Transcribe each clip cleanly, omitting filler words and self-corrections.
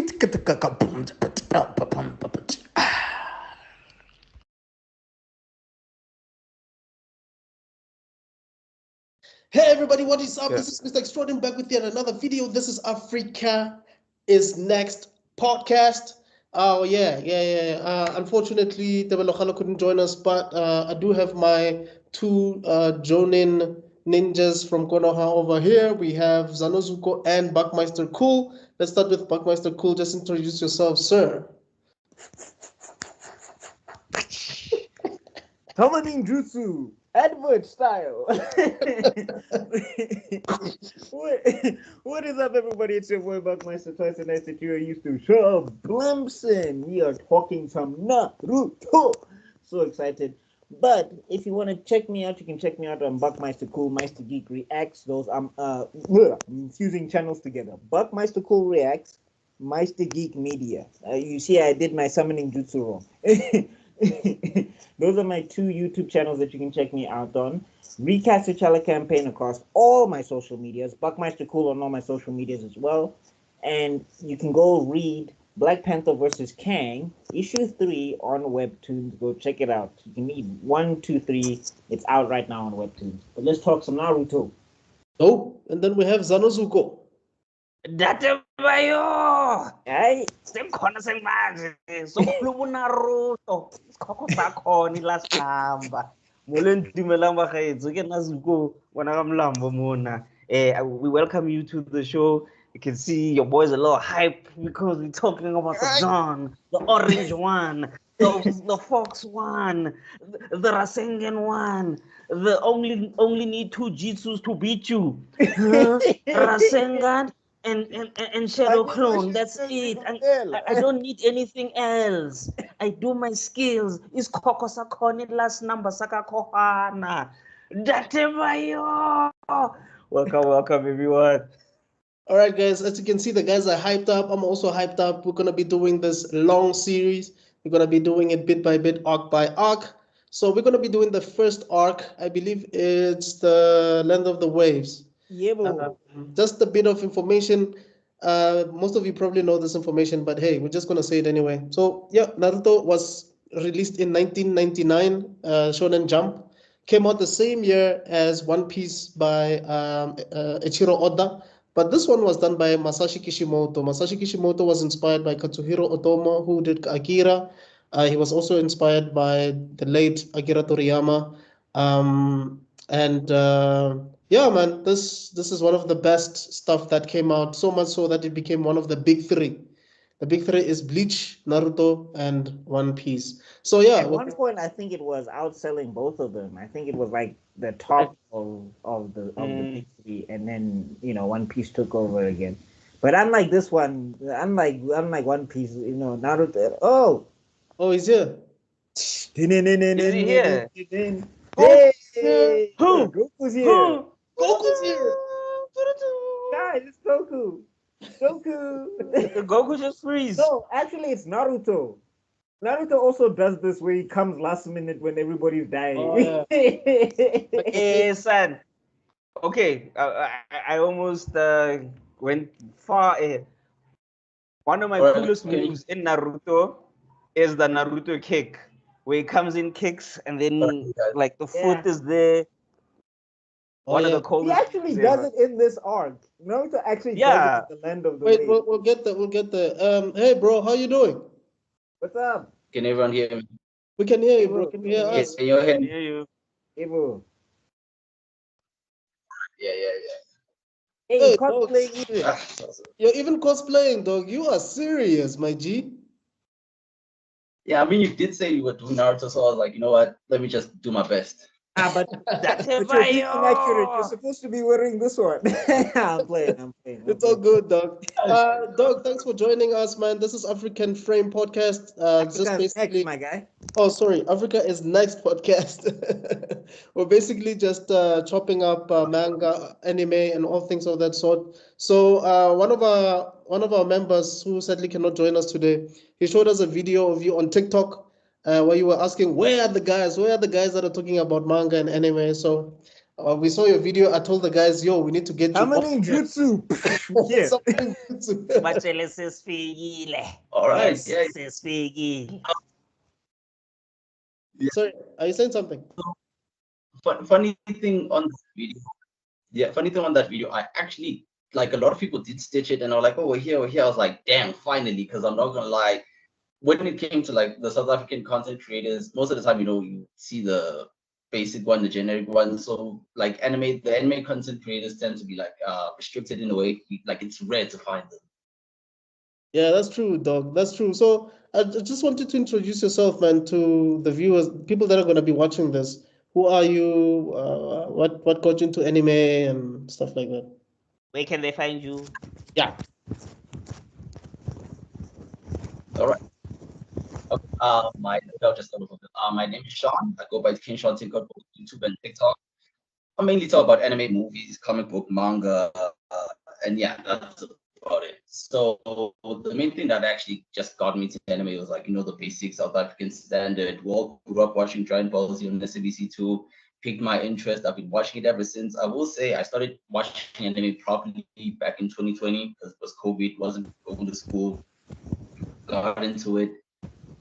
Hey everybody, what is up? This is Mr. Extraordinary back with yet another video. This is Africa is Next podcast. Oh yeah. Unfortunately, Tebelokhala couldn't join us, but I do have my two Jonin ninjas from Konoha over here. We have Zanozuko and Buckmeister Cool. Let's start with Buckmeister Cool. Just introduce yourself, sir. Summoning Jutsu, advert style. what is up, everybody? It's your boy Buckmeister twice and nice that you are used to. Show Blimson. We are talking some Naruto. So excited. But if you want to check me out, you can check me out on Buckmeister Cool, Meister Geek Reacts. Those I'm fusing channels together. Buckmeister Cool Reacts, Meister Geek Media. You see, I did my summoning jutsu wrong. Those are my two YouTube channels that you can check me out on. Recast the Chala campaign across all my social medias. Buckmeister Cool on all my social medias as well. And you can go read Black Panther vs. Kang, issue 3 on Webtoons. Go check it out. You can read 1, 2, 3. It's out right now on Webtoons. But let's talk some Naruto. Oh, and then we have Zanozuko. Datebayo! Hey, semkhona semanje. Sokhuluma uNaruto. Isikhokho sakhona ilasilamba. Molentumelamba gaetso ke nazuko bona ka mlambo mona. We welcome you to the show. You can see your boys a little hype because we're talking about the John, the orange one, the fox one, the Rasengan one. The only need 2 Jitsus to beat you. Rasengan and Shadow Clone. That's it. I don't need anything else. I do my skills. Is Koko Sakoni last number Saka Kohana. Datebayo. Welcome everyone. All right, guys, as you can see, the guys are hyped up. I'm also hyped up. We're going to be doing this long series. We're going to be doing it bit by bit, arc by arc. So we're going to be doing the first arc. I believe it's the Land of the Waves. Yeah, just a bit of information. Most of you probably know this information, but hey, we're just going to say it anyway. So yeah, Naruto was released in 1999, Shonen Jump. Came out the same year as One Piece by Eiichiro Oda. But this one was done by Masashi Kishimoto. Masashi Kishimoto was inspired by Katsuhiro Otomo, who did Akira. He was also inspired by the late Akira Toriyama. Yeah, man, this is one of the best stuff that came out, so much so that it became one of the big three. The big three is Bleach, Naruto, and One Piece. So yeah, at one point I think it was outselling both of them. I think it was like the top of the big three, and then One Piece took over again. But unlike this one, unlike One Piece, Naruto. Oh, he's here. Is he here? Hey, Who? Goku's here. Goku's here. Guys, it's Goku. Goku just freeze. No, actually, it's Naruto. Naruto also does this where he comes last minute when everybody's dying. Oh, yeah. Son. Okay, I almost went far ahead. One of my coolest moves in Naruto is the Naruto kick, where he comes in, kicks, and then like the foot is there. One of the coolest. He actually does it in this arc. Naruto actually does it in the Land of the Wait, Waves. we'll get there. Hey, bro, how you doing? What's up? Can everyone hear me? We can hear you, bro. Can you hear us? Can you hear I hear you. Hey, bro. Yeah. Hey, cosplaying. You're even cosplaying, dog. You are serious, my G. Yeah, I mean, you did say you were doing Naruto, so I was like, you know what? Let me just do my best. But you're being inaccurate. You're supposed to be wearing this one. I'm playing. It's all good, dog. Dog, thanks for joining us, man. This is African Frame Podcast. Just basically, next, my guy. Oh, sorry, Africa is Next podcast. We're basically just chopping up manga, anime, and all things of that sort. So one of our members who sadly cannot join us today, he showed us a video of you on TikTok where you were asking, where are the guys that are talking about manga and anime? So We saw your video. I told the guys, yo, we need to get How you. many jutsu? Yeah. Something jutsu. Sibatshele sesifikile. All right. Yes, Yeah. sesifikile. Sorry, are you saying something? Funny thing on that video. Yeah, funny thing on that video, I actually like a lot of people did stitch it and are like, oh, we're here, we're here. I was like, damn, finally, because I'm not gonna lie. When it came to like the South African content creators, most of the time, you see the basic one, the generic one. So like the anime content creators tend to be like restricted in a way. Like it's rare to find them. Yeah, that's true, dog. That's true. So I just wanted to introduce yourself, man, to the viewers, people that are going to be watching this. Who are you? What got you into anime and stuff like that? Where can they find you? Yeah. All right. Okay. My name is Sean. I go by King Sean Tinker on YouTube and TikTok. I mainly talk about anime, movies, comic book, manga, and yeah, that's about it. So the main thing that actually just got me to anime was like the basic South African standard. We all grew up watching Dragon Ball Z on SABC2. Piqued my interest. I've been watching it ever since. I will say I started watching anime properly back in 2020 because it was COVID, wasn't going to school, got into it.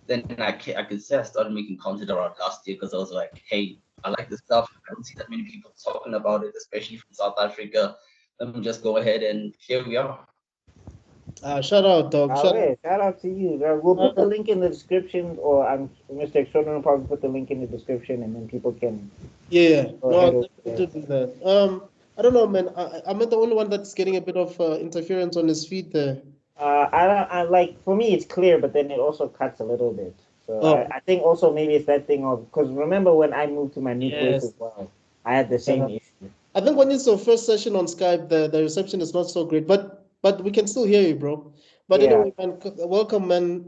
Then I could say I started making content around last year because I was like, hey, I like this stuff. I don't see that many people talking about it, especially from South Africa. Let me just go ahead and here we are. Shout out, dog. All right, shout out to you. We'll put the link in the description, or Mr. Extraordinary will probably put the link in the description, and then people can. Yeah, go no, ahead I'll with definitely do that. I don't know, man. I'm not the only one that's getting a bit of interference on his feed there. I like, for me it's clear, but then it also cuts a little bit. So Oh, I think also maybe it's that thing of, because remember when I moved to my new place yes. as well, I had the same Uh-huh. issue. I think when it's your first session on Skype, the reception is not so great, but we can still hear you, bro. But Yeah. anyway, man, welcome, man.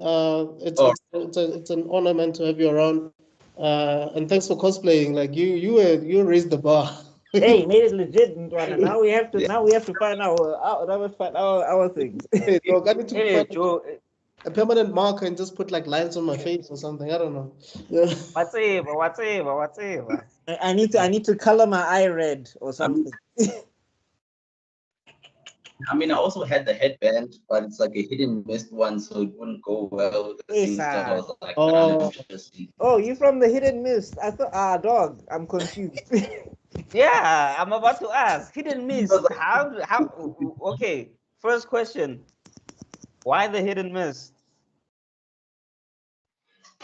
It's Oh. it's an honor, man, to have you around. And thanks for cosplaying. Like you raised the bar. Hey, made it legit, Ntwana. Now we have to Yeah. find our things. Hey, dog, I need to Hey, find Joe. a permanent marker and just put like lines on my face or something. I don't know. Yeah. Whatever. I need to color my eye red or something. I also had the headband, but it's like a hidden mist one, so it wouldn't go well with the same stuff. I was like, Oh. Oh, you from the hidden mist? I thought, dog. I'm confused. Yeah, I'm about to ask. Hidden mist. How? Okay. First question. Why the hidden mist?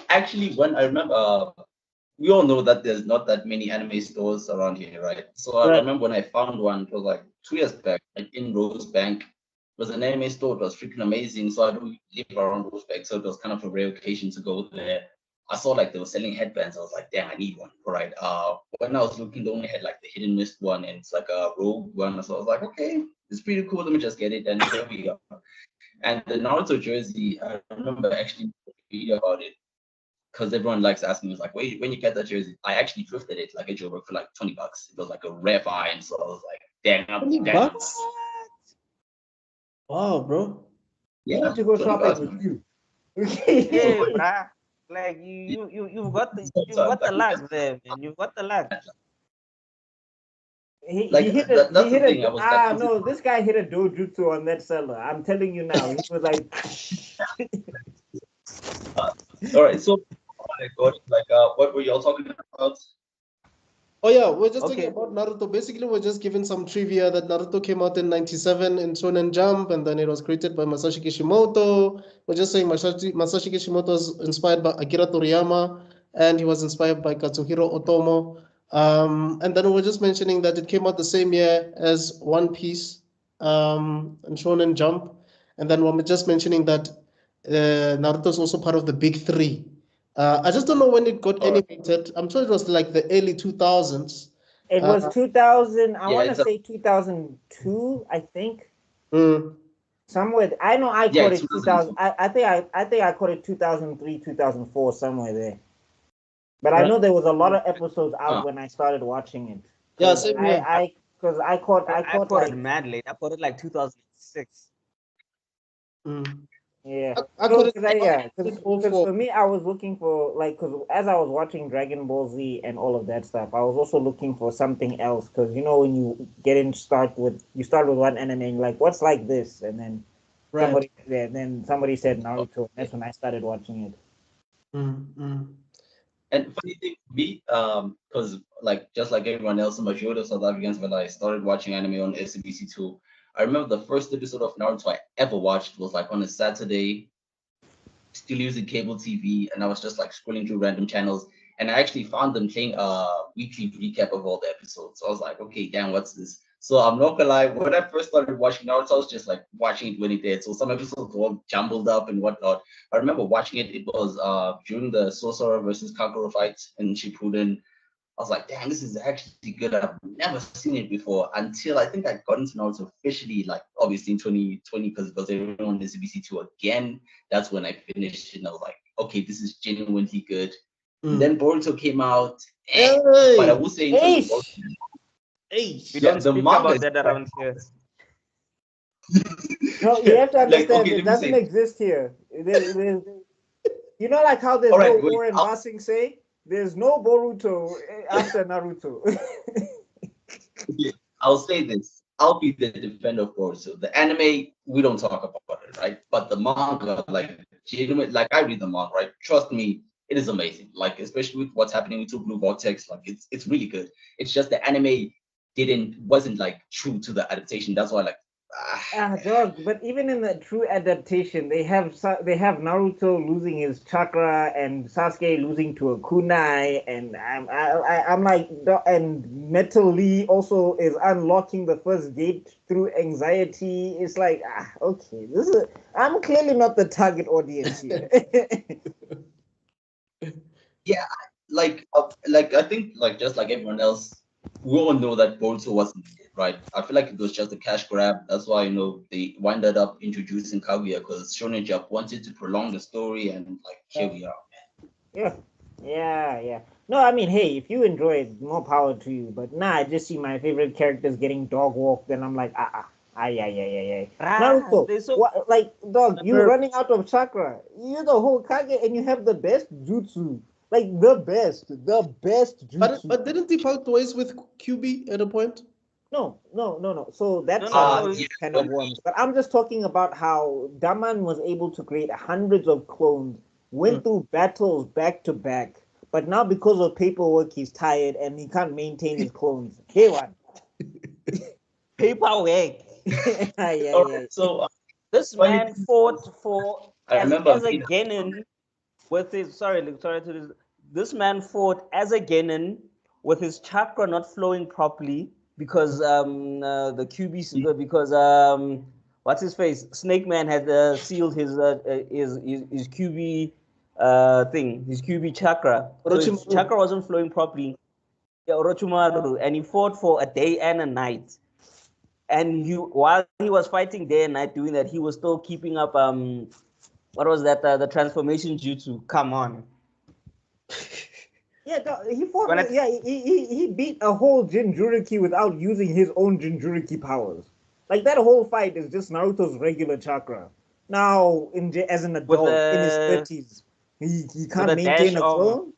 Actually, when I remember, we all know that there's not that many anime stores around here, right? So I Right. remember when I found one, it was like 2 years back, like in Rosebank. It was an anime store. It was freaking amazing. So I don't live around Rosebank, so it was kind of a rare occasion to go there. I saw like they were selling headbands. I was like, damn, I need one. All right. When I was looking, they only had like the hidden mist one, and it's like a rogue one. So I was like, okay, it's pretty cool. Let me just get it. And here we go. And the Naruto jersey, I remember actually making a video about it because everyone likes asking me, like, wait, when you get that jersey, I actually thrifted it like a jailbreak for like $20. It was like a rare find. So I was like, dang, $20? Wow, bro. You Yeah, need to go 20 shopping bucks, with man. you. Yeah, bruh. Like you've got the luck there, man. You've got the luck. He Like hit that's the thing. a no, this guy hit a dojutsu on that seller. I'm telling you now. He was like, all right. So, oh my God, like, what were y'all talking about? Oh yeah, we're just talking Okay. about Naruto. Basically, we're just giving some trivia that Naruto came out in '97 in Shonen Jump, and then it was created by Masashi Kishimoto. We're just saying Masashi Kishimoto was inspired by Akira Toriyama, and he was inspired by Katsuhiro Otomo. And then we're just mentioning that it came out the same year as One Piece, and Shonen Jump. And then we're just mentioning that Naruto is also part of the big three. I just don't know when it got All right. animated. I'm sure it was like the early 2000s. it was 2000. I Yeah, want to it's a, say 2002. I think Mm, somewhere. I know I yeah, caught it's it 2002. 2000. I think I caught it 2003, 2004, somewhere there. But I right. know there was a lot of episodes out when I started watching it. Yeah, Cause same here. I caught I caught it like mad late. I caught it like 2006. Mm. Yeah. I No, couldn't. 'cause yeah, because All for. for me, I was looking for like, because as I was watching Dragon Ball Z and all of that stuff, I was also looking for something else. Because you know, when you start with one anime, and you're like, what's like this, and then Right. somebody said Naruto. And Okay. that's when I started watching it. Mm. And funny thing for me, because like just like everyone else, I'm majority of South Africans, when I started watching anime on SABC2, I remember the first episode of Naruto I ever watched was like on a Saturday, still using cable TV, and I was just like scrolling through random channels, and I actually found them playing a weekly recap of all the episodes. So I was like, okay, damn, what's this? So I'm not gonna lie, when I first started watching Naruto, I was just like watching it when it did. So some episodes were all jumbled up and whatnot. I remember watching it. It was during the Sosora versus Kakuro fight in Shippuden. I was like, damn, this is actually good. I've never seen it before until I think I got into Naruto officially, like obviously in 2020, because it was everyone on SBC2 again. That's when I finished it and I was like, okay, this is genuinely good. And then Boruto came out, but I Hey. will say in terms of Boruto, Eish! Hey. We yeah, don't the speak manga about is that around here. No, you have to like, understand okay, it let me doesn't say, exist here. You know, like how there's all no right, wait, war in Ba Sing Se? There's no Boruto after Naruto. okay, I'll say this. I'll be the defender of Boruto. The anime, we don't talk about it, right? But the manga, like genuine, like I read the manga, right? Trust me, it is amazing. Like especially with what's happening with Two Blue Vortex, like it's really good. It's just the anime wasn't like true to the adaptation. That's why like Dog. But even in the true adaptation, they have Naruto losing his chakra and Sasuke losing to a kunai, and I'm like, and Metal Lee also is unlocking the first gate through anxiety. It's like, okay, I'm clearly not the target audience here. yeah, like I think like just like everyone else, we all know that Boruto wasn't needed, right? I feel like it was just a cash grab. That's why they winded up introducing Kaguya because Shonen Jump wanted to prolong the story, and like here we are. Yeah, yeah. No, I mean, hey, if you enjoy it, more power to you. But nah, I just see my favorite characters getting dog walked, and I'm like, ay. Naruto, They so what? Like, dog, you running out of chakra. You're the whole Kage, and you have the best jutsu, like the best jutsu. But didn't he part ways with QB at a point? No. So that's a no. whole So Yeah, can of when worms. But I'm just talking about how Daman was able to create hundreds of clones, Mm. went through battles back to back, but now because of paperwork, he's tired and he can't maintain his clones. K1. paperwork. all Yeah. right, so This funny man thing, fought for I remember as a being genin with his sorry to this man fought as a genin with his chakra not flowing properly because the QB because what's his face Snake Man had sealed his QB thing, his QB chakra, so his Orochimaru. chakra wasn't flowing properly. Yeah, Orochimaru, and he fought for a day and a night. And while he was fighting day and night doing that, he was still keeping up what was that the transformation jutsu. Come on. Yeah, he fought When with, it, yeah, he beat a whole Jinchuriki without using his own Jinchuriki powers. Like that whole fight is just Naruto's regular chakra. Now, as an with adult in his a 30s, he with can't a dash maintain a of clone.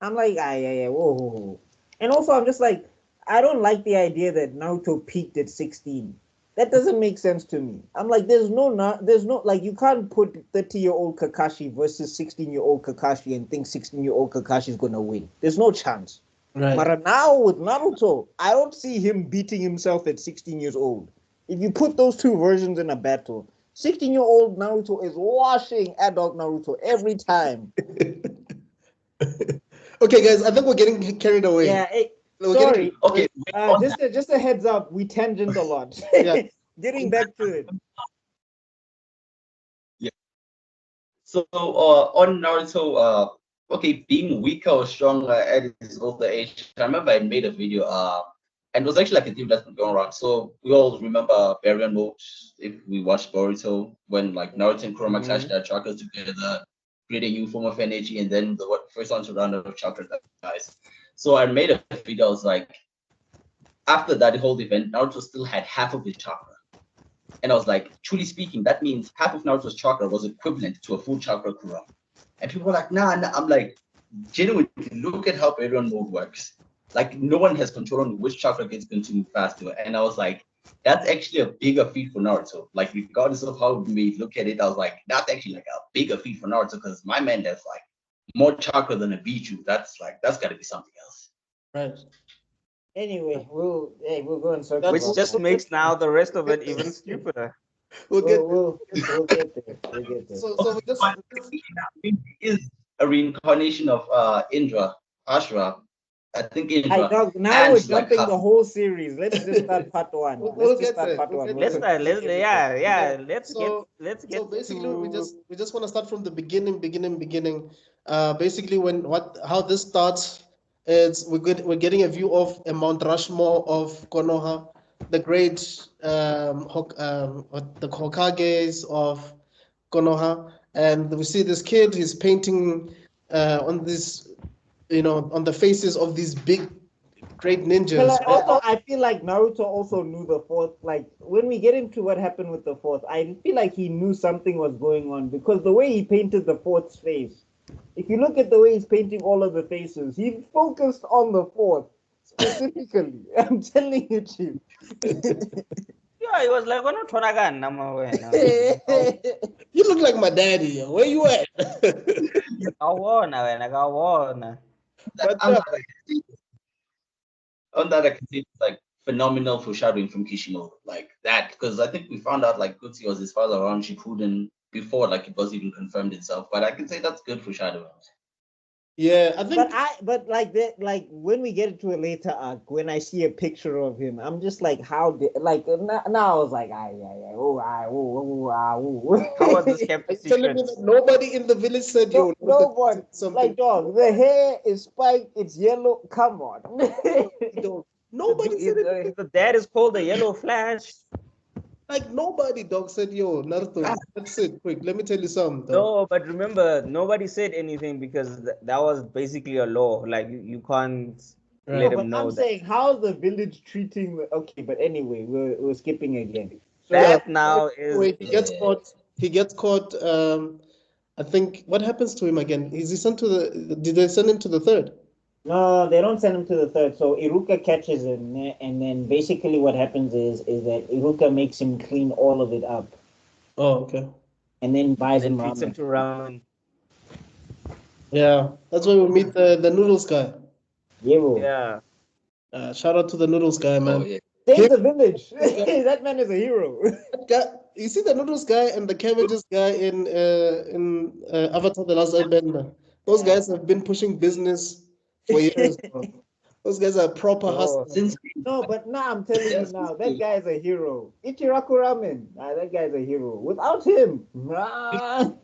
I'm like, yeah, whoa. And also, I'm just like, I don't like the idea that Naruto peaked at 16. That doesn't make sense to me. I'm like, there's no, like, you can't put 30-year-old Kakashi versus 16-year-old Kakashi and think 16-year-old Kakashi is gonna win. There's no chance. Right. But now with Naruto, I don't see him beating himself at 16 years old. If you put those two versions in a battle, 16-year-old Naruto is washing adult Naruto every time. Okay, guys, I think we're getting carried away. Yeah, We're getting sorry. okay. Wait, on that, Just a heads up, we tangent a lot. yeah. Getting back to it. yeah. So on Naruto, okay, being weaker or stronger at his older age. I remember I made a video, and it was actually like a theme that's been going around. So we all remember Baryon mode if we watched Boruto when like Naruto and Kurama clashed their chakras together, create a new form of energy, and then the first one to run out of chakra dies. So I made a video. I was like, after that whole event, Naruto still had half of his chakra. And I was like, truly speaking, that means half of Naruto's chakra was equivalent to a full chakra Kurama. And people were like, nah. I'm like, genuinely, look at how Baryon mode works. Like, no one has control on which chakra gets consumed faster. And I was like, that's actually a bigger feat for Naruto. Like, regardless of how we may look at it, I was like, that's actually like a bigger feat for Naruto because my man has like more chakra than a Biju. That's got to be something else. Right. Anyway, we'll go and search. Which just makes now the rest of it even stupider. We'll get there. We'll get there. So we just He is a reincarnation of Indra, Ashra. I think Indra. Now we're jumping the whole series. Let's just start part one. We'll get there. Let's get. So basically, we just want to start from the beginning. Basically, how this starts is we're getting a view of a Mount Rushmore of Konoha, the great the Hokages of Konoha, and we see this kid. He's painting on this, on the faces of these big, great ninjas. Also, I feel like Naruto also knew the fourth. Like when we get into what happened with the fourth, I feel like he knew something was going on because the way he painted the fourth's face. If you look at the way he's painting all of the faces, he focused on the fourth specifically. I'm telling you, Chief. Yeah, he was like, "We're not Tonagan, You look like my daddy. Where you at? I won. On that, I can see it's like phenomenal foreshadowing from Kishimoto, like that, because I think we found out like Gucci was his father around Shippuden before, like it was even confirmed itself. But I can say that's good foreshadowing. Yeah, I think. But like that, like when we get into a later arc, when I see a picture of him, I'm just like, how did now I was like, How was this kept a Telling me secret? that nobody in the village said, no one. something. Like dog, the hair is spiked, it's yellow. Come on. Nobody said it. The dad is called the Yellow Flash. Like nobody, dog, said, yo, Naruto, that's it, quick. Let me tell you something. Dog. No, but remember, nobody said anything because that was basically a law. Like you can't let him know. I'm saying, how's the village treating the? Okay, but anyway, we're skipping again. So that now is. Wait, he gets caught. He gets caught. I think what happens to him again? Is he sent to the? Did they send him to the third? No, they don't send him to the third. So Iruka catches him, and then basically what happens is that Iruka makes him clean all of it up. Oh, okay. And then buys and him feeds him to ramen. Yeah, that's where we meet the noodles guy. Yeah. Shout out to the noodles guy, man. Oh, yeah. Save the village. That man is a hero. You see the noodles guy and the cabbages guy in Avatar: The Last Airbender. Those guys have been pushing business for years. Bro. Those guys are proper hustlers. No, but now I'm telling you now, that guy is a hero. Ichiraku Ramen, that guy is a hero. Without him, Naruto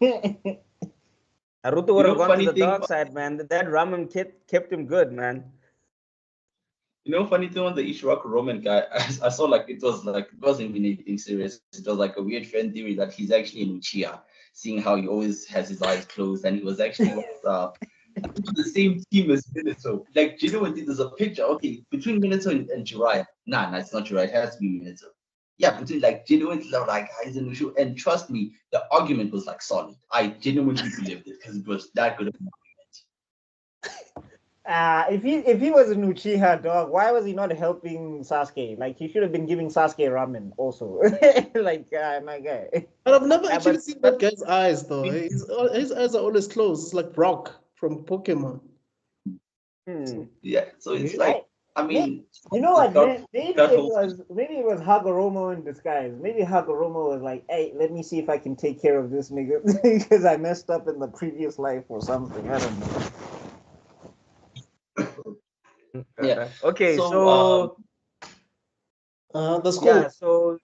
would have gone to the dark side, man. That ramen kept him good, man. Funny thing on the Ishiraku Roman guy, I saw like it wasn't even anything serious. It was like a weird fan theory that he's actually an Uchiha, seeing how he always has his eyes closed, and he was actually the same team as Minato. Like, genuinely, there's a picture, okay, between Minato and Jiraiya. Nah, it's not Jiraiya, it has to be Minato. Yeah, between like genuinely like he's in the show. And trust me, the argument was like solid. I genuinely believed it because it was that good of an argument. If he was an Uchiha dog, why was he not helping Sasuke? Like he should have been giving Sasuke ramen also. Like my guy. But I've never actually seen that guy's eyes though. His eyes are always closed. It's like Brock from Pokemon. Yeah, so it's like I mean, you know what? Maybe it was Hagoromo in disguise. Maybe Hagoromo was like, "Hey, let me see if I can take care of this nigga because I messed up in the previous life or something." I don't know. Yeah. Okay. So that's cool. Yeah. So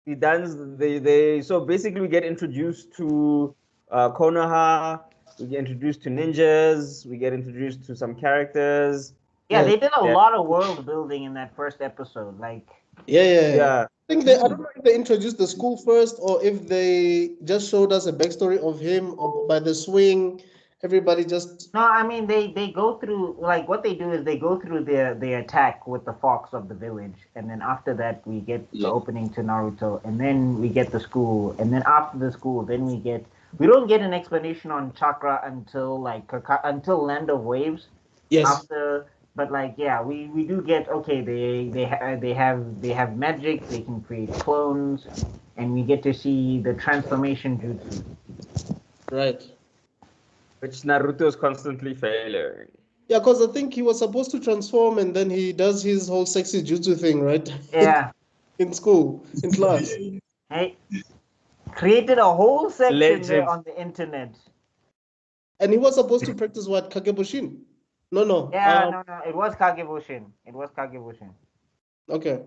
he dance. They so basically we get introduced to Konoha. We get introduced to ninjas. We get introduced to some characters. Yeah, they did a lot of world building in that first episode. Like, yeah. I think I don't know if they introduced the school first or if they just showed us a backstory of him by the swing everybody just No, I mean they go through, like, what they do is they go through their attack with the fox of the village, and then after that we get the Yeah. opening to Naruto, and then we get the school, and then after the school, then we don't get an explanation on chakra until until Land of Waves. yes. After, but like, yeah, we do get, okay, they have magic, they can create clones, and we get to see the transformation jutsu. Right. Which Naruto is constantly failing. Yeah, because I think he was supposed to transform and then he does his whole sexy jutsu thing, right? Yeah. In school, in class. Hey, created a whole section there Legend. on the internet. And he was supposed to practice what? Kagebushin? No. Yeah, no, it was Kagebushin. Okay.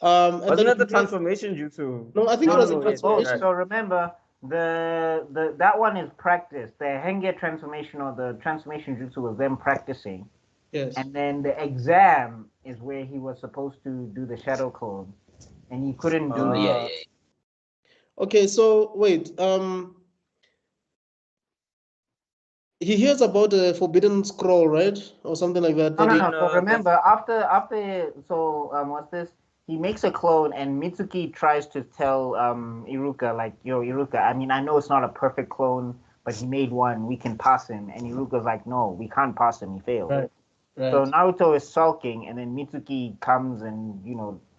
And Wasn't then that the transformation jutsu? No, I think it was a No, yes, transformation. right. So remember, the that one is practice. The Henge transformation, or the transformation jutsu, was them practicing. Yes. And then the exam is where he was supposed to do the shadow clone, and he couldn't do it. Yeah. Okay, so wait. He hears about the forbidden scroll, right, or something like that. No. No, So remember, after what's this? He makes a clone, and Mitsuki tries to tell Iruka, like, yo, Iruka, I mean, I know it's not a perfect clone, but he made one. We can pass him. And Iruka's like, no, we can't pass him. He failed. Right. So Naruto is sulking, and then Mitsuki comes and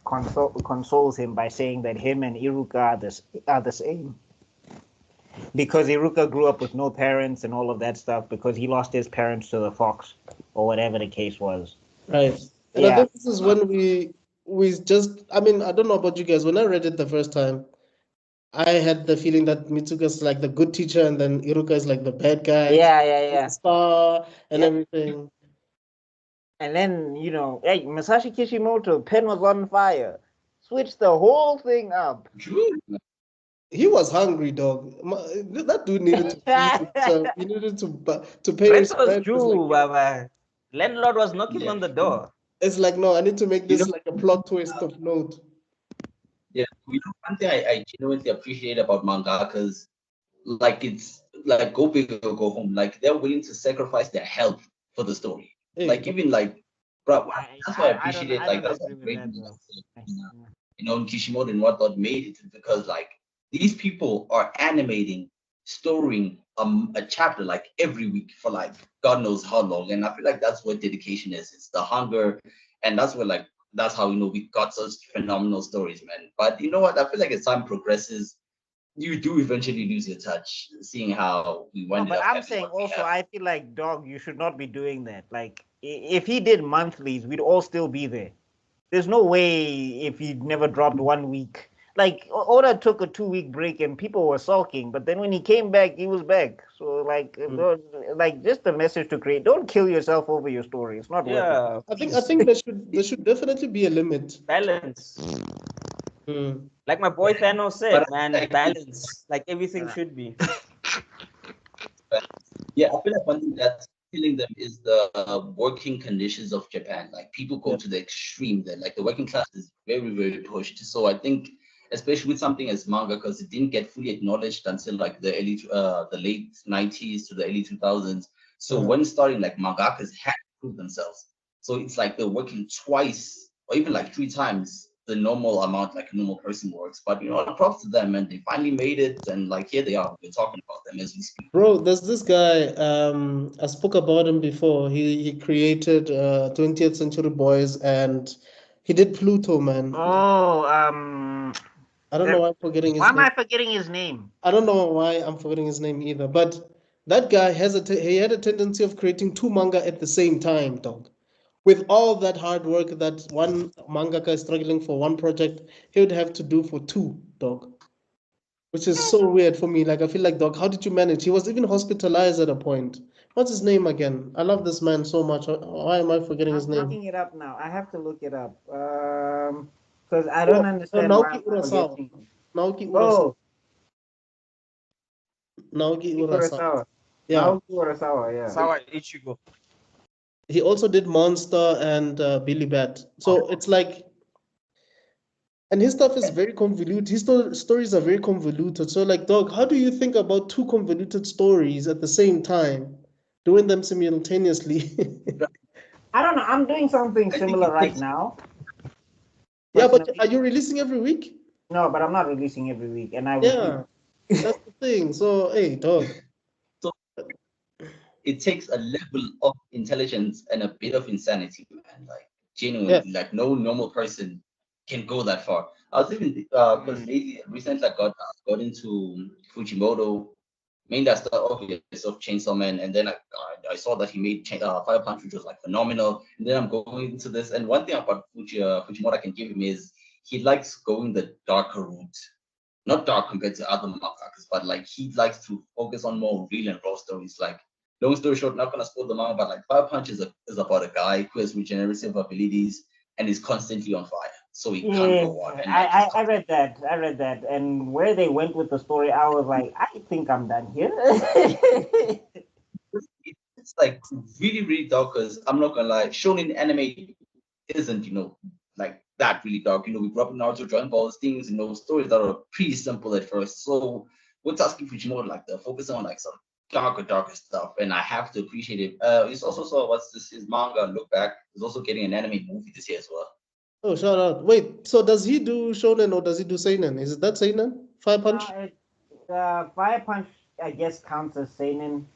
consoles him by saying that him and Iruka are the same. Because Iruka grew up with no parents and all of that stuff, because he lost his parents to the fox, or whatever the case was. Right. And I Yeah. think this is when we just, I mean, I don't know about you guys. When I read it the first time, I had the feeling that Mitsuka's like the good teacher and then Iruka is like the bad guy. Yeah. Star and Yeah. everything. And then, hey, Masashi Kishimoto, pen was on fire. Switched the whole thing up. True. He was hungry, dog. That dude needed to feed himself. He needed to pay Rent his was rent. due, Baba. Landlord was knocking on the door. It's like, no, I need to make this know- like a plot twist of note. Yeah, one thing I genuinely appreciate about mangakas, like, it's like go big or go home. Like, they're willing to sacrifice their health for the story. Hey, Like, even like, bro, that's why I I appreciate don't it. Like, that's agree what with great that, movies, though. Kishimoto and whatnot made it, because like these people are animating, storing a chapter like every week for like God knows how long. And I feel like that's what dedication is. It's the hunger, and that's what, like, that's how we got such phenomenal stories, man. But you know what? I feel like as time progresses, you do eventually lose your touch, seeing how we No, ended but up I'm having saying what we also, have. I feel like, dog, you should not be doing that. Like, if he did monthlies, we'd all still be there. There's no way if he never dropped 1 week. Like, Oda took a 2 week break and people were sulking, but then when he came back, he was back. So, like, just a message to create: don't kill yourself over your story. It's not worth it. Yeah. I think there should definitely be a limit. Balance. Hmm. Like my boy Thanos said, But man, like, balance. Like everything should be. yeah, I feel like one thing that's killing them is the working conditions of Japan. Like, people go to the extreme. Then, like, the working class is very, very pushed. So I think, especially with something as manga, because it didn't get fully acknowledged until like the late 90s to the early 2000s. So when starting, like, mangakas had to prove themselves. So it's like they're working twice or even like 3 times the normal amount like a normal person works. But props to them, and they finally made it. And like, here they are. We're talking about them as we speak. Bro, there's this guy. I spoke about him before. He created 20th Century Boys, and he did Pluto, man. Oh, I don't know why I'm forgetting why his am name. I forgetting his name? I don't know why I'm forgetting his name either. But that guy he had a tendency of creating two manga at the same time, dog. With all that hard work that one mangaka is struggling for one project, he would have to do for two, dog. Which is so weird for me. Like, I feel like, dog, how did you manage? He was even hospitalized at a point. What's his name again? I love this man so much. Why am I forgetting his I'm name? looking it up now. I have to look it up. Because I don't understand why Naoki I'm Urasawa. forgetting. Naoki Urasawa. Oh, Naoki Urasawa. Kurosawa. Yeah. Naoki Kurosawa, yeah. Sawa Ichigo. He also did Monster and Billy Bat. So it's like, and his stuff is very convoluted. His stories are very convoluted. So, like, dog, how do you think about two convoluted stories at the same time? doing them simultaneously. I don't know. I'm doing something I think similar it right takes- now. Yeah, but Personally. are you releasing every week? No, but I'm not releasing every week, and I refuse. Yeah, that's the thing. So, hey, dog. So it takes a level of intelligence and a bit of insanity, man. Like genuinely, like no normal person can go that far. I was even because recently I got into Fujimoto. Mainly I started off with of Chainsaw Man, and then I saw that he made Fire Punch, which was like phenomenal. And then I'm going into this, and one thing about Fujimoto I can give him is he likes going the darker route. Not dark compared to other mangakas, but like he likes to focus on more real and raw stories. Like long story short, not gonna spoil the manga, but like Fire Punch is about a guy who has regenerative abilities and is constantly on fire, so he can't go out. And like I read that. I read that, and where they went with the story, I was like, I think I'm done here. it's like really dark. Because I'm not gonna lie, shonen anime isn't like that really dark. We grew up in Naruto, Dragon Balls, things, stories that are pretty simple at first. So we're asking Fujimoto like the focus on like some darker stuff, and I have to appreciate it. It's also what's this? His manga Look Back is also getting an anime movie this year as well. Oh, shout out. Wait, so does he do shonen or does he do seinen? Is it that seinen? Fire Punch? Fire Punch, I guess, counts as seinen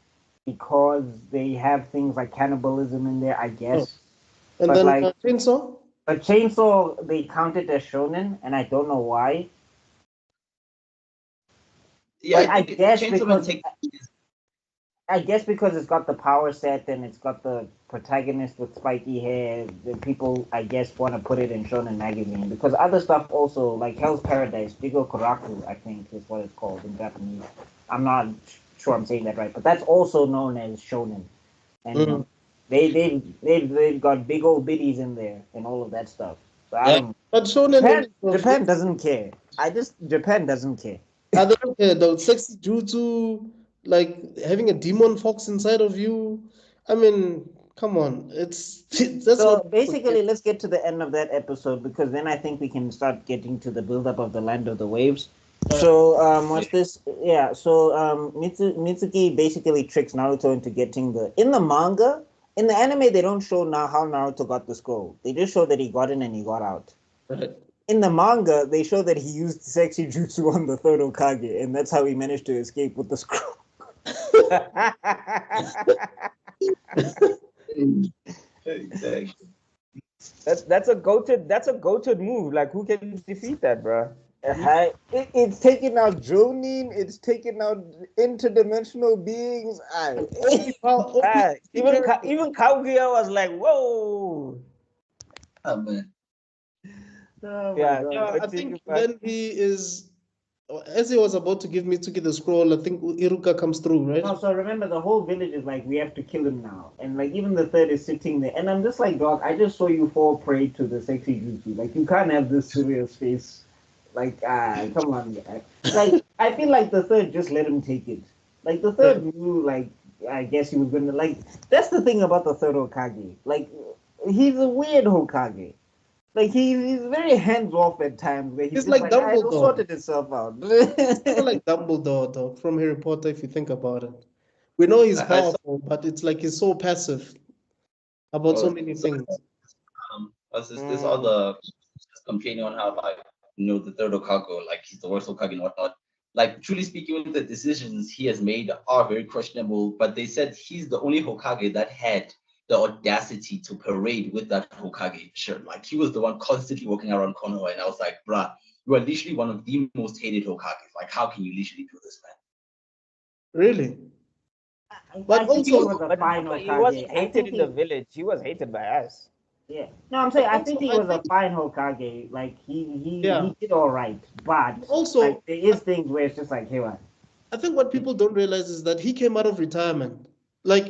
because they have things like cannibalism in there, I guess. And But then like, Chainsaw? but Chainsaw, they count it as shonen, and I don't know why. Yeah, But I guess Chainsaw Man because it's got the power set and it's got the protagonist with spiky hair. The people, I guess, want to put it in Shonen magazine because other stuff also, like Hell's Paradise, Jigo Kuraku, I think is what it's called in Japanese. I'm not sure I'm saying that right, but that's also known as Shonen. And they've got big old biddies in there and all of that stuff. So I don't. But shonen Japan doesn't care. Japan doesn't care. I don't care though. Sexy jutsu, like having a demon fox inside of you. I mean, come on. That's So what basically, let's get to the end of that episode because then I think we can start getting to the buildup of the Land of the Waves. So what's this? Yeah. So Mitsuki basically tricks Naruto into getting in the manga. In the anime, they don't show now how Naruto got the scroll. They just show that he got in and he got out. Right. In the manga, they show that he used sexy jutsu on the third Hokage, and that's how he managed to escape with the scroll. Exactly. That's a goated move. Like who can defeat that, bro? It's taking out Jonin. It's taking out interdimensional beings. Even Kaguya was like, whoa. Oh man. Oh my Yeah, God. Yeah, I think when he is, as he was about to give Mitsuki the scroll, I think Iruka comes through, right? No, so remember the whole village is like we have to kill him now, and like even the third is sitting there, and I'm just like, dog, I just saw you fall prey to the sexy jutsu. Like you can't have this serious face. Like come on, guy. Like I feel like the third just let him take it. Like the third knew, like I guess he was gonna like. That's the thing about the third Hokage. Like he's a weird Hokage. Like he's very hands off at times. Where he's He's just like like, "Ah, it'll Dumbledore. sort itself out." It's kind of like Dumbledore, though, from Harry Potter, if you think about it. We know he's I saw powerful, but it's like he's so passive about so many things. this other complaining on how like the third Hokage, like he's the worst Hokage and whatnot. Like truly speaking, the decisions he has made are very questionable. But they said he's the only Hokage that had the audacity to parade with that Hokage shirt. Like he was the one constantly walking around Konoha, and I was like, bruh, you are literally one of the most hated Hokages. Like how can you literally do this, man? Really? But I think he also- was a But fine he wasn't Hokage. I hated think in the village. He was hated by us. yeah. No, I'm saying I also, think he I was a think- fine Hokage. Like Yeah. he did all right, but Also- like, there is things where it's just like, hey, what? I think what people don't realize is that he came out of retirement. Like,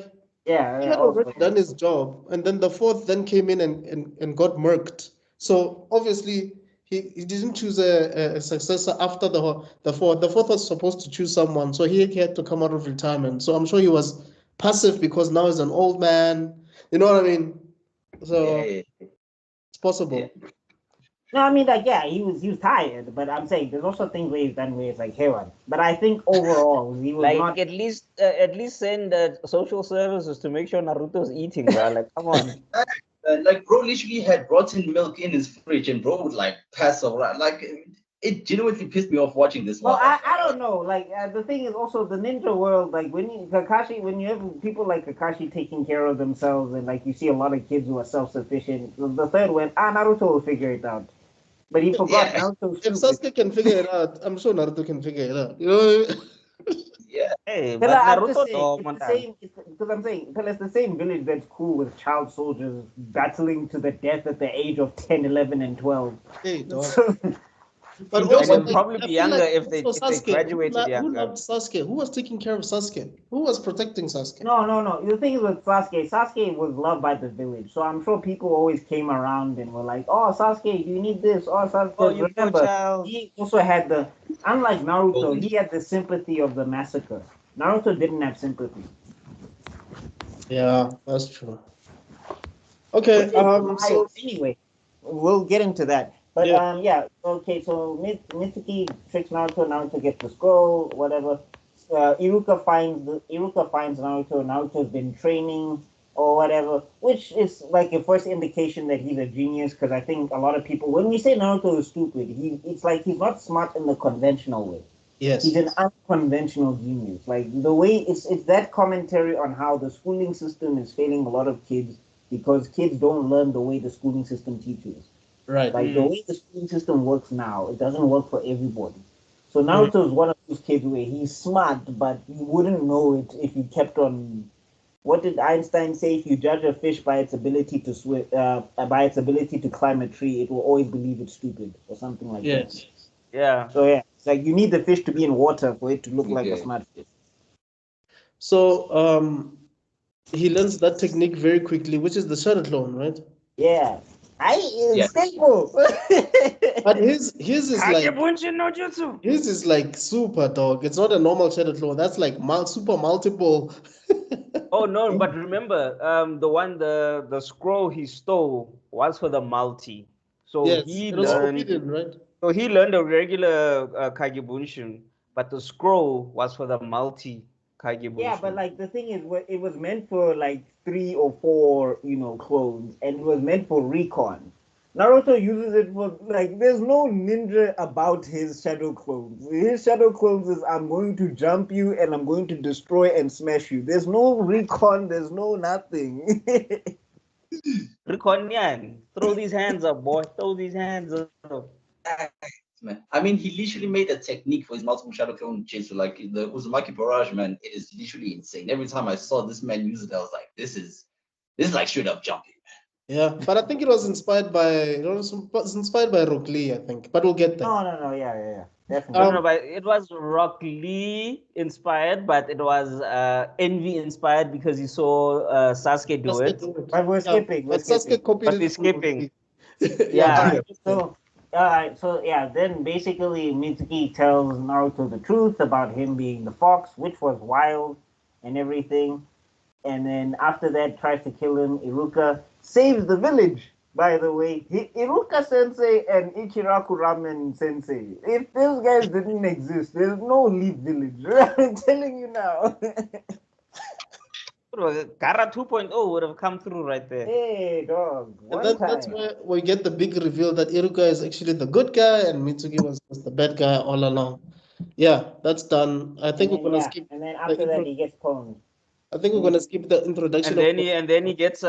Yeah, he yeah, had already also. done his job, and then the fourth then came in and got murked. So obviously he didn't choose a successor after the fourth. The fourth was supposed to choose someone, so he had to come out of retirement. So I'm sure he was passive because now he's an old man. You know what I mean? So Yeah. it's possible. No, I mean, like, yeah, he was tired, but I'm saying there's also things where he's done where it's like heroin. But I think overall he was Like not. at least send social services to make sure Naruto's eating, bro. Like, come on. Like bro literally had rotten milk in his fridge, and bro would like pass around. Like it genuinely pissed me off watching this Well, one. I don't know. Like the thing is also the ninja world. Like when you have people like Kakashi taking care of themselves, and like you see a lot of kids who are self-sufficient. The third went, Naruto will figure it out, but he forgot Yeah, Naruto's If stupid. Sasuke can figure it out, I'm sure Naruto can figure it out. You know what I mean? yeah. Hey, But but I'm just Naruto saying, dog, it's the man. same. Because I'm saying, because it's the same village that's cool with child soldiers battling to the death at the age of 10, 11, and 12. Hey, dog. So, But you don't And also, they'll want like, probably I be feel younger like if also they Sasuke, graduated who younger. loved Sasuke? Who was taking care of Sasuke? Who was protecting Sasuke? no. The thing is with Sasuke, Sasuke was loved by the village. So I'm sure people always came around and were like, "Oh, Sasuke, you need this." Oh, Sasuke. Oh, 'Cause you poor remember, child. he also had the, unlike Naruto, Golden. he had the sympathy of the massacre. Naruto didn't have sympathy. Yeah, that's true. Okay. Which is wild anyway. We'll get into that. But Yeah. yeah, okay, so Mitsuki tricks Naruto, Naruto gets the scroll, whatever. Iruka finds Naruto, Naruto's been training or whatever, which is like a first indication that he's a genius, because I think a lot of people, when we say Naruto is stupid, it's like he's not smart in the conventional way. Yes. He's an unconventional genius. Like the way it's that commentary on how the schooling system is failing a lot of kids because kids don't learn the way the schooling system teaches. Right. Like the way the schooling system works now, it doesn't work for everybody. So Mm. Naruto is one of those kids where he's smart, but you wouldn't know it if you kept on. What did Einstein say? If you judge a fish by its ability to swim, by its ability to climb a tree, it will always believe it's stupid or something like that. Yes. Yeah. So yeah, it's like you need the fish to be in water for it to look like a Okay. smart fish. So he learns that technique very quickly, which is the shadow clone, right? Yeah, Yeah. stable. But his is like Kagebunshin no jutsu. his is like super dog. It's not a normal shadow clone. That's like super multiple. Oh no, but remember, the scroll he stole was for the multi. So Yes, he it was learned forbidden, right? so he learned a regular Kagebunshin, but the scroll was for the multi Yeah, but Kagebunshin. like the thing is, it was meant for like 3 or 4, clones, and it was meant for recon. Naruto uses it for like. There's no ninja about his shadow clones. His shadow clones is I'm going to jump you and I'm going to destroy and smash you. There's no recon. There's no nothing. Rekonyan, throw these hands up, boy. Throw these hands up. Man. I mean, he literally made a technique for his multiple shadow clone jinsu. Like the Uzumaki barrage, man, it is literally insane. Every time I saw this man use it, I was like, this is like straight up jumping. Yeah, but I think it was inspired by Rock Lee, I think. But we'll get there. No. Yeah. No, Definitely. no, but it was Rock Lee inspired, but it was Envy inspired because he saw Sasuke do Sasuke it. do it. But we're Yeah, skipping. We're but Sasuke skipping. copied But it we're from Rock skipping. Lee. Yeah, Yeah. Alright, so yeah, then basically Mitsuki tells Naruto the truth about him being the fox, which was wild and everything. And then after that, tries to kill him. Iruka saves the village. By the way, Iruka Sensei and Ichiraku Ramen Sensei. If those guys didn't exist, there's no Leaf Village. I'm telling you now. Gara 2.0 would have come through right there. Hey, dog. and One then that's time. where we get the big reveal that Iruka is actually the good guy and Mitsuki was just the bad guy all along. Yeah, that's done. I think And we're then gonna yeah, skip and then the after that intro. he gets pwned. I think we're gonna skip the introduction And of. then he gets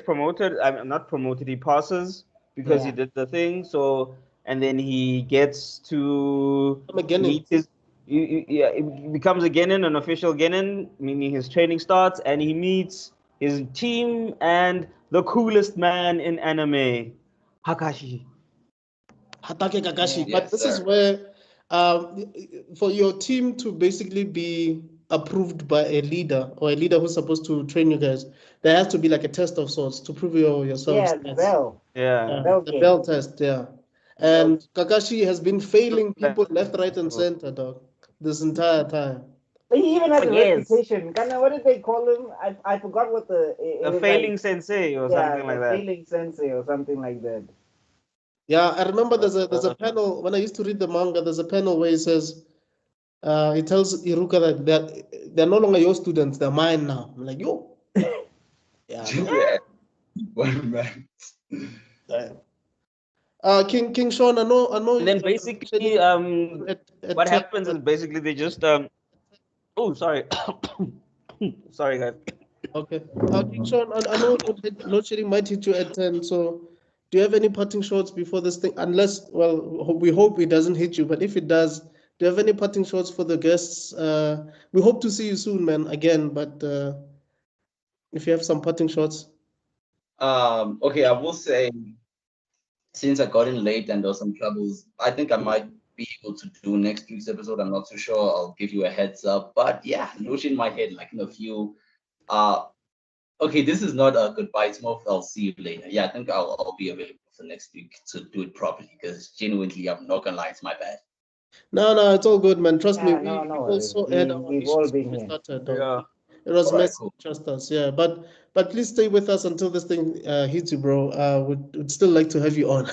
promoted. I'm not promoted. He passes because he Yeah. did the thing. So and then he gets to Come again. meet his. Yeah, it becomes a Genin, an official Genin, meaning his training starts, and he meets his team and the coolest man in anime, Hakashi. Hatake Kakashi. Yeah. But Yes, this is sir. where, for your team to basically be approved by a leader or a leader who's supposed to train you guys, there has to be like a test of sorts to prove yourselves. Yeah, the Yes. bell. Yeah. Bell The game. bell test, yeah. The bell. And Kakashi has been failing people left, right, and center, dog, this entire time. He even has a Yes. reputation. Kana, what did they call him? I forgot what it A was failing like, sensei or yeah, something like a that. failing sensei or something like that. Yeah, I remember there's a panel when I used to read the manga. There's a panel where he says, he tells Iruka that they're no longer your students, they're mine now. I'm like, yo, yeah, man. Yeah. One man. King Sean, I know. And then basically, what 10, happens is basically they just oh, sorry, sorry guys. okay. King Sean, I know load shedding might hit you at 10. So, do you have any parting shots before this thing? Unless, well, we hope it doesn't hit you. But if it does, do you have any parting shots for the guests? We hope to see you soon, man. Again, but if you have some parting shots. Okay, I will say, since I got in late and there was some troubles, I think I might be able to do next week's episode. I'm not too sure. I'll give you a heads up. But yeah, notion in my head, like in a few. Okay, this is not a goodbye. It's more of I'll see you later. Yeah, I think I'll be available for next week to do it properly because genuinely, I'm not gonna lie, it's my bad. No, it's all good, man. Trust me, Yeah, we no worries. also had our We've all issues when been we here. started, dog. Yeah. It was All right, messy, cool. trust us, yeah. But please stay with us until this thing hits you, bro. Would still like to have you on.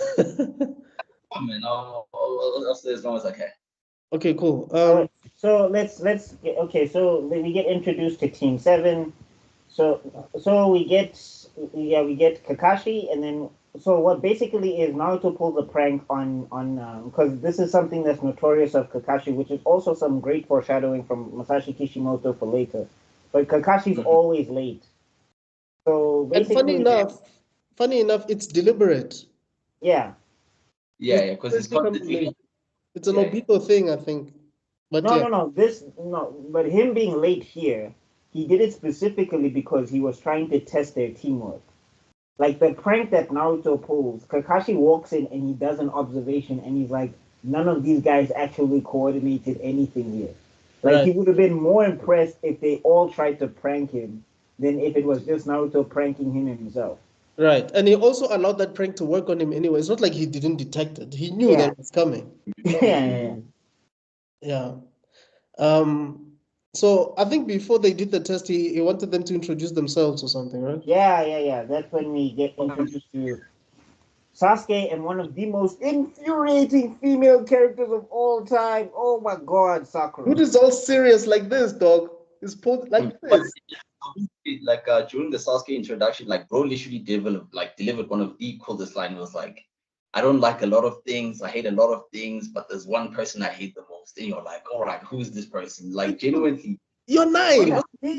Oh, man, I'll stay as long as I can. Okay, cool. All right. So let's get, okay. So we get introduced to Team Seven. So we get Kakashi, and then so what basically is Naruto pulls a prank on because this is something that's notorious of Kakashi, which is also some great foreshadowing from Masashi Kishimoto for later. But Kakashi's Mhm. always late. So And basically, funny enough, it's deliberate. yeah. Yeah, because it's Deliberately constantly. late. It's an Yeah, Obito thing, I think. But No, yeah, no, no. This no, but him being late here, he did it specifically because he was trying to test their teamwork. Like the prank that Naruto pulls, Kakashi walks in and he does an observation and he's like, none of these guys actually coordinated anything here. Like he right, would have been more impressed if they all tried to prank him than if it was just Naruto pranking him himself. right. And he also allowed that prank to work on him anyway. It's not like he didn't detect it. He knew that Yeah, it was coming. yeah. Yeah. Um, so I think before they did the test, he wanted them to introduce themselves or something, right? Yeah. That's when we get introduced to Sasuke and one of the most infuriating female characters of all time. Oh my god, Sakura. Dude is all serious like this, dog. He's posed like but this. like during the Sasuke introduction, like bro literally delivered one of the coolest lines. It was like, I don't like a lot of things, I hate a lot of things, but there's one person I hate the most. And you're like, all right, who's this person? Like genuinely, You're what nine. was He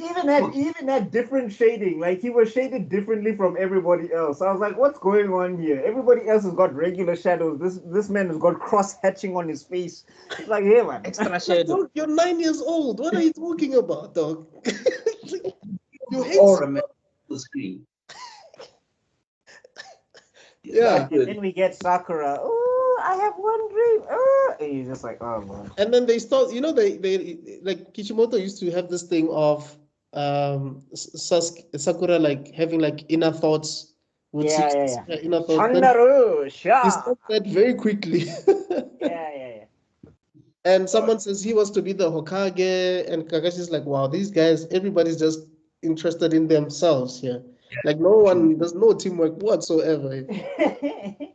even had different shading. Like he was shaded differently from everybody else. I was like, what's going on here? Everybody else has got regular shadows. This man has got cross hatching on his face. It's like, hey man. Extra shadow. Dog, you're 9 years old. What are you talking about, dog? You hate aura man on the screen? Yeah. And then we get Sakura. Oh, I have one dream. Oh, and you're just like, oh man. And then they start, they like Kishimoto used to have this thing of Sakura like having like inner thoughts, would see Yeah. her inner thoughts. Then Shandaru, he Sha. stopped that very quickly. Yeah. And someone says he wants to be the Hokage, and Kakashi's like, wow, these guys, everybody's just interested in themselves here. Like there's no teamwork whatsoever. And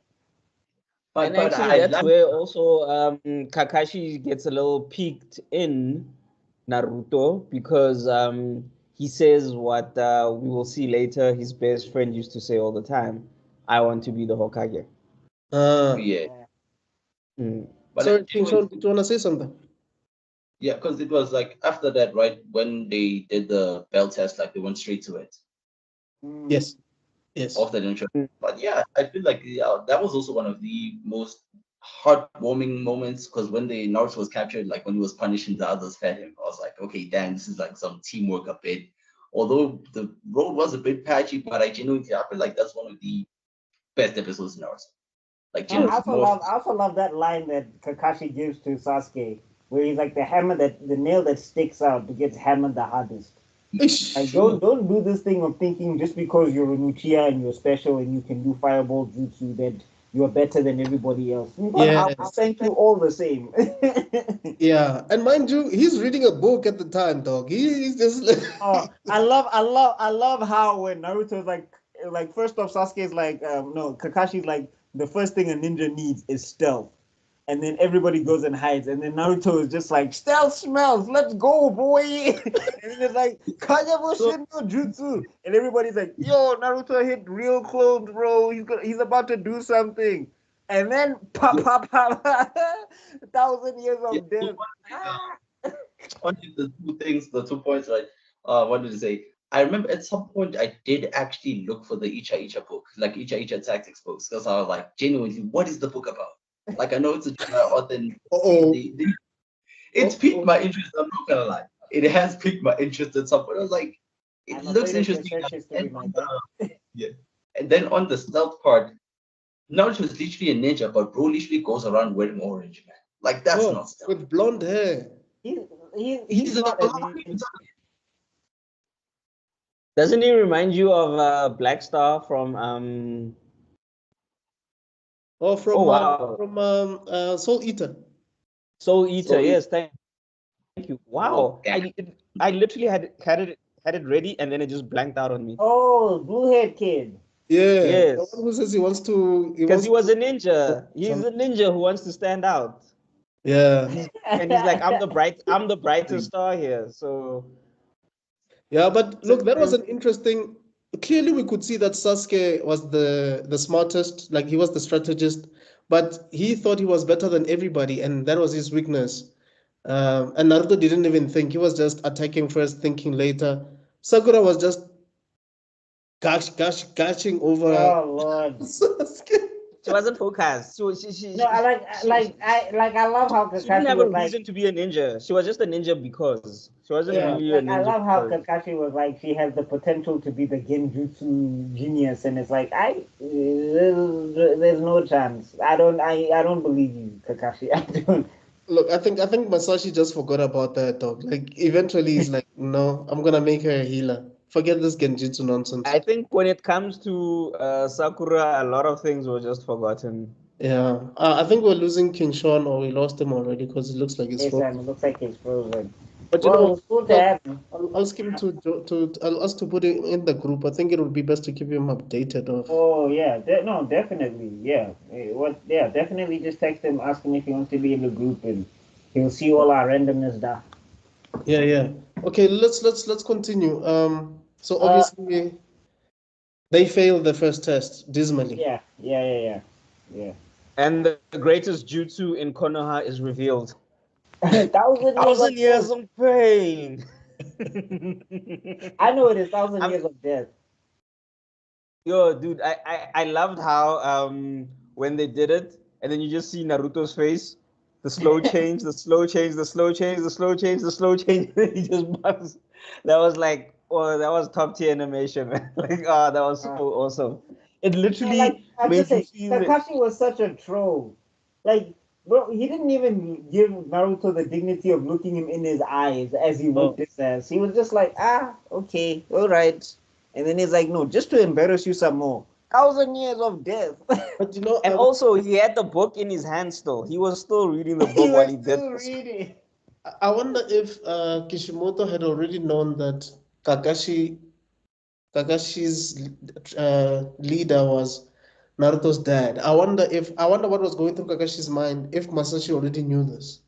But actually, I that's like where also Kakashi gets a little peaked in Naruto because he says what we will see later. His best friend used to say all the time, "I want to be the Hokage." yeah, Mm. but Sorry, King anyway, Sean, did you want to say something? yeah, because it was like after that, right, when they did the bell test, like they went straight to it. Yes. Yes. Of that intro. But yeah, I feel like that was also one of the most heartwarming moments because when the Naruto was captured, like when he was punished and the others fed him, I was like, okay, damn, this is like some teamwork a bit. Although the road was a bit patchy, but I feel like that's one of the best episodes in Naruto. Like And genuinely more. I also love that line that Kakashi gives to Sasuke, where he's like the nail that sticks out gets hammered the hardest. Like don't do this thing of thinking just because you're a Uchiha and you're special and you can do fireball jutsu you're better than everybody else. But Yes. I'll thank you all the same. Yeah, and mind you, he's reading a book at the time, dog. He's just Oh, I love how when Naruto's like first off, Sasuke's like, no, Kakashi's like, the first thing a ninja needs is stealth. And then everybody goes and hides, and then Naruto is just like, stealth smells, let's go, boy. And then it's like, Kagebo no Jutsu, and everybody's like, yo, Naruto hit real close, bro. He's about to do something, and then pop, pop, pop, 1,000 years Yeah, of so death. only the two things, the 2 points, right? What did I say? I remember at some point I did actually look for the Icha Icha book, like Icha Icha Tactics books, because I was like, genuinely, what is the book about? Like, I know it's a author, and oh. it's piqued my interest. I'm not gonna lie, it has piqued my interest at some point. I was like, it I'm looks afraid of your interesting. search history, And my on guy. yeah, and then on the stealth part, Naruto is literally a ninja, but bro literally goes around wearing orange, man. Like that's Oh, not stealth. with blonde hair. He's a not a black ninja. Doesn't he remind you of Black Star from Oh, Oh wow, Soul Eater. Soul Eater? So Yes, thank you. oh, Wow, I literally had it ready and then it just blanked out on me. Oh, blue haired kid. Yeah, the Yes, one who says he because wants he was a to ninja. He's some, a ninja who wants to stand out. yeah. And he's like, I'm the brightest star here. So Yeah, but look, that was since an interesting. Clearly, we could see that Sasuke was the smartest, like he was the strategist, but he thought he was better than everybody, and that was his weakness. And Naruto didn't even think; he was just attacking first, thinking later. Sakura was just gushing over Oh Lord. Sasuke. she wasn't focused. No, I I love how She didn't Kakashi have a was like, reason to be a ninja. She was just a ninja because she wasn't yeah, really a like I ninja love how because. Kakashi was like, she has the potential to be the Genjutsu genius, and it's like, there's no chance. I don't believe you, Kakashi. I don't. Look, I think Masashi just forgot about that dog. Like eventually he's like, no, I'm gonna make her a healer. Forget this Genjutsu nonsense. I think when it comes to Sakura, a lot of things were just forgotten. Yeah, I think we're losing King Sean, or we lost him already because it looks like it's Yes, and frozen. it looks like he's frozen. But you Well, know, it was cool to I'll, have him. I'll ask him I'll ask to put it in the group. I think it would be best to keep him updated of. Oh yeah, no, definitely, yeah. What? Yeah, definitely. Just text him, ask him if he wants to be in the group, and he'll see all our randomness there. Yeah, yeah. Okay, let's continue. So Uh, obviously they failed the first test dismally. yeah. And the greatest jutsu in Konoha is revealed. 1,000 years of 1,000 years death. of pain. I know it is 1,000 I'm, years of death. yo, dude, I loved how when they did it, and then you just see Naruto's face, the slow change, the slow change, the slow change, the slow change, the slow change. He just bugs. That was like, oh, that was top tier animation, man. Like, oh, that was so Uh, awesome. It yeah, like literally I just made you say, feel it. Kakashi was such a troll. Like, bro, he didn't even give Naruto the dignity of looking him in his eyes as he Oh, whipped his ass. He was just like, okay, all right. And then he's like, no, just to embarrass you some more. 1,000 years of death. but you know, And also, he had the book in his hand still. He was still reading the He book while was he did still this. reading. I wonder if Kishimoto had already known that Kakashi's leader was Naruto's dad. I wonder what was going through Kakashi's mind if Masashi already knew this.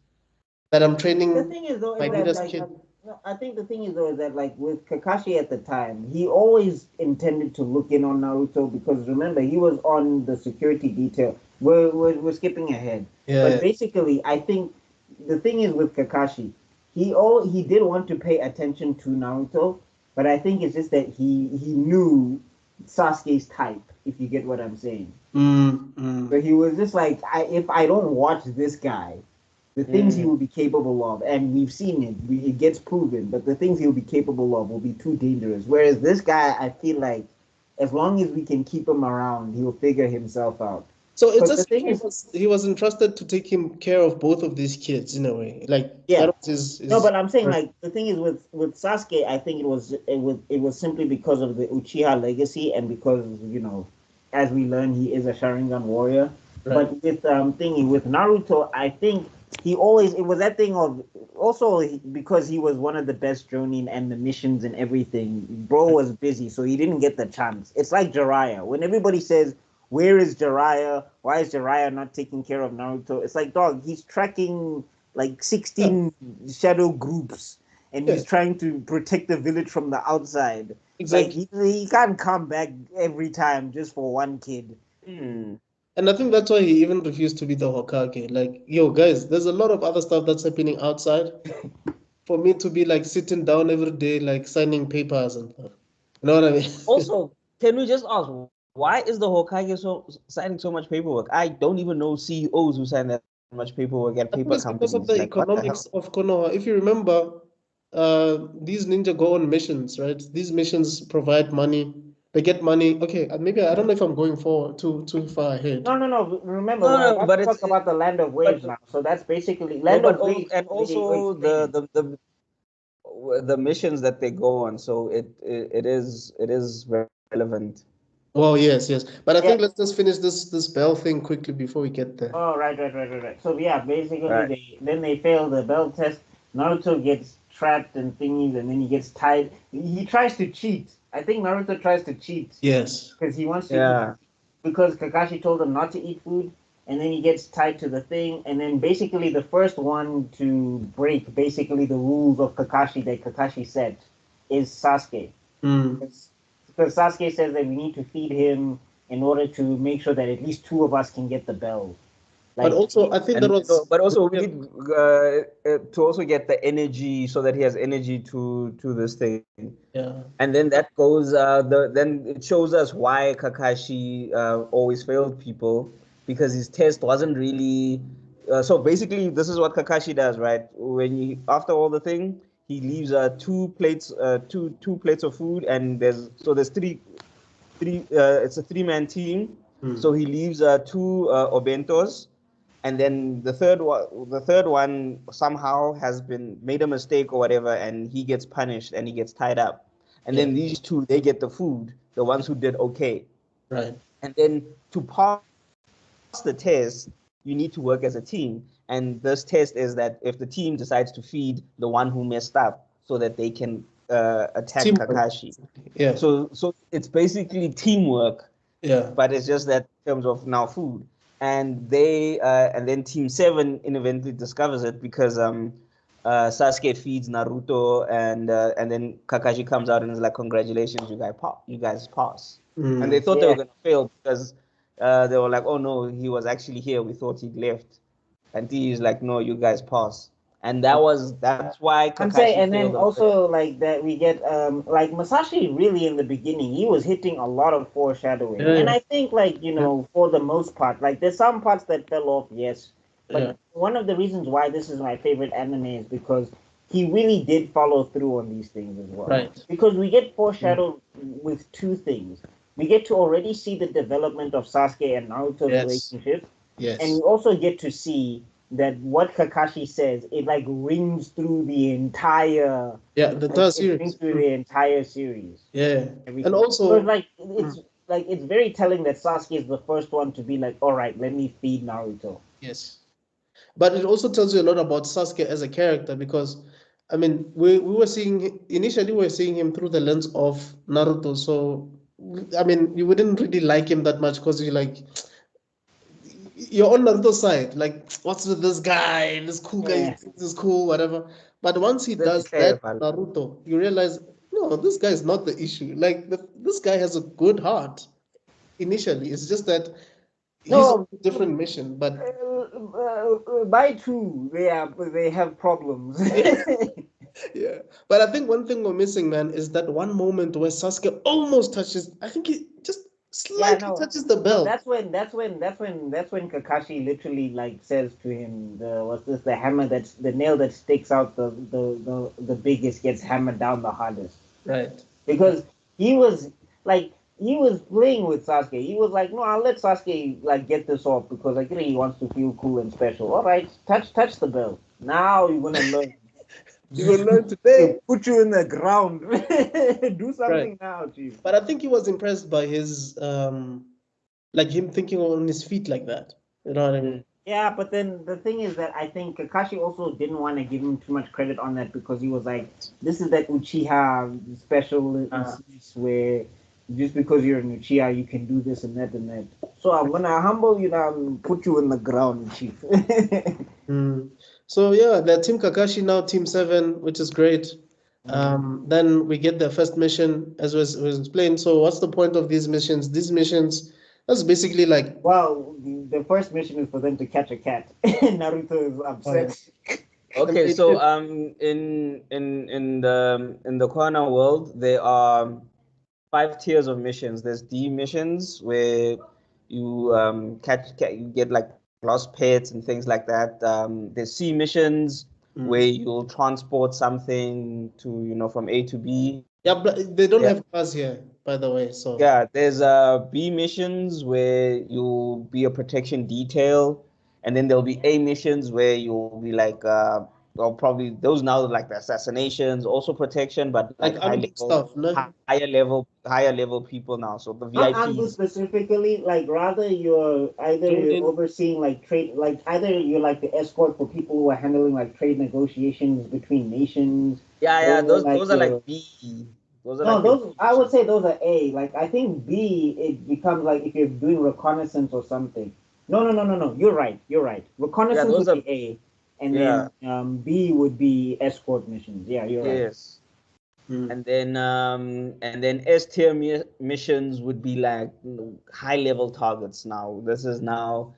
That I'm The training thing is though my is that leader's like kid. no, I think the thing is though is that like with Kakashi at the time, he always intended to look in on Naruto because remember he was on the security detail. We're skipping ahead, but Yeah. basically I think the thing is with Kakashi, he did want to pay attention to Naruto, but I think it's just that he knew Sasuke's type. If you get what I'm saying. So he was just like, if I don't watch this guy, the things he will be capable of, and we've seen it, it gets proven, but the things he'll be capable of will be too dangerous. Whereas this guy, I feel like, as long as we can keep him around, he'll figure himself out. So it's Because the just thing is, he was entrusted to take him care of both of these kids in a way. Like that yeah, was no, his but I'm saying like the thing is with Sasuke, I think it was simply because of the Uchiha legacy and because as we learn, he is a Sharingan warrior. Right. But with Naruto, I think it was that thing of also because he was one of the best Jonin and the missions and everything. Bro was busy, so he didn't get the chance. It's like Jiraiya. When everybody says, "Where is Jiraiya? Why is Jiraiya not taking care of Naruto?" It's like, dog, he's tracking like 16 shadow groups, and he's trying to protect the village from the outside. Exactly. Like he can't come back every time just for one kid. And I think that's why he even refused to be the Hokage. Like, yo, guys, there's a lot of other stuff that's happening outside. For me to be like sitting down every day, like signing papers and stuff. You know what I mean? Also, can we just ask, why is the Hokage signing so much paperwork? I don't even know CEOs who sign that much paperwork at I think paper it's because of companies. the Like, what the economics hell? of Konoha. If you remember, these ninja go on missions, right? These missions provide money. They get money. Okay, maybe I don't know if I'm going forward too far ahead. No. Remember, No, we're no, about but to talk about the Land of But Waves now. So that's basically no, Land but of Waves. and They also explain. the missions that they go on. So it is relevant. well, yes. But I Yeah. think let's just finish this bell thing quickly before we get there. Oh, right. So yeah, basically Right. they fail the bell test. Naruto gets trapped and thingies, and then he gets tied. He tries to cheat. I think Naruto tries to cheat Yes. because he wants to eat Yeah. because Kakashi told him not to eat food, and then he gets tied to the thing, and then basically the first one to break basically the rules of Kakashi that Kakashi set is Sasuke. Mm. Because Sasuke says that we need to feed him in order to make sure that at least two of us can get the bell. But Like, also, I think that And was but also we need to also get the energy so that he has energy to this thing. yeah. And then that goes then it shows us why Kakashi always failed people, because his test wasn't really so basically this is what Kakashi does, right? When you after all the thing, he leaves two plates of food, and there's three it's a three-man team. Mm. So he leaves two obentos, and then the third one somehow has been made a mistake or whatever, and he gets punished and he gets tied up. And Yeah. then these two, they get the food, the ones who did okay. Right. And then to pass the test, you need to work as a team. And this test is that if the team decides to feed the one who messed up so that they can attack Teamwork. Kakashi. Yeah. So it's basically teamwork, Yeah. but it's just that in terms of now food. And then Team Seven eventually discovers it because Sasuke feeds Naruto, and then Kakashi comes out and is like, "Congratulations, you guys pass." And they Mm. thought they yeah, were gonna fail because they were like, "Oh no, he was actually here. We thought he'd left." And he's like, "No, you guys pass." And that's why I'm saying, Kakashi and then failed the first. also like that we get like Masashi really in the beginning he was hitting a lot of foreshadowing, and Yeah. I think like Yeah. for the most part like there's some parts that fell off, yes, Yeah. but one of the reasons why this is my favorite anime is because he really did follow through on these things as well, Right. because we get Mm. foreshadowed with two things. We get to already see the development of Sasuke and Naruto's Yes. relationship, and we Yes. also get to see that what Kakashi says, it like rings through the entire, Yeah. The like entire it rings series. through Mm. the entire series. Yeah. And Everything. So it's also, like mm, it's very telling that Sasuke is the first one to be like, all right, let me feed Naruto. yes. But it also tells you a lot about Sasuke as a character because, I mean, we were seeing initially we were seeing him through the lens of Naruto. So, I mean, you wouldn't really like him that much because you're like, you're on Naruto's side. Like, what's with this guy? This cool guy, he Yeah. thinks he's cool, whatever. But once he That's does that, clear. Naruto, you realize, no, this guy is not the issue. Like, this guy has a good heart initially. It's just that he's on No, a different mission. But by two, they have problems. yeah, yeah. But I think one thing we're missing, man, is that one moment where Sasuke almost touches, I think he just Yeah, slightly no, touches the no. belt. That's when Kakashi literally like says to him, "The what's this? The hammer that's the nail that sticks out the biggest gets hammered down the hardest." Right. Because he was like he was playing with Sasuke. He was like, "No, I'll let Sasuke like get this off because like he wants to feel cool and special." All right, touch the bell. Now you're gonna learn. You're gonna learn today. Put you in the ground. Do Right. something now, chief. But I think he was impressed by his like him thinking on his feet like that. You know what I mean? Yeah, but then the thing is that I think Kakashi also didn't want to give him too much credit on that because he was like, this is that Uchiha special instance where just because you're an Uchiha, you can do this and that and that. So I'm gonna humble you now and put you in the ground, chief. So yeah, they're Team Kakashi now, Team 7, which is great. Then we get the first mission, as was explained. So what's the point of these missions? These missions, that's basically like, Well, the first mission is for them to catch a cat. Naruto is upset. Okay, so in the corner world, there are 5 tiers of missions. There's D missions where you you get like lost pets and things like that. There's C missions where you'll transport something to from A to B. yeah, but they don't have cars here, by the way. So Yeah, there's B missions where you'll be a protection detail, and then there'll be A missions where you'll be like well, probably those now like the assassinations, also protection, but like like high unlock level, stuff, no? higher level people now. So the Not Anbu VIPs. specifically, like rather you're overseeing like trade, like either you're like the escort for people who are handling like trade negotiations between nations. Yeah, Or those are like B. Those are no, like the those B I would missions. say those are A. Like I think B it becomes like if you're doing reconnaissance or something. No. You're right. You're right. Yeah, Reconnaissance those would are be A, and yeah, then B would be escort missions. Yeah, you're right. yes. And then S tier missions would be like high level targets. Now this is now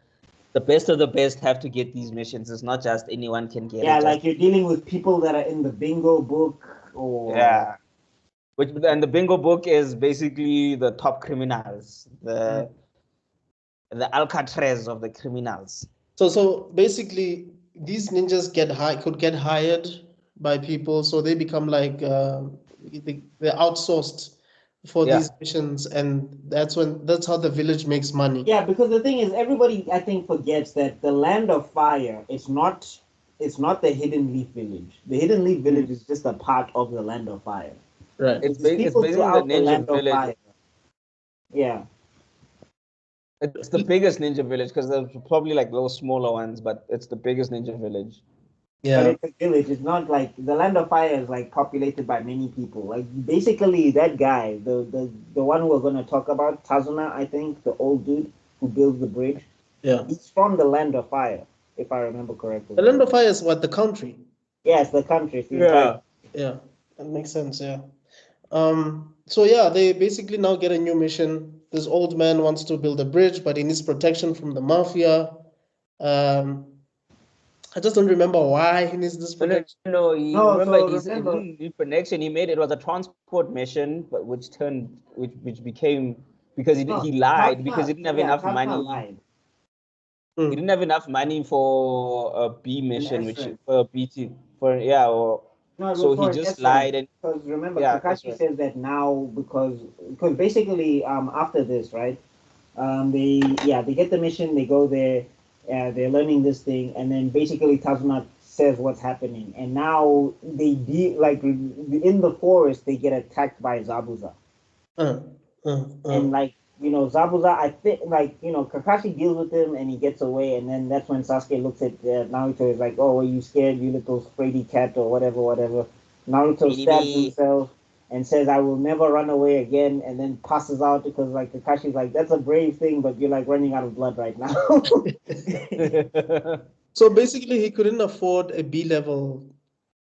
the best of the best have to get these missions. It's not just anyone can get Yeah, it. Just like you're dealing with people that are in the bingo book or yeah. Which and the bingo book is basically the top criminals, the Alcatraz of the criminals. So basically, these ninjas could get hired by people, so they become like they're outsourced for Yeah. these missions, and that's how the village makes money. yeah, because the thing is, everybody I think forgets that the Land of Fire is not. It's not the Hidden Leaf Village. The Hidden Leaf Village is just a part of the Land of Fire. Right. It's It's it's people basically the throughout the Land ninja of village. Fire. Yeah. It's the biggest ninja village because there's probably like little smaller ones, but it's the biggest ninja village. But Yeah. it's a village. It's not like the Land of Fire is like populated by many people. Like basically that guy, the one we're gonna talk about, Tazuna, I think, the old dude who built the bridge, Yeah. he's from the Land of Fire, if I remember correctly. The Land of Fire is what the country. Yes, the country, it's the entire. Yeah. Yeah, that makes sense. Yeah. So yeah, they basically now get a new mission. This old man wants to build a bridge, but he needs protection from the mafia. Um, I just don't remember why he needs this No, no, protection. no. He No, remember so he remember, didn't need connection. He made it was a transport mission, but which became because no, he lied because he Tazuna, didn't have yeah, enough Tazuna money. lied. He Hmm. didn't have enough money for a B An mission, S which rank. for a BT for yeah. Or, No, it was so he for an just S rank. lied and Because remember, yeah, that's Kakashi right. says that now because basically after this, right? They get the mission, they go there, they're learning this thing, and then basically Tazuna says what's happening, and now like in the forest they get attacked by Zabuza, Uh, and like Zabuza, I think like Kakashi deals with him and he gets away, and then that's when Sasuke looks at Naruto is like, oh, are you scared, you little scaredy cat or whatever. Naruto stabs BDB. himself and says, I will never run away again, and then passes out because like Kakashi's like, that's a brave thing, but you're like running out of blood right now. So basically, he couldn't afford a B level.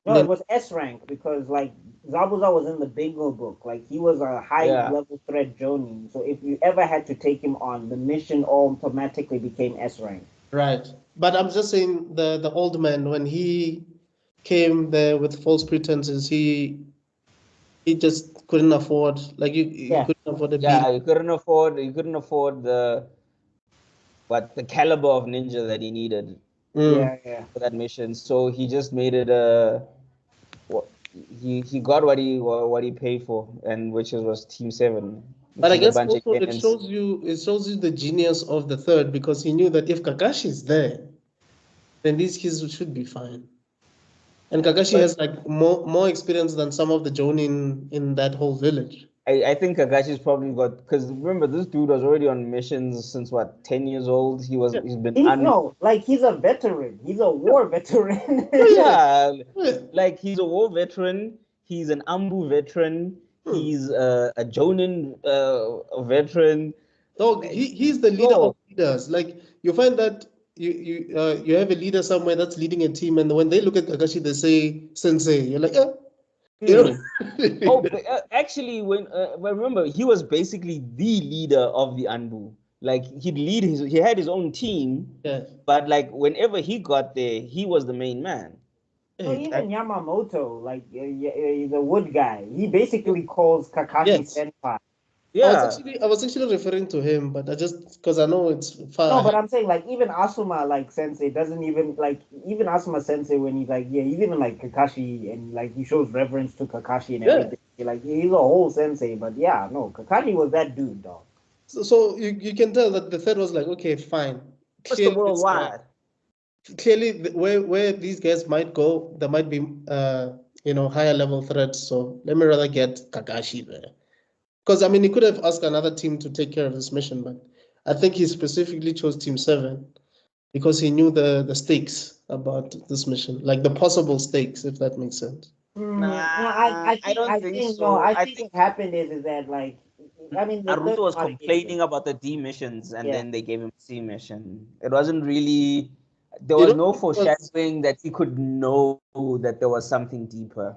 No, it was S rank because like Zabuza was in the bingo book. Like he was a high Yeah. level threat Jonin. So if you ever had to take him on, the mission automatically became S rank. Right. But I'm just saying the old man, when he came there with false pretenses, he just couldn't afford, like he Yeah. couldn't afford a B. Yeah, you couldn't afford the caliber of ninja that he needed Mm. Yeah. for that mission. So he just made it what he got what he paid for, and which was Team 7, But which I is a guess bunch of also Kenans. it shows you the genius of the third, because he knew that if Kakashi is there, then these kids should be fine. And Kakashi But has like more experience than some of the Jonin in that whole village. I think Kakashi's probably got, because remember this dude was already on missions since what, 10 years old. He's been No, like he's a veteran. He's a war veteran. yeah, Yeah. like he's a war veteran. He's an Ambu veteran. He's a Jonin veteran. Dog, he's the leader Bro, of leaders. Like you find that you have a leader somewhere that's leading a team, and when they look at Kakashi, they say sensei. You're like, you know. Oh, but, actually, when remember, he was basically the leader of the Anbu. Like he had his own team, Yeah. but like whenever he got there, he was the main man. So Hey, even Yamamoto, like the wood guy, he basically calls Kakashi yes. senpai. Yeah, I was actually referring to him, but I just because I know it's far No, but ahead. I'm saying like even Asuma like sensei doesn't even like even Asuma sensei when he's like he's even like Kakashi and like he shows reverence to Kakashi and Yeah. everything. Like he's a whole sensei, but yeah, no, Kakashi was that dude, dog. So you can tell that the third was like, okay, fine. what's the Clearly, worldwide? where these guys might go, there might be higher level threats. So let me rather get Kakashi there. Because I mean, he could have asked another team to take care of this mission, but I think he specifically chose Team 7 because he knew the stakes about this mission, like the possible stakes, if that makes sense. No, I I think don't I think think no, so. I I think think what happened is that like I mean the third Naruto was is not an idiot. complaining about the D missions, and Yeah. then they gave him C mission. It wasn't really. There You was know, no it was foreshadowing that he could know that there was something deeper.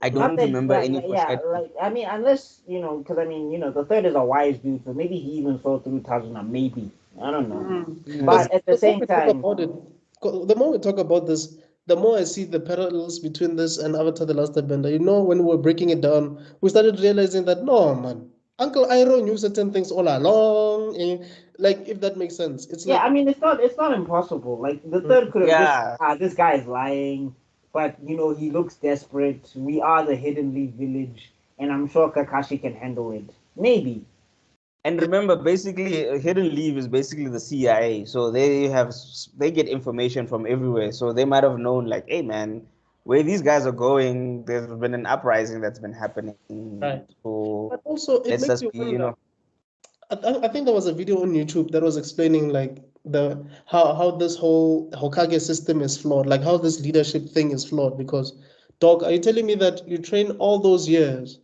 I Not don't that remember like any yeah, foreshadowing. like I mean unless because I mean the third is a wise dude, so maybe he even saw through Tazuna, maybe. I don't know. because But at the the more same we talk time, about it, the more we talk about this, the more I see the parallels between this and Avatar: The Last Airbender. You know, when we were breaking it down, we started realizing that no, man, Uncle Iroh knew certain things all along. Like, if that makes sense, it's yeah, like, I mean it's not impossible. Like the third could have just Yeah, this guy is lying, but he looks desperate. We are the Hidden Leaf Village, and I'm sure Kakashi can handle it. Maybe. and remember, basically, Hidden Leave is basically the CIA. So they get information from everywhere. So they might have known, like, hey, man, where these guys are going, there's been an uprising that's been happening. right. So But also, it let's makes just you be, wonder. I think there was a video on YouTube that was explaining like the how this whole Hokage system is flawed, like how this leadership thing is flawed. Because, dog, are you telling me that you train all those years,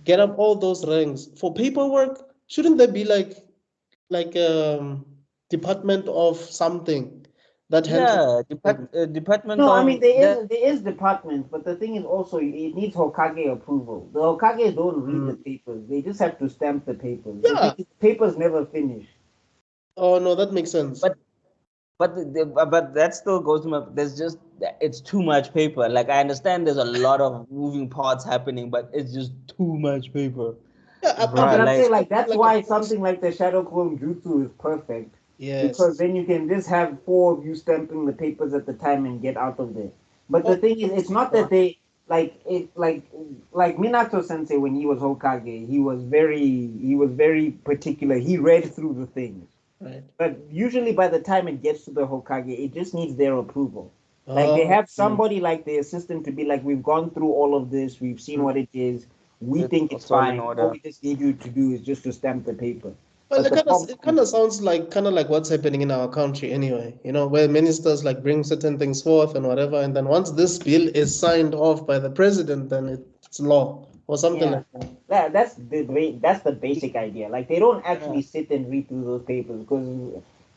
get up all those ranks for paperwork? Shouldn't there be like department of something that handles yeah, things? Department No, I mean of that. there is departments, but the thing is also it needs Hokage approval. The Hokage don't read the Mm. papers; they just have to stamp the papers. The thing Yeah. is, papers never finish. Oh no, that makes sense. But but that still goes to my. There's just it's too much paper. Like I understand there's a lot of moving parts happening, but it's just too much paper, Yeah, No, but bruh. I'm Like saying like expecting that's like a why box. something like the Shadow Clone Jutsu is perfect because Yes. then you can just have four of you stamping the papers at the time and get out of there. But the Oh, thing is, it's not that they like Minato Sensei when he was Hokage, he was very particular. He read through the things. right. But usually by the time it gets to the Hokage, it just needs their approval. Like they Oh, have somebody like the assistant to be like, we've gone through all of this, we've seen what it is, we think it's it's all in fine. All order. we just need you to do is just to stamp the paper. well, But the problem it kind of sounds like what's happening in our country anyway. You know, where ministers like bring certain things forth and whatever, and then once this bill is signed off by the president, then it's law or something yeah, like that. that's the basic idea. Like they don't actually sit and read through those papers because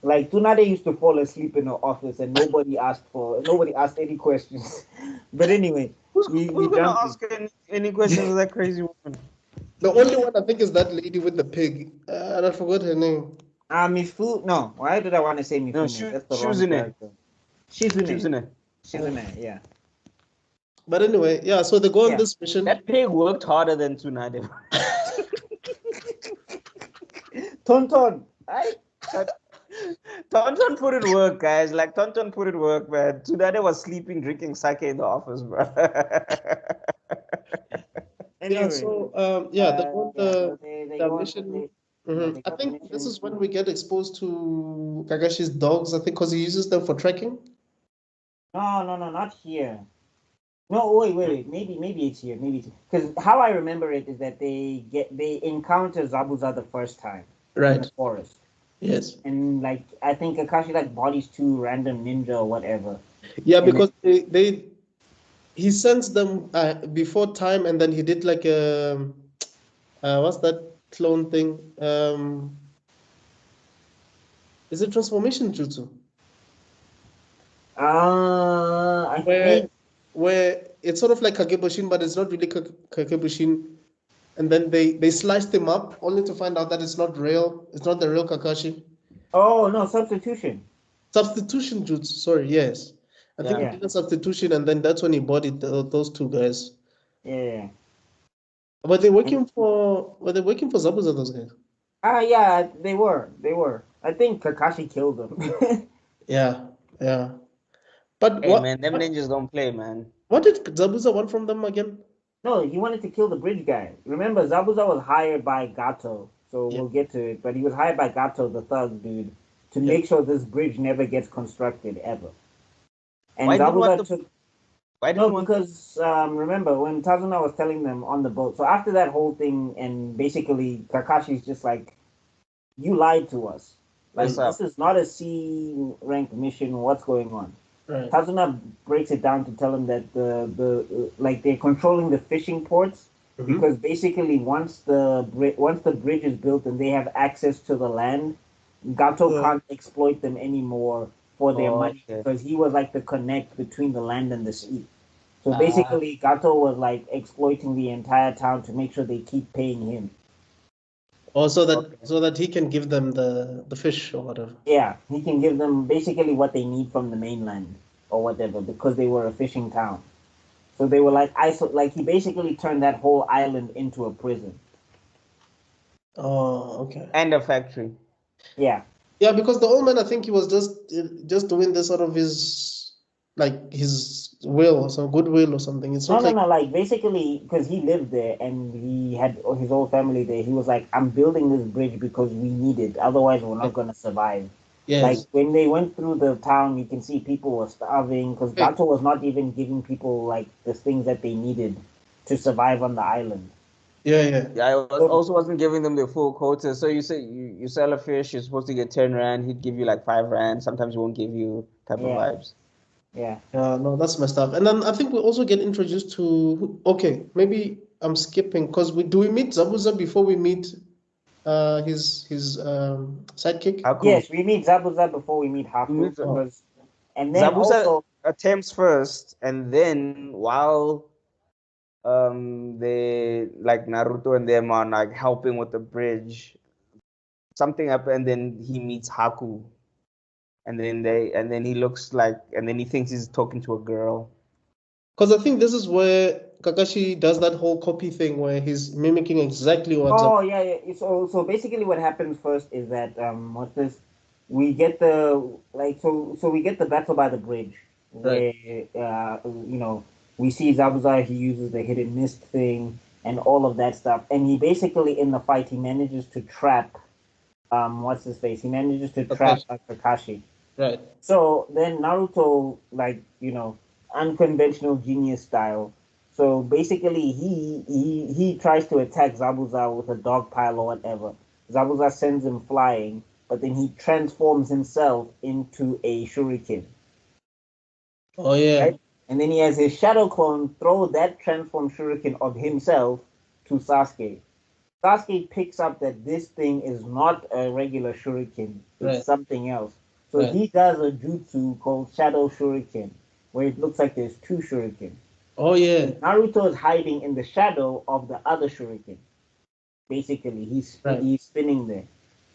like Tunade used to fall asleep in the office and nobody asked any questions. But anyway, we Who's gonna jumped. ask any questions of that crazy woman? The only one I think is that lady with the pig. And I forgot her name. Mifu. No, why did I want to say No, Mifune? That's the she was wrong in it. character. She was Shizune. in it. Shizune. Yeah. But anyway, yeah. So they go on Yeah. this mission. That pig worked harder than Tsunade. Tonton. I. Tonton put it work, guys. Like Tonton put it work, man. Tsunade was sleeping, drinking sake in the office, bro. Yeah. Anyway. So yeah, they go on Yeah. So they the go on. mission. They I go on the think this mission. is when we get exposed to Kagashi's dogs. I think because he uses them for tracking. No, not here. No, wait. Maybe it's here. Maybe it's because how I remember it is that they encounter Zabuza the first time in Right. the forest, Yes. and like I think Kakashi like bodies two random ninja or whatever. Yeah, And because he sends them before time, and then he did like a what's that clone thing? Is it transformation jutsu? I Where think where it's sort of like Kagebushin, but it's not really Kagebushin. And then they sliced him up, only to find out that it's not real. It's not the real Kakashi. oh no, substitution. Substitution jutsu. Sorry, yes. I think he Yeah. Yeah, did a substitution, and then that's when he bodied those two guys. yeah. Were they And working for? Were they working for Zabuza? Those guys? yeah, they were. They were. I think Kakashi killed them. Yeah, yeah. But Hey man, them ninjas don't play, man. what did Zabuza want from them again? No, he wanted to kill the bridge guy. Remember, Zabuza was hired by Gato, so Yeah, we'll get to it. But he was hired by Gato, the thug dude, to yeah. make sure this bridge never gets constructed ever. And Why did he want Zabuza the? took Why did he no want? because remember when Tazuna was telling them on the boat. So after that whole thing, and basically Kakashi's just like, "You lied to us. What's Like Mm, this up? is not a C rank mission. What's going on?" right. Tazuna breaks it down to tell him that the like they're controlling the fishing ports Mm-hmm. because basically once the bridge is built and they have access to the land, Gato Yeah. can't exploit them anymore for their Oh, money okay. because he was like the connect between the land and the sea. So Ah, basically, Gato was like exploiting the entire town to make sure they keep paying him. Also, that okay. so that he can give them the fish or whatever. Yeah, he can give them basically what they need from the mainland or whatever because they were a fishing town. So they were like like he basically turned that whole island into a prison. Oh, okay. And a factory. Yeah. Yeah, because the old man, I think he was just doing this sort of his like his will or some goodwill or something. It's No, not no, like no. Like basically, because he lived there and he had his whole family there. He was like, "I'm building this bridge because we need it. Otherwise, we're not gonna survive." Like yes. when they went through the town, you can see people were starving because Hey, Gato was not even giving people like the things that they needed to survive on the island. yeah, yeah. Yeah, I was So also wasn't giving them the full quota. So you say you sell a fish, you're supposed to get 10 rand. He'd give you like 5 rand. Sometimes he won't give you type of yeah, vibes. yeah. Yeah, no, that's messed up. And then I think we also get introduced to okay, maybe I'm skipping because we meet Zabuza before we meet his sidekick. Haku. Yes, we meet Zabuza before we meet You Haku meet Oh, because, and then Zabuza also attempts first, and then while they like Naruto and them are like helping with the bridge, something happened, and then he meets Haku, and then he looks like, and then he thinks he's talking to a girl. because I think this is where Kakashi does that whole copy thing where he's mimicking exactly what Zabuza. oh yeah, yeah. So basically, what happens first is that what's this? We get the like so we get the battle by the bridge Right. where we see Zabuza. He uses the hidden mist thing and all of that stuff, and he basically in the fight he manages to trap what's his face? He manages to trap Kakashi. Kakashi. Right. So then Naruto, like, unconventional genius style. So basically, he tries to attack Zabuza with a dog pile or whatever. Zabuza sends him flying, but then he transforms himself into a shuriken, Oh yeah. right? And then he has his shadow clone throw that transformed shuriken of himself to Sasuke. Sasuke picks up that this thing is not a regular shuriken, it's Right. something else. So Right. he does a jutsu called Shadow Shuriken, where it looks like there's two shuriken. Oh yeah. And Naruto is hiding in the shadow of the other shuriken. Basically, Right. he's spinning there.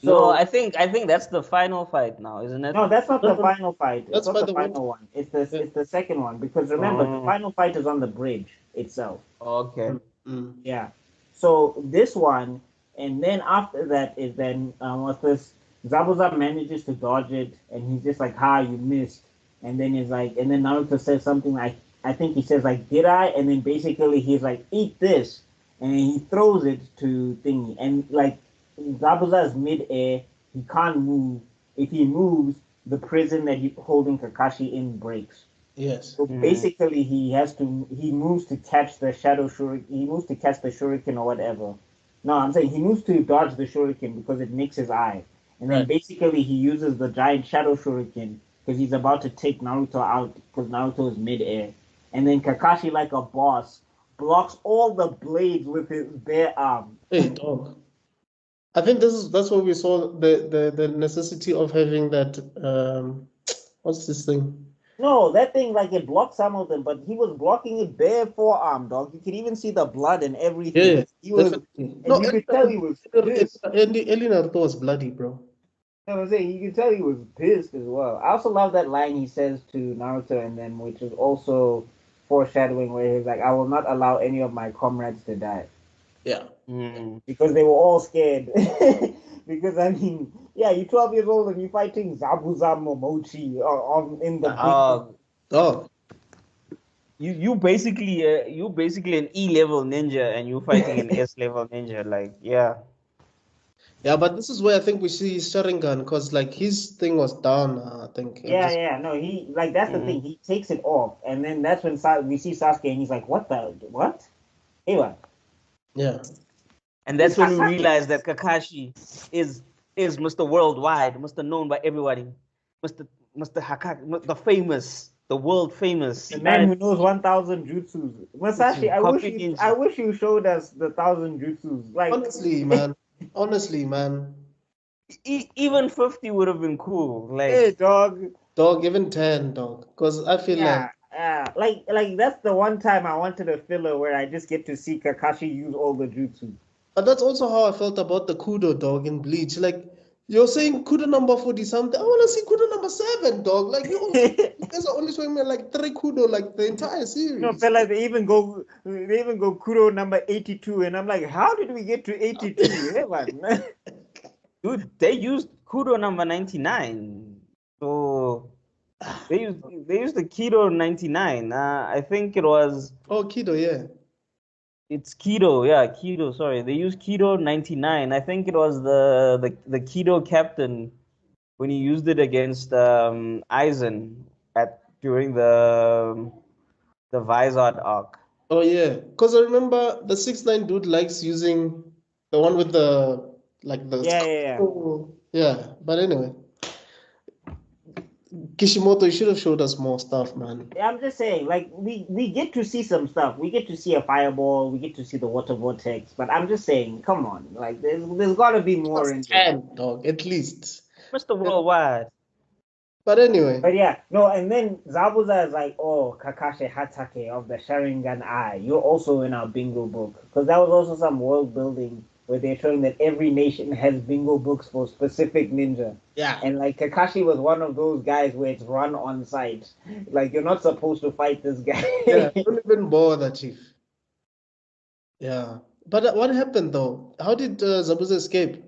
No, So I think that's the final fight now, isn't it? no, that's not No, the no, final fight. It's that's not by the the water. final one. Yeah. It's the second one because remember the Oh, final fight is on the bridge itself. okay. Mm, mm. Yeah. So this one, and then after that is then what's this? Zabuza manages to dodge it, and he's just like, "Ha, you missed." And then he's like, and then Naruto says something like, I think he says like, "Did I?" And then basically he's like, "Eat this," and he throws it to Thingy, and like Zabuza is mid-air, he can't move. If he moves, the prison that he's holding Kakashi in breaks. Yes. So basically, he moves to catch the shadow shuriken. He moves to catch the shuriken or whatever. No, I'm saying he moves to dodge the shuriken because it nicks his eye. And then Right. basically he uses the giant shadow shuriken because he's about to take Naruto out because Naruto is midair. And then Kakashi, like a boss, blocks all the blades with his bare arm. Hey, dog. I think that's where we saw the necessity of having that what's this thing? No, that thing like it blocked some of them, but he was blocking it bare forearm, dog. You could even see the blood and everything. Yeah, He was, definitely. and you could tell he was pissed. Early Naruto was bloody, bro. I was saying you could tell he was pissed as well. I also love that line he says to Naruto and then, which is also foreshadowing where he's like, "I will not allow any of my comrades to die." Yeah. Because they were all scared. Because I mean, yeah, you're 12 years old and you're fighting Zabuza Momochi in the Dog. You basically an E-level ninja and you fighting an S-level ninja. Like, yeah. Yeah, but this is where I think we see his Sharingan because like his thing was down, I think. Yeah, no, he like that's the thing. He takes it off, and then that's when we see Sasuke, and he's like, what? Anyway. Yeah. And that's when we realize that Kakashi is Mr. Worldwide, Mr. Known by everybody, Mr. Hakaki, the famous, the world famous, the man who knows 1,000 jutsus. Masashi, I wish you showed us the 1,000 jutsus. Like honestly, man. Even 50 would have been cool. Like, hey, dog, even 10, dog. Because I feel like that's the one time I wanted a filler where I just get to see Kakashi use all the jutsu. But that's also how I felt about the Kudo, dog, in Bleach. Like, you're saying Kudo number 40 something. I want to see Kudo number 7, dog. Like, you guys are only showing me like 3 Kudo, like the entire series. No, fella, they even go Kudo number 82, and I'm like, how did we get to 82? Hey, man. Dude, they used Kudo number 99. So they used the Kido 99. I think it was. Oh, Kido, yeah. It's Kido, yeah, Kido. Sorry, they used Kido 99. I think it was the Kido captain when he used it against Aizen during the Vizard arc. Oh, yeah. Because I remember the 6ix9ine dude likes using the one with the like the Yeah. But anyway, Kishimoto, you should have showed us more stuff, man. I'm just saying, like we get to see some stuff. We get to see a fireball. We get to see the water vortex. But I'm just saying, come on, like there's got to be more in there. 10, dog, at least. Mr. Worldwide. But anyway. But yeah, no, and then Zabuza is like, oh, Kakashi Hatake of the Sharingan Eye. You're also in our bingo book. Because that was also some world building where they're showing that every nation has bingo books for specific ninja. Yeah. And like Kakashi was one of those guys where it's run on site. Like you're not supposed to fight this guy. Yeah, don't even bother, Chief. Yeah. But what happened though? How did Zabuza escape?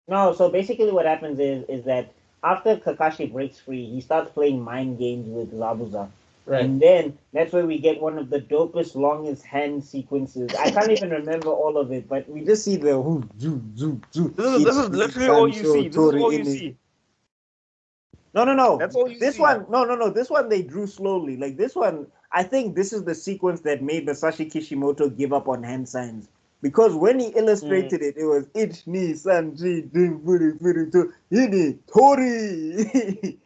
No, so basically what happens is that after Kakashi breaks free, he starts playing mind games with Zabuza. Right. And then that's where we get one of the dopest, longest hand sequences. I can't even remember all of it, but we just see the This is literally all you see. This is all you see. No. That's all you this see. one, no. This one they drew slowly. Like this one, I think this is the sequence that made Masashi Kishimoto give up on hand signs. Because when he illustrated it, it was Ich ni sanji din furi to hini tori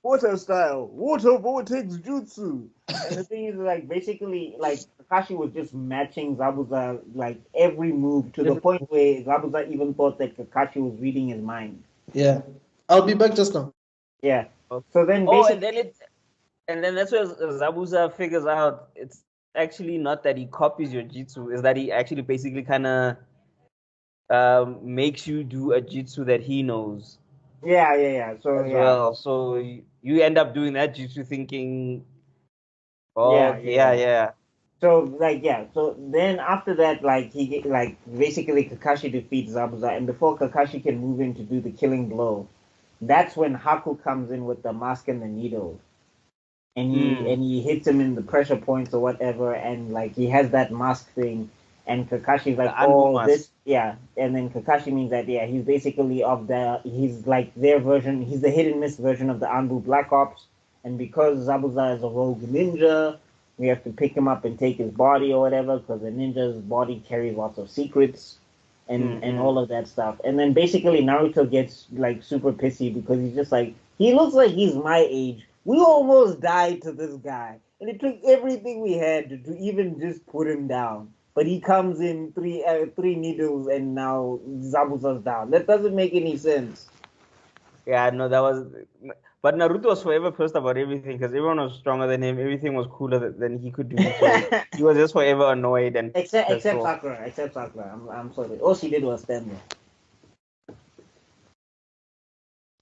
water style, water vortex jutsu. And the thing is, like, basically, like Kakashi was just matching Zabuza like every move to the point where Zabuza even thought that Kakashi was reading his mind. Yeah, I'll be back just now. Yeah. So then, and then that's where Zabuza figures out it's actually not that he copies your jutsu, is that he actually basically kind of makes you do a jutsu that he knows. Yeah. So well, so you end up doing that jutsu thinking, yeah. So so then after that, basically Kakashi defeats Zabuza, and before Kakashi can move in to do the killing blow, that's when Haku comes in with the mask and the needle. And he hits him in the pressure points or whatever, and like he has that mask thing, and Kakashi's like, and then Kakashi means that he's basically he's like their version, he's the hit and miss version of the Anbu Black Ops, and because Zabuza is a rogue ninja, we have to pick him up and take his body or whatever, because the ninja's body carries lots of secrets and all of that stuff. And then basically Naruto gets like super pissy because he's just like, he looks like he's my age. We almost died to this guy, and it took everything we had to even just put him down. But he comes in three needles, and now Zabuza's down. That doesn't make any sense. Yeah, no, that was. But Naruto was forever pissed about everything because everyone was stronger than him. Everything was cooler than he could do. So he was just forever annoyed and except pissed off. Sakura. Except Sakura. I'm sorry. All she did was stand there.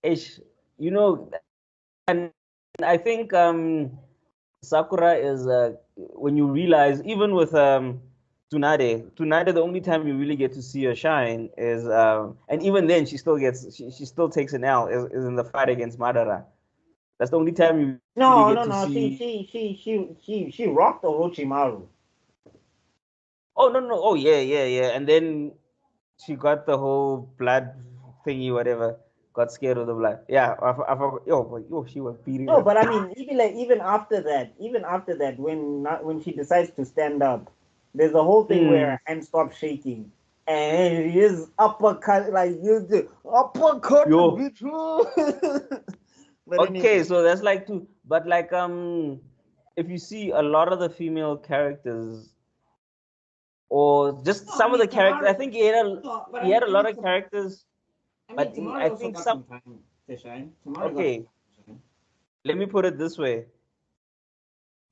Ish, you know, and I think Sakura is when you realize even with Tsunade, the only time you really get to see her shine is and even then she still takes an L is in the fight against Madara. That's the only time you really get to see. She rocked Orochimaru. Oh no. Oh yeah. And then she got the whole blood thingy, whatever. Got scared of the blood. Yeah, I forgot. Yo, she was beating. No, but I mean, even after that, when she decides to stand up, there's a whole thing where her hand stops shaking, and he is uppercut like you do uppercut. But okay, anyway. so that's like two. But like if you see a lot of the female characters, or just some of the characters, I think he had a lot of characters. But I think some. Okay, let me put it this way.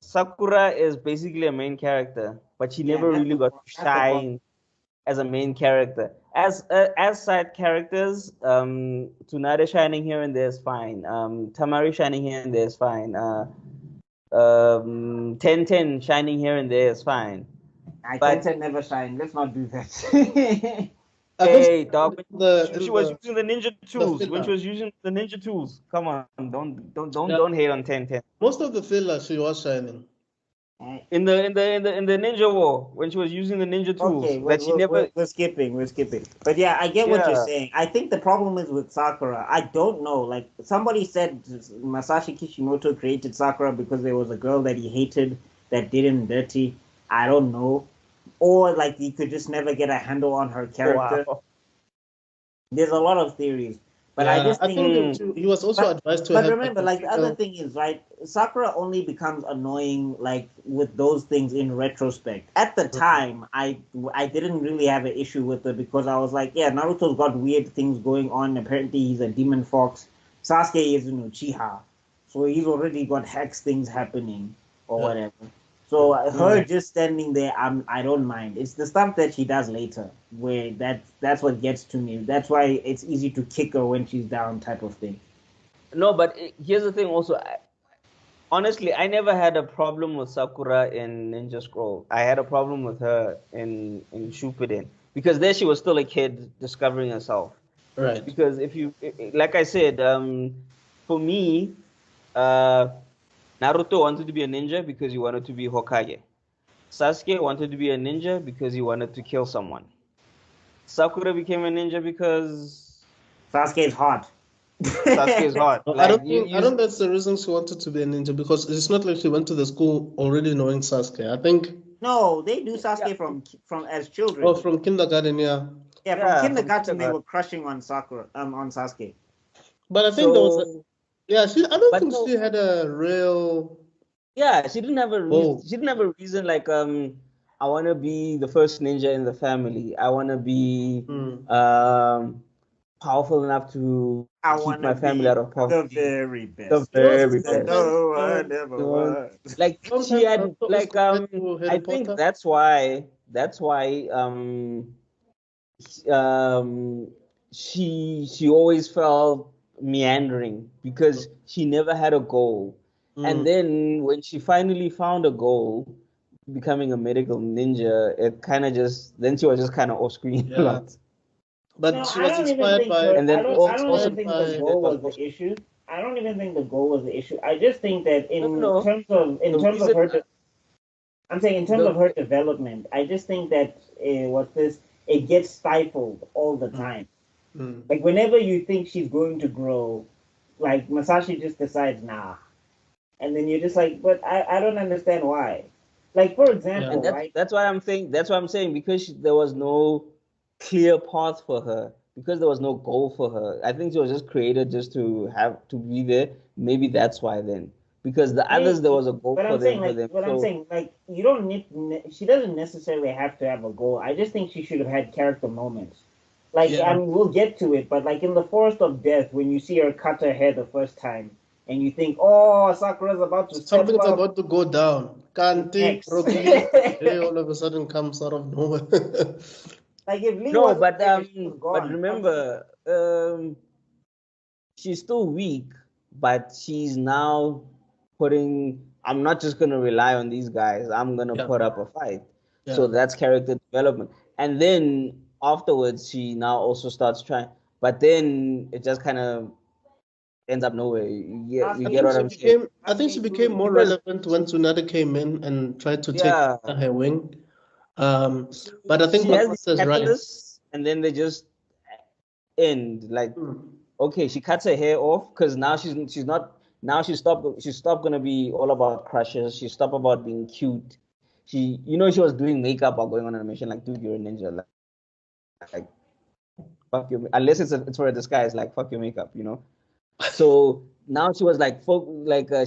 Sakura is basically a main character, but she never really got to shine as a main character. As side characters, Tsunade shining here and there is fine. Tamari shining here and there is fine. Tenten shining here and there is fine. Tenten never shine. Let's not do that. Hey, dog. She was using the ninja tools. When she was using the ninja tools, come on, don't hate on Tenten. Most of the filler she was shining. In the ninja war, when she was using the ninja tools, okay, we're skipping. But yeah, I get what you're saying. I think the problem is with Sakura. I don't know. Like somebody said, Masashi Kishimoto created Sakura because there was a girl that he hated that did him dirty. I don't know. Or like he could just never get a handle on her character. Wow. There's a lot of theories. But I think he was also advised to. But remember, like the other thing is, right? Sakura only becomes annoying like with those things in retrospect. At the time, I didn't really have an issue with it because I was like, yeah, Naruto's got weird things going on. Apparently, he's a demon fox. Sasuke is an Uchiha, so he's already got hex things happening or whatever. So her just standing there, I don't mind. It's the stuff that she does later where that's what gets to me. That's why it's easy to kick her when she's down, type of thing. No, but here's the thing. Also, honestly, I never had a problem with Sakura in Ninja Scroll. I had a problem with her in Shippuden because there she was still a kid discovering herself. Right. Because if you, like I said, for me, Naruto wanted to be a ninja because he wanted to be Hokage. Sasuke wanted to be a ninja because he wanted to kill someone. Sakura became a ninja because Sasuke is hot. Sasuke is hot. I don't think that's the reason she wanted to be a ninja, because it's not like she went to the school already knowing Sasuke. I think no, they do Sasuke from as children. Oh, from kindergarten, yeah. Yeah, from kindergarten they were crushing on Sakura, on Sasuke. But I think there was I don't think she had a real. Yeah, she didn't have a reason. She didn't have a reason like I want to be the first ninja in the family. I want to be powerful enough to keep my family out of poverty. The very best. The very best. No, I never was. Like she had like I think that's why she always felt meandering because she never had a goal. And then when she finally found a goal, becoming a medical ninja, it kind of then she was just kind of off screen a lot. But she was inspired by. And then I don't even think the goal was the issue. I don't even think the goal was the issue. I just think that in terms of her, I'm saying in terms of her development, I just think that it gets stifled all the time. Like whenever you think she's going to grow, like Masashi just decides, nah. and then you're just like, but I don't understand why. Like, for example, And right? that's why I'm saying because there was no clear path for her, because there was no goal for her. I think she was just created just to have to be there. Maybe that's why then. Because the others there Maybe, was a goal but for I'm saying them like, but I'm So saying like, you don't need. She doesn't necessarily have to have a goal. I just think she should have had character moments. Like, I Yeah. mean, we'll get to it, but like in the Forest of Death, when you see her cut her hair the first time, and you think, oh, Sakura's about to step Something's up about to go down. Kanti, next. Rock Lee, hey, all of a sudden comes out of nowhere. Like if Lee no, wasn't there, she was but gone. remember, she's still weak, but she's now putting. I'm not just gonna rely on these guys. I'm gonna Yeah. put up a fight. So Yeah. that's character development. And then afterwards, she now also starts trying. But then it just kind of ends up nowhere. You I get think what she I'm saying? became I think she became more Because relevant when Tsunade came in and tried to take yeah, her wing. she, But I think she has these Makota's right. catalysts, and then they just end. Like, Hmm. okay, she cuts her hair off because now she's not now she stopped gonna be all about crushes. She stopped about being cute. She was doing makeup or going on a mission. Like, dude, you're a ninja. Like fuck your, unless it's for a disguise. Like, fuck your makeup. So now she was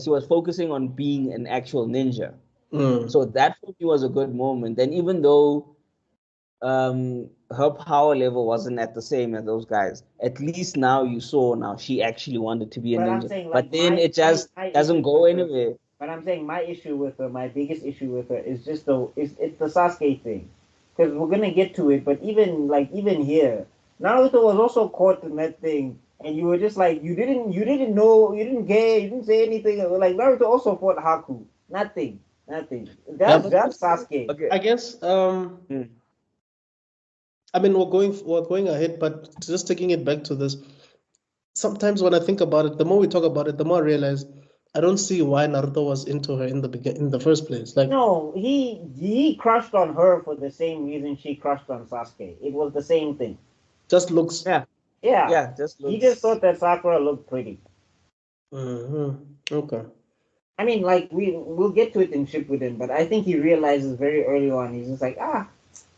she was focusing on being an actual ninja. Mm. So that for me was a good moment. And even though her power level wasn't at the same as those guys, at least now you saw now she actually wanted to be a But I'm ninja. saying But like then it just my doesn't issue go with her. anywhere. But I'm saying my issue with her, my biggest issue with her is just it's the Sasuke thing, because we're gonna get to it. But even here, Naruto was also caught in that thing, and you were just like you didn't know, you didn't care, you didn't say anything. Like Naruto also fought Haku, nothing. Yeah, That's Sasuke. Okay. I guess Mm. I mean we're going ahead, but just taking it back to this. Sometimes when I think about it, the more we talk about it, the more I realize I don't see why Naruto was into her in the first place. Like, No, he crushed on her for the same reason she crushed on Sasuke. It was the same thing. just looks. Yeah, Yeah, yeah, just he just looks. thought that Sakura looked pretty. Okay. I mean, like we'll get to it in Shippuden, but I think he realizes very early on. He's just like,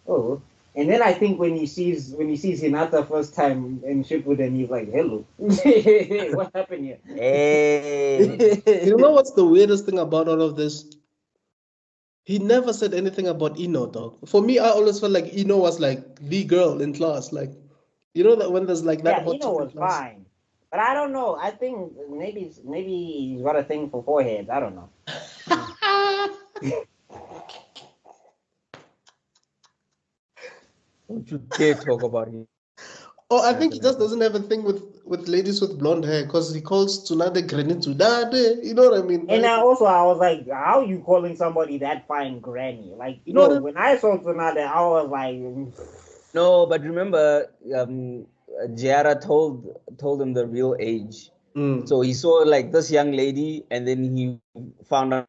oh. And then I think when he sees Hinata first time in Shippuden, he's like, hello, what happened here? You know Hey. what's the weirdest thing about all of this? He never said anything about Ino, dog. For me, I always felt like Ino was like the girl in class. Like, you know that when there's like that Yeah, hot Ino chick in was class. fine, but I don't know. I think maybe he's got a thing for foreheads. I don't know. Don't you dare talk about him. Oh, I think he just doesn't have a thing with ladies with blonde hair because he calls Tsunade Granny Tsunade. You know what I mean? And Like, I was like, how you calling somebody that fine granny? Like, you know what I mean? when I saw Tsunade, I was like, No, but remember, Giara told him the real age. Mm. So he saw like this young lady, and then he found out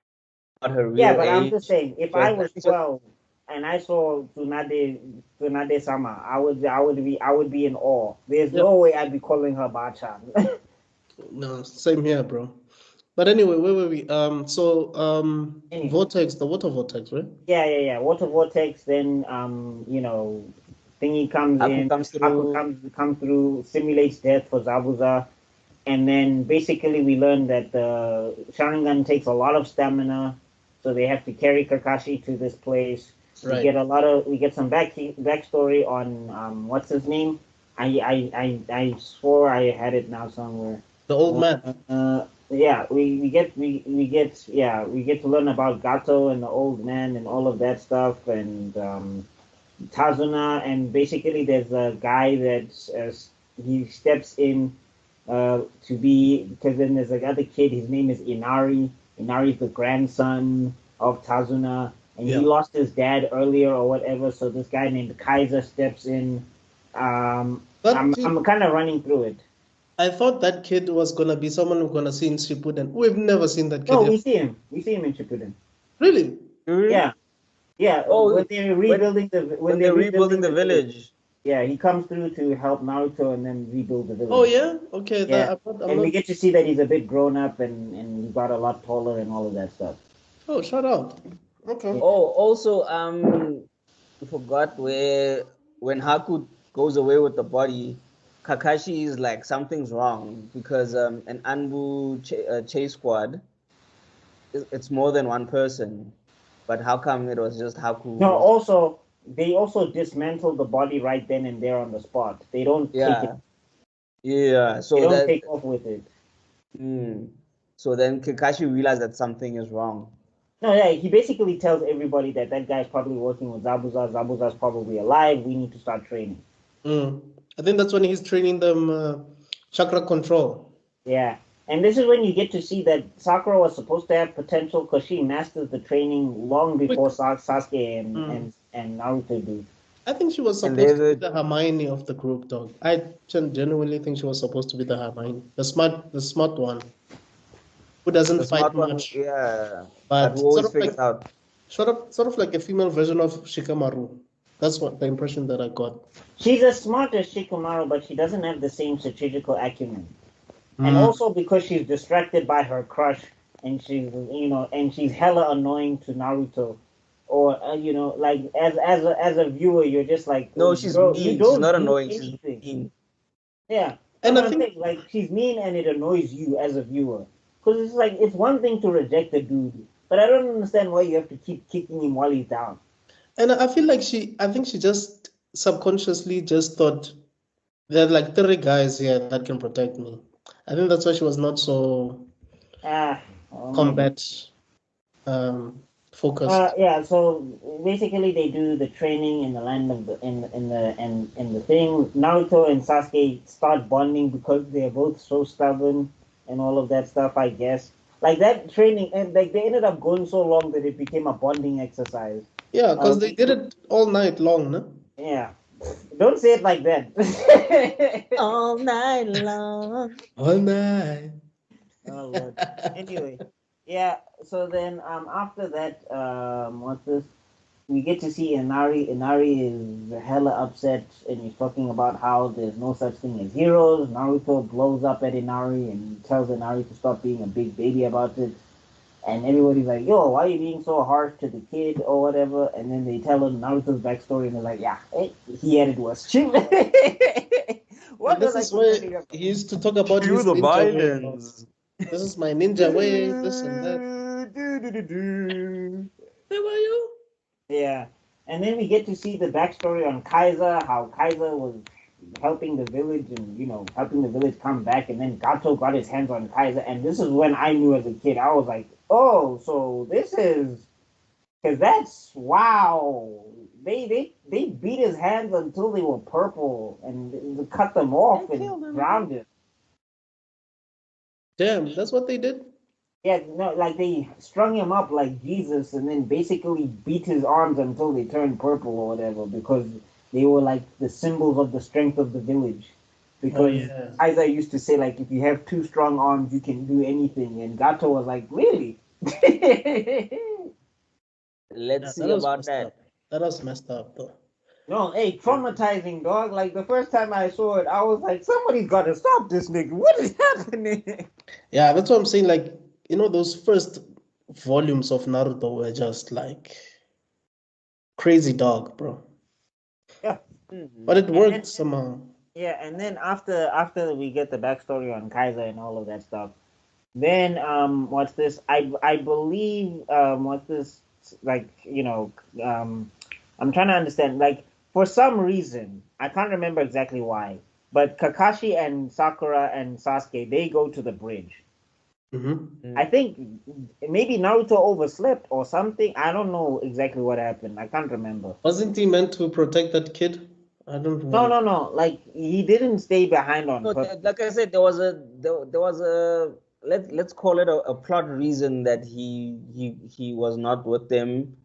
her yeah, real but I'm just age. saying, if So I was 12 and I saw Tsunade Sama, I would be in awe. There's Yep. no way I'd be calling her Bachan. No, same here, bro. But anyway, where were we? Anyway. Vortex, the water vortex, right? Yeah. Water vortex. Then thingy comes Aku in. comes Aku through. comes through, simulates death for Zabuza, and then basically we learn that the Sharingan takes a lot of stamina, so they have to carry Kakashi to this place. Right. We get some backstory on what's his name. I swore I had it now somewhere. The old man. Yeah, we get to learn about Gato and the old man and all of that stuff, and Tazuna, and basically there's a guy that he steps in to be, because then there's another kid. His name is Inari. Inari is the grandson of Tazuna, and Yeah. he lost his dad earlier or whatever. So this guy named Kaiser steps in. But I'm kind of running through it. I thought that kid was gonna be someone we're gonna see in Shippuden. We've never seen that kid No, yet. we see him. We see him in Shippuden. Really? Yeah. Yeah, Oh, when they're rebuilding the when they're rebuilding the village. Yeah, he comes through to help Naruto and then rebuild the village. Oh yeah, okay. Yeah, I'm and we not. get to see that he's a bit grown up and he got a lot taller and all of that stuff. Oh, shout out. Okay. Yeah. Oh, also, I forgot where when Haku goes away with the body, Kakashi is like something's wrong because an Anbu chase squad, it's more than one person. But how come it was just Haku? No, also they also dismantle the body right then and there on the spot. They don't take it. Yeah. They So don't take off with it. So then Kakashi realized that something is wrong. No, yeah, he basically tells everybody that that guy's probably working with Zabuza. Zabuza's probably alive. We need to start training. I think that's when he's training them chakra control. Yeah, and this is when you get to see that Sakura was supposed to have potential because she masters the training long before Sasuke and Naruto do. I think she was supposed to be the Hermione of the group, dog. I genuinely think she was supposed to be the Hermione, the smart one, who doesn't fight much. Yeah, but who always figures out. Sort of like a female version of Shikamaru. That's what the impression that I got. She's as smart as Shikamaru, but she doesn't have the same strategical acumen. And also because she's distracted by her crush, and she's hella annoying to Naruto, or like as a viewer, you're just like, no, she's mean. You don't she's not annoying. Anything. She's mean. Yeah, and I think saying, like she's mean and it annoys you as a viewer because it's like it's one thing to reject a dude, but I don't understand why you have to keep kicking him while he's down. And I feel like I think she just subconsciously just thought there are like 30 guys here that can protect me. I think that's why she was not so combat focused. Yeah, so basically they do the training in the land of the in the thing. Naruto and Sasuke start bonding because they're both so stubborn and all of that stuff, I guess. Like that training, and like they ended up going so long that it became a bonding exercise. Yeah, because they did it all night long, no? Yeah. Don't say it like that. All night long. All night. Oh Lord. Anyway, yeah. So then, after that, what's this? We get to see Inari. Inari is hella upset, and he's talking about how there's no such thing as heroes. Naruto blows up at Inari and tells Inari to stop being a big baby about it. And everybody's like, yo, why are you being so harsh to the kid or whatever? And then they tell him Naruto's backstory and they're like, yeah, he had it worse. What this is where he used to talk about his ninja violence. This is my ninja way, this and that. Where were you? Yeah. And then we get to see the backstory on Kaiser, how Kaiser was helping the village and, helping the village come back. And then Gato got his hands on Kaiser. And this is when I knew as a kid, I was like, oh, so this is, because that's, wow. They beat his hands until they were purple and cut them off and drowned him. Damn, that's what they did? Yeah, no, like they strung him up like Jesus and then basically beat his arms until they turned purple or whatever because they were like the symbols of the strength of the village. Because Aiza used to say, like, if you have two strong arms, you can do anything. And Gato was like, really? Let's see about that. That was messed up, though. No, hey, traumatizing, dog. Like, the first time I saw it, I was like, somebody's got to stop this nigga. What is happening? Yeah, that's what I'm saying. Like, those first volumes of Naruto were just, like, crazy dog, bro. Yeah. But it worked somehow. Yeah, and then after we get the backstory on Kaiser and all of that stuff, then what's this? I believe what's this? Like I'm trying to understand. Like for some reason, I can't remember exactly why, but Kakashi and Sakura and Sasuke they go to the bridge. I think maybe Naruto overslept or something. I don't know exactly what happened. I can't remember. Wasn't he meant to protect that kid? I don't know. No. Like he didn't stay behind on purpose. Like I said, there was a let's call it a plot reason that he was not with them,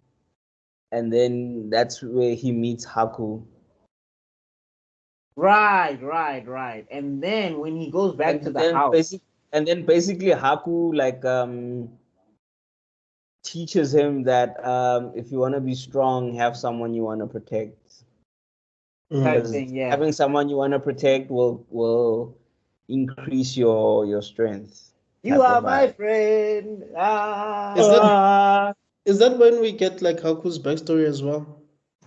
and then that's where he meets Haku. Right. And then when he goes back to the house, and then basically Haku like teaches him that if you want to be strong, have someone you want to protect. type Because thing. Yeah. having someone you want to protect will increase your strength. You type are of my vibe. friend. Is that Ah, is that when we get like Haku's backstory as well?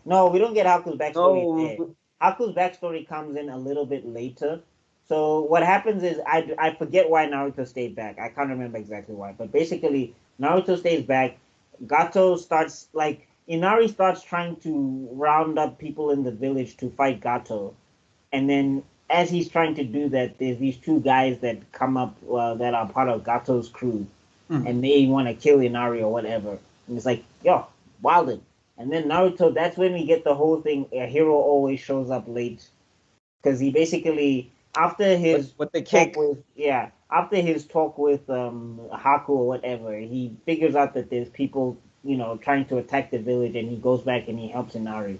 No, we don't get Haku's backstory there. no, Haku's backstory comes in a little bit later. So what happens is I forget why Naruto stayed back. I can't remember exactly why, but basically Naruto stays back. Gato starts like Inari starts trying to round up people in the village to fight Gato, and then as he's trying to do that, there's these two guys that come up that are part of Gato's crew, and they want to kill Inari or whatever. And it's like, yo, Wilden. And then Naruto, that's when we get the whole thing. A hero always shows up late because he basically after his with the talk kick. with after his talk with Haku or whatever, he figures out that there's people trying to attack the village, and he goes back and he helps Inari.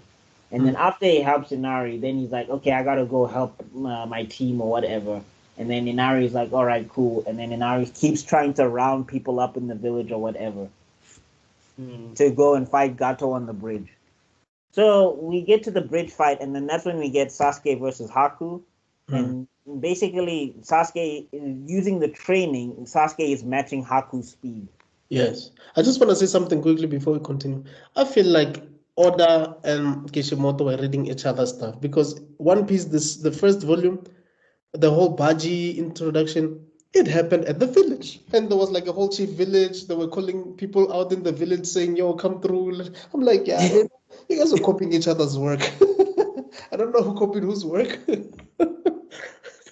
And then after he helps Inari, then he's like, okay, I gotta go help my team or whatever. And then Inari's like, all right, cool. And then Inari keeps trying to round people up in the village or whatever to go and fight Gato on the bridge. So we get to the bridge fight, and then that's when we get Sasuke versus Haku. And basically, Sasuke, using the training, Sasuke is matching Haku's speed. Yes. I just want to say something quickly before we continue. I feel like Oda and Kishimoto were reading each other's stuff because One Piece, the first volume, the whole Baji introduction, it happened at the village. And there was like a whole chief village. They were calling people out in the village saying, yo, come through. I'm like, yeah, you guys are copying each other's work. I don't know who copied whose work.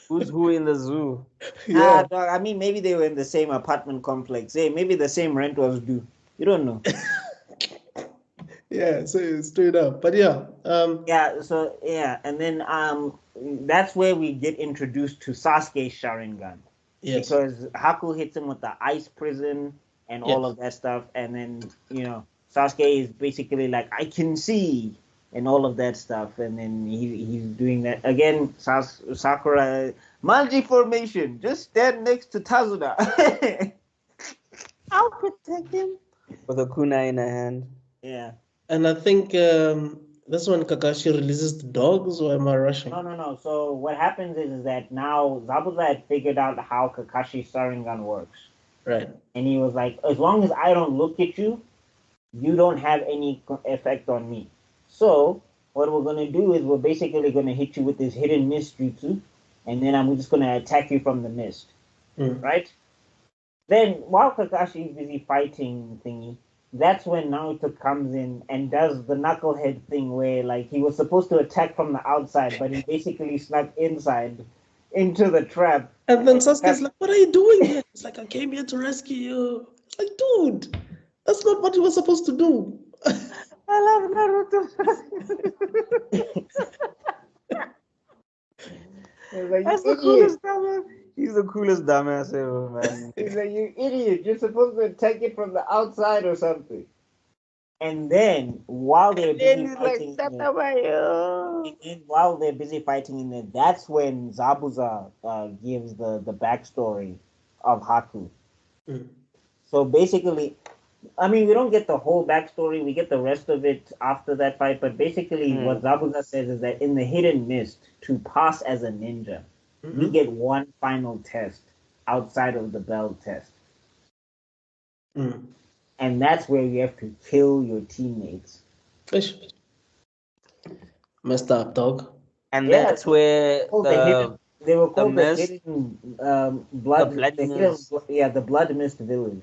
Who's who in the zoo? Yeah. Dog, I mean, maybe they were in the same apartment complex. Hey, maybe the same rent was due. You don't know. Yeah, so straight up. But yeah, And then that's where we get introduced to Sasuke's Sharingan. yes. Because Haku hits him with the ice prison and all Yes. of that stuff, and then Sasuke is basically like, I can see, and all of that stuff, and then he's doing that again. Sakura Manji formation, just stand next to Tazuna. I'll protect him. With a kunai in her hand. Yeah. And I think that's when Kakashi releases the dogs, or am I rushing? No. So what happens is that now Zabuza had figured out how Kakashi's Sharingan works. Right. And he was like, as long as I don't look at you, you don't have any effect on me. So what we're going to do is we're basically going to hit you with this hidden mist jutsu, and then I'm just going to attack you from the mist. Right? Then while Kakashi is busy fighting thingy, that's when Naruto comes in and does the knucklehead thing where like he was supposed to attack from the outside, but he basically snuck inside into the trap. And then Sasuke's like, what are you doing here? It's like, I came here to rescue you. It's like, dude, that's not what you were supposed to do. I love Naruto. Like, That's the coolest dumbass. He's the coolest dumbass ever, man. He's like, you idiot, you're supposed to attack it from the outside or something. And then while they're busy fighting, while they're busy fighting in there, that's when Zabuza gives the backstory of Haku. So basically, I mean, we don't get the whole backstory. We get the rest of it after that fight. But basically, what Zabuza says is that in the hidden mist, to pass as a ninja, you get one final test outside of the bell test. And that's where you have to kill your teammates. Fish. Messed up, dog. And that's where they were called the mist, hidden blood. The blood mist village.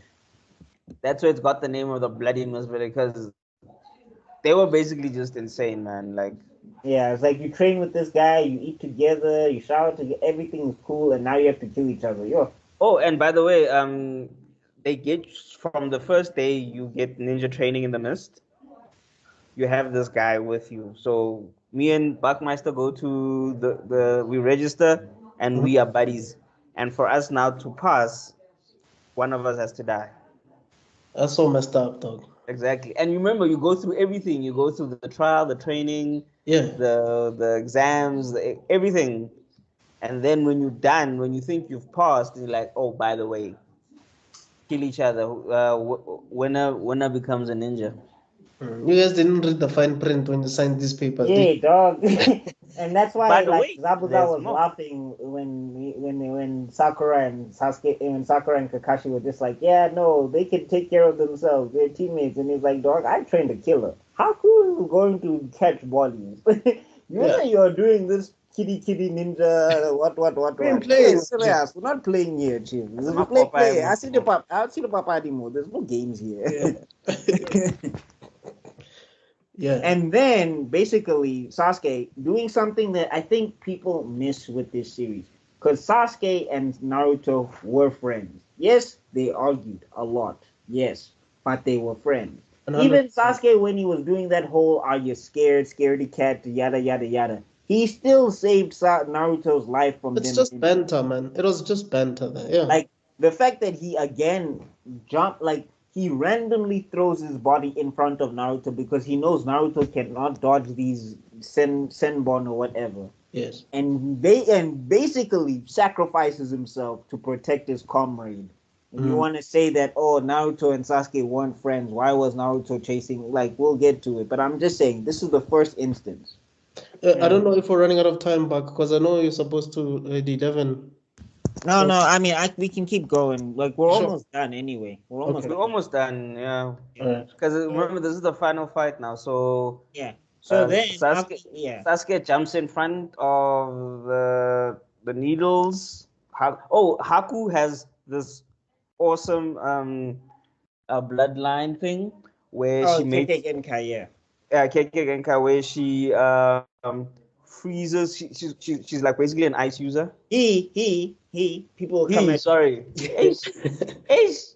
That's where it's got the name of the bloody mist village, because they were basically just insane, man. Like, yeah, it's like you train with this guy, you eat together, you shower together, everything is cool, and now you have to kill each other. Yo. Oh, and by the way, they get from the first day you get ninja training in the mist. You have this guy with you. So me and Buckmeister go to we register and we are buddies. And for us now to pass, one of us has to die. That's so messed up, dog. Exactly. And remember, you go through everything. You go through the trial, the training, the exams, everything. And then when you're done, when you think you've passed, you're like, oh, by the way, kill each other. Winner becomes a ninja. You guys didn't read the fine print when you signed these papers, did Yeah, you? dog. And that's why, By the like, way, Zabuza there's was more. laughing when Sakura and Sasuke and Sakura and Kakashi were just like, yeah, no, they can take care of themselves. They're teammates. And he's like, dog, I trained a killer. How cool is going to catch bodies? You Yeah. say you're doing this kitty ninja, what? We're Hey, playing. serious. We're not playing here, chief. Some Play. Popeye I see the papa anymore. There's no games here. Yeah. Yeah. And then basically Sasuke doing something that I think people miss with this series. Because Sasuke and Naruto were friends. Yes, they argued a lot. Yes, but they were friends. 100%. Even Sasuke, when he was doing that whole "Are you scared, scaredy cat," yada yada yada, he still saved Naruto's life from It's them. just banter, man. It was just banter there. Yeah. Like the fact that he again jumped, like he randomly throws his body in front of Naruto because he knows Naruto cannot dodge these senbon or whatever, Yes. and basically sacrifices himself to protect his comrade. And you want to say that, oh, Naruto and Sasuke weren't friends? Why was Naruto chasing? Like, we'll get to it, but I'm just saying this is the first instance. I don't know if we're running out of time back because I know you're supposed to the 11. No, So- no. I mean, we can keep going. Like, we're Sure. almost done anyway. We're almost Okay. We're almost done, yeah. All right. Because remember, this is the final fight now. So Yeah. So then, Sasuke, yeah. Sasuke jumps in front of the needles. Haku has this awesome bloodline thing where Oh, she makes Keke Genkai, yeah. Keke Genka, where she freezes. She's like basically an ice user. He. People will come at Sorry. Ish.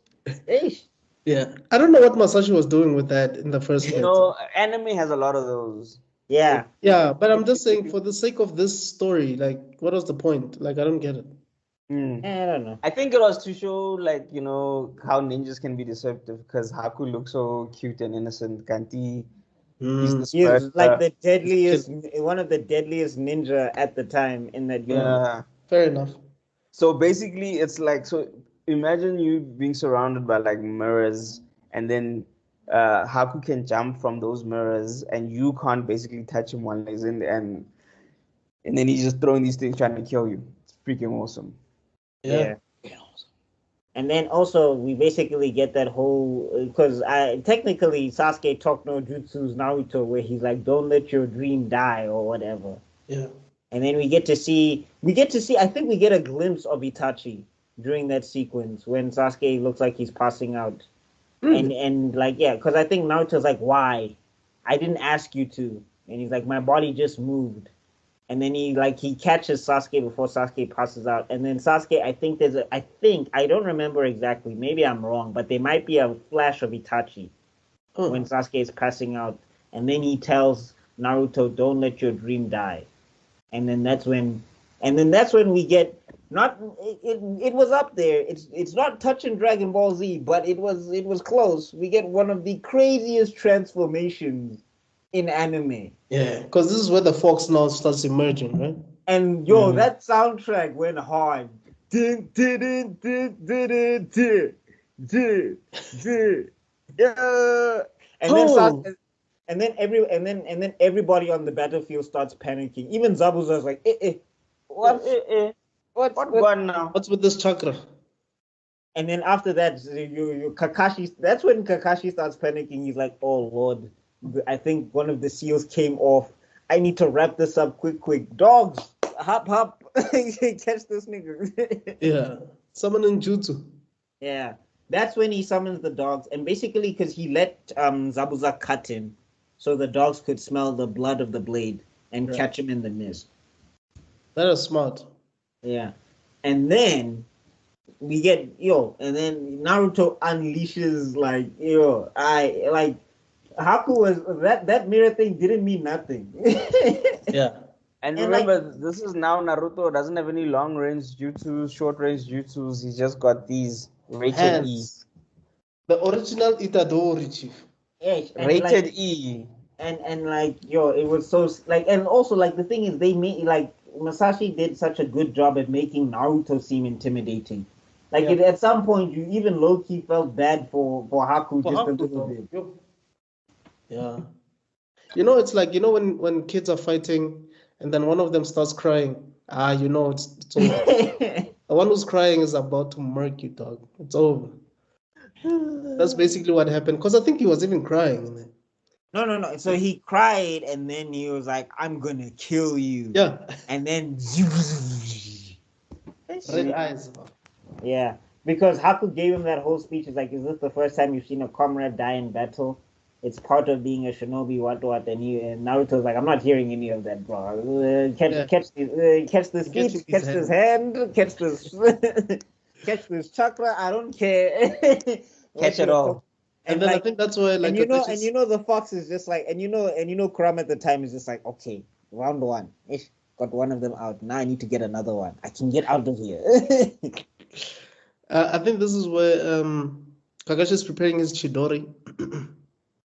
Yeah. I don't know what Masashi was doing with that in the first place. You know, anime has a lot of those. Yeah. Yeah, but I'm just saying for the sake of this story, like, what was the point? Like, I don't get it. I don't know. I think it was to show, like, you know, how ninjas can be deceptive because Haku looks so cute and innocent. Kanti, he's this He's murderer. like the deadliest, one of the deadliest ninja at the time in that universe. Yeah. Fair enough. So basically, it's like, so imagine you being surrounded by like mirrors, and then Haku can jump from those mirrors, and you can't basically touch him while he's in there, and then he's just throwing these things trying to kill you. It's freaking awesome. Yeah. And then also we basically get that whole because I technically Sasuke talk no jutsu's Naruto where he's like, don't let your dream die or whatever. Yeah. And then we get to see I think we get a glimpse of Itachi during that sequence when Sasuke looks like he's passing out. And like, yeah, because I think Naruto's like, why? I didn't ask you to. And he's like, my body just moved. And then he catches Sasuke before Sasuke passes out. And then Sasuke, I don't remember exactly. Maybe I'm wrong, but there might be a flash of Itachi when Sasuke is passing out. And then he tells Naruto, don't let your dream die. And then that's when we get it was up there. It's not touching Dragon Ball Z, but it was close. We get one of the craziest transformations in anime. Yeah, because this is where the fox now starts emerging, right? And that soundtrack went hard. Din, din, din, din, din, din, din, din, din. Yeah. And then everybody on the battlefield starts panicking. Even Zabuza's like, what's going now? What's with this chakra? And then after that, Kakashi. That's when Kakashi starts panicking. He's like, "Oh Lord, I think one of the seals came off. I need to wrap this up quick. Dogs, hop, catch this nigga." Yeah, summoning jutsu. Yeah, that's when he summons the dogs, and basically because he let Zabuza cut him, so the dogs could smell the blood of the blade and catch him in the mist. That is smart. Yeah, and then we get and then Naruto unleashes Haku was that mirror thing didn't mean nothing. Yeah. And remember, this is now Naruto doesn't have any long range jutsus, short range jutsus. He's just got these rated E. The original Itadori, chief. Yes, rated E. And it was so and also the thing is they made Masashi did such a good job at making Naruto seem intimidating. At some point you even low key felt bad for Haku just a little bit. Yeah. It's like, when kids are fighting and then one of them starts crying. It's over. The one who's crying is about to murk you, dog. It's over. That's basically what happened. Because I think he was even crying. No. So he cried, and then he was like, "I'm gonna kill you." Yeah. And then, Red eyes. yeah, because Haku gave him that whole speech. It's like, "Is this the first time you've seen a comrade die in battle? It's part of being a shinobi." What? And Naruto's like, "I'm not hearing any of that, bro. Yeah. Catch this Get feet, his catch this hand, catch this, catch this chakra. I don't care. Catch it all. And then I think that's why, like, the fox is just like, and Kram at the time is just like, okay, round one, ish, got one of them out. Now I need to get another one. I can get out of here. I think this is where Kakashi is preparing his Chidori.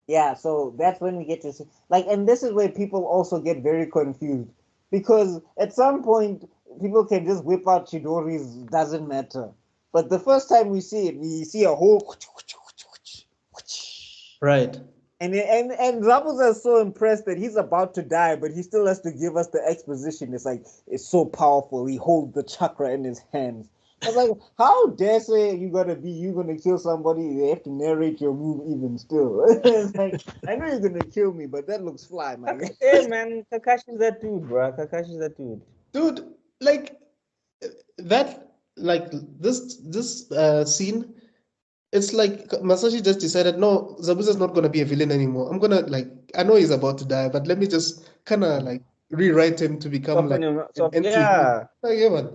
Yeah, so that's when we get to see, like, and this is where people also get very confused, because at some point people can just whip out Chidoris, doesn't matter. But the first time we see it, we see a whole Right. and Zabuza is so impressed that he's about to die, but he still has to give us the exposition. It's like, it's so powerful. He holds the chakra in his hands. I was like, how dare say you're gonna kill somebody? You have to narrate your move even still. It's like, I know you're gonna kill me, but that looks fly, man. Hey man, Kakashi's that dude, bro. Kakashi's that dude. Dude, like that, like this scene, it's like Masashi just decided, no, Zabuza's not gonna be a villain anymore. I'm gonna, like, I know he's about to die, but let me just kind of like rewrite him to become like an anti-hero. Yeah. Like, yeah, man.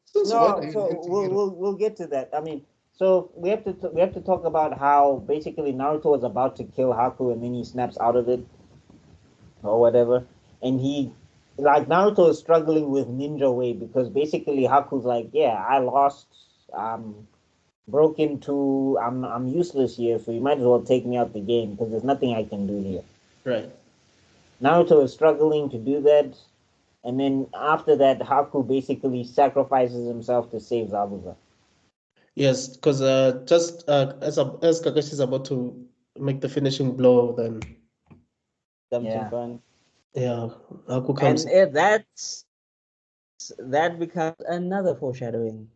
Since when are No, you an so anti-hero? we'll get to that. I mean, so we have to talk about how basically Naruto is about to kill Haku, and then he snaps out of it or whatever, and he, like, Naruto is struggling with ninja way, because basically Haku's like, yeah, I lost, broke into, I'm useless here, so you might as well take me out the game because there's nothing I can do here. Right. Naruto is struggling to do that, and then after that, Haku basically sacrifices himself to save Zabuza. Yes, because just as Kakashi is about to make the finishing blow, then Yeah. yeah, Haku comes. And that becomes another foreshadowing.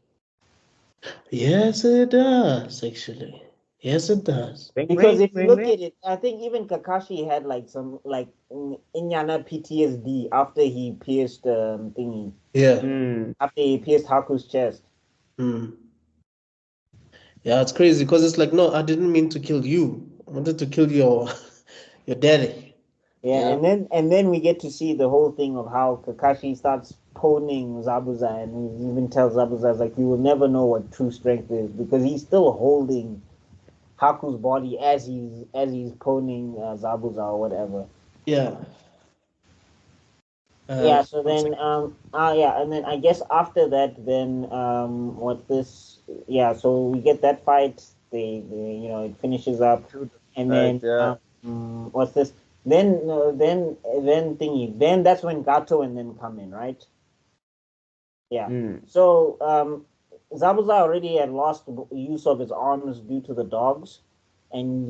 Yes, it does, actually. Yes, it does. Because if you look at it, I think even Kakashi had like some like Inyana PTSD after he pierced thingy. Yeah. After he pierced Haku's chest. Yeah, it's crazy because it's like, no, I didn't mean to kill you. I wanted to kill your your daddy. Yeah, and then we get to see the whole thing of how Kakashi starts poning Zabuza, and he even tells Zabuza, like, you will never know what true strength is, because he's still holding Haku's body as he's poning Zabuza or whatever. Yeah. Yeah. So then, and then I guess after that, then yeah. So we get that fight. They it finishes up, and then what's this? Then thingy. Then that's when Gato and them come in, right? Yeah. So Zabuza already had lost use of his arms due to the dogs, and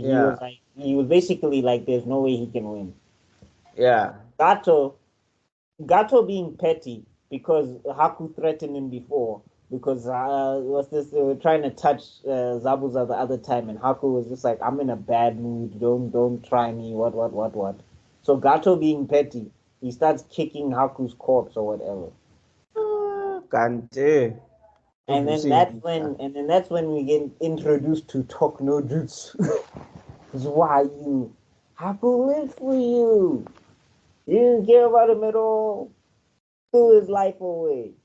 he was basically like, there's no way he can win. Yeah. Gato being petty because Haku threatened him before, because they were trying to touch Zabuza the other time, and Haku was just like, I'm in a bad mood, don't try me, what. So Gato being petty, he starts kicking Haku's corpse or whatever. Kante. And then that's when we get introduced to Talk No Jutsu. Why you? Haku lived for you. You didn't care about him at all. Threw his life away.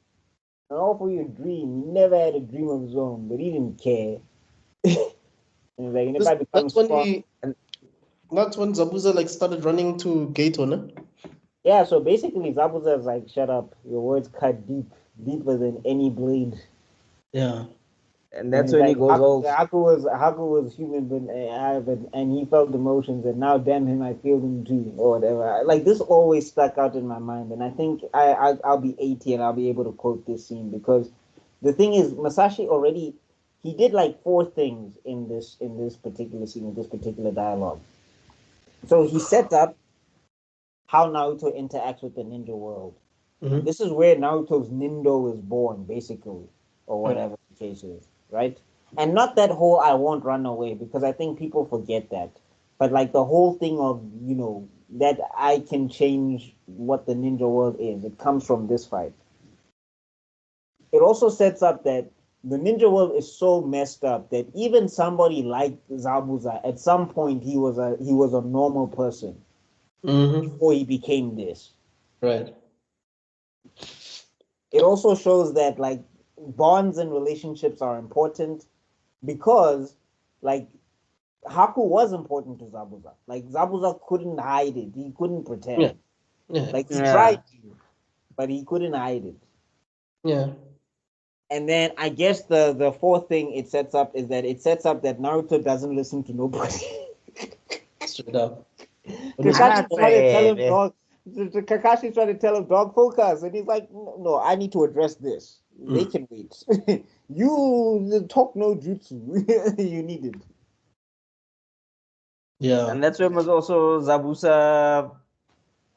And all for your dream. He never had a dream of his own, but he didn't care. And like, that's when Zabuza like started running to Gato, no? Yeah, so basically Zabuza is like, shut up. Your words cut deeper than any blade. Yeah. And that's when he goes old. Haku was human, and he felt emotions, and now damn him, I feel them too, or whatever. Like, this always stuck out in my mind, and I think I'll be 80 and I'll be able to quote this scene, because the thing is, Masashi already, he did like 4 things in this particular scene, in this particular dialogue. So he set up how Naruto interacts with the ninja world. Mhm. This is where Naruto's Nindo is born, basically, or whatever the case is, right? And not that whole "I won't run away" because I think people forget that, but like the whole thing of that I can change what the ninja world is. It comes from this fight. It also sets up that the ninja world is so messed up that even somebody like Zabuza, at some point, he was a normal person before he became this. Right. It also shows that like bonds and relationships are important because like Haku was important to Zabuza. Like Zabuza couldn't hide it. He couldn't Yeah. pretend. Yeah. Like he Yeah. tried to, but he couldn't hide it. Yeah. And then I guess the fourth thing it sets up is that it sets up that Naruto doesn't listen to nobody. Straight up. Kakashi tried to tell him Baby. dog. Kakashi tried to tell him dog focus, and he's like, "No, I need to address this. They can wait. You talk no jutsu. You need it." Yeah. And that's when was also Zabuza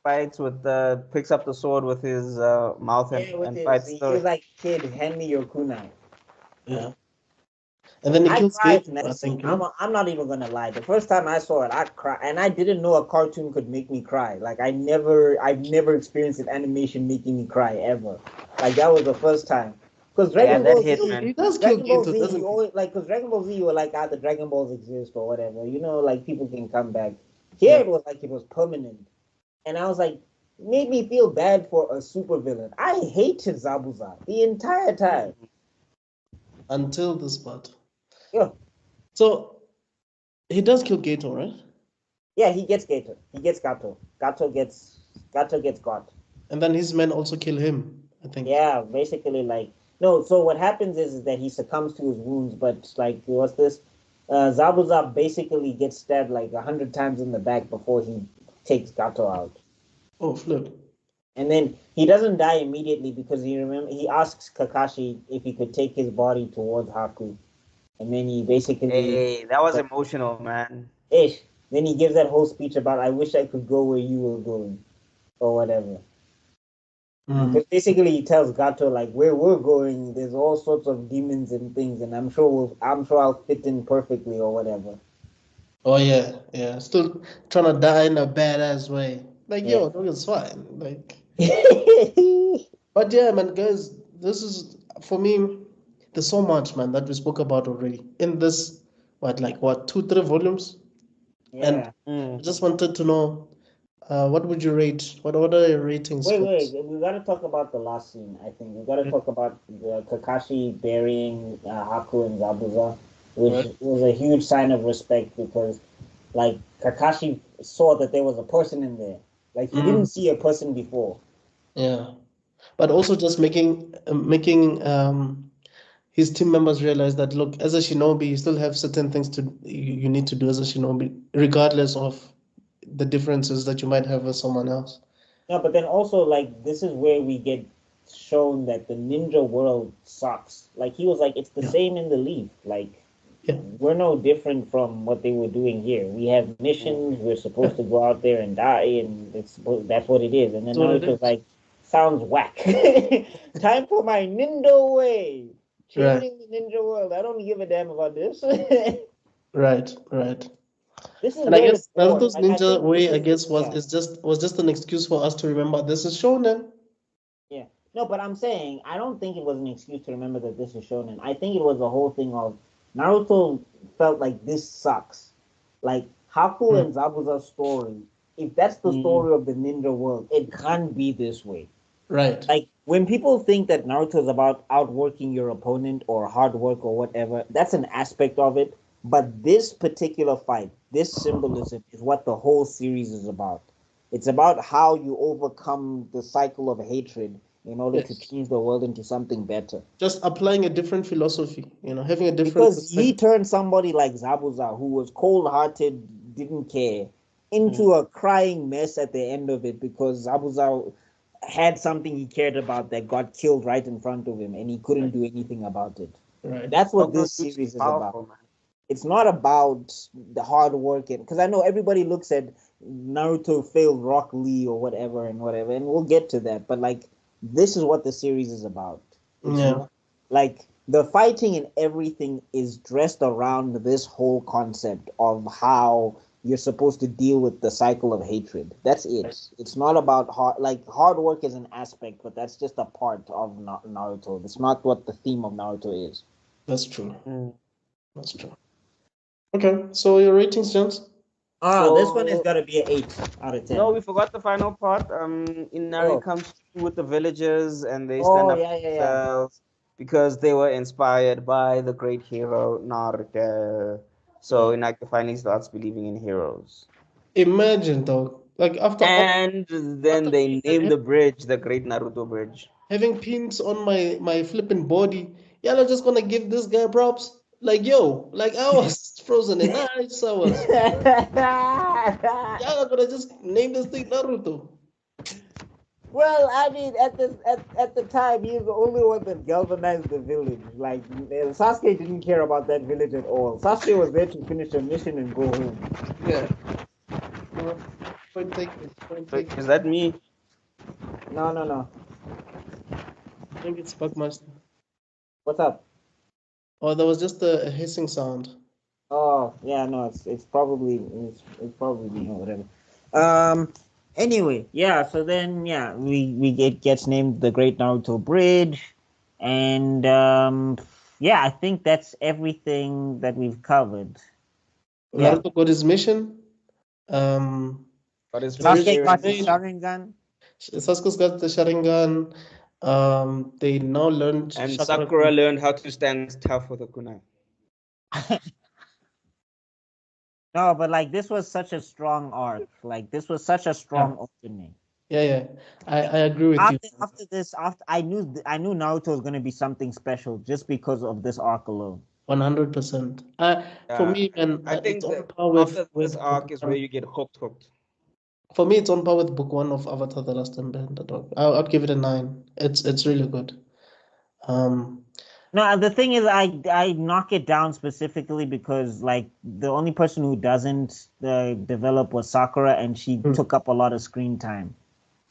fights with picks up the sword with his mouth Yeah, with and his, fights he was the like, "Kid, hand me your kunai." Yeah. And then he I kills cried in Gator, I that scene. think. I'm not even gonna lie. The first time I saw it, I cried, and I didn't know a cartoon could make me cry. Like I've never experienced an animation making me cry ever. Like that was the first time. Because yeah, Dragon that Ball hit, Z, man. He does kill Dragon Ball Gator, Z, doesn't you he? always like because Dragon Ball Z, you were like, the Dragon Balls exist or whatever. Like people can come back. Here Yeah. it was like it was permanent, and I was like, made me feel bad for a supervillain. I hated Zabuza the entire time. Until this part. Yeah, So he does kill Gator, right? yeah, he gets Gator. He gets Gato. Gato gets got. And then his men also kill him, I think. Yeah, basically like no. So what happens is that he succumbs to his wounds, but like what's this? Zabuza basically gets stabbed like 100 times in the back before he takes Gato out, Oh, flip. and then he doesn't die immediately because he asks Kakashi if he could take his body towards Haku, and then he basically Hey, that was emotional, man. ish. Then he gives that whole speech about I wish I could go where you were going or whatever. Because basically he tells Gato like where we're going, there's all sorts of demons and things, and I'm sure I'll fit in perfectly or whatever. Oh yeah, yeah. Still trying to die in a badass way. Like, Yeah. yo, dog is fine. Like, but yeah, man, guys, this is for me. There's so much, man, that we spoke about already in this. What, 2, 3 volumes? And Yeah. I just wanted to know, what would you rate? What are your ratings for Wait, this? we gotta talk about the last scene. I think we gotta talk about the Kakashi burying Haku and Zabuza, which Right. was a huge sign of respect because, like, Kakashi saw that there was a person in there. Like he didn't see a person before. Yeah, but also just making his team members realize that look, as a shinobi, you still have certain things you need to do as a shinobi, regardless of the differences that you might have with someone else. No, but then also like this is where we get shown that the ninja world sucks. Like he was like, it's the Yeah. same in the Leaf. Like Yeah. we're no different from what they were doing here. We have missions. We're supposed to go out there and die, and that's what it is. And then That's what it Naruto's is. like, sounds whack. Time for my Nindo way. Right, Changing the ninja world. I don't give a damn about this. right. This is And I where guess it's bored. Naruto's Like I ninja think this way, I is guess, yeah. was just an excuse for us to remember this is shonen. Yeah. No, but I'm saying I don't think it was an excuse to remember that this is shonen. I think it was the whole thing of Naruto felt like this sucks. Like Haku Mm. and Zabuza's story, if that's the story of the ninja world, it can't be this way. Right. Like when people think that Naruto is about outworking your opponent or hard work or whatever, that's an aspect of it. But this particular fight, this symbolism is what the whole series is about. It's about how you overcome the cycle of hatred in order to Yes. change the world into something better. Just applying a different philosophy, having a different Because he perspective. turned somebody like Zabuza, who was cold hearted, didn't care, into a crying mess at the end of it because Zabuza had something he cared about that got killed right in front of him and he couldn't do anything about it. Right. That's what Talk no this juice is series is about. powerful, man. It's not about the hard work, and because I know everybody looks at Naruto failed Rock Lee or whatever, and we'll get to that. But like, this is what the series is about. It's Yeah. not, like, the fighting and everything is dressed around this whole concept of how you're supposed to deal with the cycle of hatred. That's it. It's not about hard work is an aspect, but that's just a part of Naruto. It's not what the theme of Naruto is. That's true. Mm. That's true. Okay, so your ratings, gents? This one has So got to be an 8 out of 10. no, we forgot the final part. Inari Oh. comes through with the villagers, and they stand Oh, up yeah, for yeah, yeah. themselves because they were inspired by the great hero Naruto. So Inaki finally starts believing in heroes, Imagine though, like after all, and then they name the bridge the Great Naruto Bridge. having pins on my flipping body, y'all are just gonna give this guy props. Like yo, like I was frozen in ice. I was. Y'all are gonna just name this thing Naruto. Well, I mean, at the time, he's the only one that galvanized the village. Like, Sasuke didn't care about that village at all. Sasuke was there to finish a mission and go home. Yeah. Point taken. Point Wait, taken. is that me? No. I think it's Buckmaster. What's up? Oh, there was just a hissing sound. Oh, yeah, no, it's probably me or whatever. Anyway, yeah. So then, yeah, we gets named the Great Naruto Bridge, and yeah, I think that's everything that we've covered. Yeah. Naruto got his mission. Um, What is Sasuke got his Made. Sharingan. Sasuke's got the Sharingan. They now learned And chakra. Sakura learned how to stand tough with a kunai. No, but like this was such a strong arc. Like this was such a strong opening. Yeah. I agree with you. After this, I knew Naruto was gonna be something special just because of this arc alone. 100%. For me, man, I think it's on that par with after this arc is where you get hooked. For me, it's on par with book one of Avatar: The Last Airbender. Dog. I'd give it a 9. It's really good. No, the thing is, I knock it down specifically because like the only person who doesn't develop was Sakura, and she took up a lot of screen time.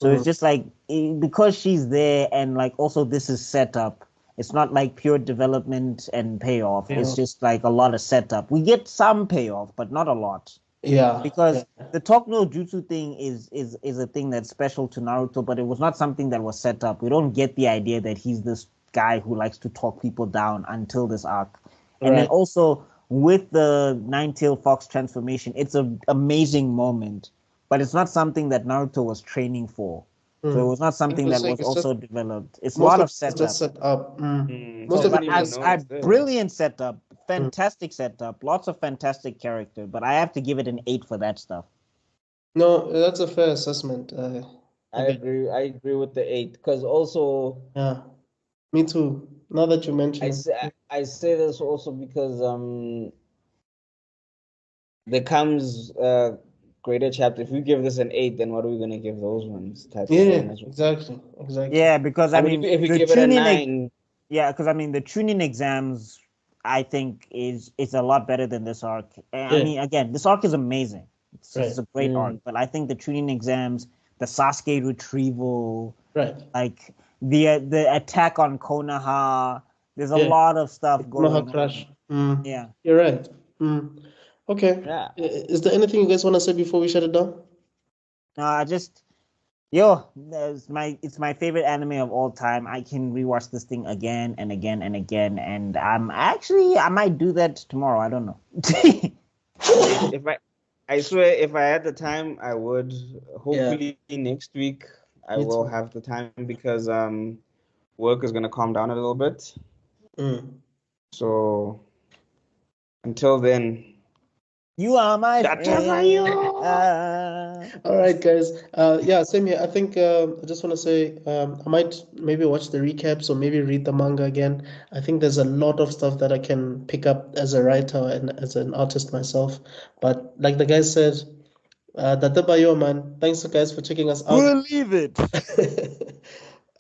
So it's just like because she's there, and like also this is set up. It's not like pure development and payoff. It's just like a lot of setup. We get some payoff, but not a lot. Yeah. Because the talk no jutsu thing is a thing that's special to Naruto, but it was not something that was set up. We don't get the idea that he's this guy who likes to talk people down until this arc. And then also with the Nine-Tailed Fox transformation, it's an amazing moment, but it's not something that Naruto was training for. So it was not something that was also developed. It's a lot of setup. Just set up. Most of it brilliant setup, fantastic setup, lots of fantastic character, but I have to give it an 8 for that stuff. No, that's a fair assessment. I agree with the 8 because also me too. Now that you mention I say this also because there comes greater chapter. If we give this an 8, then what are we gonna give those ones? Exactly. Yeah, because I mean, if we give it a 9, yeah, because I mean, the tuning exams, I think is a lot better than this arc. I mean, again, this arc is amazing. It's a great arc, but I think the tuning exams, the Sasuke retrieval, like the attack on Konoha, there's a lot of stuff going on. Crash. Yeah, you're right. Okay. Yeah. Is there anything you guys want to say before we shut it down? No, it's my favorite anime of all time. I can rewatch this thing again and again and again, and I might do that tomorrow. I don't know. I swear, if I had the time, I would. Hopefully next week I will have the time because work is gonna calm down a little bit. So until then. You are my friend. All right, guys. Same here. I think I just want to say I might maybe watch the recaps or maybe read the manga again. I think there's a lot of stuff that I can pick up as a writer and as an artist myself. But like the guy said, Dadabayo, man. Thanks, guys, for checking us out. Believe it.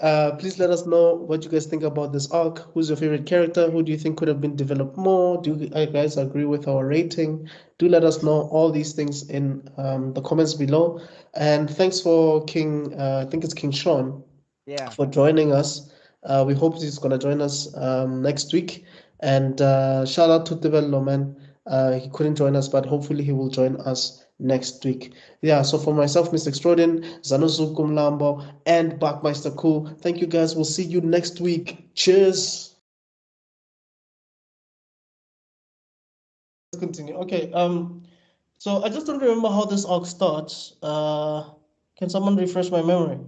Please let us know what you guys think about this arc. Who's your favorite character? Who do you think could have been developed more? Do you guys agree with our rating? Do let us know all these things in the comments below. And thanks for King, I think it's King Sean, Yeah. for joining us. We hope he's going to join us next week. And shout out to Tebello, man. He couldn't join us, but hopefully he will join us next week. Yeah, so for myself, Mr. Extraordin, Zanuzu Kumlambo, and Backmeister Cool, thank you guys. We'll see you next week. Cheers. Let's continue. Okay, so I just don't remember how this arc starts. Can someone refresh my memory?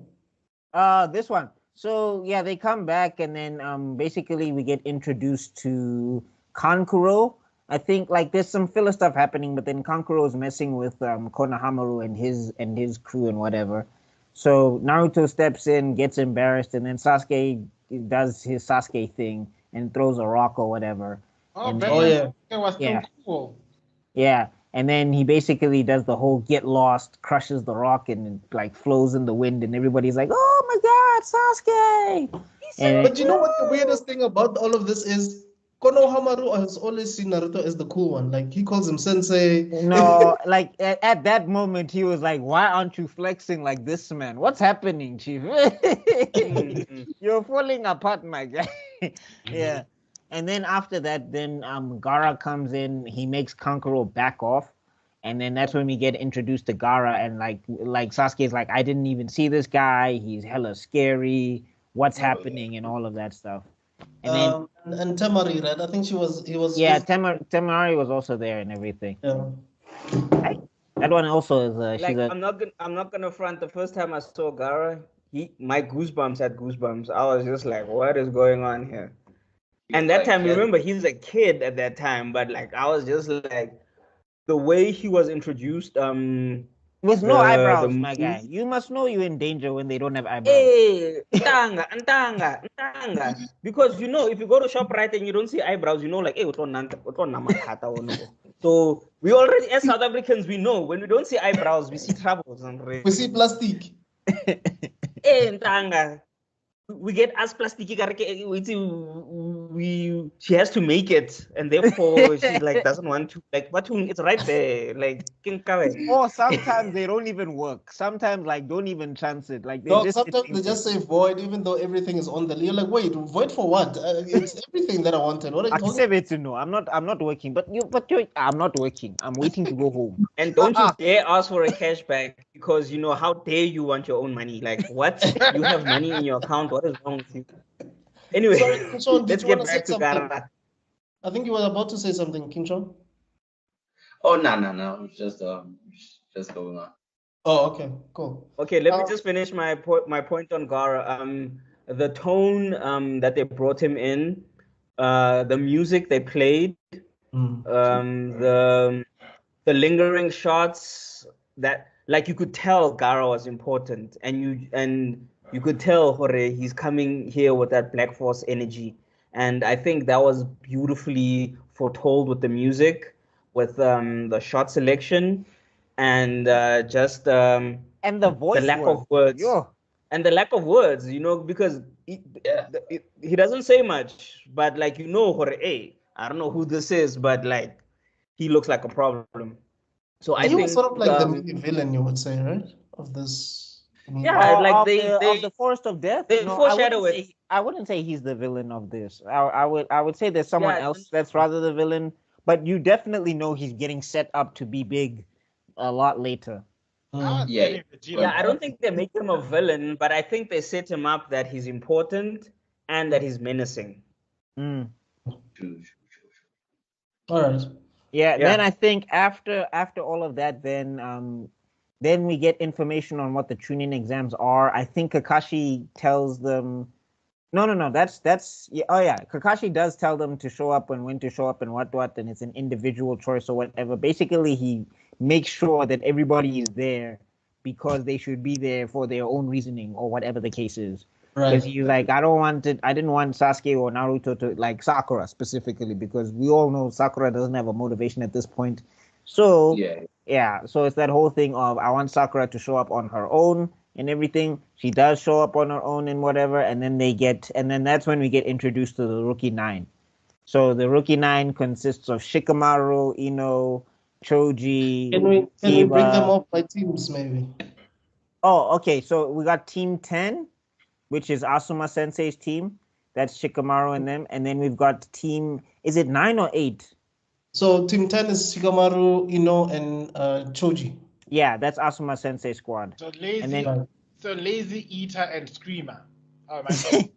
This one. So yeah, they come back and then basically we get introduced to Kankuro. I think like there's some filler stuff happening, but then Kankuro is messing with Konohamaru and his crew and whatever. So Naruto steps in, gets embarrassed, and then Sasuke does his Sasuke thing and throws a rock or whatever. And then, yeah. It was Yeah. too cool. yeah, and then he basically does the whole get lost, crushes the rock, and it, like flows in the wind, and everybody's like, "Oh my God, Sasuke!" And But you know what the weirdest thing about all of this is? Konohamaru has always seen Naruto as the cool one. Like he calls him sensei. no, like at that moment, he was like, "Why aren't you flexing like this, man? What's happening, Chief? You're falling apart, my guy." Yeah. And then after that, then Gara comes in. He makes Kankuro back off, and then that's when we get introduced to Gara. And like Sasuke's like, "I didn't even see this guy. He's hella scary. What's happening?" and all of that stuff. And then And Temari, right? I think he was yeah, Temari was also there and everything. yeah. That one also is Like she's a I'm not gonna front. The first time I saw Gara, my goosebumps had goosebumps. I was just like, what is going on here? And that time, remember, he's a kid at that time, but like I was just like, the way he was introduced, with no the eyebrows, my move. guy. You must know you're in danger when they don't have eyebrows. Hey, ntanga. Because you know, if you go to ShopRite and you don't see eyebrows, you know, like, hey, so we already, as South Africans, we know when we don't see eyebrows, we see troubles. We see plastic. Hey, ntanga. We get as plastic, she has to make it, and therefore she like doesn't want to, like, but it's right there, like Or sometimes they don't even work. Sometimes like don't even chance it. Like they No, just sometimes they just say void, even though everything is on the. You're like, wait, void for what? It's everything that I wanted. What are you I talking said it to know. I'm not working, but I'm not working. I'm waiting to go home. And don't you dare ask for a cashback, because you know, how dare you want your own money? Like, what? You have money in your account. What is wrong with you? Anyway, Sorry, King Sean, did let's you get want to say back to something? Gara. I think you were about to say something, King Sean. Oh no, it's just going on. Oh, okay, cool. Okay, let me just finish my point on Gara. The tone that they brought him in, the music they played, the lingering shots, that like you could tell Gara was important, and you could tell Hore, he's coming here with that Black Force energy, and I think that was beautifully foretold with the music, with the shot selection, and just And the voice lack work. of words. Yo. And the lack of words, you know, because he doesn't say much, but like, you know, Hore, hey, I don't know who this is, but like he looks like a problem. So I He think was sort of like the main villain, you would say, right? Of this. yeah, like of they the Forest of Death. they No, foreshadow it. I wouldn't say he's the villain of this. I would say there's someone else that's rather the villain, but you definitely know he's getting set up to be big a lot later. Yeah, I don't think they make him a villain, but I think they set him up that he's important and that he's menacing. All right. Yeah, then I think after all of that, then we get information on what the tuning exams are. I think Kakashi tells them no, that's yeah, oh yeah. Kakashi does tell them to show up and when to show up and what, and it's an individual choice or whatever. Basically, he makes sure that everybody is there because they should be there for their own reasoning or whatever the case is. Because he's like, I didn't want Sasuke or Naruto to, like Sakura specifically, because we all know Sakura doesn't have a motivation at this point. So yeah, so it's that whole thing of I want Sakura to show up on her own, and everything. She does show up on her own and whatever, and then that's when we get introduced to the Rookie 9. So the Rookie 9 consists of Shikamaru, Ino, Choji. Can we bring them Kiba. up by teams maybe? Oh, okay. So we got Team 10, which is Asuma Sensei's team. That's Shikamaru and them. And then we've got team, is it 9 or 8? So Team 10 is Shikamaru, Ino, and Choji. Yeah, that's Asuma Sensei squad. So lazy, And then, so lazy eater and screamer. Oh my God.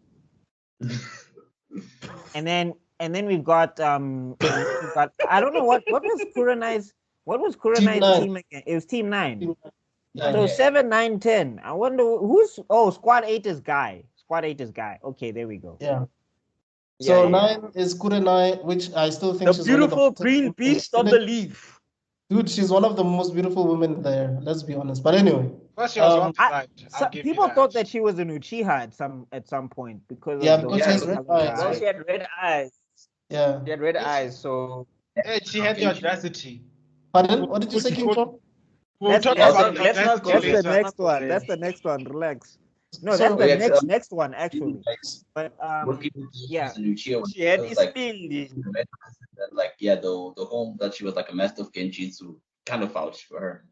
and then we've got I don't know what was Kurenai's team again? It was Team 9. So 7, 9, 10. I wonder who's squad 8 is Guy. Squad 8 is Guy. Okay, there we go. Yeah. So 9 is Kurenai, which I still think The beautiful green beast of the leaf. Dude, she's one of the most beautiful women there. Let's be honest. But anyway, First, she was one side. People thought that she was an Uchiha at some point because she has red eyes. Well, she had red eyes. Yeah. She had red eyes, so she had the audacity. Pardon? What did you say, King John? That's the next one. That's the next one. Relax. No, that's the next one actually. But yeah, she had this spin. Like the home that she was like a master of Genjutsu kind of vouched for her.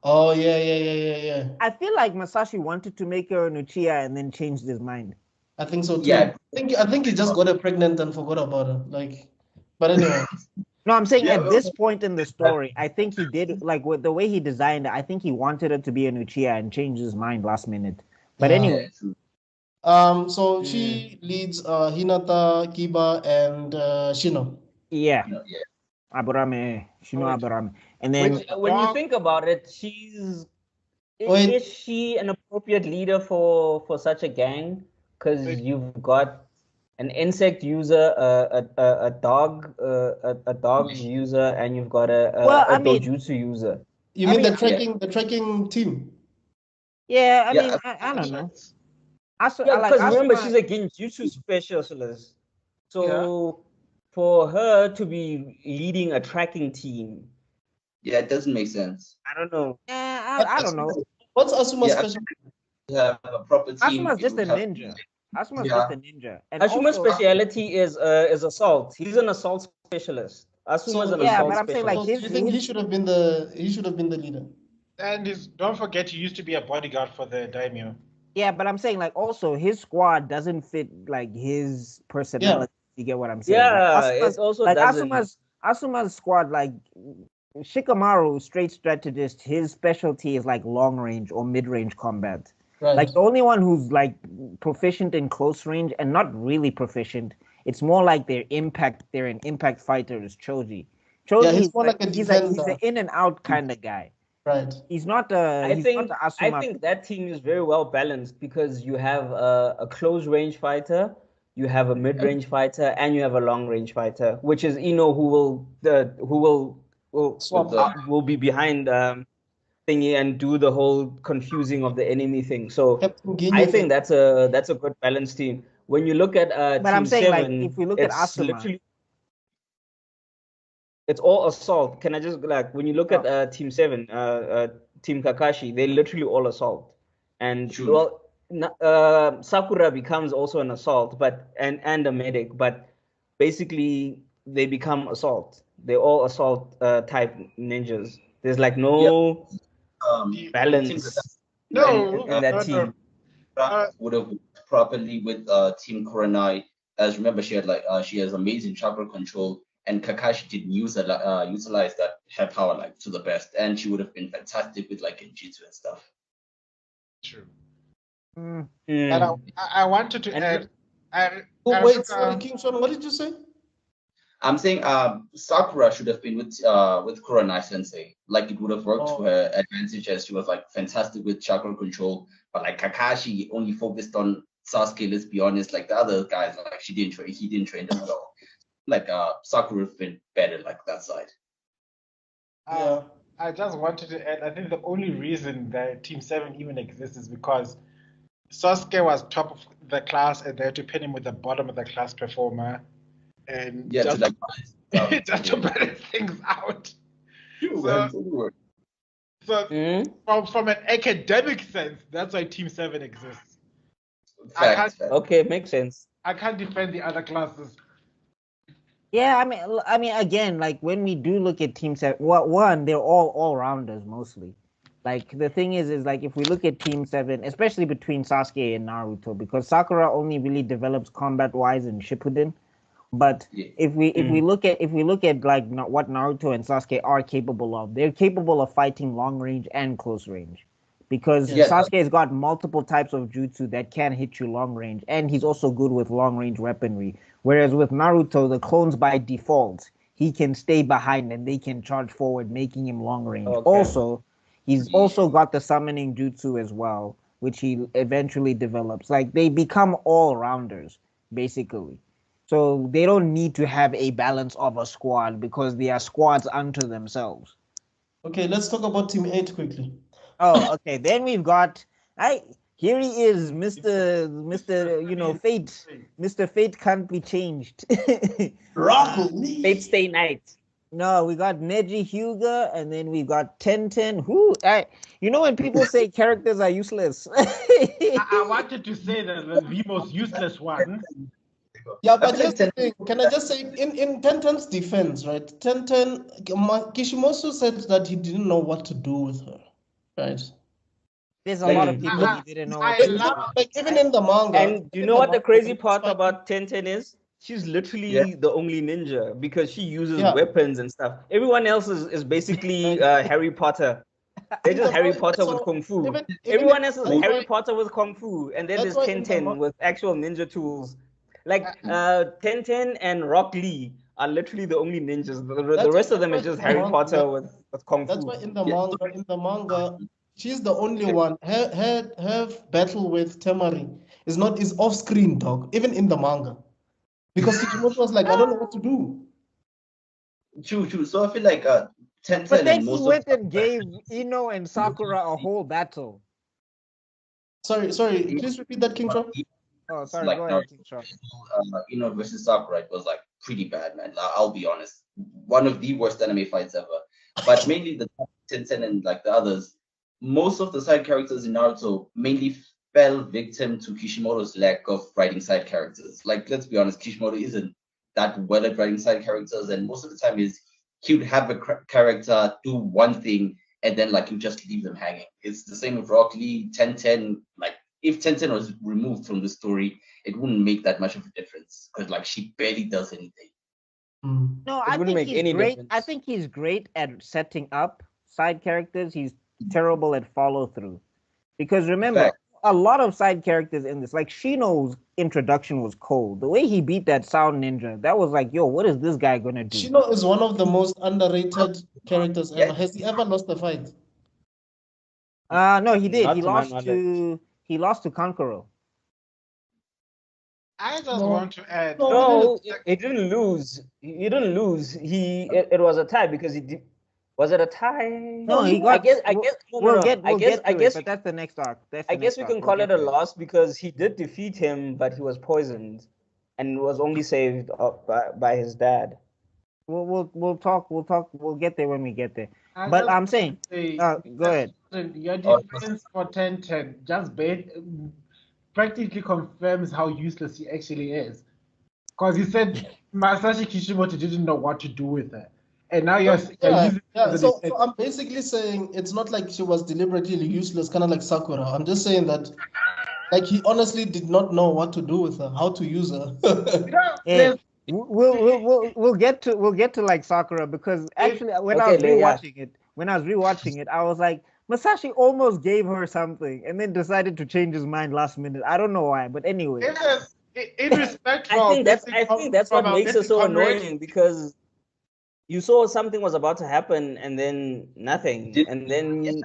Oh yeah. I feel like Masashi wanted to make her an Uchiha and then changed his mind. I think so too. Yeah. I think he just got her pregnant and forgot about her. Like, but anyway. No, I'm saying at this point in the story, I think he did, like with the way he designed it, I think he wanted her to be an Uchiha and changed his mind last minute. But anyway. So she leads Hinata, Kiba, and Shino. Yeah. Aburame, Shino Aburame. And then when you think about it, is she an appropriate leader for such a gang? Because you've got an insect user, a dog user, and you've got a dojutsu user. You mean the tracking team? Yeah, I don't know. Because remember, she's a genjutsu specialist. So for her to be leading a tracking team, it doesn't make sense. I don't know. I don't know. What's Asuma's specialty? Yeah, a proper team. Asuma's just a ninja. Asuma's just a ninja. And Asuma's speciality is assault. He's an assault specialist. Asuma's an assault but I'm saying like do you think he should have been the leader? And don't forget, he used to be a bodyguard for the daimyo. Yeah, but I'm saying like also his squad doesn't fit like his personality. You get what I'm saying? Yeah, it's also like doesn't. Asuma's squad, like Shikamaru, straight strategist, his specialty is like long range or mid range combat. Right. Like the only one who's like proficient in close range and not really proficient, it's more like they're an impact fighter is Choji. He's more like a defender. He's an in and out kind of guy. Right. He's not a. I think that team is very well balanced because you have a close range fighter, you have a mid range fighter, and you have a long range fighter, which is Ino, who will be behind thingy and do the whole confusing of the enemy thing. So I think that's a good balanced team. When you look at but Team I'm saying 7, like if we look at Asuma, it's all assault. Can I just when you look at Team 7, Team Kakashi, they literally all assault. And Sakura becomes also an assault, and a medic, but basically they become assault. They're all assault type ninjas. There's like no balance in that team. Would have worked properly with Team Kurenai, as remember she has amazing chakra control. And Kakashi didn't utilize that her power to the best, and she would have been fantastic with genjutsu and stuff. True. Mm. And I wanted to add. Sorry, King Sean, what did you say? I'm saying Sakura should have been with Kurenai Sensei. Like it would have worked to her advantage, as she was fantastic with chakra control. But Kakashi only focused on Sasuke. Let's be honest, the other guys, he didn't train them at all. Sakura would have been better that side. I just wanted to add, I think the only reason that Team 7 even exists is because Sasuke was top of the class and they had to pin him with the bottom of the class performer. And just to balance things out. So Mm? from an academic sense, that's why Team 7 exists. Facts. Okay, makes sense. I can't defend the other classes. Yeah, I mean, again, like when we do look at Team Seven, well, one, they're all rounders mostly. Like the thing is like if we look at Team Seven, especially between Sasuke and Naruto, because Sakura only really develops combat wise in Shippuden. But Yeah. if we look at like what Naruto and Sasuke are capable of, they're capable of fighting long range and close range. Because Yeah. Sasuke has got multiple types of jutsu that can hit you long range, and he's also good with long range weaponry. Whereas with Naruto, the clones by default, he can stay behind and they can charge forward, making him long range. Okay. Also, he's Yeah. also got the summoning jutsu as well, which he eventually develops. Like they become all rounders, basically. So they don't need to have a balance of a squad because they are squads unto themselves. Okay, let's talk about Team 8 quickly. Oh, okay. Then we've got here he is, Mr. Fate. Mr. Fate can't be changed. Rock Fate Stay Night. No, we got Neji Hyuga, and then we got Tenten. You know when people say characters are useless. I wanted to say that the most useless one. Yeah, but here's the thing. Can I just say, in Tenten's defense, right? Kishimoto said that he didn't know what to do with her, right? There's a lot of people he didn't know what to do. Like even in the manga. And do you know what the crazy part about Tenten is? She's literally the only ninja because she uses weapons and stuff. Everyone else is basically Harry Potter. They're just Harry Potter with Kung Fu. Everyone else is Harry Potter with Kung Fu. And then there's Tenten with actual ninja tools. Like Tenten and Rock Lee are literally the only ninjas. The rest of them is just Harry Potter with Kung Fu. That's why in the manga, she's the only one. Her battle with Temari is off screen, dog. Even in the manga, because Kishimoto was like, I don't know what to do. True. So I feel like Tenten But then and he most went of and gave Ino and Sakura a whole battle. Sorry. Please repeat that, King Tro. Oh, sorry. like Go ahead, King Tro. versus Sakura was like pretty bad, man. I'll be honest, one of the worst anime fights ever. But mainly the Tenten and like the others, most of the side characters in Naruto mainly fell victim to Kishimoto's lack of writing side characters. Like, let's be honest, Kishimoto isn't that well at writing side characters, and most of the time he would have a character do one thing and then like you just leave them hanging. It's the same with Rock Lee, Tenten. Like if Tenten was removed from the story, it wouldn't make that much of a difference because like she barely does anything. No, I think he's great. I think he's great at setting up side characters. He's terrible at follow through. Because remember, a lot of side characters in this, like Shino's introduction was cold. The way he beat that Sound Ninja, that was like, yo, what is this guy gonna do? Shino is one of the most underrated characters ever. Has he ever lost a fight? No, he did. He lost to Kankuro. I just want to add. No, he didn't lose. He didn't lose. It was a tie because he did. Was it a tie? No, he got. I guess. But that's the next arc. I guess we can call it a loss because he did defeat him, but he was poisoned, and was only saved by his dad. We'll talk. We'll get there when we get there. But I'm saying, go ahead. Your defense for Tenten just practically confirms how useless he actually is. Because he said Masashi Kishimoto didn't know what to do with her. And now you're using So I'm basically saying it's not like she was deliberately useless, kind of like Sakura. I'm just saying that like he honestly did not know what to do with her, how to use her. We'll get to like Sakura because actually when I was rewatching it, I was like, Masashi almost gave her something and then decided to change his mind last minute. I don't know why, but anyway. In respect, I think that's what makes it so annoying because you saw something was about to happen and then nothing, and then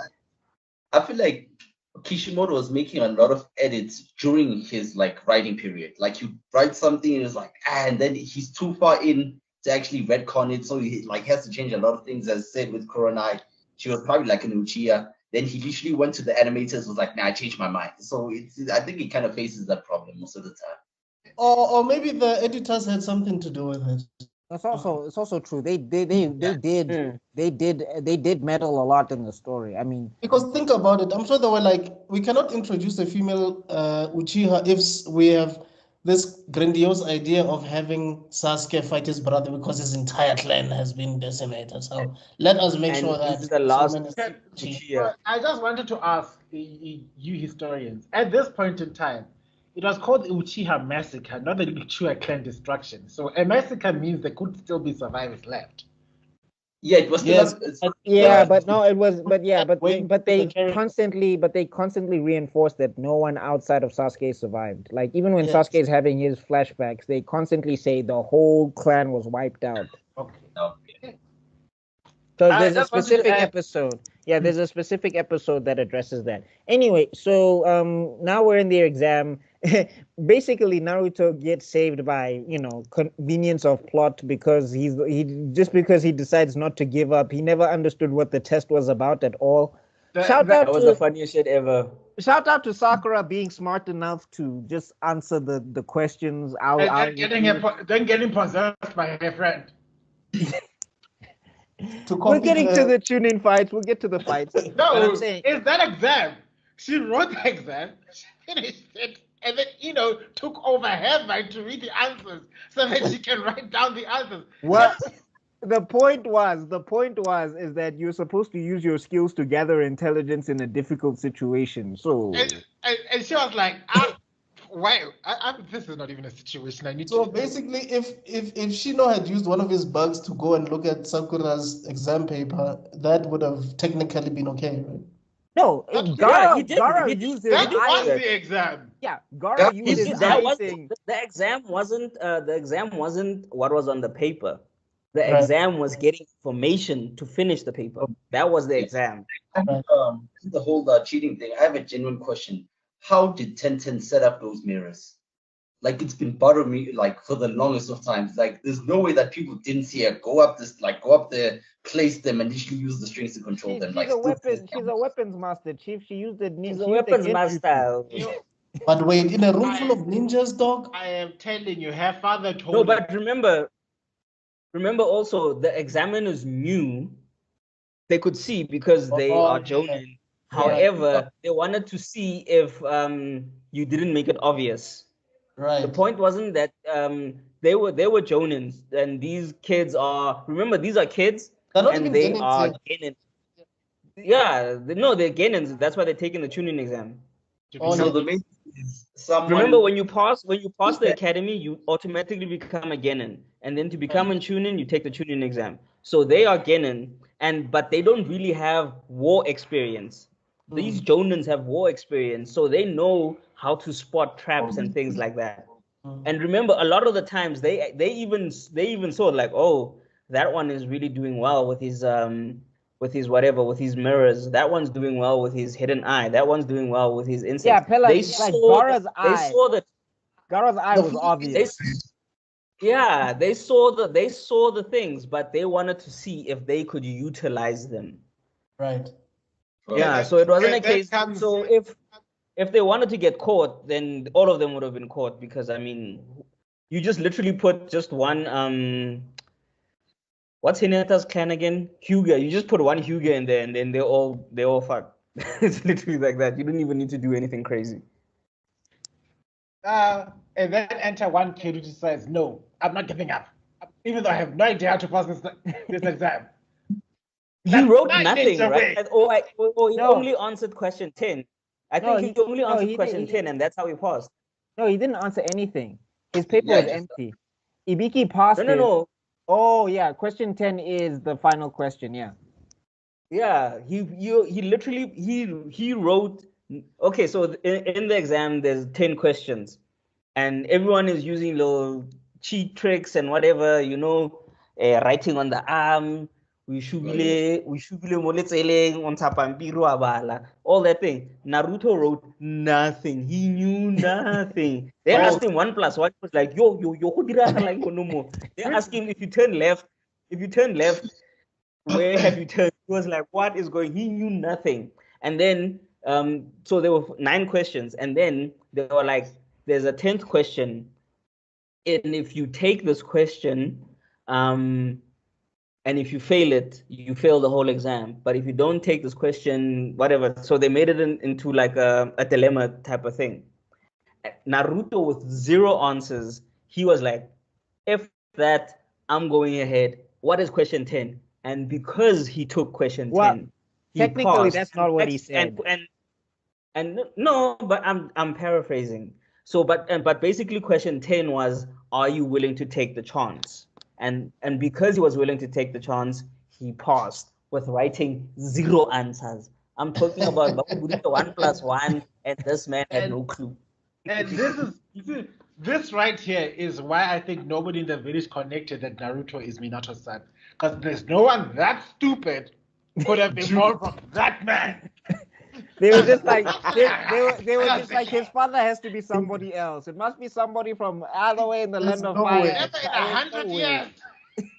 I feel like Kishimoto was making a lot of edits during his like writing period. Like you write something and it's like, and then he's too far in to actually retcon it, so he like has to change a lot of things. As said with Kuronai, she was probably like an Uchiha. Then he literally went to the animators, was like, nah, I changed my mind. So I think he kind of faces that problem most of the time. Or maybe the editors had something to do with it. It's also true. They did meddle a lot in the story. I mean, Because think about it, I'm sure they were like, we cannot introduce a female Uchiha if we have this grandiose idea of having Sasuke fight his brother because his entire clan has been decimated. So let us make And sure this that is the last women is Uchiha. Uchiha. I just wanted to ask you historians, at this point in time, it was called the Uchiha Massacre, not the Uchiha clan destruction. So a massacre means there could still be survivors left. Yeah, it was still Yes, yeah, but no, it was, but yeah, but Wait, they the character- constantly reinforced that no one outside of Sasuke survived. Like even when Yes. Sasuke is having his flashbacks, they constantly say the whole clan was wiped out. Okay. So I there's a just wanted to specific add- episode. Yeah, there's a specific episode that addresses that. Anyway, so now we're in the exam. Basically, Naruto gets saved by convenience of plot because because he decides not to give up. He never understood what the test was about at all. That was the funniest shit ever. Shout out to Sakura being smart enough to just answer the questions. And then getting possessed by her friend. We're getting to the tuning fights. We'll get to the fights. But No, I'm saying, it's that exam. She wrote the exam, she finished it, and then took over her mind to read the answers so that she can write down the answers. what the point was is that you're supposed to use your skills to gather intelligence in a difficult situation. So And she was like, wow, this is not even a situation I need So to. basically, if Shino had used one of his bugs to go and look at Sakura's exam paper, that would have technically been okay, right? no, Yeah, he did. Gara He did. used That his was eye. the exam. Yeah, Gara He used his did. That eye was thing. the exam wasn't what was on the paper. The Right. exam was getting information to finish the paper. That was the exam. This is the whole cheating thing. I have a genuine question. How did Tenten set up those mirrors? Like, it's been bothering me like for the longest of times. Like, there's no way that people didn't see her go up there, place them, and she use the strings to control them. She's a weapons master, Chief. She used the He's a weapons master. But wait, in a room full of ninjas, dog? I am telling you, her father told No, her. but remember also the examiners knew they could see because they are Jonin. However, they wanted to see if you didn't make it obvious. Right. The point wasn't that they were Jonins, and these kids are, remember, these are kids, They're not and even they Genins are yet. Genins. Yeah, they're Genins. That's why they're taking the tuning exam. Oh, So yeah. the main thing is someone. Remember, when you pass the academy, you automatically become a Genin, and then to become a Chunin, you take the tuning exam. So they are Genin, but they don't really have war experience. These Jonins have war experience, so they know how to spot traps and things like that. And remember, a lot of the times they even saw like, oh, that one is really doing well with his mirrors. That one's doing well with his hidden eye. That one's doing well with his insights. Yeah, Pella, They like saw Gara's eye. They saw that. Gara's eye was obvious. They saw the things, but they wanted to see if they could utilize them. Right. Yeah, so it wasn't a case. comes- So if they wanted to get caught, then all of them would have been caught because I mean, you just literally put just one what's Hinata's clan again? Hyuga. You just put one Hyuga in there, and then they're all fucked. It's literally like that. You don't even need to do anything crazy. And then enter one kid who just says, "No, I'm not giving up, even though I have no idea how to pass this exam." He wrote That's nothing, the right? way. Or he No. only answered question 10. I No, think he only answered he question did- 10, and that's how he passed. No, he didn't answer anything. His paper Yeah, was just- empty. Ibiki passed it. No. Oh yeah, question 10 is the final question. Yeah. Yeah, he literally he wrote. Okay, so in the exam there's 10 questions, and everyone is using little cheat tricks and whatever, writing on the arm. We shubile mo letseleng, on tsa pampiri wa bala, all that thing. Naruto wrote nothing. He knew nothing. They asked him 1 + 1. He was like, yo, go diragala iko no more. They asked him if you turn left, where have you turned? He was like, what is going? He knew nothing. And then so there were 9 questions, and then they were like, there's a 10th question, and if you take this question, And if you fail it, you fail the whole exam. But if you don't take this question, whatever. So they made it into like a dilemma type of thing. Naruto with 0 answers, he was like, if that, I'm going ahead. What is question 10? And because he took question 10, he technically passed. that's not what he said. And no, but I'm paraphrasing. So but basically question 10 was, are you willing to take the chance? And because he was willing to take the chance, he passed with writing 0 answers. I'm talking about 1 plus 1, and this man had no clue. And this right here is why I think nobody in the village connected that Naruto is Minato's son. Because there's no one that stupid could have been born from that man. They were just like they were just like his father has to be somebody else. It must be somebody from other way in the land of fire. Never in 100 years.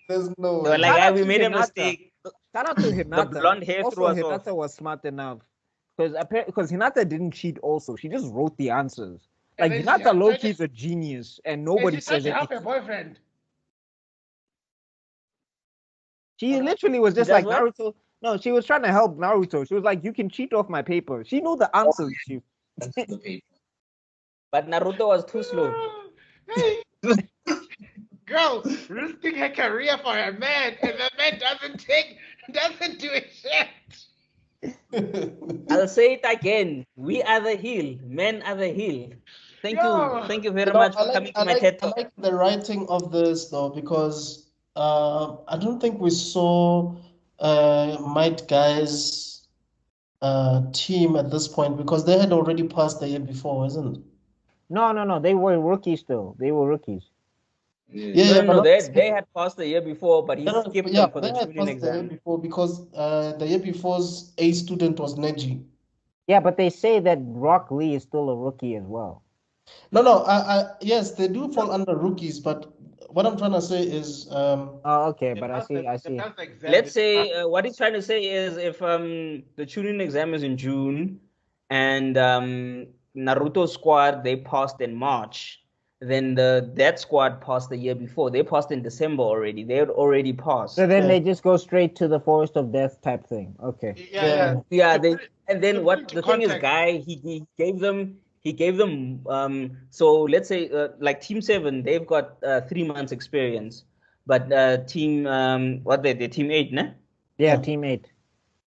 There's no They were way. like, we made a mistake. Shout out to Hinata. The blonde hair Also, threw us off. Hinata was smart enough because Hinata didn't cheat. Also, she just wrote the answers. Like And then Hinata she low-key is a genius, and nobody She tried says to help her anything. boyfriend. She literally was just She like does what? Naruto. No, she was trying to help Naruto. She was like, "You can cheat off my paper." She knew the answers. That's the paper. But Naruto was too slow. Hey, girl, risking her career for a man, and the man doesn't do a shit. I'll say it again. We are the heel. Men are the heel. Thank Yo. you. Thank you very You know, much for coming to my TED I Talk. like the writing of this though, because I don't think we saw Might Guy's team at this point, because they had already passed the year before, isn't it? No. They were rookies still. They were rookies. Yeah, No, but they had passed the year before, but he skipped them for they the had tuning passed the year exam. before, because the year before's A student was Neji. Yeah, but they say that Rock Lee is still a rookie as well. No, yes, they do fall under rookies, but what I'm trying to say is, Oh, okay, but I see. Let's say what he's trying to say is if the tuning exam is in June and Naruto squad they passed in March, then that squad passed the year before. They passed in December already. They had already passed. So then Yeah. they just go straight to the Forest of Death type thing. Okay. Yeah. Yeah, To they put it- and then to what put it the into thing is, context- guy, he gave them so let's say like Team 7, they've got 3 months experience, but team what they team 8, ne? Yeah, Yeah. Team 8.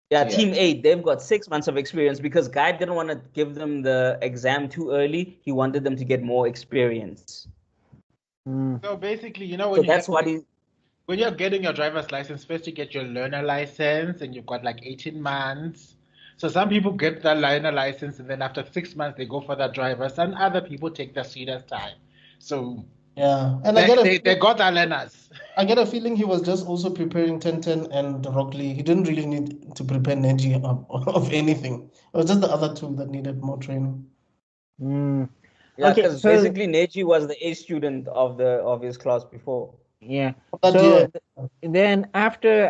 Yeah, Yeah. team 8, they've got 6 months of experience because guy didn't want to give them the exam too early. He wanted them to get more experience. Mm. So basically, you know, So that's what he when you're getting your driver's license, first you get your learner license, and you've got like 18 months. So some people get the learner license, and then after 6 months they go for the driver's, and other people take the serious time. So yeah, and they got the learners. I get a feeling he was just also preparing 1010 and Rock Lee. He didn't really need to prepare Neji of anything. It was just the other two that needed more training. Mm. yeah, Okay, because so- basically Neji was the A student of his class before. Yeah. That So year, then after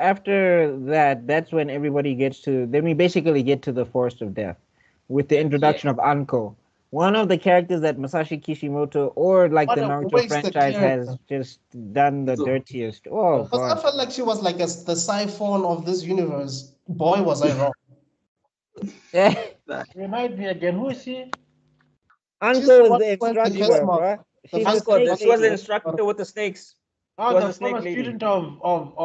that, that's when everybody gets to. Then we basically get to the Forest of Death, with the introduction of Anko, one of the characters that Masashi Kishimoto or like What the a Naruto wasted franchise has character. just done the So- dirtiest. Oh because I god. felt like she was like the siphon of this universe. Boy, was I wrong. Remind me again, who is she? She's the Anko is one the who has the instructor, charisma. bruh. The She's first the one. snake She was the lady, instructor with the snakes. Oh, She was the a snake former lady. student of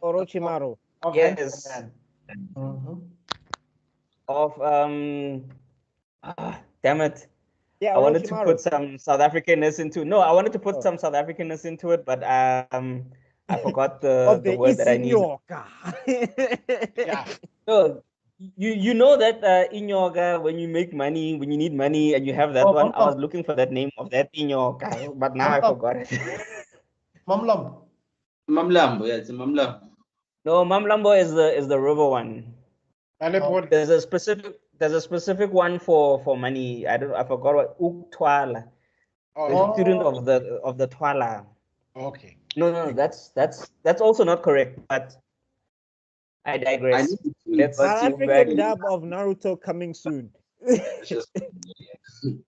Orochimaru. Yes. Handsome Man. Mhm. Of damn it. Yeah, I wanted to Orochimaru. put some South Africanness into I wanted to put Oh. some South Africanness into it, but I forgot Of the word that I need. Isinyoka. Yeah. So you know that Inyoga, when you make money, when you need money and you have that Oh, one, I Mamlam. was looking for that name of that Inyoga, but now I Mamlam. forgot it. Mamlam. Mamlambo, yeah, it's a Mamlambo. No, Mamlambo is the river one. Aleport. There's a specific one for money. I forgot what Uktwala. The Oh, student of the Twala. okay. No, that's also not correct, but I digress. I need to Let's South move African back. dub of Naruto coming soon. Just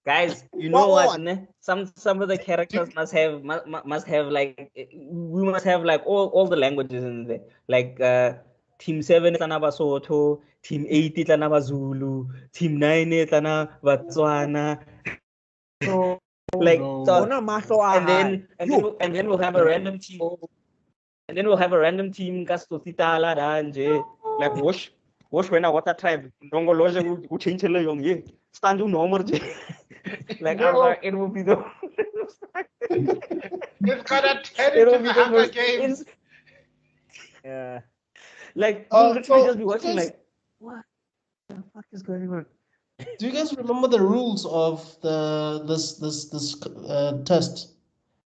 Guys, you know What what? Ne? Some of the characters must have like we must have like all the languages in there. Like Team 7 tlana Basotho, Team 8 tlana Bazulu, Team 9 tlana Batswana. No, Like no. so, Ona mahlo a hae. and then we'll have a random team. And then we'll have a random team Kastotitala Danje. Like wash when I water tribe. Don't go loja who change the young ye. Stand you normal. Like No. it will be the It's gonna turn it will into be the the Hunger most Games. Yeah. like Oh, you'll literally so just be watching you guys- like what the fuck is going on? Do you guys remember the rules of this test?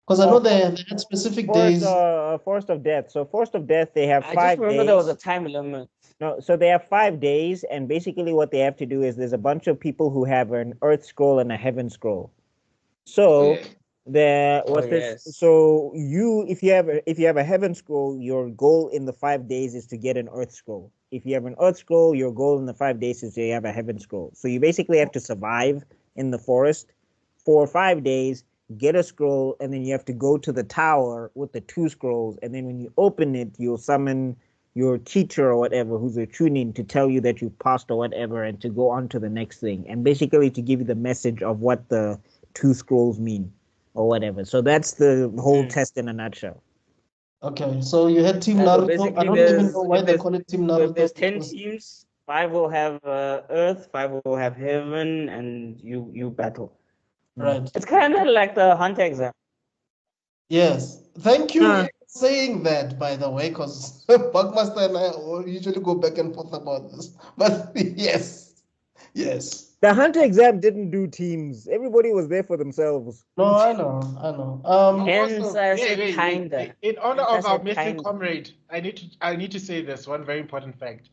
Because I know they had specific days. Forest of Death. So Forest of Death, they have I just 5 remember days. there was a time limit. No, so they have 5 days, and basically what they have to do is there's a bunch of people who have an Earth scroll and a Heaven scroll. So Yeah. so if you have a Heaven scroll, your goal in the 5 days is to get an Earth scroll. If you have an Earth scroll, your goal in the 5 days is to have a Heaven scroll. So you basically have to survive in the forest for 5 days, get a scroll, and then you have to go to the tower with the 2 scrolls, and then when you open it, you'll summon your teacher or whatever who's a tuning to tell you that you passed or whatever, and to go on to the next thing, and basically to give you the message of what the 2 scrolls mean or whatever. So that's the whole test in a nutshell. Okay, so you had Team Yeah, so Naruto. I basically don't even there's know why if they there's call it Team so if Naruto. there's 10 because- teams, 5 will have Earth, 5 will have Heaven, and you battle. Right. It's kind of like the Hunter exam. Yes. Thank you Huh. for saying that, by the way, because Buckmaster and I usually go back and forth about this. But yes. Yes. The Hunter exam didn't do teams. Everybody was there for themselves. No, I know. I know. Hence, Also, I said kinda. In honor Hence, I of our said missing kinda. comrade, I need to say this one very important fact.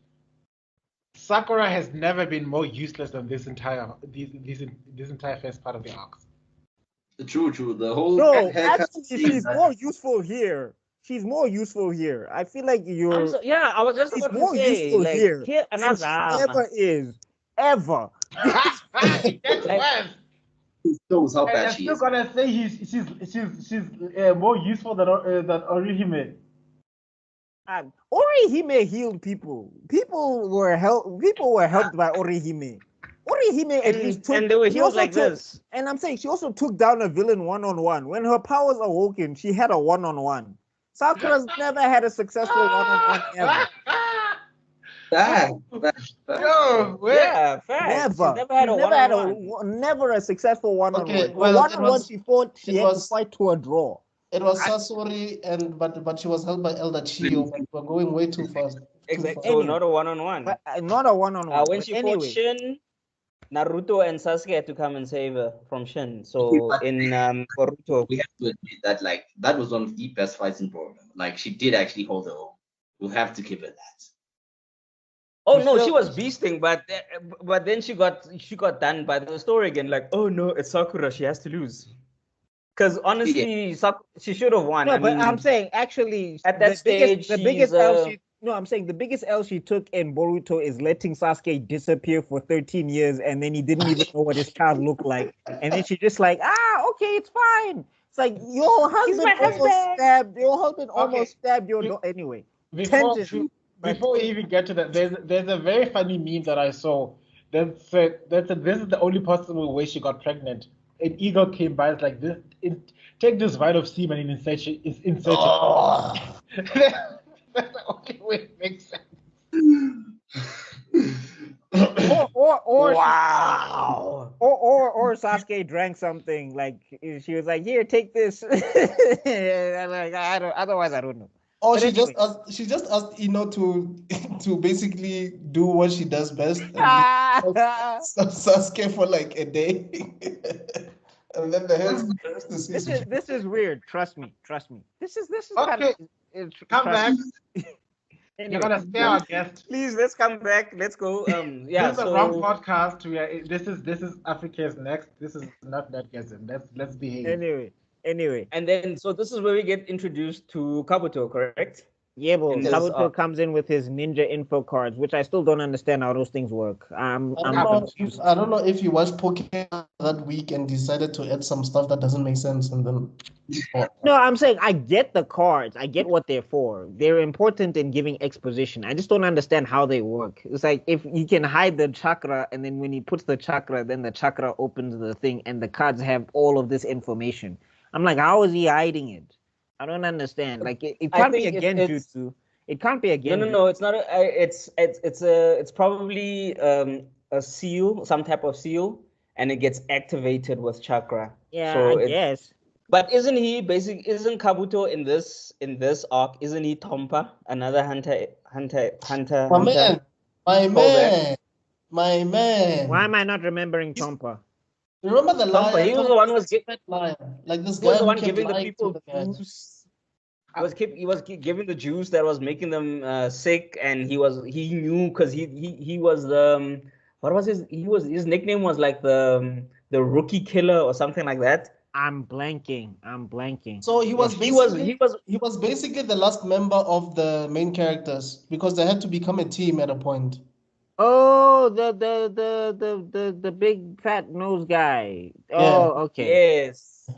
Sakura has never been more useless than this entire first part of the arcs. True. The whole No, haircut actually, thing, she's more useful here. She's more useful here. I feel like Yeah, I was just she's about to more say, useful like, here here than she another ever is. Ever. It gets Like- worse. shows how And bad I'm she still is. gonna say she's more useful than Orihime. Orihime healed people. People were helped by Orihime. Orihime at least took, and they were she healed also like took- this. And I'm saying she also took down a villain one-on-one. When her powers awoken, she had a one-on-one. Sakura's never had a successful one-on-one ever. Bad. Yo, wait. Yeah, fact. Never. She's never had a one-on-one. Never a successful one-on-one. Okay, The well, it one-on-one was- she fought, she it had to was- fight to a draw. It was Sasori, but she was held by Elder Chiyo, but we're going way too fast. Exactly. Too So Anyway. not a one-on-one. But not a one-on-one. When But she fought anyway, Shin, Naruto and Sasuke had to come and save her from Shin. So in Boruto, We have to admit that that was one of the best fights in Boruto. Like she did actually hold her own. We'll have to give her that. oh You no, still- she was beasting, but then she got done by the story again. Like, oh no, it's Sakura. She has to lose. Because honestly, she should have won. no, I but mean, I'm saying actually at that stage, the biggest she's, I'm saying the biggest L she took in Boruto is letting Sasuke disappear for 13 years, and then he didn't even know what his child looked like, and then she just like, okay, it's fine. It's like your husband my husband. almost stabbed your daughter. Anyway, Before tangent. we even get to that, there's a very funny meme that I saw that said this is the only possible way she got pregnant. An eagle came by, it's like this. Take this vial of semen and insert it. Oh. That's the only way it makes sense. Or Sasuke drank something, like she was like, here, take this. And like, otherwise I don't know. Or But she anyway. just asked Ino to basically do what she does best and Sasuke for like a day. And then the rest is history. This is weird. Trust me. This is Okay. Come back. Anyway, You're gonna stay our guest. please let's come back. Let's go. Yeah. This is the wrong podcast. This is Africa's next. This is not Netgasm. Let's behave. anyway. And then, so this is where we get introduced to Kabuto, correct? Yeah, but in this Kabuto arc. comes in with his ninja info cards, which I still don't understand how those things work. I'm confused. I don't know if you watched Pokemon that week and decided to add some stuff that doesn't make sense, and then No, I'm saying I get the cards. I get what they're for. They're important in giving exposition. I just don't understand how they work. It's like if he can hide the chakra, and then when he puts the chakra, then the chakra opens the thing, and the cards have all of this information. I'm like, how is he hiding it? I don't understand. Like it I can't be think again it's jutsu. It can't be no, again. no, Jutsu. no. It's not. It's probably a seal, some type of seal, and it gets activated with chakra. Yeah, So I guess. But isn't Kabuto in this arc? Isn't he Tompa, another hunter? my man, my man, my man. Why am I not remembering Tompa? Remember the Tompa, liar? he was the one who was liar. Like this he was guy the who one kept giving the lying to people the guys. juice. Giving the juice that was making them sick, and he knew because he was the what was his nickname was like the rookie killer or something like that. I'm blanking. So he was he was basically he was basically the last member of the main characters because they had to become a team at a point. Oh, the big fat nose guy. Yeah. Oh, okay. Yes.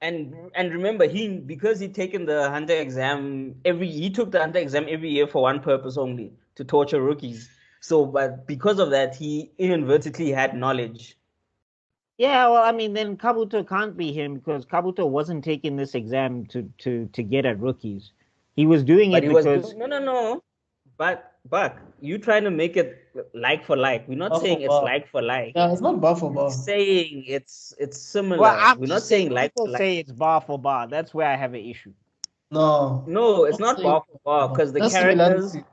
And remember, because he taken the hunter exam he took the hunter exam every year for one purpose only, to torture rookies. So, but because of that, he inadvertently had knowledge. Yeah, well, I mean, then Kabuto can't be him because Kabuto wasn't taking this exam to get at rookies. He was doing But it he was because no. But Buck, you trying to make it like for like. We're not Bar saying for it's bar. like for like. Yeah, it's not bar for bar. We're saying it's similar. well, I'm We're not just saying saying like people for like. say it's bar for bar. That's where I have an issue. No. No, it's Don't not say bar for bar because the There's characters, similarity.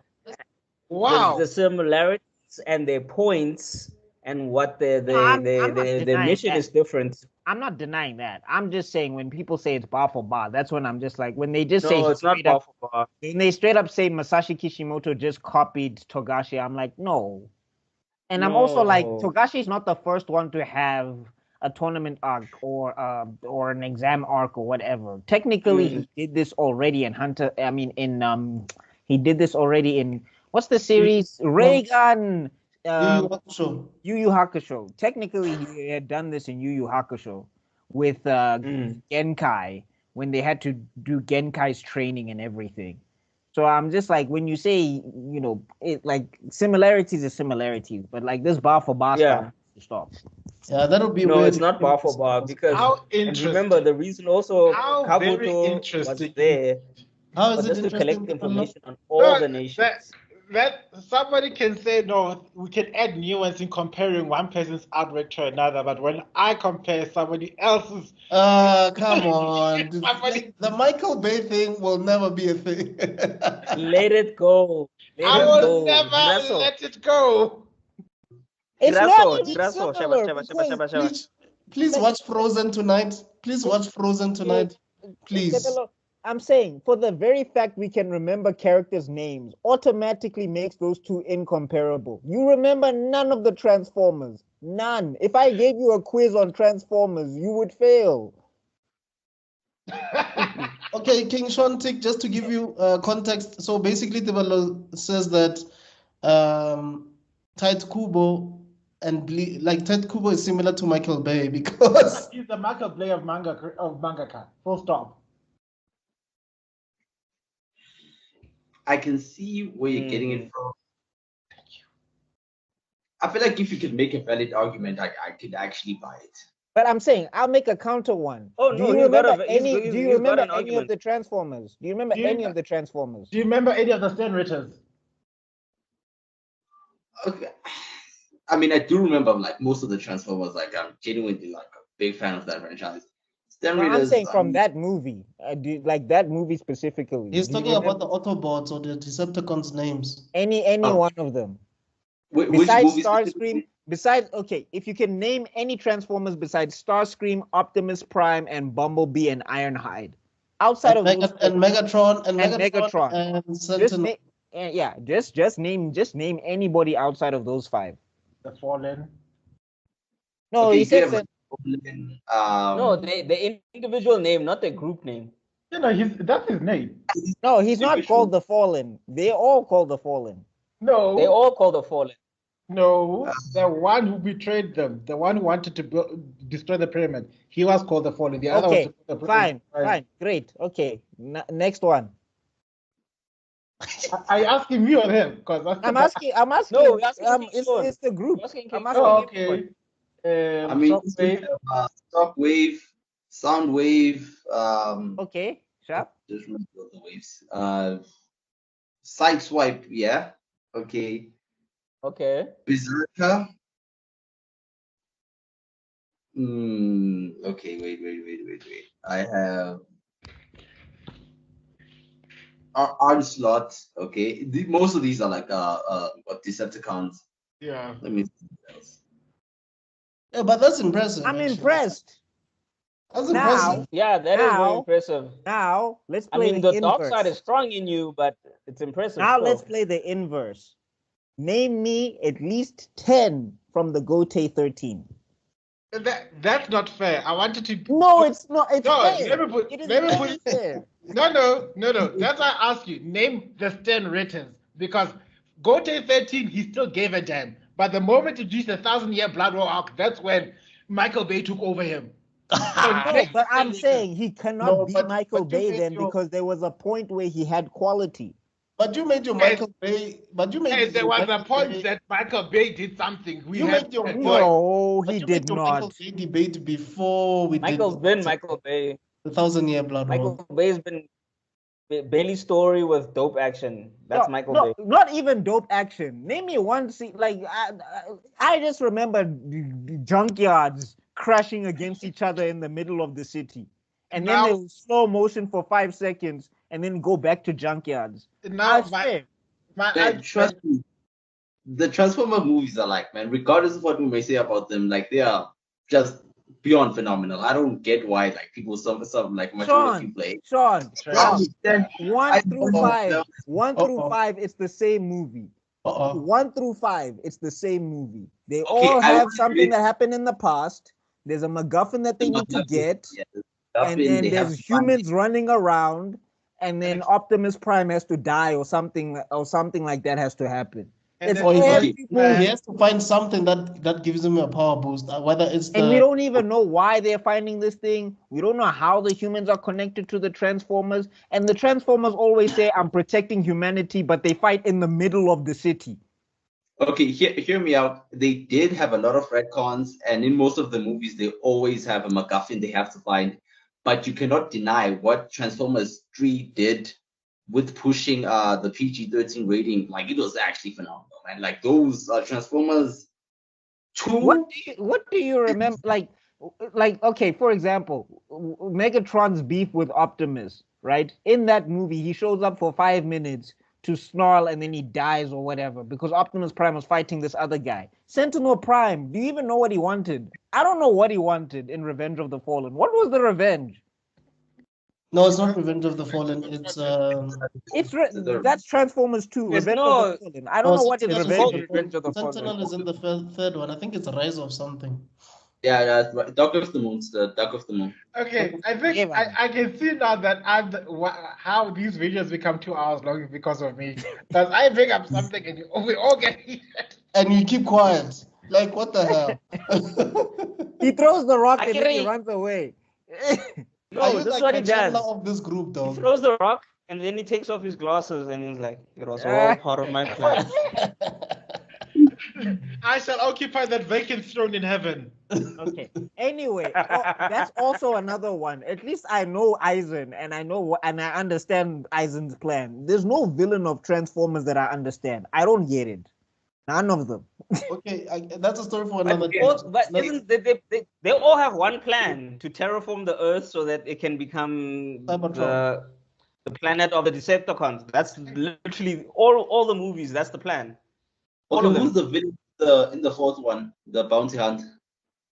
Wow. the similarities and their points and what I'm not their denying mission that. is different. I'm not denying that. I'm just saying when people say it's bar for bar, that's when I'm just like when they just say No, it's not straight bar up, for bar. when they straight up say Masashi Kishimoto just copied Togashi. I'm like, no. And I'm also like, No. Togashi is not the first one to have a tournament arc or an exam arc or whatever. Technically, he did this already in Hunter. I mean, he did this already in what's the series? Reagan. Yu Yu Hakusho. Yu Yu Hakusho. Technically, he had done this in Yu Yu Hakusho with Genkai when they had to do Genkai's training and everything. So I'm just like, when you say, you know, it like similarities are similarities, but like this bar for bar stuff, stop. Yeah, that would be No, weird. it's not bar for bar because How and interesting. remember the reason also How very Kabuto was interesting. there How is was it just to collect interesting? information on No, all the nations. that somebody can say no, we can add nuance in comparing one person's artwork to another, but when I compare somebody else's, Come on. Somebody- The Michael Bay thing will never be a thing. Let it go. Let I it will go. never Giraso. let it go. It's Giraso, not even Giraso, Shaba, similar Shaba, Shaba, because Shaba, Shaba. Please watch Frozen tonight. Please watch Frozen tonight. Please. I'm saying for the very fact we can remember characters' names automatically makes those two incomparable. You remember none of the Transformers. None. If I gave you a quiz on Transformers, you would fail. Okay, King Shantik, just to give you context. So basically, Tebalo says that Tite Kubo and Tite Kubo is similar to Michael Bay because He's the Michael Bay of mangaka. Full stop. I can see where you're getting it from. I feel like if you could make a valid argument, I could actually buy it. But I'm saying I'll make a counter one. Oh do no, you he's got remember a any? he's, Do you he's got remember an any of argument. the Transformers? Do you remember any of the Transformers? Do you remember any of the Stan Ritters? Okay. I mean, I do remember like most of the Transformers. Like, I'm genuinely like a big fan of that franchise. No, I'm saying from that movie, like that movie specifically. he's Do you talking about remember the Autobots or the Decepticons names. any one of them which besides movie Starscream? specifically? Besides, okay, if you can name any Transformers besides Starscream, Optimus Prime, and Bumblebee and Ironhide, outside of those, And Megatron and Megatron. and just Sentinel. just name anybody outside of those five. The Fallen. No, he said No, the individual name, not the group name. No, that's his name. No, he's not called the Fallen. They all called the Fallen. No, They all call the Fallen. no, the one who betrayed them, the one who wanted to destroy the pyramid, he was called the Fallen. The other Okay, was the fine, great. Okay, next one. I asking you or him? Because I'm asking. No, you're asking it's the group. You're asking I'm King asking Oh, everyone. okay. I mean, Shockwave. Shockwave, Soundwave, Okay, sharp. just remember the waves. Sideswipe, yeah. Okay. Okay. Berserker. Okay, wait. I have Onslaught. Okay. Most of these are like what Decepticons. Yeah. Let me see what else. Yeah, but that's impressive. I'm actually. impressed. That's Now, impressive. Yeah, that is very Now- impressive. Now let's I play mean, the the dark inverse. side is strong in you, but it's impressive. Now still. let's play the inverse. Name me at least 10 from the Gote 13. That's not fair. I wanted to. No, it's not. It's No, fair. let me put- It is let me very put- fair. No. That's why I asked you. Name the 10 written because Gote 13, he still gave a damn. But the moment it reached the 1,000-year Blood War arc, that's when Michael Bay took over him. No, but I'm saying he cannot No, be but- Michael but you Bay made then your- because there was a point where he had quality. But you made your Michael Bay. But you made. Hey, there your was a Michael point Bay- that Michael Bay did something. You made your point. No, But he you made did your Michael not. Bay debate before we Michael's did been Michael Bay. the 1,000-year Blood War. Michael Bay's been Bailey's story with dope action. That's Michael Bay. Not even dope action. Name me one scene. Like I just remember the junkyards crashing against each other in the middle of the city, and then Now- there was slow motion for 5 seconds, and then go back to junkyards. Now, I swear. Man, trust me, the Transformer movies are like, man, regardless of what we may say about them, like they are just beyond phenomenal. I don't get why like people some like majority play. Sean, Then one I through don't five, know. one through Uh-oh. 5, it's the same movie. Uh-oh. 1 through 5, it's the same movie. They Okay, all I have would something agree. that happened in the past. There's a MacGuffin that they need to get, and then there's humans running around, and then Optimus Prime has to die or something like that has to happen. And It's then- every He movie. has to find something that gives him a power boost. Whether it's And we the don't even know why they're finding this thing. We don't know how the humans are connected to the Transformers. And the Transformers always say, I'm protecting humanity, but they fight in the middle of the city. Okay, hear me out. They did have a lot of retcons, and in most of the movies, they always have a MacGuffin they have to find. But you cannot deny what Transformers 3 did with pushing the PG-13 rating. Like it was actually phenomenal, man. Like those Transformers 2. What do you remember? Like, okay, for example, Megatron's beef with Optimus, right? In that movie, he shows up for 5 minutes to snarl and then he dies or whatever because Optimus Prime was fighting this other guy. Sentinel Prime, do you even know what he wanted? I don't know what he wanted in Revenge of the Fallen. What was the revenge? No, it's not Revenge of the Fallen. It's That's Transformers 2, There's Revenge no- of the Fallen. I don't know what is Sentinel Revenge is of the Revenge of the Sentinel Fallen. is in the third one. I think it's Rise of something. Yeah, that's right. Dark of the Moon. The Dark of the Moon. Okay, I think Yeah, man. I can see now that how these videos become 2 hours long because of me. Because I bring up something and we all get heated. And you keep quiet. Like what the hell? He throws the rock and then he Akiri. runs away. Are No, you this is like what the he does. chandler of this group, He though? throws the rock and then he takes off his glasses and he's like, it was all part of my plan. I shall occupy that vacant throne in heaven. Okay. Anyway, that's also another one. At least I know Eisen, and I understand Eisen's plan. There's no villain of Transformers that I understand. I don't get it. None of them. Okay, that's a story for another day. But Let's- isn't they all have one plan to terraform the Earth so that it can become Cybertron. the planet of the Decepticons. That's literally all the movies. That's the plan. All Okay, of them. who's the villain in the fourth one? The bounty hunt.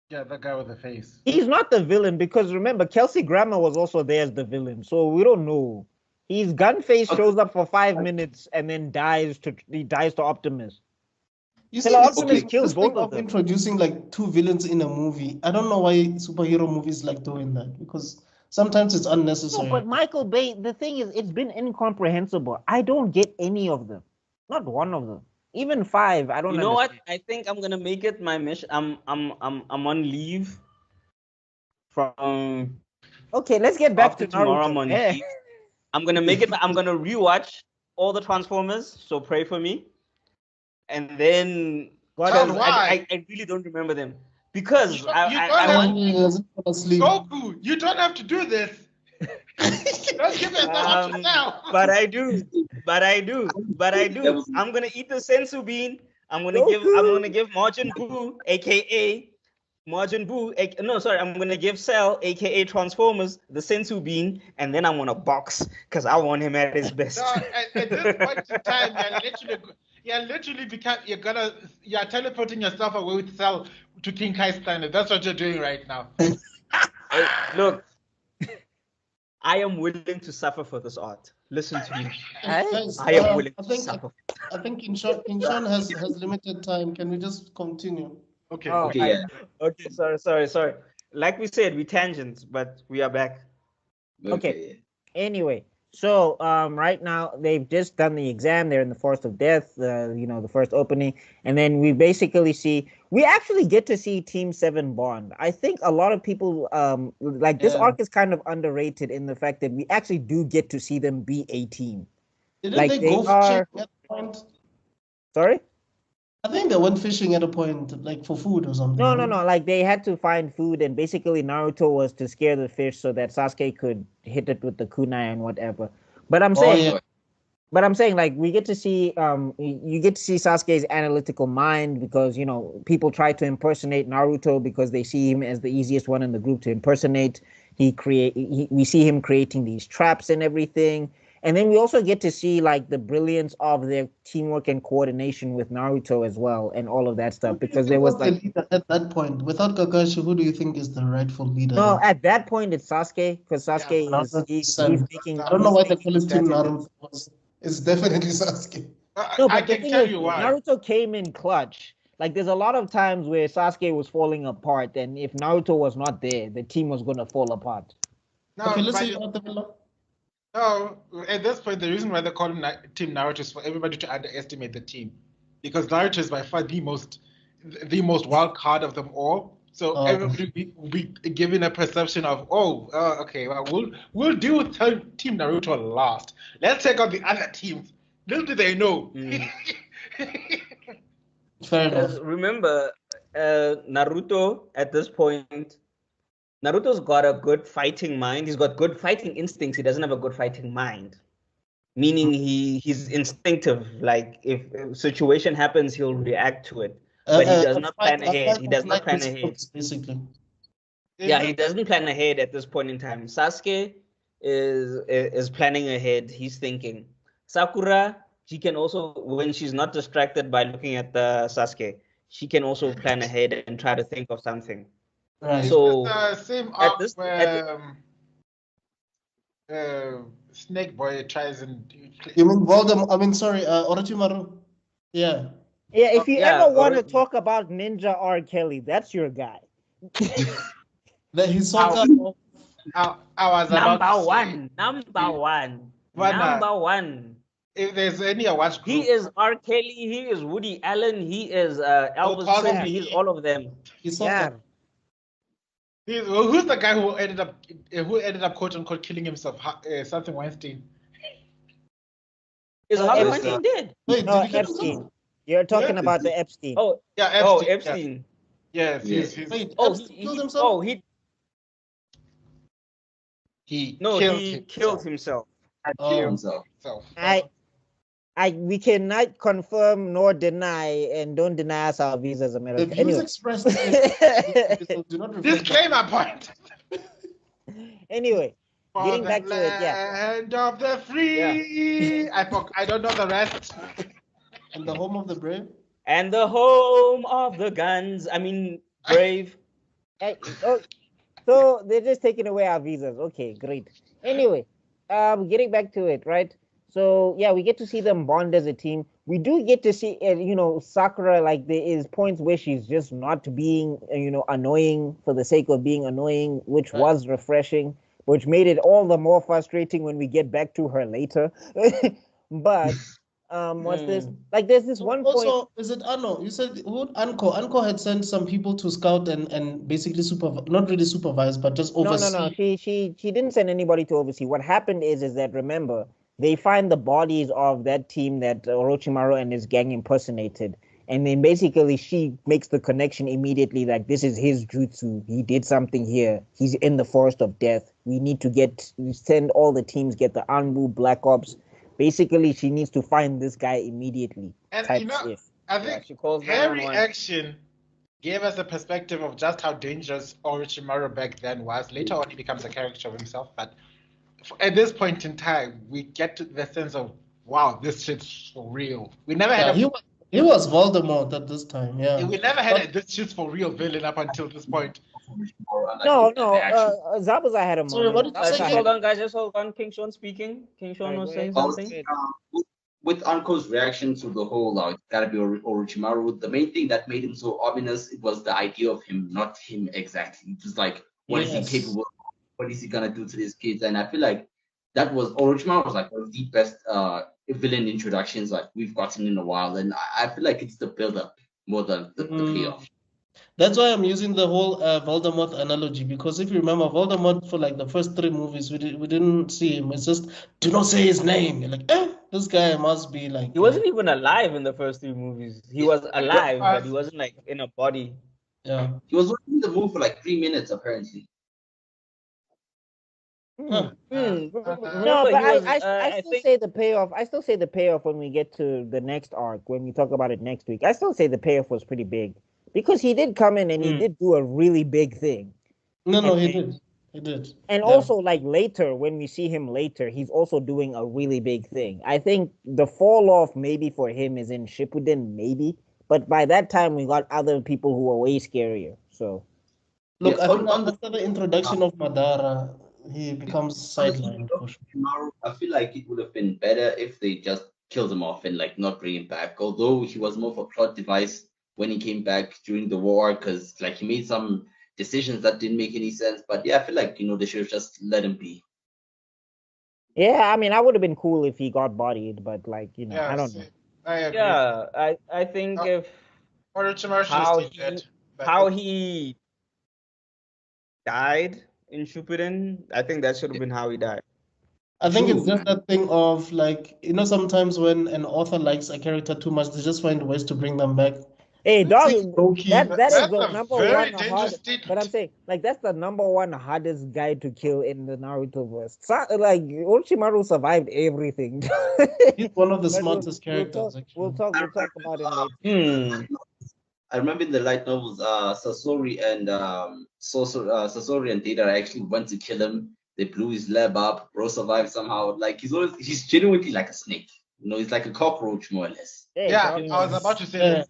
Yeah, that guy with the face. He's not the villain because remember, Kelsey Grammer was also there as the villain, so we don't know. He's Gunface shows up for 5 minutes and then dies to Optimus. You Till see, Optimus this kills thing both of of them. introducing like 2 villains in a movie. I don't know why superhero movies like doing that because Sometimes it's No, unnecessary. but Michael Bay, the thing is, it's been incomprehensible. I don't get any of them. Not one of them. Even 5, I don't You know what? understand. I think I'm gonna make it my mission. I'm on leave from Okay, let's get back after to tomorrow. I'm Naruto. on Yeah. leave. I'm gonna make it. I'm gonna rewatch all the Transformers. So pray for me. And then God, because why? I really don't remember them because You don't I have- want He doesn't fall asleep. Goku, you don't have to do this. Don't give yourself now. but I do. I'm gonna eat the sensu bean. I'm gonna give Majin Buu, aka Majin Buu. No, sorry, I'm gonna give Cell, aka Transformers, the sensu bean, and then I'm gonna box because I want him at his best. No, at this point in time, you're teleporting yourself away with Cell to King Kai standard. That's what you're doing right now. Hey, look, I am willing to suffer for this art. Listen to me. Guys, I am willing I to think suffer. I think King Sean has limited time. Can we just continue? Okay. Oh, Okay, yeah. Okay, sorry. Like we said, we tangent, but we are back. Okay. Anyway, so right now they've just done the exam. They're in the Forest of Death, the first opening, and then we actually get to see Team 7 bond. I think a lot of people this Yeah. arc is kind of underrated in the fact that we actually do get to see them be a team. Didn't Like, they they go are- fishing at a point? Sorry? I think they went fishing at a point, like for food or something. No. right? Like, they had to find food, and basically Naruto was to scare the fish so that Sasuke could hit it with the kunai and whatever. But I'm Oh, saying, yeah. but I'm saying, like, we get to see you get to see Sasuke's analytical mind, because people try to impersonate Naruto because they see him as the easiest one in the group to impersonate. We see him creating these traps and everything. And then we also get to see, like, the brilliance of their teamwork and coordination with Naruto as well, and all of that stuff, because there was, Who's the leader at that point? Without Kakashi, who do you think is the rightful leader? no, then? at that point it's Sasuke, because Sasuke Yeah, he's 100%. making. I don't know he's why they making call it Team strategies. Naruto. It's definitely Sasuke. No, I but the can thing tell is, you why. Naruto came in clutch. Like, there's a lot of times where Sasuke was falling apart, and if Naruto was not there, the team was gonna fall apart. No, Okay, let's but see what the no, at this point, the reason why they call him Team Naruto is for everybody to underestimate the team, because Naruto is by far the most wild card of them all. So Oh. everybody will be given a perception of, okay, well, we'll deal with Team Naruto last. Let's take out the other teams. Little do they know. Fair enough. Remember, Naruto at this point, Naruto's got a good fighting mind. He's got good fighting instincts. He doesn't have a good fighting mind. Meaning he's instinctive. Like, if a situation happens, he'll react to it. But he does not plan ahead. He does not plan ahead. Basically. Yeah, he doesn't plan ahead at this point in time. Sasuke is planning ahead. He's thinking. Sakura, she can also, when she's not distracted by looking at the Sasuke, she can also plan ahead and try to think of something. Right. So the same at arc this- where Snake Boy tries and You mean Voldemort? I mean, sorry, Orochimaru. Yeah. Yeah, if you yeah, ever want to or- talk about Ninja R. Kelly, that's your guy. The Hisoka. I was about to say, number one. if there's any watch group, He is R. Kelly. He is Woody Allen. He is Elvis possibly. Presley. He's all of them. Hisoka. who's the guy who ended up quote unquote killing himself? Something Weinstein. Is Harvey Epstein. Weinstein dead? Wait, No, did he get Epstein. himself? You're talking Yeah. about the Epstein. Oh, Yeah, Epstein. Epstein. Yes, Yeah. he's Wait, Oh, Epstein killed himself? he killed himself. Oh. So, We cannot confirm nor deny, and don't deny us our visas, The America. views Anyway. expressed in this episode do not reflect. Disclaimer point. Anyway, For getting the back to it, yeah. land of the free. I don't know the rest. And the home of the brave. And the home of the guns. I mean, brave. So they're just taking away our visas. Okay, great. Anyway, getting back to it, right? So yeah, we get to see them bond as a team. We do get to see, Sakura. Like, there is points where she's just not being, annoying for the sake of being annoying, which was refreshing. which made it all the more frustrating when we get back to her later. But what's this? Like, there's this one point. Also, is it Anno? You said who? Anko. Anko had sent some people to scout and basically not really supervise, but just oversee. No. She didn't send anybody to oversee. What happened is that, remember, they find the bodies of that team that Orochimaru and his gang impersonated. And then basically she makes the connection immediately, like, this is his jutsu. He did something here. He's in the forest of death. We need to send all the teams, get the Anbu, Black Ops. Basically, she needs to find this guy immediately. And type you know, shit. I think she calls her 911. reaction gave us a perspective of just how dangerous Orochimaru back then was. Later on, he becomes a character of himself, but at this point in time, we get to the sense of, wow, this shit's for real. We never had he was Voldemort at this time, yeah. We never had a this shit's for real villain up until this point. No, Zabuza had a moment. Sorry, what did you say? Just hold on, guys. Just hold on. King Sean speaking. King Sean was saying something. With Anko's reaction to the whole, it's gotta be Orochimaru, the main thing that made him so ominous, it was the idea of him, not him exactly. It was like, what is he capable of? What is he gonna do to these kids? And I feel like Orochimaru was like one of the best villain introductions like we've gotten in a while, and I feel like it's the build-up more than the payoff. That's why I'm using the whole Voldemort analogy, because if you remember Voldemort, for like the first 3 movies, we didn't see him. It's just, do not say his name. You're like, this guy must be like. He wasn't even alive in the first 3 movies. He was alive, but he wasn't like in a body. Yeah. He was in the movie for like 3 minutes apparently. No, but I still say the payoff. I still say the payoff when we get to the next arc, when we talk about it next week. I still say the payoff was pretty big, because he did come in and he did do a really big thing. No, he did. He did. And also, like, later, when we see him later, he's also doing a really big thing. I think the fall off maybe for him is in Shippuden, maybe. But by that time, we got other people who were way scarier. So, look, I think after the introduction of Madara, he becomes sidelined. I feel like it would have been better if they just killed him off and like not bring him back. Although he was more of a plot device when he came back during the war, because like he made some decisions that didn't make any sense. But yeah, I feel like they should have just let him be. Yeah, I mean, I would have been cool if he got bodied, but like I don't know. I agree. Yeah, I think if how he died in Shippuden, I think that should have been how he died. I think it's just that thing of like, sometimes when an author likes a character too much, they just find ways to bring them back. Hey, dog, that is the number one hardest. But I'm saying, like, that's the number one hardest guy to kill in the Naruto verse. Like, Orochimaru survived everything. He's one of the smartest characters. We'll talk about it later. I remember in the light novels, Sasori and Data actually went to kill him. They blew his lab up. Bro survived somehow. Like he's genuinely like a snake. He's like a cockroach more or less. Yeah, I was about to say.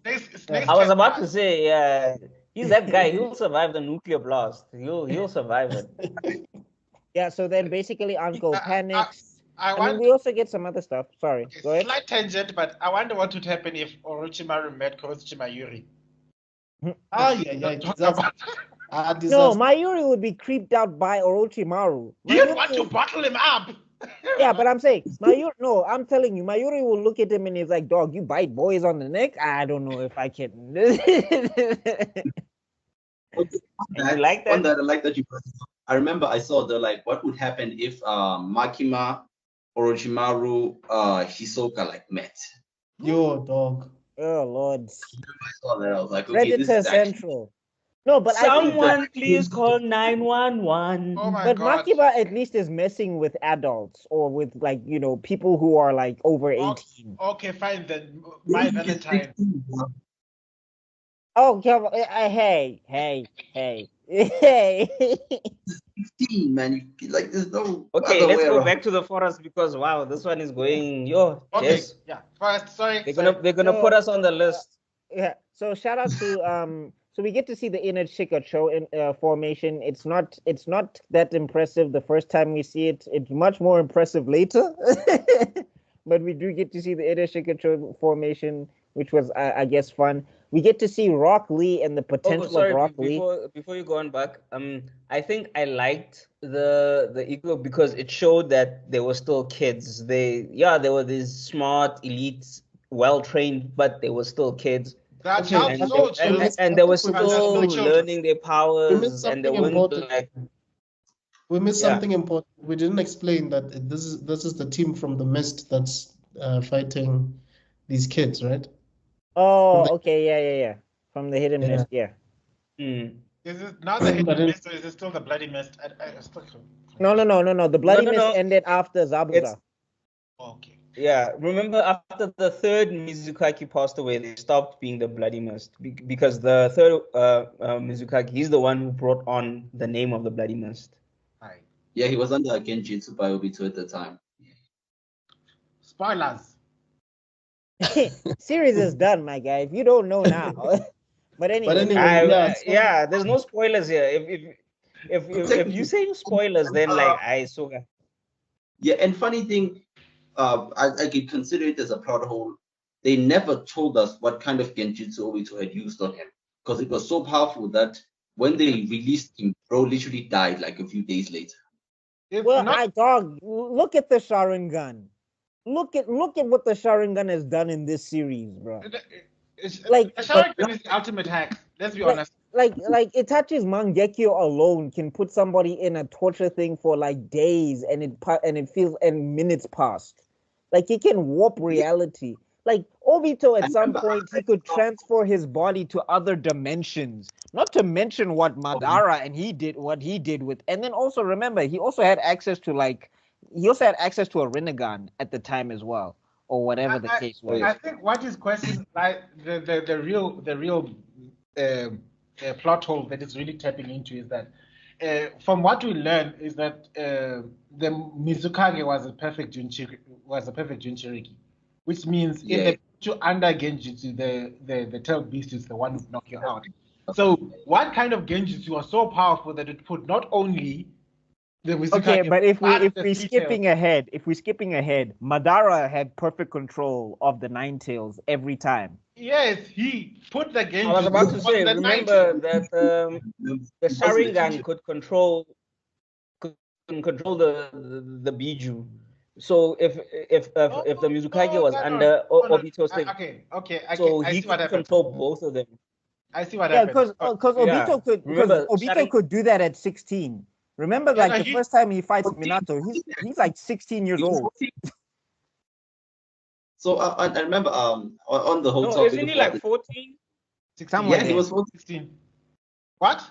He's that guy. He'll survive the nuclear blast. He'll survive it. Yeah. So then basically, Uncle panics. I mean, we also get some other stuff. Sorry. Go ahead. Slight tangent, but I wonder what would happen if Orochimaru met Kozuchi Mayuri. Exactly. No, Mayuri would be creeped out by Orochimaru. You'd want to bottle him up. Yeah, but I'm saying I'm telling you, Mayuri will look at him and he's like, dog, you bite boys on the neck? I don't know if I can. You like that? I like that I remember I saw what would happen if Makima, Orochimaru, Hisoka met. Yo, dog. Oh, Lord. I saw that. I was like, okay, Predator this is Central. No, but someone please call 911. Oh my but God. Makima at least is messing with adults or with people who are like over 18. Okay, fine then. My Valentine. Oh, hey. 15, man. There's no. Okay, let's go back to the forest because wow, this one is going. Okay, yes. yeah. First, sorry. They're gonna put us on the list. Yeah. So shout out to So we get to see the inner Shikacho in formation. It's not that impressive the first time we see it. It's much more impressive later. But we do get to see the inner Shikacho formation. which was I guess fun. We get to see Rock Lee and the Oh, potential of sorry. Rock Lee. Before you go on back, I think I liked the ego because it showed that they were still kids. They were these smart, elite, well trained, but they were still kids. They are Okay, child And soldiers. they were we still missed Understood something. children. learning their We powers, missed and they something weren't important. like We missed Yeah. something important. We didn't explain that this is the team from the Mist that's fighting these kids, right? From Oh, the, okay, yeah. From the Hidden yeah. Mist, yeah. Is it now the But hidden then- mist or is it still the bloody mist? I still No. The Bloody no, Mist no. ended after Zabuza. It's Okay. Yeah, remember after the third Mizukaki passed away, they stopped being the Bloody Mist because the third Mizukaki, he's the one who brought on the name of the Bloody Mist. Right. Yeah, he was under Genjutsu by Obito at the time. Spoilers. Series is done, my guy. If you don't know now. But anyway, yeah, so- There's no spoilers here. If you say spoilers, then like I so Yeah, and funny thing, I could consider it as a plot hole. They never told us what kind of Genjutsu Obito had used on him because it was so powerful that when they released him, bro literally died like a few days later. If well, not, dog, look at the Sharingan. Look at what the Sharingan has done in this series, bro. Like- a Sharingan is the ultimate hack. Let's be honest. Like Itachi's Mangekyo alone can put somebody in a torture thing for like days, and it feels and minutes past. Like he can warp reality. Like Obito, at some point, he could transfer his body to other dimensions. Not to mention what Madara and what he did with. And then also remember, he also had access to a Rinnegan at the time as well, or whatever the case was. I think what is question like the real plot hole that is really tapping into is that from what we learned is that the Mizukage was a perfect Jinchuriki, which means in the under Genjutsu, the tail beast is the one who knock you out. So what kind of Genjutsu was so powerful that it put not only the Mizukage, Okay, but if the we're three skipping ahead, Madara had perfect control of the Nine Tails every time. Yes, he put the Genjutsu. I was about to say, on the remember 90. that the Sharingan could control the Biju. So if the Mizukage was under Obito's thing, Okay. so I he see what could happened. control both of them. I see what Yeah, happened. because Yeah. Obito could do that at 16. Remember, Yeah, like no, the first time he fights Minato, he's like 16 years old. So I remember on the whole No, topic isn't he of like 14? 16. yeah, he was 14. 16. What?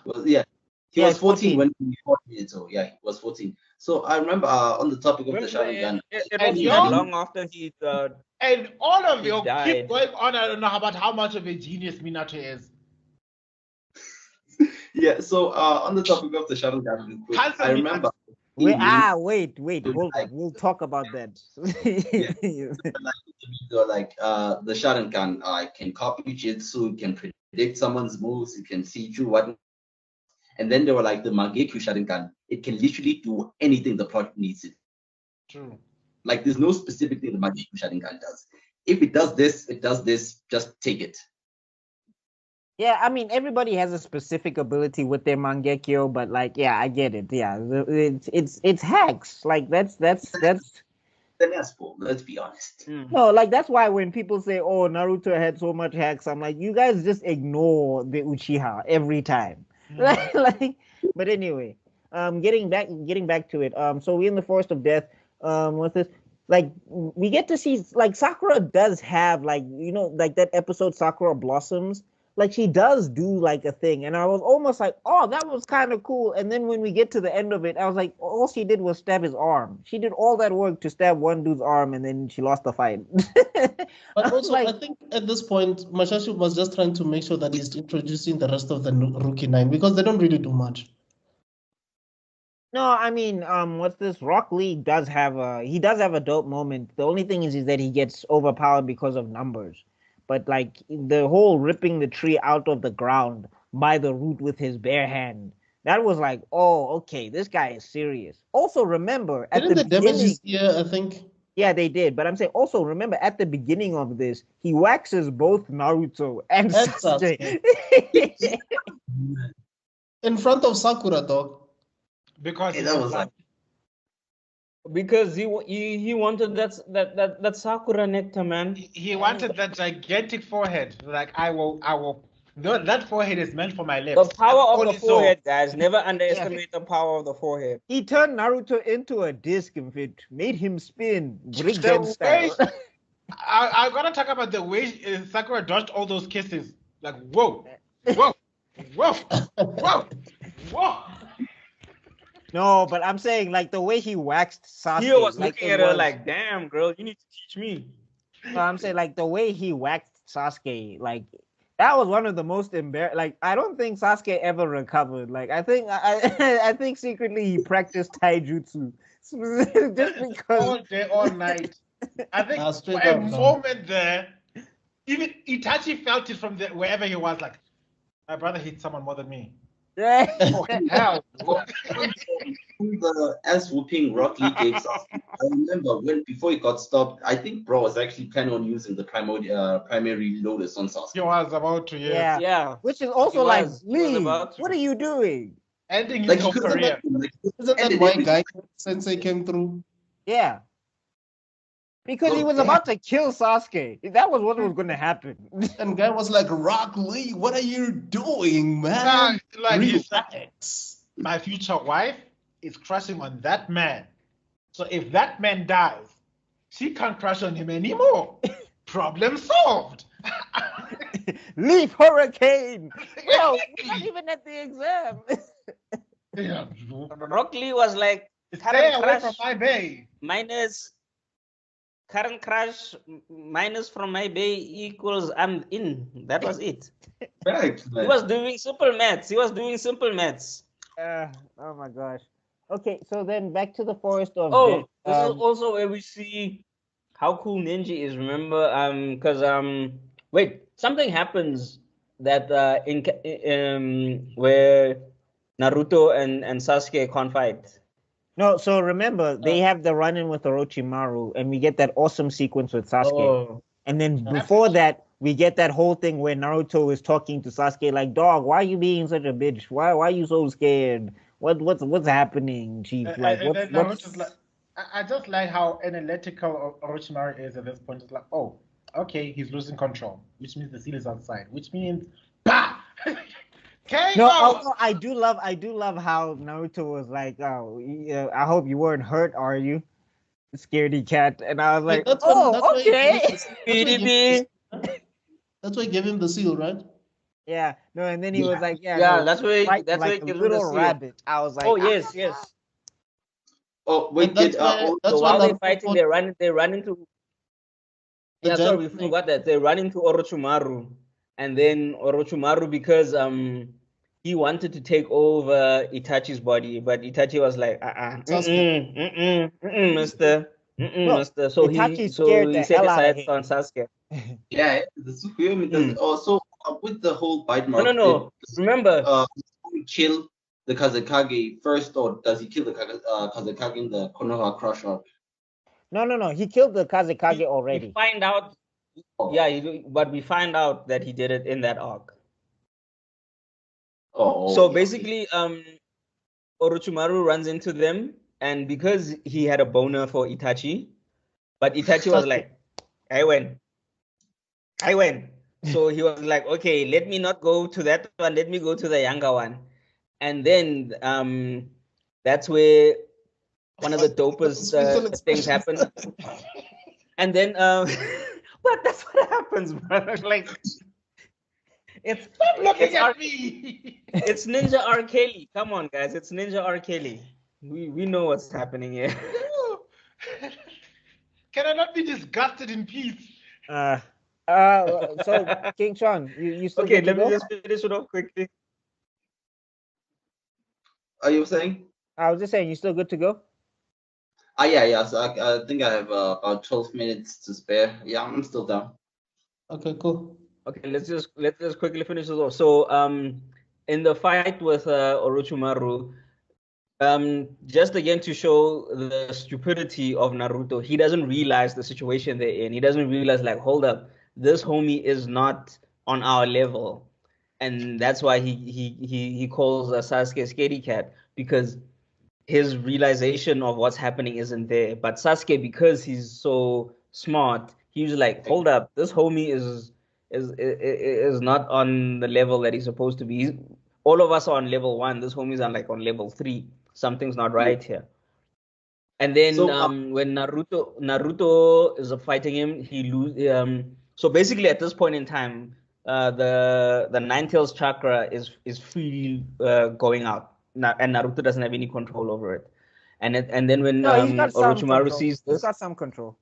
He was 14 14. when he fought Minato. Yeah, he was 14. So I remember on the topic of the Sharingan. It And wasn't you- that long after he And all of He you died. keep going on. I don't know about how much of a genius Minato is. Yeah, so on the topic of the Sharingan, real quick, Cancel I me, remember. Wait, Dude, hold on. We'll talk about that. The Sharingan can copy Jitsu, can predict someone's moves, it can see through what. And then they were like the Mangekyo Sharingan. It can literally do anything the plot needs it. True. Like there's no specific thing the Mangekyo Sharingan does. If it does this, just take it. Yeah, I mean, everybody has a specific ability with their Mangekyo, but like, yeah, I get it. Yeah, it's hacks. Like that's The Nespo, let's be honest. no, like that's why when people say, "Oh, Naruto had so much hacks," I'm like, you guys just ignore the Uchiha every time. Like, but anyway, getting back to it. So we're in the Forest of Death. What's this? Like, we get to see like Sakura does have like like that episode Sakura Blossoms. Like she does do like a thing, and I was almost like, oh, that was kind of cool. And then when we get to the end of it, I was like, all she did was stab his arm. She did all that work to stab one dude's arm, and then she lost the fight. But also, I think at this point, Mashashi was just trying to make sure that he's introducing the rest of the Rookie Nine because they don't really do much. No, I mean, what's this? Rock Lee does have a dope moment. The only thing is that he gets overpowered because of numbers. But like the whole ripping the tree out of the ground by the root with his bare hand, that was like, oh, okay, this guy is serious. Also, remember at Didn't the the damage beginning, is here? I think Yeah, they did. But I'm saying also remember at the beginning of this, he waxes both Naruto and And Sasuke. in front of Sakura, dog. Because Hey, he that was was like, Because he wanted that Sakura nectar, man. he wanted that gigantic forehead. Like I will. No, that forehead is meant for my The lips. power of the Only so- forehead, guys. Never underestimate the power of the forehead. He turned Naruto into a disc and it made him spin The breakdance style. way- I gotta talk about the way Sakura dodged all those kisses. Like whoa, whoa, whoa, whoa, whoa. No, but I'm saying like the way he waxed Sasuke. He was like, looking it at her was- like, "Damn, girl, you need to teach me." No, I'm saying like the way he waxed Sasuke, like that was one of the most embarrassing. Like I don't think Sasuke ever recovered. Like I think I think secretly he practiced taijutsu just because. All day, all night. I think Ah, straight for a up, no. moment there, even Itachi felt it from wherever he was. Like, my brother hit someone more than me. Oh hell! The ass whooping Rock Lee gave Sasuke. I remember before he got stopped, I think bro was actually planning on using the primary Lotus on Sasuke. He was about to, Yeah. Yeah. Which is also He like, was Lee, about to. what are you doing? ending his Like he whole could have career. Isn't that why Guy Sensei came through? Yeah. Because he Oh, was damn. about to kill Sasuke. That was what was going to happen. And Guy was like, Rock Lee, what are you doing, man? Like he said, Relax. my future wife is crushing on that man. So if that man dies, she can't crush on him anymore. Problem solved. Leaf Hurricane. Bro, we're not even at the exam. Yeah. Rock Lee was like, Stay away crush from my bay. minus current crush minus from my bay equals I'm in. That was it. Right, He man. was doing simple maths. Oh my gosh. Okay, so then back to the forest of Oh, death. this is also where we see how cool Ninja is. Remember, because wait, something happens that where Naruto and Sasuke can't fight. No, so remember they have the run-in with Orochimaru, and we get that awesome sequence with Sasuke. Oh, And then before that, we get that whole thing where Naruto is talking to Sasuke like, "Dog, why are you being such a bitch? Why are you so scared? What's happening, Chief? Like, And then what's Naruto's like, I just like how analytical Orochimaru is at this point. It's like, oh, okay, he's losing control, which means the seal is outside, which means, bah! No, although I do love how Naruto was like, "Oh, yeah, I hope you weren't hurt, are you, scaredy cat?" And I was like, That's "Oh, why he okay." gave him the- that's why he gave him the seal, right? Yeah, no, and then he was like, "Yeah, yeah, no, that's where fight that's where like he a gives him the little seal. rabbit." I was like, Oh yes, yes. Oh wait, And that's why- that's So why while they're Naruto fighting, fought they run into. the Yeah, sorry, we giant snake. forgot that they run into Orochimaru, and then Orochimaru, because he wanted to take over Itachi's body, but Itachi was like, Sasuke. mister, No, mister. So Itachi he scared the set hell his out of sights him. on Sasuke. yeah, the Tsukuyomi does. Also, with the whole bite mark. No. Remember, He kill the Kazekage first, or does he kill the Kazekage in the Konoha Crush arc? No. He killed the Kazekage we already. find out. Yeah, but we find out that he did it in that arc. Oh, So okay. basically, Orochimaru runs into them, and because he had a boner for Itachi, but Itachi was like, I win. So he was like, okay, let me not go to that one, let me go to the younger one. And then that's where one of the dopest things happened. And then but that's what happens, bro. Like it's Stop looking it's at me. It's Ninja R. Kelly. Come on, guys. It's Ninja R. Kelly. We know what's happening here. Can I not be disgusted in peace? So King Sean, you still Okay, good to let me go? just finish it off quickly. Are you saying? I was just saying, you still good to go? Yeah. So I think I have about 12 minutes to spare. Yeah, I'm still down. Okay, cool. Okay, let's just quickly finish this off. So in the fight with Orochimaru, Just again to show the stupidity of Naruto, he doesn't realize the situation they're in. He doesn't realize, like, hold up, this homie is not on our level, and that's why he calls Sasuke scaredy cat, because his realization of what's happening isn't there. But Sasuke, because he's so smart, he's like, hold up, this homie is not on the level that he's supposed to be. All of us are on level 1. This homie's on like on level 3. Something's not right here. And then So, when Naruto is fighting him, he lose. So basically, at this point in time, the Nine Tails chakra is free going out, and Naruto doesn't have any control over it. And then when No, he's got some Orochimaru control. sees He's this, got some control.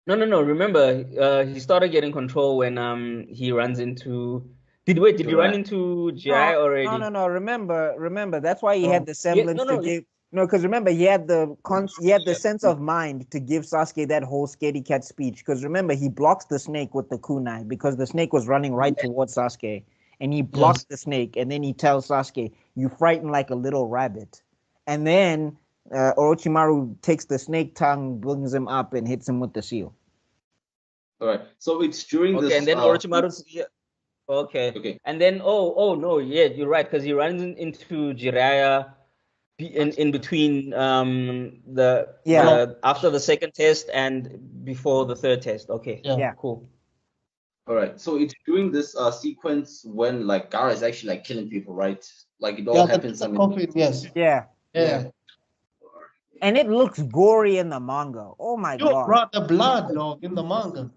no. Remember, he started getting control when he runs into. Did he run into Jai already? No. Remember. That's why he had the semblance no. to give. No, because remember, he had the sense of mind to give Sasuke that whole scaredy cat speech. Because remember, he blocks the snake with the kunai because the snake was running right towards Sasuke, and he blocks the snake, and then he tells Sasuke, "You frighten like a little rabbit," and then Orochimaru takes the snake tongue, brings him up, and hits him with the seal. all right. So it's during this. And then Orochimaru's. Yeah. Okay. And then oh no, yeah, you're right, because he runs into Jiraiya in between the after the second test and before the third test. Okay. Yeah. Cool. All right. So it's during this sequence when like Gaara is actually like killing people, right? Like it all happens. Yes. Yeah. And it looks gory in the manga. Oh my god. Brought the blood, dog, in the manga.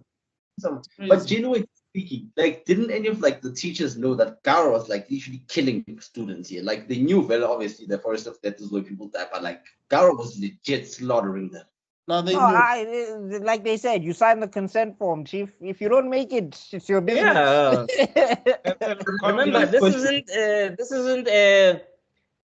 But genuinely speaking, like, didn't any of like the teachers know that Gaara was like literally killing students here? Like they knew well, obviously, the forest of death is where people die, but like Gaara was legit slaughtering them. Now they knew. Like they said, you sign the consent form, chief. If you don't make it, it's your business. Yeah. Remember, this isn't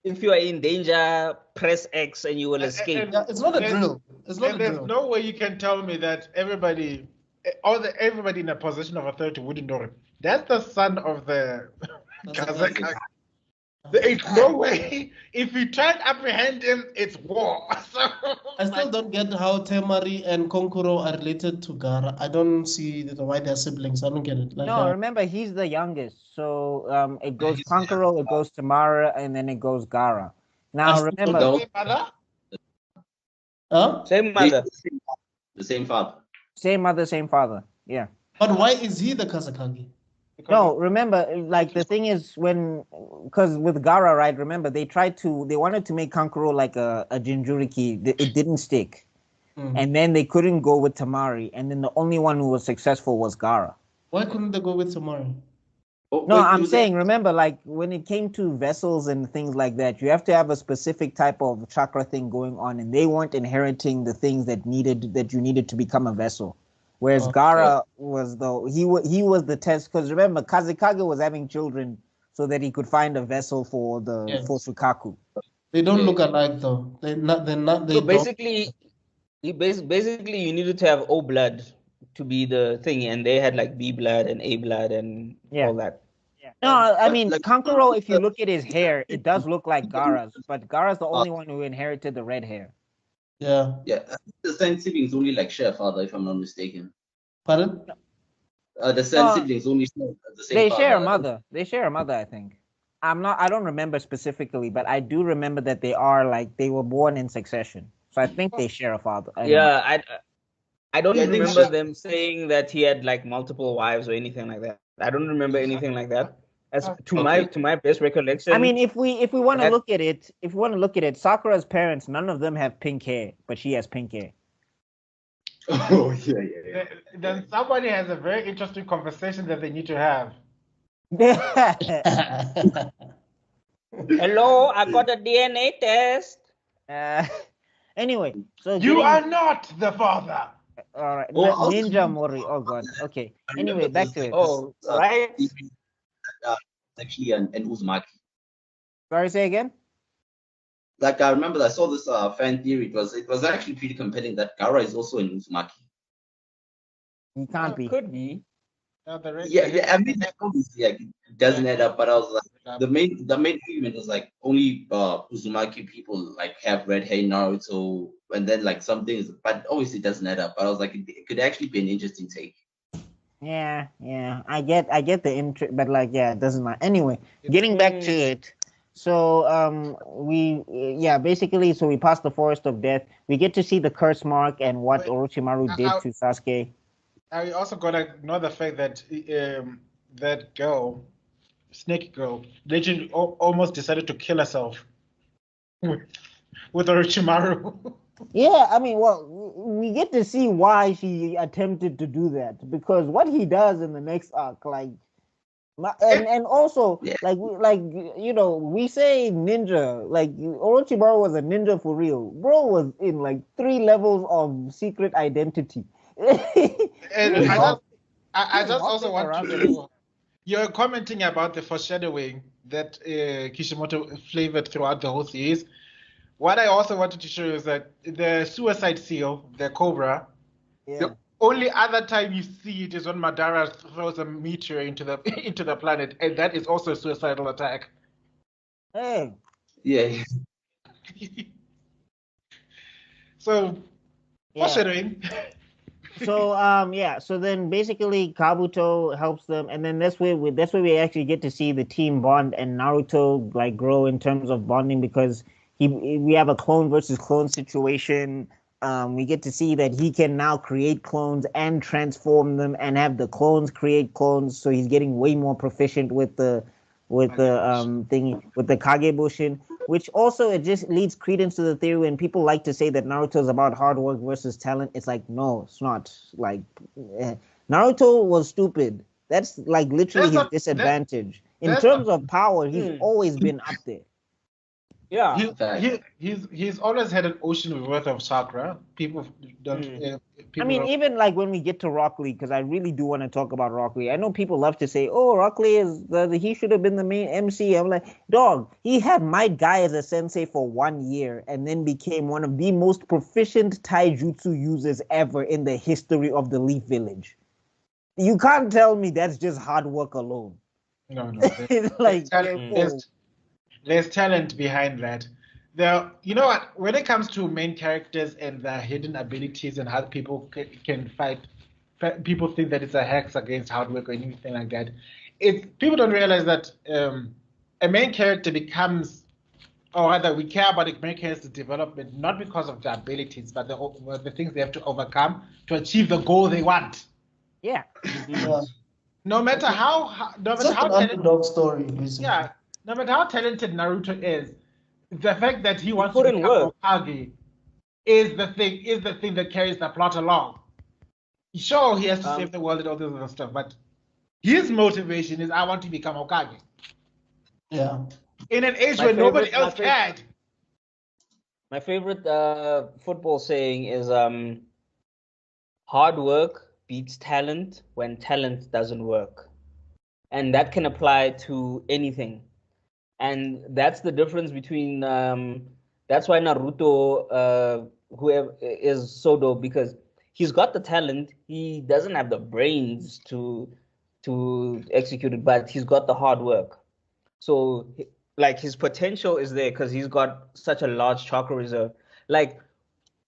if you are in danger, press X and you will escape. It's not a drill. It's not a drill. There's no way you can tell me that everybody in a position of authority wouldn't know him. That's the son of the Kazakh. There's no way. If you try to apprehend him, it's war. I still don't get how Temari and Konkuro are related to Gaara. I don't see why they're siblings. I don't get it. Remember, he's the youngest. So it goes Konkuro, it goes Tamara, and then it goes Gaara. Now, remember. Same mother? Huh? Same mother. The same father. Same mother, same father. Yeah. But why is he the Kazakage? No, remember, like the thing is because with Gaara, right? Remember, they wanted to make Kankuro like a Jinchuriki. It didn't stick. And then they couldn't go with Tamari. And then the only one who was successful was Gaara. Why couldn't they go with Tamari? I'm saying, remember, like when it came to vessels and things like that, you have to have a specific type of chakra thing going on. And they weren't inheriting the things that you needed to become a vessel. Whereas Gaara was he was the test, because remember Kazekage was having children so that he could find a vessel for for Sukaku. They don't look alike though. They're not. So basically you needed to have O blood to be the thing, and they had like B blood and A blood and all that. Yeah. No, I mean Kankuro, if you look at his hair, it does look like Gaara's, but Gaara's the only one who inherited the red hair. Yeah. The Sand siblings only like share a father, if I'm not mistaken. Pardon? The Sand siblings only share the same They father. share a mother. They share a mother, I think. I don't remember specifically, but I do remember that they were born in succession. So I think they share a father. I don't remember them saying that he had like multiple wives or anything like that. I don't remember anything like that. As to my best recollection. I mean, if we want to look at it, Sakura's parents, none of them have pink hair, but she has pink hair. Oh yeah. Then somebody has a very interesting conversation that they need to have. Hello, I got a DNA test. Anyway, so you are not the father. All right, Ninja Mori. Oh god. Okay. Anyway, back to it. Oh, right. Actually an Uzumaki. Sorry, say again? Like I remember I saw this fan theory. It was actually pretty compelling that Gaara is also an Uzumaki. He can't be. Could be. I mean, obviously, like, it doesn't add up, but I was like, the main argument was like only Uzumaki people like have red hair in Naruto, and then like some things, but obviously it doesn't add up. But I was like, it could actually be an interesting take. Yeah, I get the interest, but like, yeah, it doesn't matter. Anyway, getting back to it. So, basically, so we passed the Forest of Death. We get to see the curse mark and what Orochimaru did to Sasuke. I also gotta know the fact that that girl, Snake Girl, literally almost decided to kill herself with Orochimaru. Yeah, I mean, well, we get to see why she attempted to do that, because what he does in the next arc, like, and also like we say ninja, like Orochimaru was a ninja for real. Bro was in like 3 levels of secret identity. And I just also want to know, you're commenting about the foreshadowing that Kishimoto flavored throughout the whole series. What I also wanted to show you is that the suicide seal, the cobra, the only other time you see it is when Madara throws a meteor into the into the planet, and that is also a suicidal attack. Hey. Yeah. So, foreshadowing. So then basically Kabuto helps them, and then that's where we actually get to see the team bond and Naruto like grow in terms of bonding, because we have a clone versus clone situation. We get to see that he can now create clones and transform them and have the clones create clones, so he's getting way more proficient with the Kagebushin, which also it just leads credence to the theory when people like to say that Naruto is about hard work versus talent. It's like, no, it's not. Like, Naruto was stupid. That's like literally his disadvantage. In terms of power, he's always been up there. Yeah, he's always had an ocean worth of chakra. People don't. Even like when we get to Rock Lee, because I really do want to talk about Rock Lee. I know people love to say, "Oh, Rock Lee he should have been the main MC." I'm like, dog, he had Might Guy as a sensei for 1 year, and then became one of the most proficient taijutsu users ever in the history of the Leaf Village. You can't tell me that's just hard work alone. No. It's like there's talent behind that. You know what? When it comes to main characters and their hidden abilities and how people can fight, people think that it's a hex against hard work or anything like that. People don't realize that a main character becomes, or rather, we care about the main character's development not because of their abilities, but the things they have to overcome to achieve the goal they want. Yeah. No matter how underdog story, basically. Yeah. No matter how talented Naruto is, the fact that he wants to become Hokage is the thing that carries the plot along. Sure, he has to save the world and all this other stuff, but his motivation is, I want to become Hokage. Yeah. In an age where nobody else cared. My favorite football saying is hard work beats talent when talent doesn't work. And that can apply to anything. And that's the difference between that's why Naruto whoever is so dope, because he's got the talent, he doesn't have the brains to execute it, but he's got the hard work. So like his potential is there because he's got such a large chakra reserve. Like,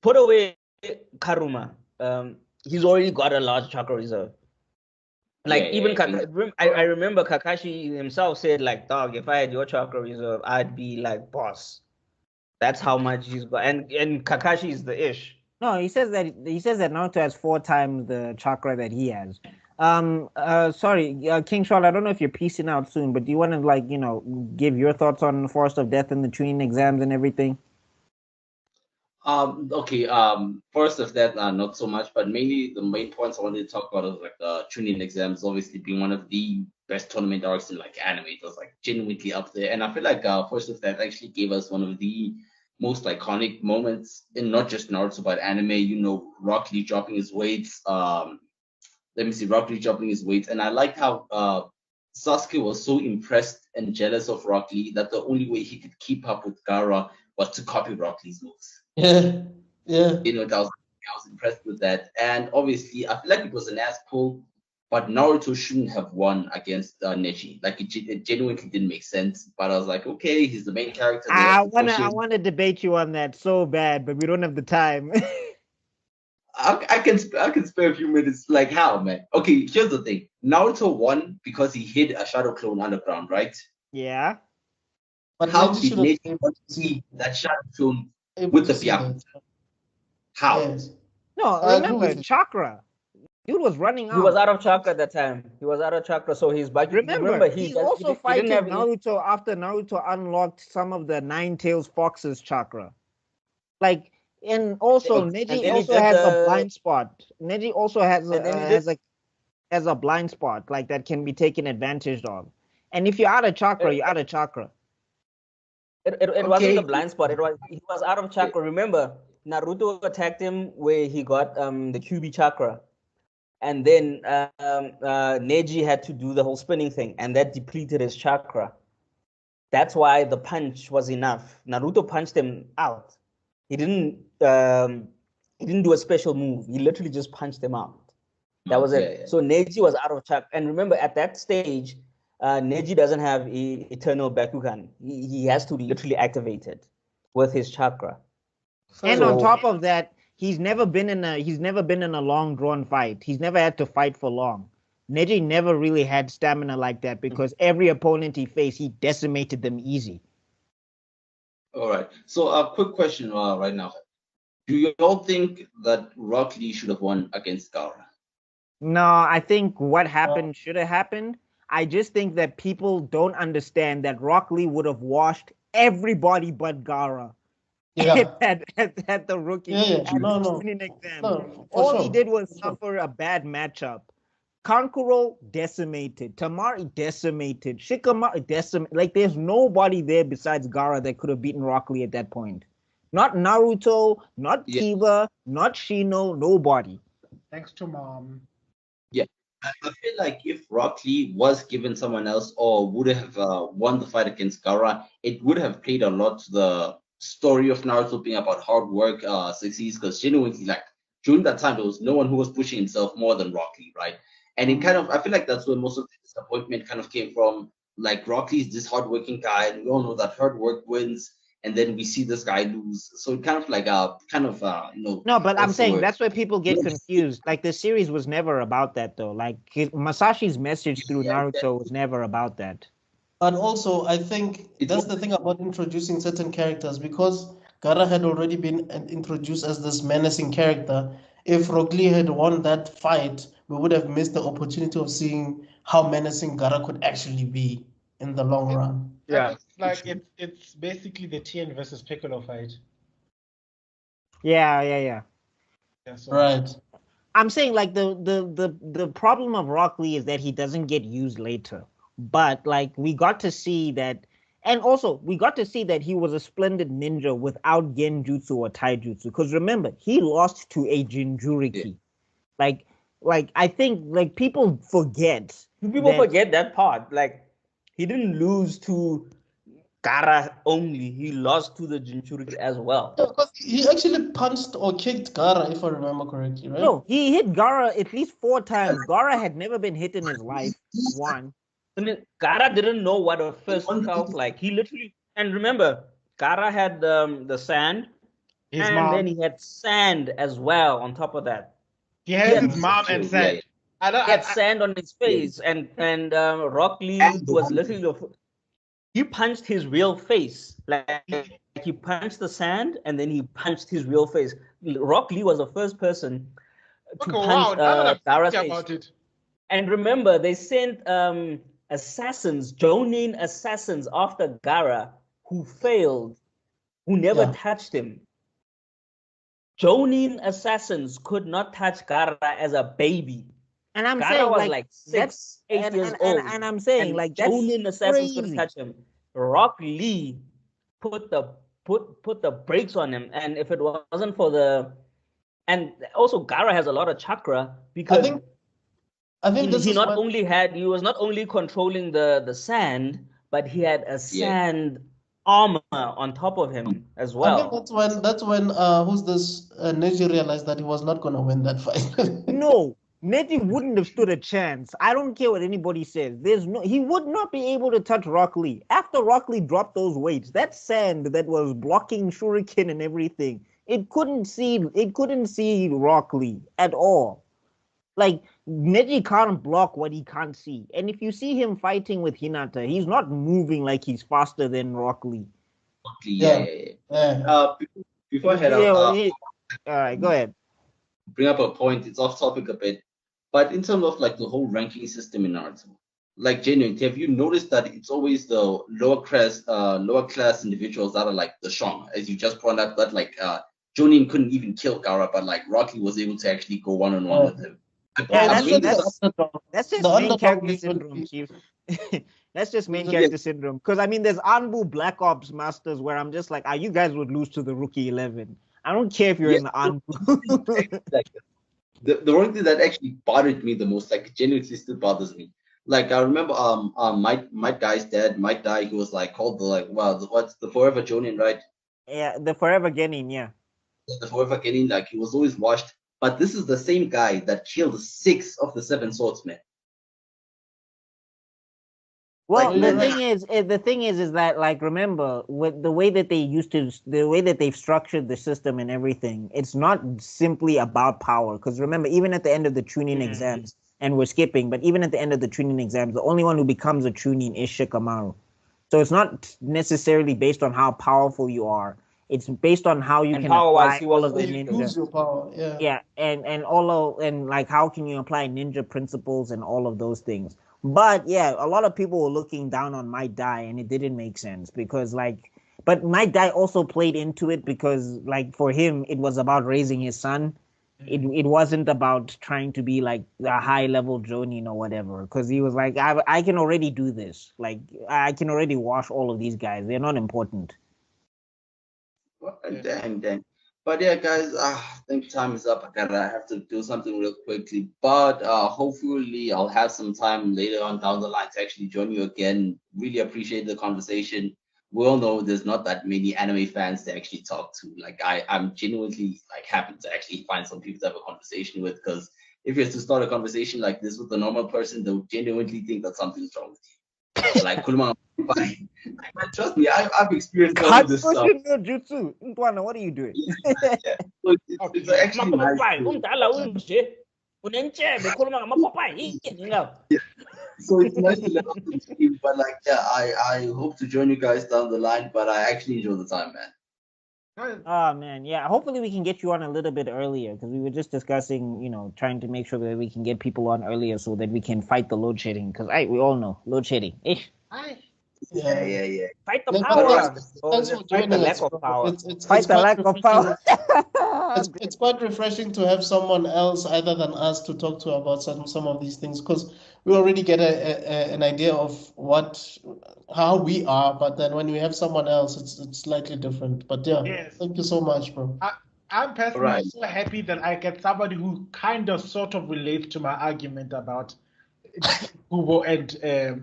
put away Karuma, he's already got a large chakra reserve. Like I remember Kakashi himself said, like, dog, if I had your chakra reserve, I'd be like boss. That's how much he's got, and Kakashi is the ish. No, he says that Naruto has 4 times the chakra that he has. Sorry, King Shaw, I don't know if you're piecing out soon, but do you want to give your thoughts on the Forest of Death and the Chunin exams and everything? Okay. First of that, not so much, but mainly the main points I wanted to talk about is like the Chunin exams, obviously being one of the best tournament arcs in like anime. It was like genuinely up there, and I feel like Forest of Death actually gave us one of the most iconic moments in not just Naruto but anime. Rock Lee dropping his weights. Rock Lee dropping his weights, and I liked how Sasuke was so impressed and jealous of Rock Lee that the only way he could keep up with Gaara was to copy Rock Lee's moves. Yeah. I was impressed with that, and obviously I feel like it was an ass pull but Naruto shouldn't have won against Neji. Like it genuinely didn't make sense. But I was like, okay, he's the main character. They I have to push I him. wanna debate you on that so bad, but we don't have the time. I can spare a few minutes. Like how, man? Okay, here's the thing. Naruto won because he hid a shadow clone underground, right? Yeah. But How Neji did should have Neji been able not to see see, that shadow clone able with to the see Byakugan? that. How? Yes. No, I agree remember with you. chakra. Dude was running He was out. out of chakra at that time. He was out of chakra, so he's back. Remember, he he's does- also he didn't fighting have Naruto after Naruto unlocked some of the Nine Tails Fox's chakra. Like, and also and Neji then he also did has a the blind spot. Neji also has and then he did has a blind spot like that can be taken advantage of. And if you're out of chakra, you're out of chakra. it wasn't the Okay. blind spot. He was out of chakra. Remember, Naruto attacked him where he got the QB chakra, and then Neji had to do the whole spinning thing, and that depleted his chakra. That's why the punch was enough. Naruto punched him out. He didn't do a special move. He literally just punched him out. That was it. Yeah. So Neji was out of chakra. And remember, at that stage, Neji doesn't have eternal Bakugan. He has to literally activate it with his chakra. And So- on top of that, he's never been in a long drawn fight. He's never had to fight for long. Neji never really had stamina like that because every opponent he faced, he decimated them easy. All right. So a quick question right now. Do you all think that Rock Lee should have won against Gaara? No, I think what happened should have happened. I just think that people don't understand that Rock Lee would have washed everybody but Gaara Yeah. at the rookie Yeah, yeah. at the No. training exam. No, for All sure. he did was For sure. suffer a bad matchup. Kankuro decimated. Tamari decimated. Shikamaru decimated. Like there's nobody there besides Gaara that could have beaten Rock Lee at that point. Not Naruto, not Yeah. Kiba, not Shino, nobody. Thanks to mom. I feel like if Rock Lee was given someone else or would have won the fight against Gaara, it would have played a lot to the story of Naruto being about hard work, succeeds, because genuinely, like, during that time, there was no one who was pushing himself more than Rock Lee, right? And it kind of, I feel like that's where most of the disappointment kind of came from. Like, Rock Lee's this hardworking guy, and we all know that hard work wins, and then we see this guy lose. So it kind of like, No, but I'm what's the saying word? that's where people get Yes. confused. Like the series was never about that though. Like Masashi's message through Yeah, Naruto was never about that. But also, I think It that's was- the thing about introducing certain characters because Gaara had already been introduced as this menacing character. If Rock Lee had won that fight, we would have missed the opportunity of seeing how menacing Gaara could actually be in the long run. Yeah, it's like it's basically the Tien versus Piccolo fight. Yeah. Yeah, so Right. I'm saying like the problem of Rock Lee is that he doesn't get used later. But like we got to see that, and also we got to see that he was a splendid ninja without genjutsu or taijutsu. Because remember, he lost to a Jinchuriki. Like I think like people forget. People that- forget that part. Like he didn't lose to Gaara only. He lost to the Jinchuriki as well. Yeah, because he actually punched or kicked Gaara, if I remember correctly, right? No, he hit Gaara at least 4 times. Gaara had never been hit in his life. One. And then Gaara didn't know what a fist felt like. He literally, and remember, Gaara had the sand, his and mom. then he had sand as well on top of that. He has Yeah, his mom and yeah, Sand. yeah. I don't. He had sand on his face, and Rock Lee And the was one- literally he punched his real face. Like he punched the sand, and then he punched his real face. Rock Lee was the first person to Okay, wow. punch Now that I'm Gaara's thinking face. about it, And remember, they sent assassins, Jonin assassins after Gaara, who failed, who never Yeah. touched him. Jonin assassins could not touch Gaara as a baby. And I'm Gaara saying was like 6, that's 8 years old. and I'm saying And like that's Jonin assassins couldn't crazy. touch him. Rock Lee put the brakes on him, and if it wasn't for the, and also Gaara has a lot of chakra because I think this he is not what, only had, he was not only controlling the sand, but he had a sand armor on top of him as I think well. that's when who's this Neji realized that he was not gonna win that fight. No, Nettie wouldn't have stood a chance. I don't care what anybody says. He would not be able to touch Rock Lee. After Rock Lee dropped those weights, that sand that was blocking Shuriken and everything, it couldn't see Rock Lee at all. Like Neji can't block what he can't see. And if you see him fighting with Hinata, he's not moving like he's faster than Rock Lee. Yeah. Before I head out, all right, go ahead. Bring up a point. It's off topic a bit, but in terms of like the whole ranking system in Naruto, like genuinely, have you noticed that it's always the lower class individuals that are like the strong, as you just pointed out that like Jonin couldn't even kill Gaara, but like Rock Lee was able to actually go one-on-one with him. Yeah, that's just main character syndrome, Chief. That's just main character syndrome. Because I mean, there's Anbu Black Ops Masters where I'm just like, you guys would lose to the Rookie 11. I don't care if you're in the Anbu. The one thing that actually bothered me the most, like genuinely still bothers me. Like I remember Might Guy's dad, Might Dai, he was like called what's the Forever Jonin, right? Yeah, the Forever Genin, yeah. The Forever Genin, like he was always washed. But this is the same guy that killed 6 of the 7 swordsmen. Well, the thing is that, like, remember, with the way that they've structured the system and everything, it's not simply about power. Because remember, even at the end of the Chunin exams, and we're skipping, but even at the end of the Chunin exams, the only one who becomes a Chunin is Shikamaru. So it's not necessarily based on how powerful you are. It's based on how you can apply all of the ninja. Use your power, and like how can you apply ninja principles and all of those things. But yeah, a lot of people were looking down on Might Dai, and it didn't make sense because but Might Dai also played into it because like for him it was about raising his son. It wasn't about trying to be like a high level Jonin or whatever, because he was like, I can already do this. Like I can already wash all of these guys. They're not important. Dang. But yeah, guys, I think time is up. I have to do something real quickly. But hopefully I'll have some time later on down the line to actually join you again. Really appreciate the conversation. We all know there's not that many anime fans to actually talk to. Like I'm genuinely like happy to actually find some people to have a conversation with, because if you have to start a conversation like this with a normal person, they'll genuinely think that something's wrong with you. Like trust me, I've experienced all of this stuff. No jutsu. Ntwana, what are you doing? So it's actually So it's nice to learn off the team, but like I hope to join you guys down the line, but I actually enjoy the time, man. Oh man, yeah. Hopefully we can get you on a little bit earlier, because we were just discussing, trying to make sure that we can get people on earlier so that we can fight the load shedding. Because we all know load shedding. Yeah. Fight the power. Thanks for joining us. Fight the lack of power. It's quite refreshing to have someone else other than us to talk to about some of these things, because we already get an idea of how we are, but then when we have someone else, it's slightly different. But Yes. Thank you so much, bro. I'm personally so happy that I get somebody who kind of sort of relates to my argument about Kubo and I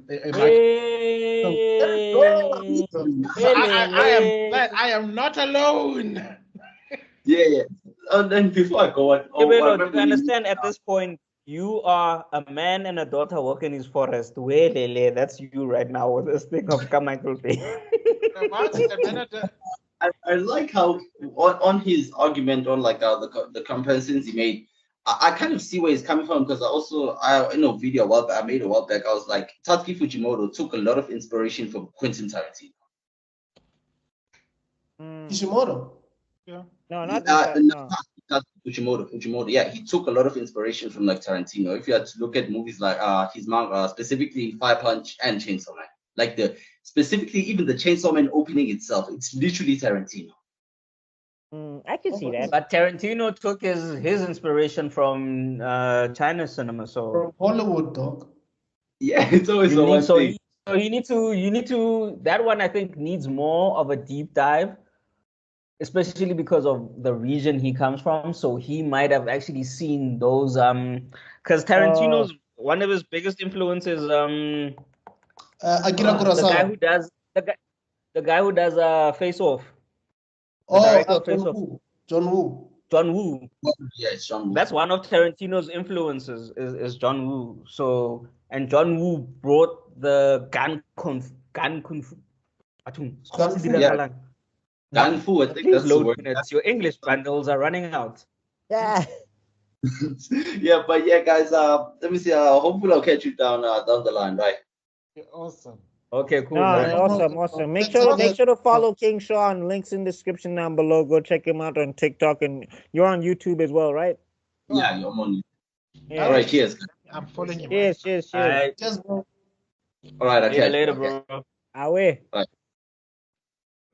am not alone. Yeah. And then before I go on, you understand at this point, you are a man and a daughter walking his forest. Lele, that's you right now with this thing of Carmichael Bay. I like how on his argument on like the comparisons he made, I kind of see where he's coming from, because in a video I made a while back, I was like, Tatsuki Fujimoto took a lot of inspiration from Quentin Tarantino. Kishimoto? Yeah. No, not Fujimoto. Yeah, he took a lot of inspiration from like Tarantino. If you had to look at movies like his manga, specifically Fire Punch and Chainsaw Man, like specifically even the Chainsaw Man opening itself, it's literally Tarantino. I can see that. But Tarantino took his inspiration from China cinema, so from Hollywood, dog. Yeah, it's always the one thing. So you need to. That one I think needs more of a deep dive, especially because of the region he comes from. So he might have actually seen those. Because Tarantino's one of his biggest influences. Akira Kurosawa. The guy who does Face Off. John Woo. John Woo. Yeah, it's John Woo. That's one of Tarantino's influences is John Woo. So and John Woo brought the gun kung fu. Gun fu. Yeah. Gun fu, I think Please that's the load word. minutes. Your English bundles are running out. Yeah. Yeah, but yeah, guys. Let me see. Hopefully, I'll catch you down the line, right? Awesome. Okay, cool. No, man. awesome. Make sure to follow King Sean. Links in description down below. Go check him out on TikTok, and you're on YouTube as well, right? Yeah, I'm on. Yeah. All right, cheers. I'm following him. Cheers. All right. Just bro. All right, See you okay. later, Okay. bro. Away.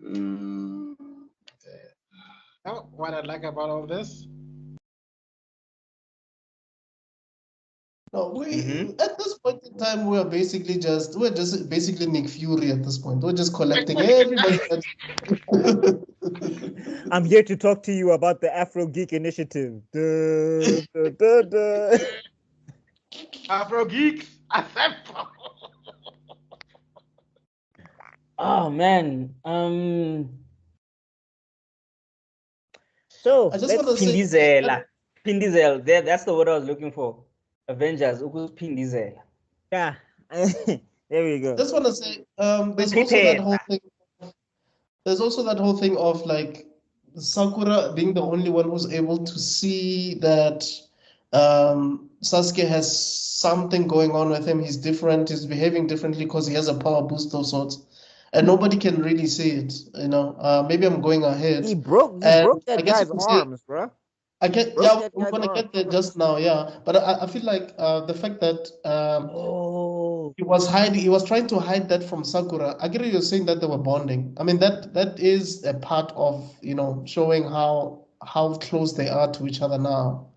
Mm, Oh, what I like about all this? No, at this point in time we're just basically Nick Fury at this point. We're just collecting everybody. I'm here to talk to you about the Afro Geek Initiative. Afro Geeks Assemble. Oh man. So I just want to say Pindizela. That's the word I was looking for. Avengers. Pindizela. yeah. There we go. just want to say there's also that whole thing. There's also that whole thing of like Sakura being the only one who's able to see that Sasuke has something going on with him. He's different. He's behaving differently because he has a power boost of sorts, and nobody can really see it. You know, maybe I'm going ahead. He broke that guy's arms, bro. We're gonna get there just now, yeah. But I feel like the fact that he was trying to hide that from Sakura. I get you're saying that they were bonding. I mean that is a part of, you know, showing how close they are to each other now,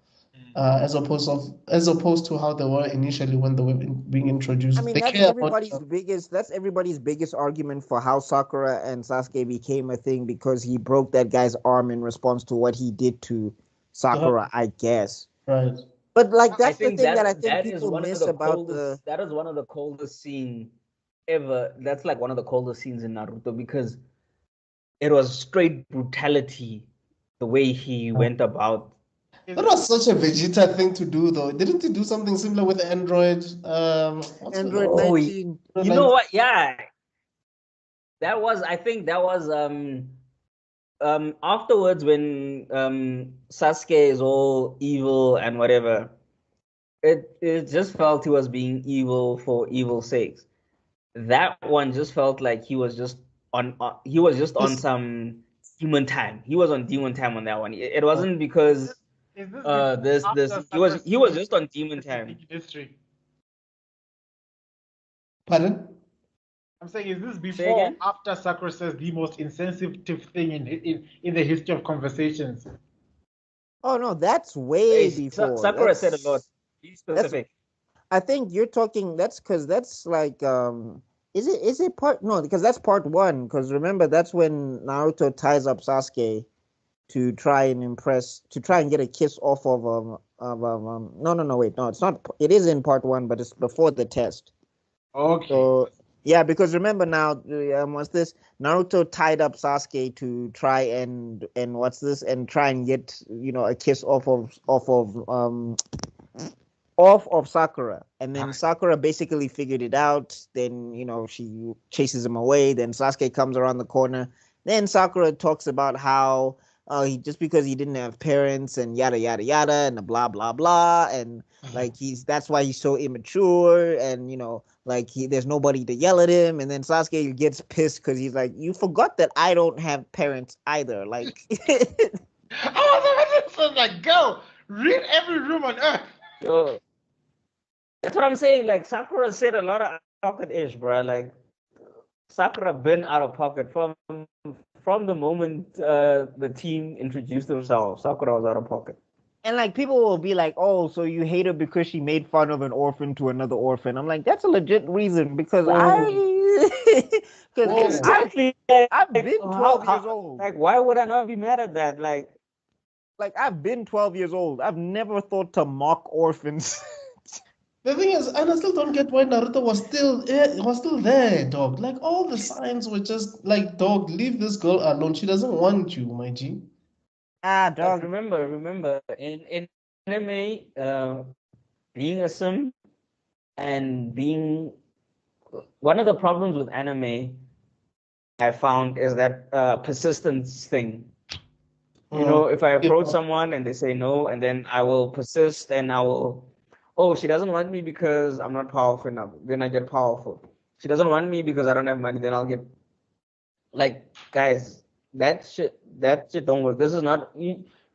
as opposed to how they were initially when they were being introduced. I mean, They that's care everybody's biggest argument for how Sakura and Sasuke became a thing, because he broke that guy's arm in response to what he did to Sakura, I guess. Right. But like that's the thing that I think people miss about the. That is one of the coldest scenes ever. That's like one of the coldest scenes in Naruto, because it was straight brutality the way he went about. That was such a Vegeta thing to do, though. Didn't he do something similar with Android? Android 19. You know what? Yeah, I think that was afterwards when Sasuke is all evil and whatever. It just felt he was being evil for evil's sake. That one just felt like he was just on some demon time. He was on demon time on that one. It wasn't because he was just on demon time. History. Pardon? I'm saying, is this before or after Sakura says the most insensitive thing in the history of conversations? Oh no, that's way before. Sakura said a lot. Be specific. I think you're talking. That's because that's like Is it part? No, because that's part one. Because remember, that's when Naruto ties up Sasuke to try and get a kiss off of no, wait, no, it's not. It is in part one, but it's before the test. Okay. So yeah, because remember now, what's this? Naruto tied up Sasuke to try and try and get a kiss off of Sakura, and then Sakura basically figured it out. Then she chases him away. Then Sasuke comes around the corner. Then Sakura talks about how he just because he didn't have parents and yada yada yada and blah blah blah, and like that's why he's so immature, and there's nobody to yell at him. And then Sasuke gets pissed because he's like, you forgot that I don't have parents either. Like I was like, go read every room on earth. Yo, that's what I'm saying. Like Sakura said a lot of pocket-ish, bro. Like Sakura been out of pocket from the moment the team introduced themselves. Sakura was out of pocket. And like people will be like, "Oh, so you hate her because she made fun of an orphan to another orphan?" I'm like, that's a legit reason because I've been 12 years old. Like, why would I not be mad at that? Like I've been 12 years old. I've never thought to mock orphans. The thing is, and I still don't get why Naruto was still there, dog. Like all the signs were just like, dog, leave this girl alone. She doesn't want you, my G. But dog. remember, in anime, being a sim and being one of the problems with anime I found is that persistence thing. You know, if I approach someone and they say no, and then I will persist and I will, oh, she doesn't want me because I'm not powerful enough. Then I get powerful. She doesn't want me because I don't have money. Then I'll get like, guys, that shit don't work. This is not.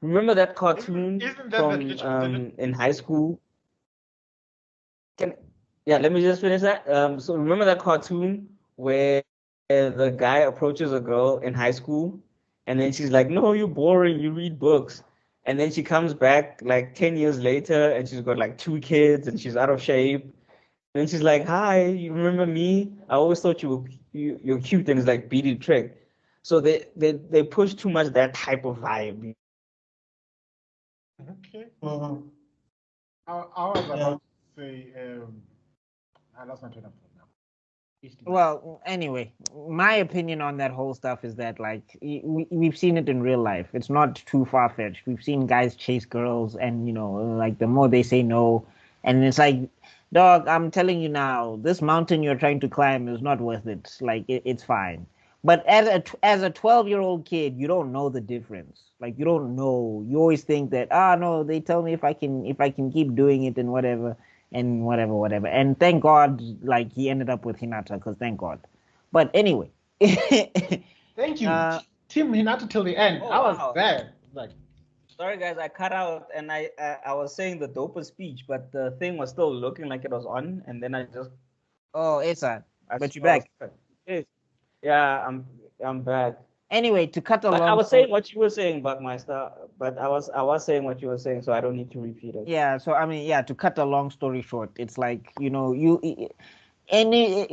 Remember that cartoon Isn't that from in high school? Can Yeah, let me just finish that. So remember that cartoon where the guy approaches a girl in high school, and then she's like, "No, you're boring. You read books." And then she comes back like 10 years later, and she's got like 2 kids, and she's out of shape. And then she's like, "Hi, you remember me? I always thought you're cute." And it's like beat it trick. So they push too much that type of vibe. Okay. Mhm. I was Yeah. about to say, I lost my train of thought now. Well, anyway, my opinion on that whole stuff is that like we've seen it in real life. It's not too far fetched. We've seen guys chase girls, and like the more they say no, and it's like, dog, I'm telling you now, this mountain you're trying to climb is not worth it. Like it's fine. But as a 12-year-old kid, you don't know the difference. Like you don't know. You always think that no, they tell me if I can keep doing it and whatever and whatever. And thank God, like he ended up with Hinata, because thank God. But anyway, Thank you, Team Hinata till the end. Oh, I was wow. there. Like, Sorry guys, I cut out and I was saying the dopest speech, but the thing was still looking like it was on, and then I just oh, it's I but you're saw- back. Yeah, I'm back. Anyway, to cut a But I long was story. saying what you were saying, Buckmeister. But I was saying what you were saying, so I don't need to repeat it. Yeah, so I mean, yeah, to cut a long story short, it's like, any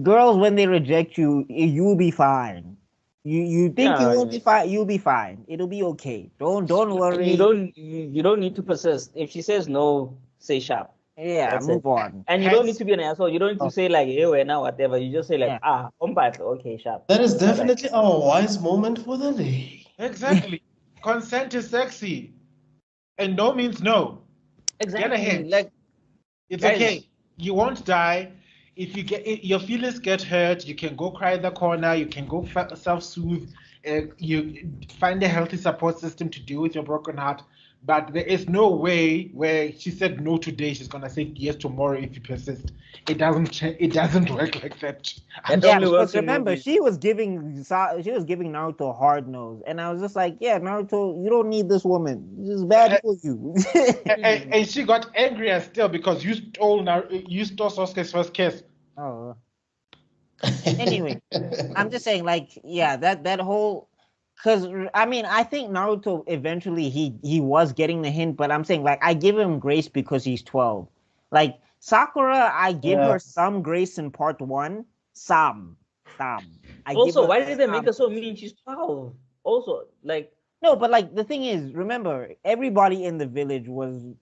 girls, when they reject you, you'll be fine. You think you Yeah, will be fine, you'll be fine. It'll be okay. Don't worry. you don't need to persist. If she says no, say sharp. Yeah, That's move it. on. And you don't need to be an asshole. You don't need to say like, hey, we're now whatever. You just say like, Yeah. okay, sharp. That is Bye-bye. definitely our wise moment for the day. exactly. Consent is sexy. And no means no. Exactly. Get ahead. Like, It's guys, okay. You won't die. If you your feelings get hurt, you can go cry in the corner. You can go self-soothe. You find a healthy support system to deal with your broken heart. But there is no way where she said no today, she's gonna say yes tomorrow if you persist. It doesn't. It doesn't work like that. That Yeah, only because works in remember, movies. she was giving Naruto a hard nose, and I was just like, yeah, Naruto, you don't need this woman. This is bad for you. And she got angrier still because you stole Sasuke's first kiss. Oh. Anyway, I'm just saying, like, yeah, that whole, because I mean, I think Naruto eventually he was getting the hint, but I'm saying, like, I give him grace because he's 12. Like Sakura, I give Yeah. her some grace in part one, some. I give Also, her why did they make some. her so mean? She's 12. Also, like, No, but like the thing is, remember, everybody in the village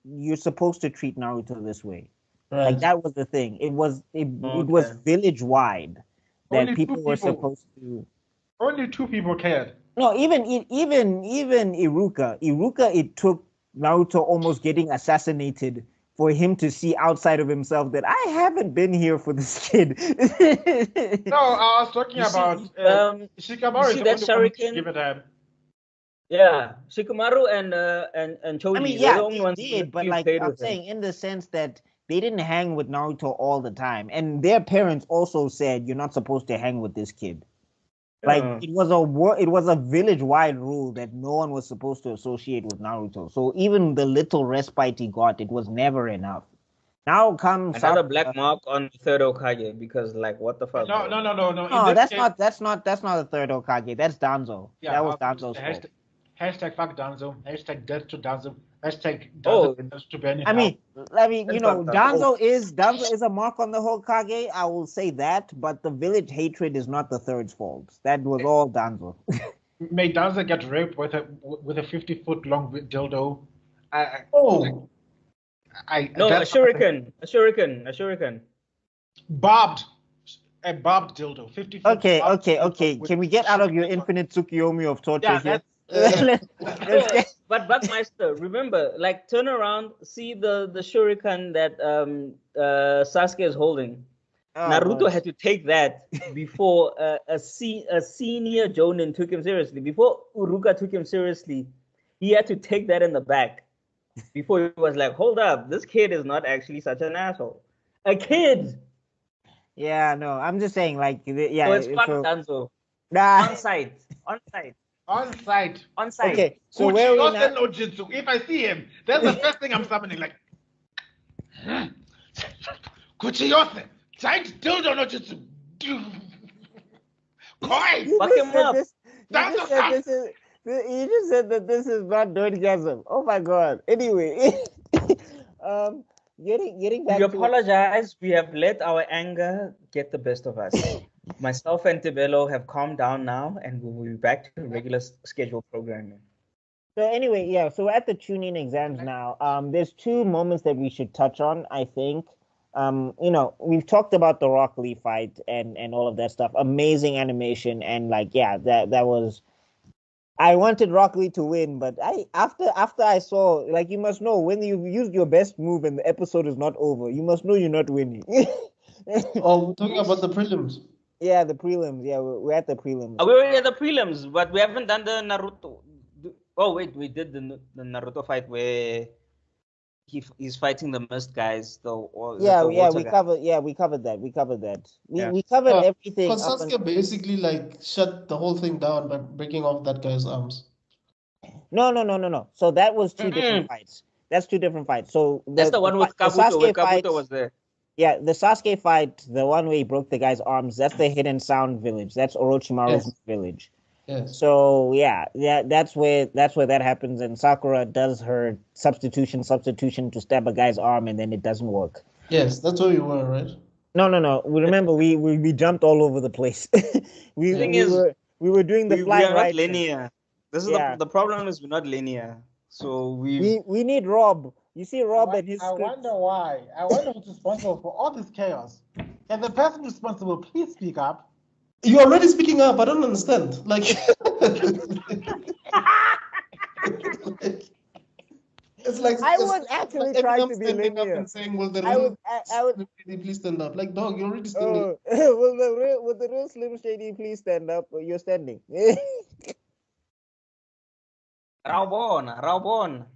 you're supposed to treat Naruto this way. Like Right. that was the thing. It was okay. village wide that Only two people were people. supposed to. Only 2 people cared. No, even Iruka. Iruka, it took Naruto almost getting assassinated for him to see outside of himself that I haven't been here for this kid. No, I was talking You see, about Shikamaru you is see the that only one to shuriken? give a damn. Yeah, Shikamaru and Choji, I mean, they're yeah, the only they ones did, but who like played I'm with him. saying, in the sense that they didn't hang with Naruto all the time, and their parents also said you're not supposed to hang with this kid. Like Yeah. it was a village-wide rule that no one was supposed to associate with Naruto. So even the little respite he got, it was never enough. Now comes Another Sakura. black mark on the third Okage because, like, what the fuck? No. bro? In No, this that's case, not the third Hokage. That's Danzo. yeah, That was I was Danzo's fault. hashtag fuck Danzo, hashtag death to Danzo, hashtag Danzo Oh, deserves to burn in I hell. mean, That's fucked up. Danzo is a mark on the Hokage. I will say that, but the village hatred is not the third's fault. That was all Danzo. May Danzo get raped with a 50-foot long dildo. Oh, No, a that's shuriken. barbed, a barbed dildo, 50-foot. Okay. barbed dildo Can we get out of your infinite Tsukiyomi of torture Yeah, here? Let's No, get- but Buckmeister, remember, like turn around, see the shuriken that Sasuke is holding. Oh, Naruto Lord. had to take that before a senior Jonin took him seriously. Before Uruka took him seriously, he had to take that in the back. Before he was like, hold up, this kid is not actually such an asshole. A kid. Yeah, no, I'm just saying, like, yeah. So it's So, fun, Danzo. nah. On site. On site. On site. On site. Okay, so where we Kuchiyose now? no Jutsu. If I see him, that's the first thing I'm summoning. Like, Kuchiyose, giant dildo no Jutsu. Koi. You Fuck just him said up. this. That's You just a said fact. this is. You just said that this is not Nerdgasm. Oh my god. Anyway, getting back We to apologize. We have let our anger get the best of us. Myself and Tibello have calmed down now, and we will be back to regular scheduled programming. So anyway, yeah. So we're at the tuning exams now. There's two moments that we should touch on. I think. You know, we've talked about the Rock Lee fight and all of that stuff. Amazing animation and like, yeah, that was. I wanted Rock Lee to win, but after I saw, like, you must know when you used your best move and the episode is not over, you must know you're not winning. Oh, we're talking about the prelims. Yeah, the prelims. Yeah, we're at the prelims. We already had the prelims, but we haven't done the Naruto. Oh wait, we did the Naruto fight where he's fighting the mist guys. Yeah, the yeah, water we guy. covered. Yeah, we covered that. We covered that. Yeah. We covered everything. Because Sasuke basically like shut the whole thing down by breaking off that guy's arms. No. So that was two different fights. That's two different fights. So That's the one with the Kabuto, where Sasuke fight. Kabuto was there. Yeah, the Sasuke fight, the one where he broke the guy's arms, that's the Hidden Sound village. That's Orochimaru's Yes. village. Yes. So yeah, that's where that happens, and Sakura does her substitution to stab a guy's arm, and then it doesn't work. Yes, that's where you were, right? No. We remember we jumped all over the place. we Thing we is, were doing the we fly are not right. linear. This is Yeah. the problem is we're not linear. So We need Rob. You see Rob and his I script. wonder why. I wonder who's responsible for all this chaos. Can the person responsible please speak up? You're already speaking up. I don't understand. Like, it's like I it's was like actually Eminem trying to be standing up linear. and saying, "Will the I real would. Slim Shady please stand up?" Like, dog, you're already standing. Will the real Slim Shady please stand up? You're standing. Raubon.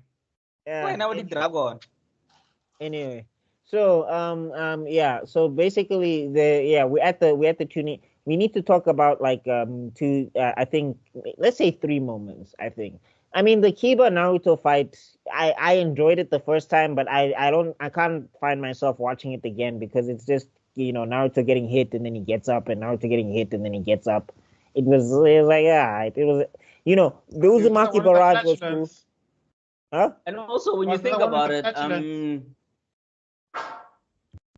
Yeah. Why now the dragon? Anyway, so yeah. So basically, we're at the tuning. We need to talk about like two. I think let's say three moments. I think. I mean, the Kiba Naruto fight. I enjoyed it the first time, but I can't find myself watching it again because it's just Naruto getting hit and then he gets up and Naruto getting hit and then he gets up. It was like it was the Uzumaki barrage was cool. Huh? And also, when you Was think the one with about the it,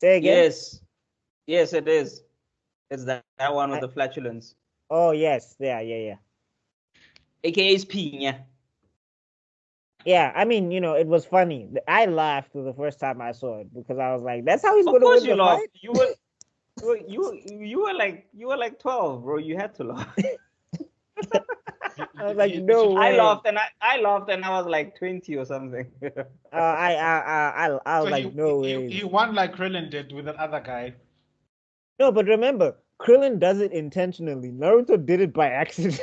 Say again. yes, it is. It's that one with the flatulence. Oh yes, yeah. AKA Pinya. Yeah, I mean, it was funny. I laughed the first time I saw it because I was like, "That's how he's Of going to course win you the laughed. fight." You were like 12, bro. You had to laugh. I was like, "No way." I laughed and I was like 20 or something. I was like, "No way." He won like Krillin did with that other guy. No, but remember, Krillin does it intentionally. Naruto did it by accident.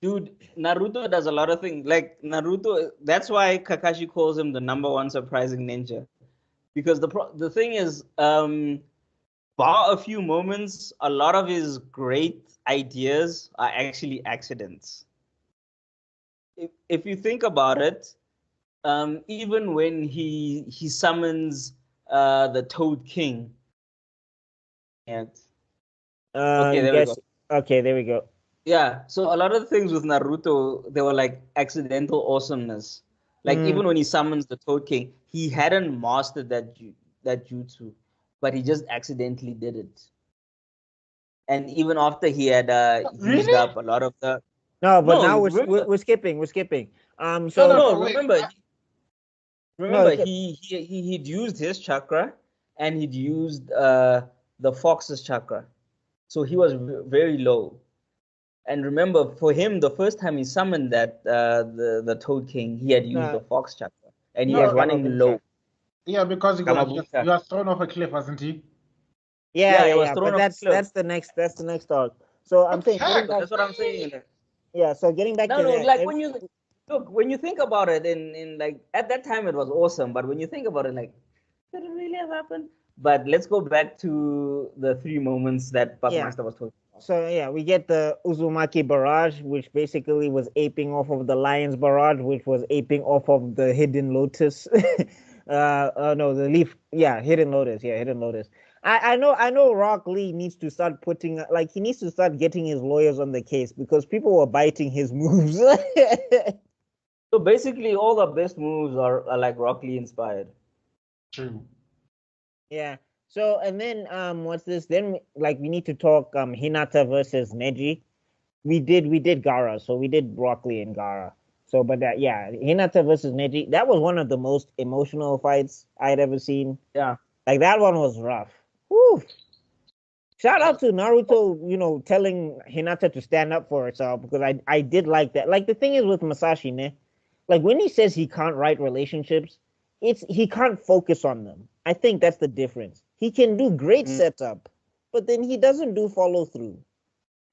Dude, Naruto does a lot of things. Like Naruto, that's why Kakashi calls him the #1 surprising ninja. Because the thing is, bar a few moments, a lot of his great ideas are actually accidents. If you think about it, even when he summons the Toad King. And okay, there we go. Okay, there we go. Yeah, so a lot of the things with Naruto, they were like accidental awesomeness. Like even when he summons the Toad King, he hadn't mastered that jutsu, but he just accidentally did it. And even after he had used up a lot of the now we're skipping. We're skipping. Remember, No, he'd used his chakra and he'd used the fox's chakra, so he was very low. And remember, for him, the first time he summoned that the Toad King, he had used the Fox chakra, and he No, was running low. Yeah, because he was thrown off a cliff, wasn't he? Yeah. But that's the next arc. So I'm saying, that's what I'm saying. Yeah. So getting back to that, like when you think about it, in like at that time it was awesome, but when you think about it, like, did it really have happened? But let's go back to the 3 moments that Buckmaster was talking about. So yeah, we get the Uzumaki barrage, which basically was aping off of the Lion's barrage, which was aping off of the Hidden Lotus. No, the leaf. Yeah, Hidden Lotus. Yeah, Hidden Lotus. I know Rock Lee needs to start he needs to start getting his lawyers on the case because people were biting his moves. So basically, all the best moves are like Rock Lee inspired. True. Yeah. So and then what's this? Then like we need to talk Hinata versus Neji. We did Gara, so we did Rock Lee and Gara. So but that Hinata versus Neji, that was one of the most emotional fights I'd ever seen. Yeah. Like that one was rough. Woo. Shout out to Naruto, telling Hinata to stand up for herself because I did like that. Like the thing is with Masashi, ne? Like when he says he can't write relationships, he can't focus on them. I think that's the difference. He can do great setup, but then he doesn't do follow through.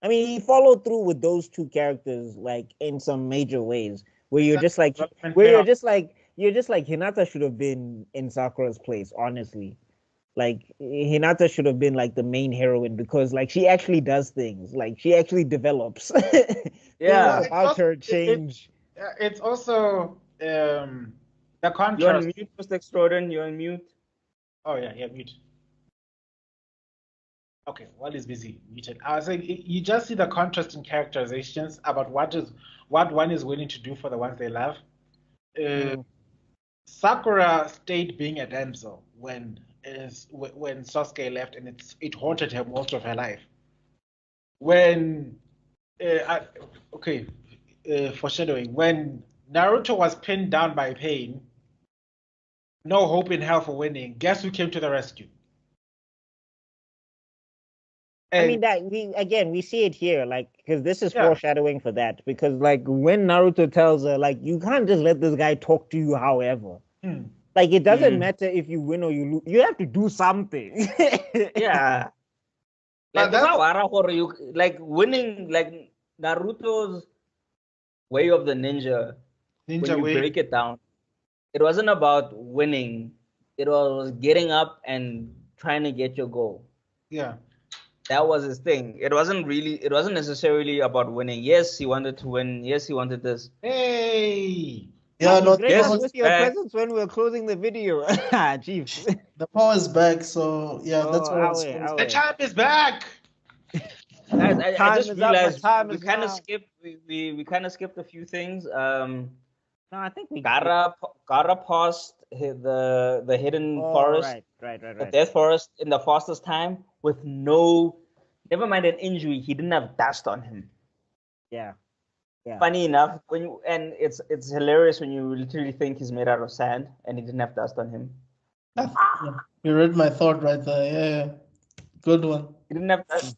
I mean, he followed through with those 2 characters like in some major ways where you're just like Hinata should have been in Sakura's place, honestly. Like Hinata should have been like the main heroine because like she actually does things. Like she actually develops. Yeah. Things about her change. It's also the contrast. You're on mute, Mr. Extraordin. You're on mute. Oh yeah, mute. Okay, while he's busy muted. I was saying you just see the contrast in characterizations about what one is willing to do for the ones they love. Sakura stayed being a damsel when Sasuke left, and it haunted her most of her life. When foreshadowing, when Naruto was pinned down by pain, no hope in hell for winning, guess who came to the rescue? I mean that we see it here, like because this is foreshadowing for that. Because like when Naruto tells her, like you can't just let this guy talk to you, however. Like it doesn't matter if you win or you lose. You have to do something. Yeah. Like like winning, like Naruto's way of the ninja. When you break it down, it wasn't about winning. It was getting up and trying to get your goal. Yeah. That was his thing. It wasn't necessarily about winning. Yes, he wanted to win. Yes, he wanted this. Hey. Yeah, no, with your presence when we were closing the video. Chief. The power is back, so yeah, that's what the time is back. Guys, I just realized we kind of skipped a few things. No, I think we Gara passed the hidden forest, right. The death forest in the fastest time with never mind an injury. He didn't have dust on him. Yeah. Funny enough, it's hilarious when you literally think he's made out of sand and he didn't have dust on him. You read my thought right there. Yeah. Good one. He didn't have dust.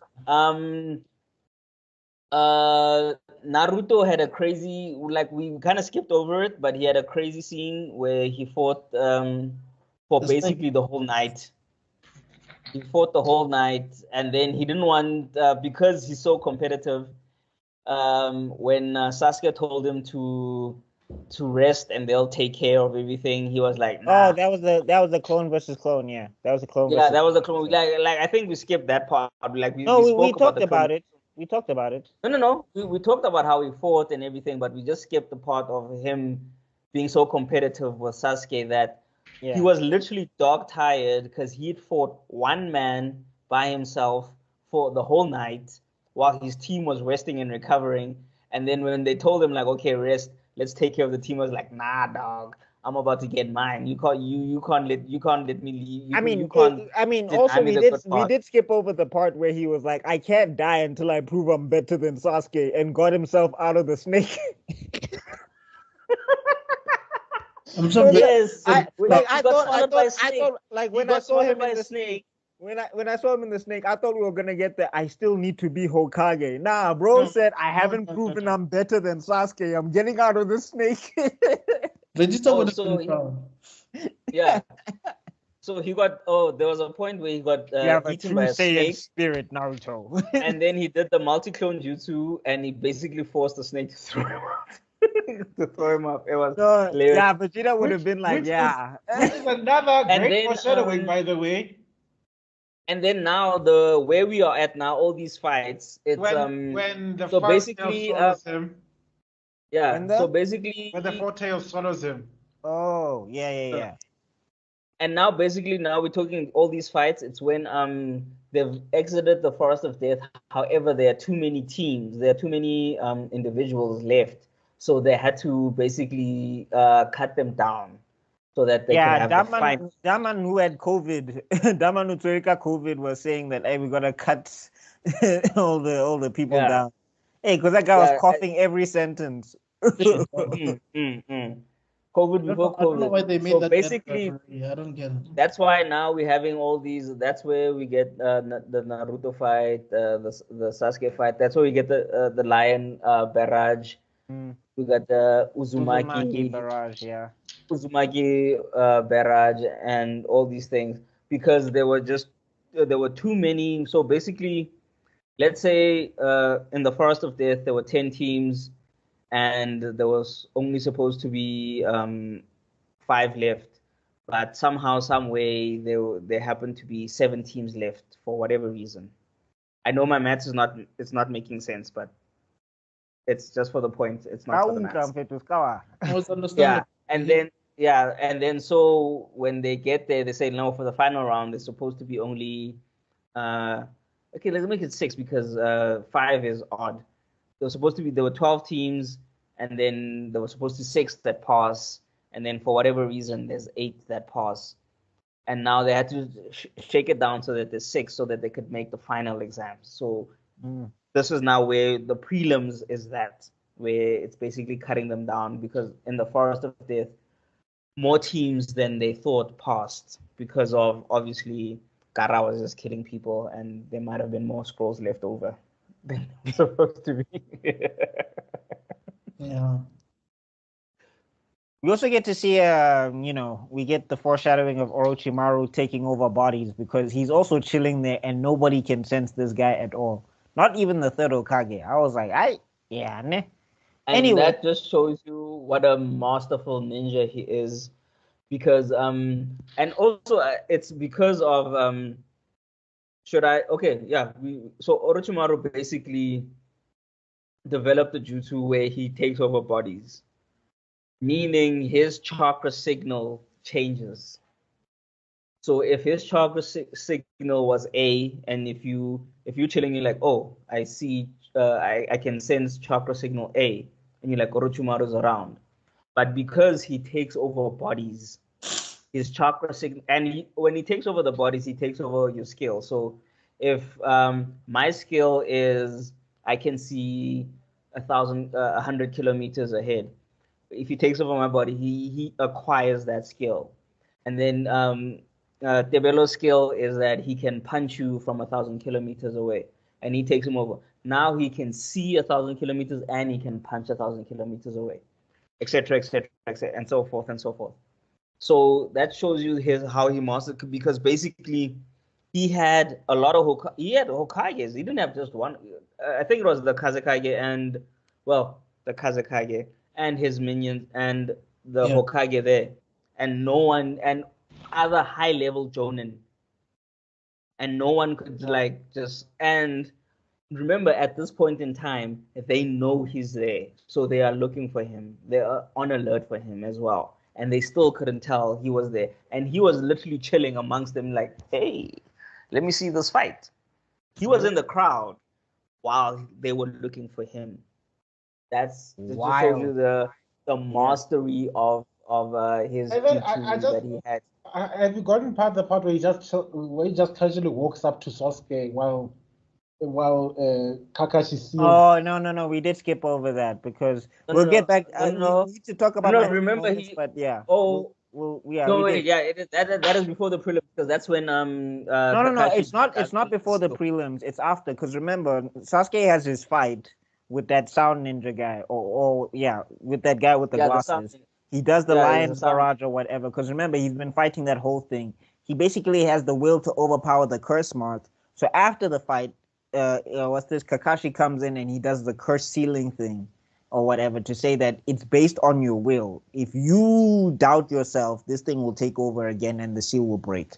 Naruto had a crazy, like we kind of skipped over it, but he had a crazy scene where he fought for basically the whole night. He fought the whole night, and then he didn't want because he's so competitive. When Sasuke told him to rest and they'll take care of everything, he was like, nah. Oh, that was the clone versus clone. Yeah, that was the clone. Yeah, that was the clone. Like I think we skipped that part. Like we talked about it. We talked about it. No. We talked about how he fought and everything, but we just skipped the part of him being so competitive with Sasuke that he was literally dog tired because he'd fought one man by himself for the whole night while his team was resting and recovering. And then when they told him like, okay, rest, let's take care of the team, I was like, nah, dog, I'm about to get mine. You can't let me leave. We did skip over the part where he was like, I can't die until I prove I'm better than Sasuke, and got himself out of the snake. I'm so yes. I thought when I saw him in the snake, when I saw him in the snake, I thought we were gonna get the I still need to be Hokage. Nah, bro said I haven't proven I'm better than Sasuke. I'm getting out of the snake. Vegeta Oh, would have so been proud. yeah. So he got. Oh, there was a point where he got You have a eaten true by a Saiyan snake, spirit, Naruto. and then he did the multi-clone jutsu, and he basically forced the snake to throw him out. To throw him up. It was No, hilarious. yeah, Vegeta would have been like, which yeah. Which is another And great then, foreshadowing, by the way. And then now the where we are at now, all these fights, it's When the so first tail basically swallows him, yeah. When So the basically, when the four tails swallows him. oh yeah. and now basically now we're talking all these fights. It's when they've exited the forest of death. However, there are too many teams. There are too many individuals left. So they had to basically cut them down so that they could Yeah, have the fight. that man who had COVID, that man who took COVID was saying that hey, we gotta cut all the people Yeah. down. Hey, because that guy was Yeah, coughing every sentence. COVID before I don't know why COVID. they made So that basically, category. I don't get it. that's why now we're having all these. That's where we get the Naruto fight, the Sasuke fight. That's where we get the lion barrage. Mm. We got the Uzumaki barrage, yeah. Uzumaki barrage, and all these things because there were too many. So basically, let's say in the Forest of Death there were 10 teams, and there was only supposed to be 5 left. But somehow, some way, there happened to be 7 teams left for whatever reason. I know my maths is not it's not making sense, but it's just for the point. It's not for the maths. I was Yeah, understandable. and then so when they get there, they say no, for the final round, there's supposed to be only okay, let's make it 6 because 5 is odd. There were 12 teams, and then there were supposed to be 6 that pass, and then for whatever reason there's 8 that pass, and now they had to shake it down so that there's 6 so that they could make the final exams. So this is now where the prelims is that where it's basically cutting them down because in the Forest of Death more teams than they thought passed because of obviously Kara was just killing people and there might have been more scrolls left over than supposed to be. Yeah. We also get to see, we get the foreshadowing of Orochimaru taking over bodies because he's also chilling there and nobody can sense this guy at all. Not even the third Hokage. I was like, ne. And Anyway. that just shows you what a masterful ninja he is, because and also it's because of so Orochimaru basically developed a jutsu where he takes over bodies, meaning his chakra signal changes. So if his chakra signal was A, and if you're chilling, you're like, oh, I see, I can sense chakra signal A, and you're like, Orochimaru's around. But because he takes over bodies, his chakra signal, and when he takes over the bodies, he takes over your skill. So if my skill is I can see 100 kilometers ahead, if he takes over my body, he acquires that skill, and then Tebelo's skill is that he can punch you from 1,000 kilometers away, and he takes him over. Now he can see 1,000 kilometers and he can punch 1,000 kilometers away, etc., etc., etc., and so forth and so forth. So that shows you how he mastered, because basically he had a lot of Hokages. He didn't have just one. I think it was the Kazekage and the Kazekage and his minions and the Hokage there, and no one and other high level Jonin, and no one could and remember at this point in time they know he's there, so they are looking for him. They are on alert for him as well, and they still couldn't tell he was there, and he was literally chilling amongst them like, hey, let me see this fight. He was in the crowd while they were looking for him. That's just shows you the mastery of his jutsu that he had. Have you gotten past the part where he just casually walks up to Sasuke while Kakashi sees? Oh no, we did skip over that because we'll get back. We need to talk about. Remember but yeah. Oh, Well, yeah, No, we wait, did. yeah, that is before the prelim because that's when No. Kakashi It's not. It's does not before the so- prelims. It's after. Because remember, Sasuke has his fight with that sound ninja guy, or yeah, with that guy with the Yeah, the sound. glasses. He does the Yeah, there's a lion's sound. barrage or whatever. Because remember, he's been fighting that whole thing. He basically has the will to overpower the curse mark. So after the fight, what's this? Kakashi comes in and he does the curse sealing thing, or whatever, to say that it's based on your will. If you doubt yourself, this thing will take over again and the seal will break.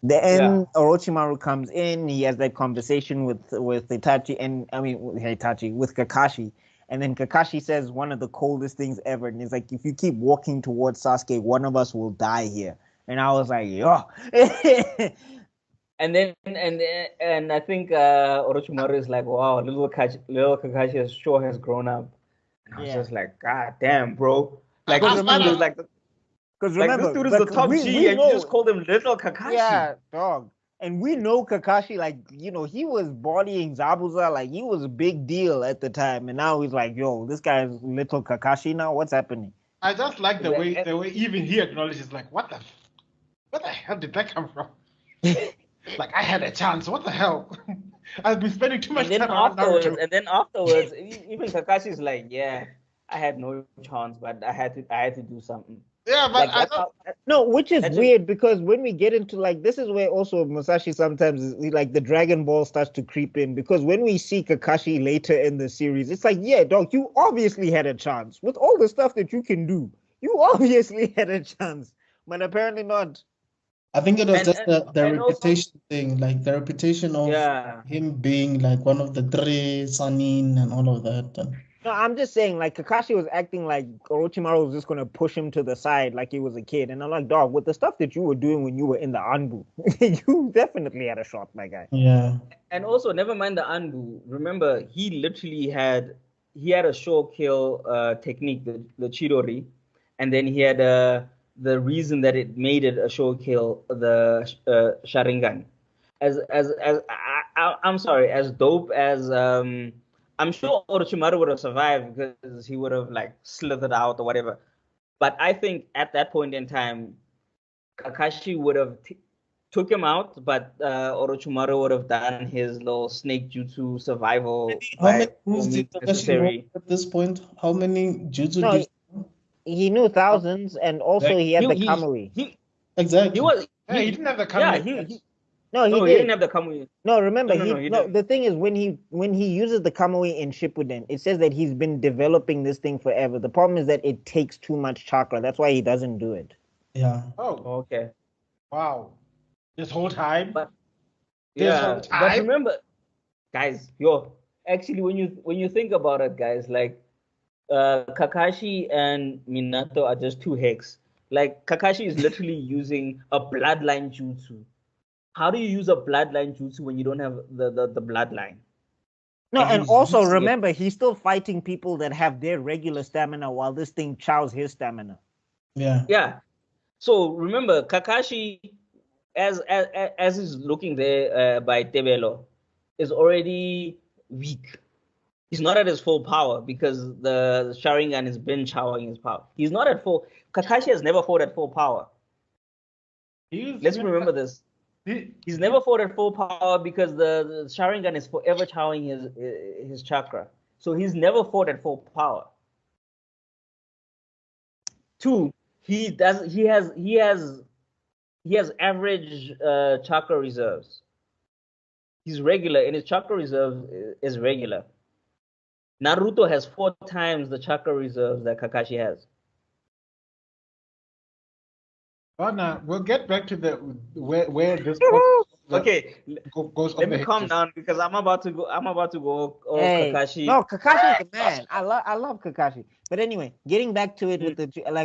Then Orochimaru comes in. He has that conversation with Itachi, and I mean Itachi with Kakashi, and then Kakashi says one of the coldest things ever, and it's like, if you keep walking towards Sasuke, one of us will die here. And I was like, yo. And then and I think Orochimaru is like, wow, little Kakashi sure has grown up. And I was just like, God damn, bro. Like Because this remember- dude is like Because like remember, this dude is the top we G, and know, you just called him little Kakashi. yeah, dog. And we know Kakashi, like, you know, he was bodying Zabuza, like, he was a big deal at the time. And now he's like, yo, this guy is little Kakashi now. What's happening? I just like the Yeah, way even he acknowledges, like, what the hell did that come from? Like, I had a chance. What the hell? I've been spending too much and then time around Naruto. afterwards, even Kakashi's like, yeah, I had no chance, but I had to do something. Yeah, but Like I that's don't. No, which is That just- weird, because when we get into, like, this is where also Musashi sometimes like the Dragon Ball starts to creep in, because when we see Kakashi later in the series, it's like, yeah, dog, you obviously had a chance with all the stuff that you can do. You obviously had a chance, but apparently not. I think it was And- just and- the and also- reputation thing, like the reputation of Yeah. him being like one of the three Sanin and all of that. And No, I'm just saying, like, Kakashi was acting like Orochimaru was just gonna push him to the side like he was a kid, and I'm like, dog, with the stuff that you were doing when you were in the Anbu, you definitely had a shot, my guy. yeah, And also, never mind the Anbu. Remember, he literally had a sure kill technique, the Chidori, and then he had the reason that it made it a sure kill, the Sharingan. I'm sorry, as dope as I'm sure Orochimaru would have survived because he would have like slithered out or whatever. But I think at that point in time, Kakashi would have took him out, but Orochimaru would have done his little snake jutsu survival. how many by moves all did means Kakashi know at this point? How many jutsu No, did he knew thousands, and also he had the Kamui. exactly? He was. Yeah, he didn't have the Yeah, Kamui. No, he no, did. he didn't have the Kamui. No, remember, No, he didn't. the thing is, when he uses the Kamui in Shippuden, it says that he's been developing this thing forever. The problem is that it takes too much chakra. That's why he doesn't do it. Yeah. Oh, Okay. wow. This whole time? But This yeah, whole but time? remember, guys, actually when you think about it, guys, like Kakashi and Minato are just two hicks. Like Kakashi is literally using a bloodline jutsu. How do you use a bloodline jutsu when you don't have the bloodline? No, and he's also using it. remember, he's still fighting people that have their regular stamina while this thing chows his stamina. Yeah. Yeah. So remember, Kakashi, as he's looking there by Tebelo, is already weak. He's not at his full power because the Sharingan has been chowing his power. He's not at full. Kakashi has never fought at full power. Let's remember this. He's never fought at full power because the Sharingan is forever chowing his chakra. So he's never fought at full power. Two, he has average chakra reserves. He's regular, and his chakra reserve is regular. Naruto has 4 times the chakra reserves that Kakashi has. Oh, no, we'll get back to the where this Okay, goes let on me the calm hinges. down because I'm about to go all Hey, Kakashi. no, Kakashi's the man. I love Kakashi. But anyway, getting back to it with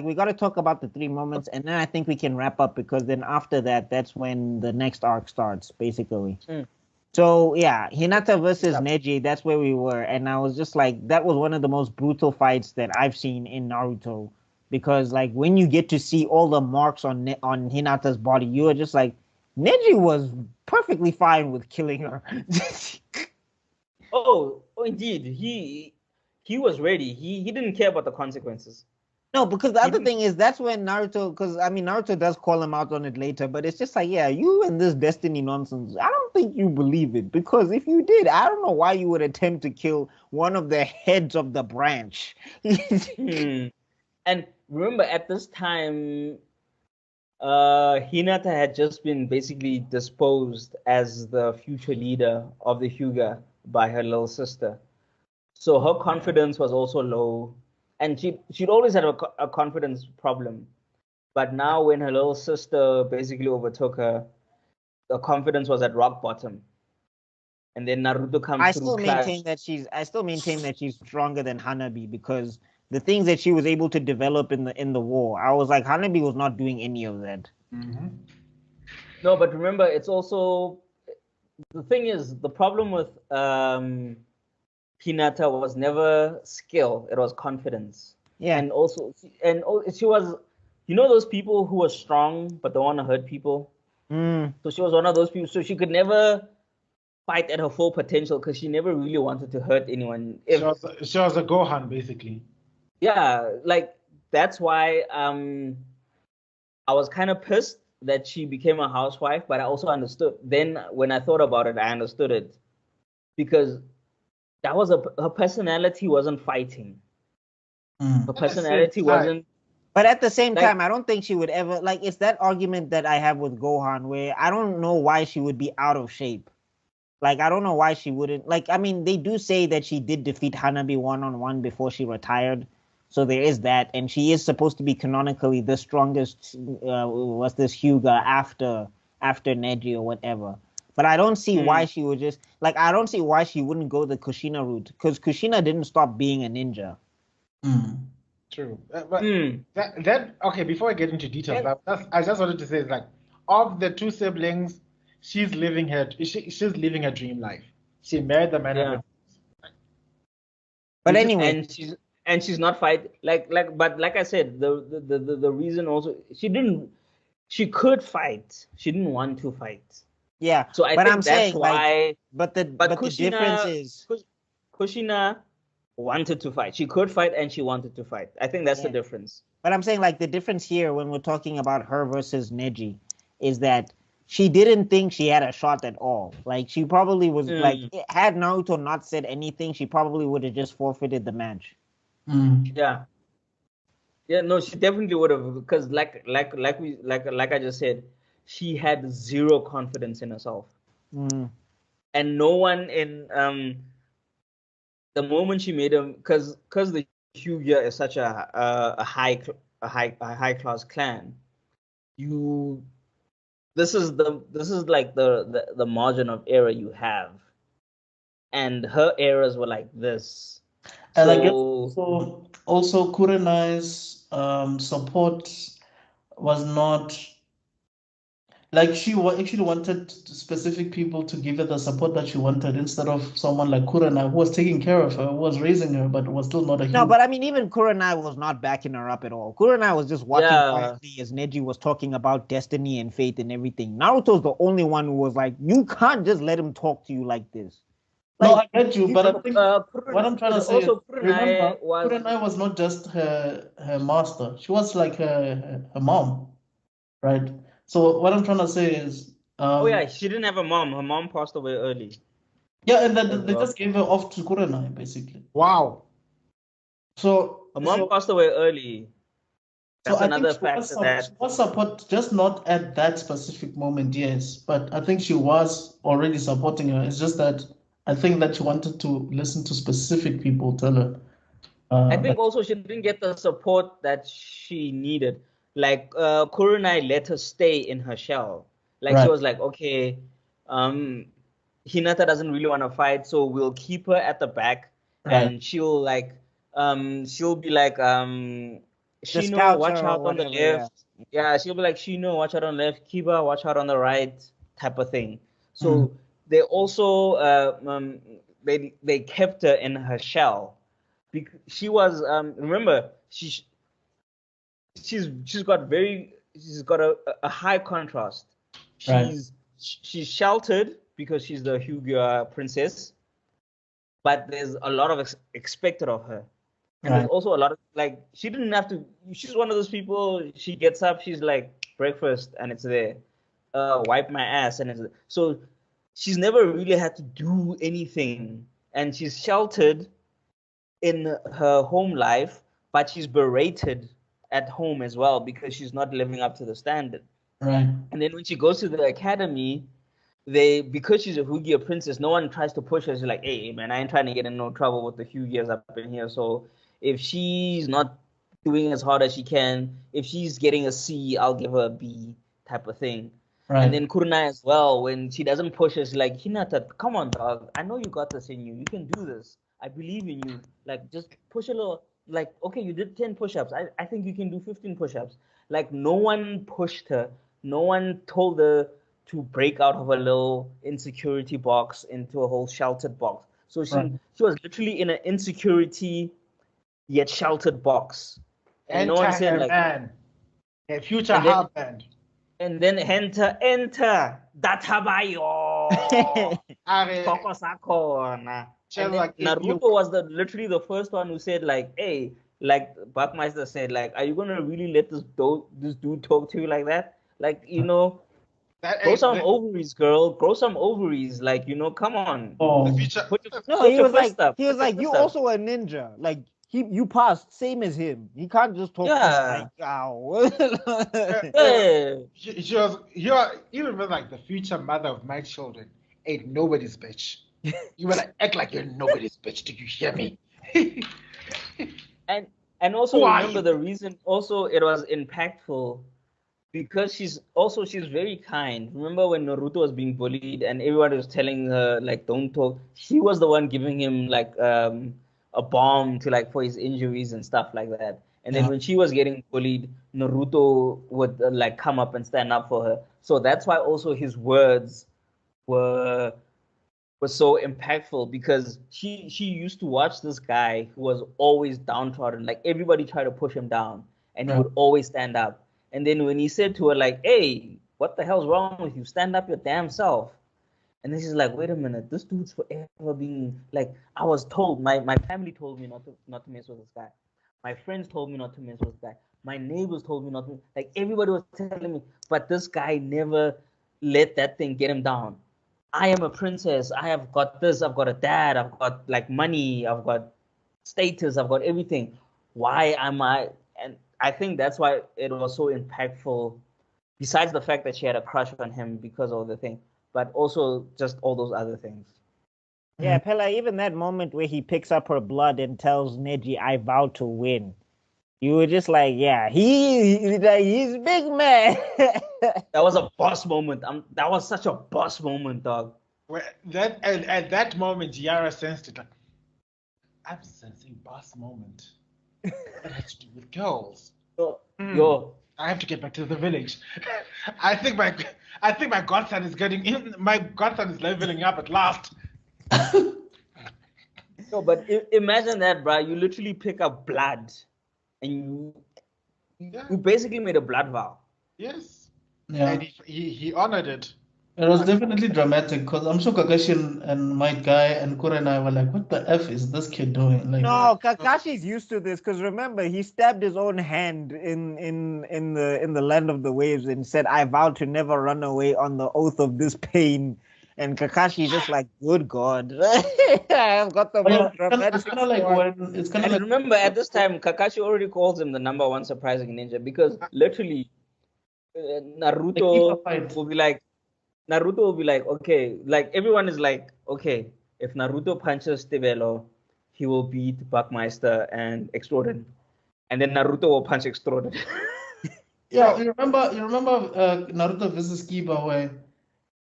we got to talk about the 3 moments, and then I think we can wrap up, because then after that, that's when the next arc starts, basically. So yeah, Hinata versus Neji, that's where we were, and I was just like, that was one of the most brutal fights that I've seen in Naruto, because like when you get to see all the marks on Hinata's body, you are just like, Neji was perfectly fine with killing her. Oh, indeed, he was ready. He didn't care about the consequences. No, because the other thing is that's when Naruto, because I mean Naruto does call him out on it later, but it's just like, yeah, you and this destiny nonsense. I don't think you believe it, because if you did, I don't know why you would attempt to kill one of the heads of the branch. And remember, at this time, Hinata had just been basically disposed as the future leader of the Hyuga by her little sister. So her confidence was also low, and she'd always had a confidence problem. But now, when her little sister basically overtook her, the confidence was at rock bottom. And then Naruto comes I through still clutch. maintain that she's stronger than Hanabi, because the things that she was able to develop in the war, I was like, Hanabi was not doing any of that. Mm-hmm. No, but remember, it's also the thing is the problem with Hinata was never skill; it was confidence. Yeah. And also, she was, those people who were strong but don't want to hurt people. So she was one of those people. So she could never fight at her full potential because she never really wanted to hurt anyone. She was a Gohan, basically. Yeah, like that's why I was kind of pissed that she became a housewife, but I also understood. Then when I thought about it, I understood it, because that was her personality wasn't fighting. Her personality wasn't. But at the same time, I don't think she would ever, like, it's that argument that I have with Gohan where I don't know why she would be out of shape. Like, I don't know why she wouldn't. Like, I mean, they do say that she did defeat Hanabi one-on-one before she retired. So there is that. And she is supposed to be canonically the strongest, was this Hyuga after Neji or whatever. But I don't see why she would just, like, I don't see why she wouldn't go the Kushina route. Because Kushina didn't stop being a ninja. True. But that okay, before I get into details, I just wanted to say is like, of the two siblings, she's living her dream life. She married the man of her dreams. But anyway, and she's not fighting but like I said, the reason also she could fight. She didn't want to fight. Yeah. So I think that's why. But the difference is Kushina wanted to fight. She could fight and she wanted to fight. I think that's the difference. But I'm saying, like, the difference here when we're talking about her versus Neji is that she didn't think she had a shot at all. Like, she probably was like, had Naruto not said anything, she probably would have just forfeited the match. Yeah. Yeah, no, she definitely would have, because like I just said, she had zero confidence in herself. And no one in the moment she made him, because the Hyuga is such a high class clan, this is like the margin of error you have, and her errors were like this. And I guess also Kurenai's support was not like she actually wanted specific people to give her the support that she wanted, instead of someone like Kurenai, who was taking care of her, who was raising her, but was still not a human. No, but I mean, even Kurenai was not backing her up at all. Kurenai was just watching quietly as Neji was talking about destiny and fate and everything. Naruto's the only one who was like, you can't just let him talk to you like this. Like, no, I get you, but I think what I'm trying to say is, remember, Kurenai was not just her master. She was like her mom, right? So what I'm trying to say is, she didn't have a mom. Her mom passed away early. Yeah, and then they just gave her off to Kurenai, basically. Wow. So her mom passed away early. That's another factor that she was support, just not at that specific moment, yes, but I think she was already supporting her. It's just that I think that she wanted to listen to specific people tell her. I think also she didn't get the support that she needed. Like Kurenai let her stay in her shell. Like she was like, okay, Hinata doesn't really want to fight, so we'll keep her at the back, and she'll like she'll be like Shino, watch out on the left. Yeah, she'll be like, Shino, watch out on the left, Kiba, watch out on the right, type of thing. So they also they kept her in her shell. She was remember she's got a high contrast. She's sheltered because she's the Hyuga princess, but there's a lot of expected of her. And there's also a lot of like she didn't have to. She's one of those people. She gets up, she's like breakfast, and it's there. Wipe my ass, and it's there. So she's never really had to do anything, and she's sheltered in her home life, but she's berated at home as well because she's not living up to the standard. Right. And then when she goes to the academy, because she's a Hugia princess, no one tries to push her. She's like, hey man, I ain't trying to get in no trouble with the Hugias up in here. So if she's not doing as hard as she can, if she's getting a C, I'll give her a B type of thing. Right. And then Kuruna as well, when she doesn't push us, like, Hinata, come on, dog. I know you got this in you. You can do this. I believe in you. Like, just push a little. Like, okay, you did 10 push-ups. I think you can do 15 push-ups. Like, no one pushed her. No one told her to break out of a little insecurity box into a whole sheltered box. So she was literally in an insecurity yet sheltered box. And no one said, like, man. A future and then- husband. and then enter Databayo. Koko Sakona. And then Naruto was literally the first one who said, like, hey, like Buckmeister said, like, are you gonna really let this dude talk to you like that? Like, you know, grow some ovaries, girl. Grow some ovaries. Like, you know, come on. Oh. The future. No, he was like, you also a ninja. Like you passed, same as him. He can't just talk Yeah. like, ow. Yeah. She was, you remember like the future mother of my children ain't nobody's bitch. You will act like you're nobody's bitch. Do you hear me? And also Who are remember you? the reason also it was impactful because she's very kind. Remember when Naruto was being bullied and everyone was telling her like don't talk? She was the one giving him like a balm to like for his injuries and stuff like that. And then when she was getting bullied, Naruto would like come up and stand up for her. So that's why also his words were so impactful because she used to watch this guy who was always downtrodden. Like everybody tried to push him down, and he would always stand up. And then when he said to her, like, "Hey, what the hell's wrong with you? Stand up your damn self." And then she's like, "Wait a minute, this dude's forever being like." I was told, my family told me not to mess with this guy. My friends told me not to mess with this guy. My neighbors told me not to. Like everybody was telling me, but this guy never let that thing get him down. I am a princess. I have got this. I've got a dad. I've got like money. I've got status. I've got everything. Why am I? And I think that's why it was so impactful. Besides the fact that she had a crush on him because of the thing, but also just all those other things. Yeah, Pella, even that moment where he picks up her blood and tells Neji, I vow to win. You were just like, yeah, he's big man. That was a boss moment. That was such a boss moment, dog. At that moment, Yara sensed it. Like, I'm sensing boss moment. What has to do with girls? Yo, I have to get back to the village. I think my godson is getting in. My godson is leveling up at last. no, but imagine that, bro. You literally pick up blood, and you basically made a blood vow. Yes. Yeah. And he honored it. It was definitely dramatic because I'm sure Kakashi and my guy and Kura and I were like, what the F is this kid doing? Like, No, Kakashi's used to this because remember he stabbed his own hand in the land of the waves and said, "I vow to never run away on the oath of this pain." And Kakashi's just like, "Good God, I've got the most dramatic." It's kind of like when it's kind of And like remember, at this time, Kakashi already calls him the number one surprising ninja because literally, Naruto will be like, okay, like everyone is like, okay, if Naruto punches Tibelo, he will beat Buckmeister and Extraordin. And then Naruto will punch Extraordin. Yeah, you remember Naruto versus Kiba where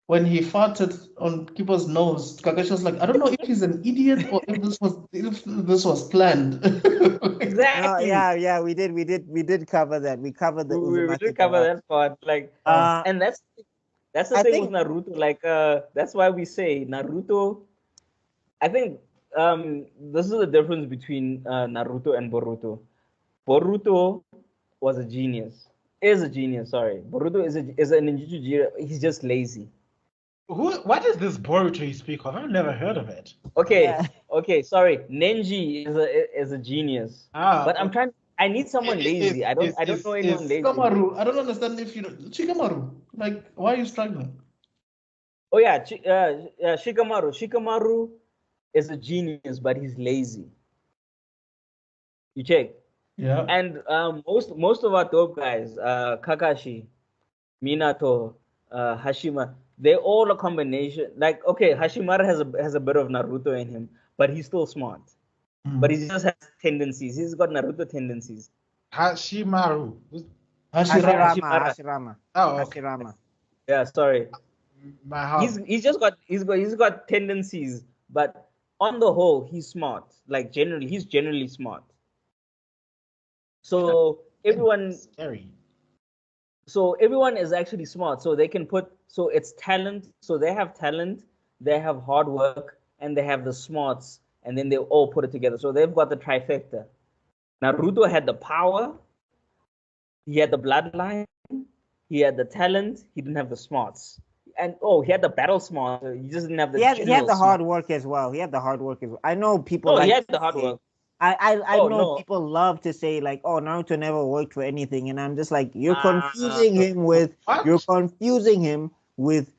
when he farted on Kiba's nose, Kakashi was like, I don't know if he's an idiot or if this was planned. Exactly. Yeah, we did cover that. We covered the we did cover that part. Like, and that's the thing with Naruto. Like, that's why we say Naruto. I think this is the difference between Naruto and Boruto. Boruto was a genius. Is a genius. Sorry, Boruto is a ninjutsu. He's just lazy. What is this Boruto you speak of? I've never heard of it. Okay, Yeah. okay, sorry. Nenji is a genius. Ah, But I'm trying. I need someone lazy. I don't know anyone lazy. Shikamaru. I don't understand if you Shikamaru. Like, why are you struggling? Oh yeah, Shikamaru. Shikamaru is a genius, but he's lazy. You check. Yeah. And most of our dope guys, Kakashi, Minato, Hashima, they're all a combination. Like, okay, Hashimara has a bit of Naruto in him, but he's still smart. But he just has tendencies. He's got Naruto tendencies. Hashimaru. Hashirama. Hashirama. Oh, okay. Hashirama. Yeah, sorry. My house. He's got tendencies, but on the whole, he's smart. Like he's generally smart. So everyone Scary. so everyone is actually smart, so they can put, so it's talent, so they have talent, they have hard work, and they have the smarts, and then they all put it together, so they've got the trifecta. Naruto had the power, he had the bloodline, he had the talent, he didn't have the smarts, and he had the battle smart, he just didn't have the He had the general hard smart. work as well. He had the hard work as well. I know people No, like he had to the hard say- work. I Oh, know no. people love to say like, oh, Naruto never worked for anything, and I'm just like, you're Ah, confusing him with What? you're confusing him with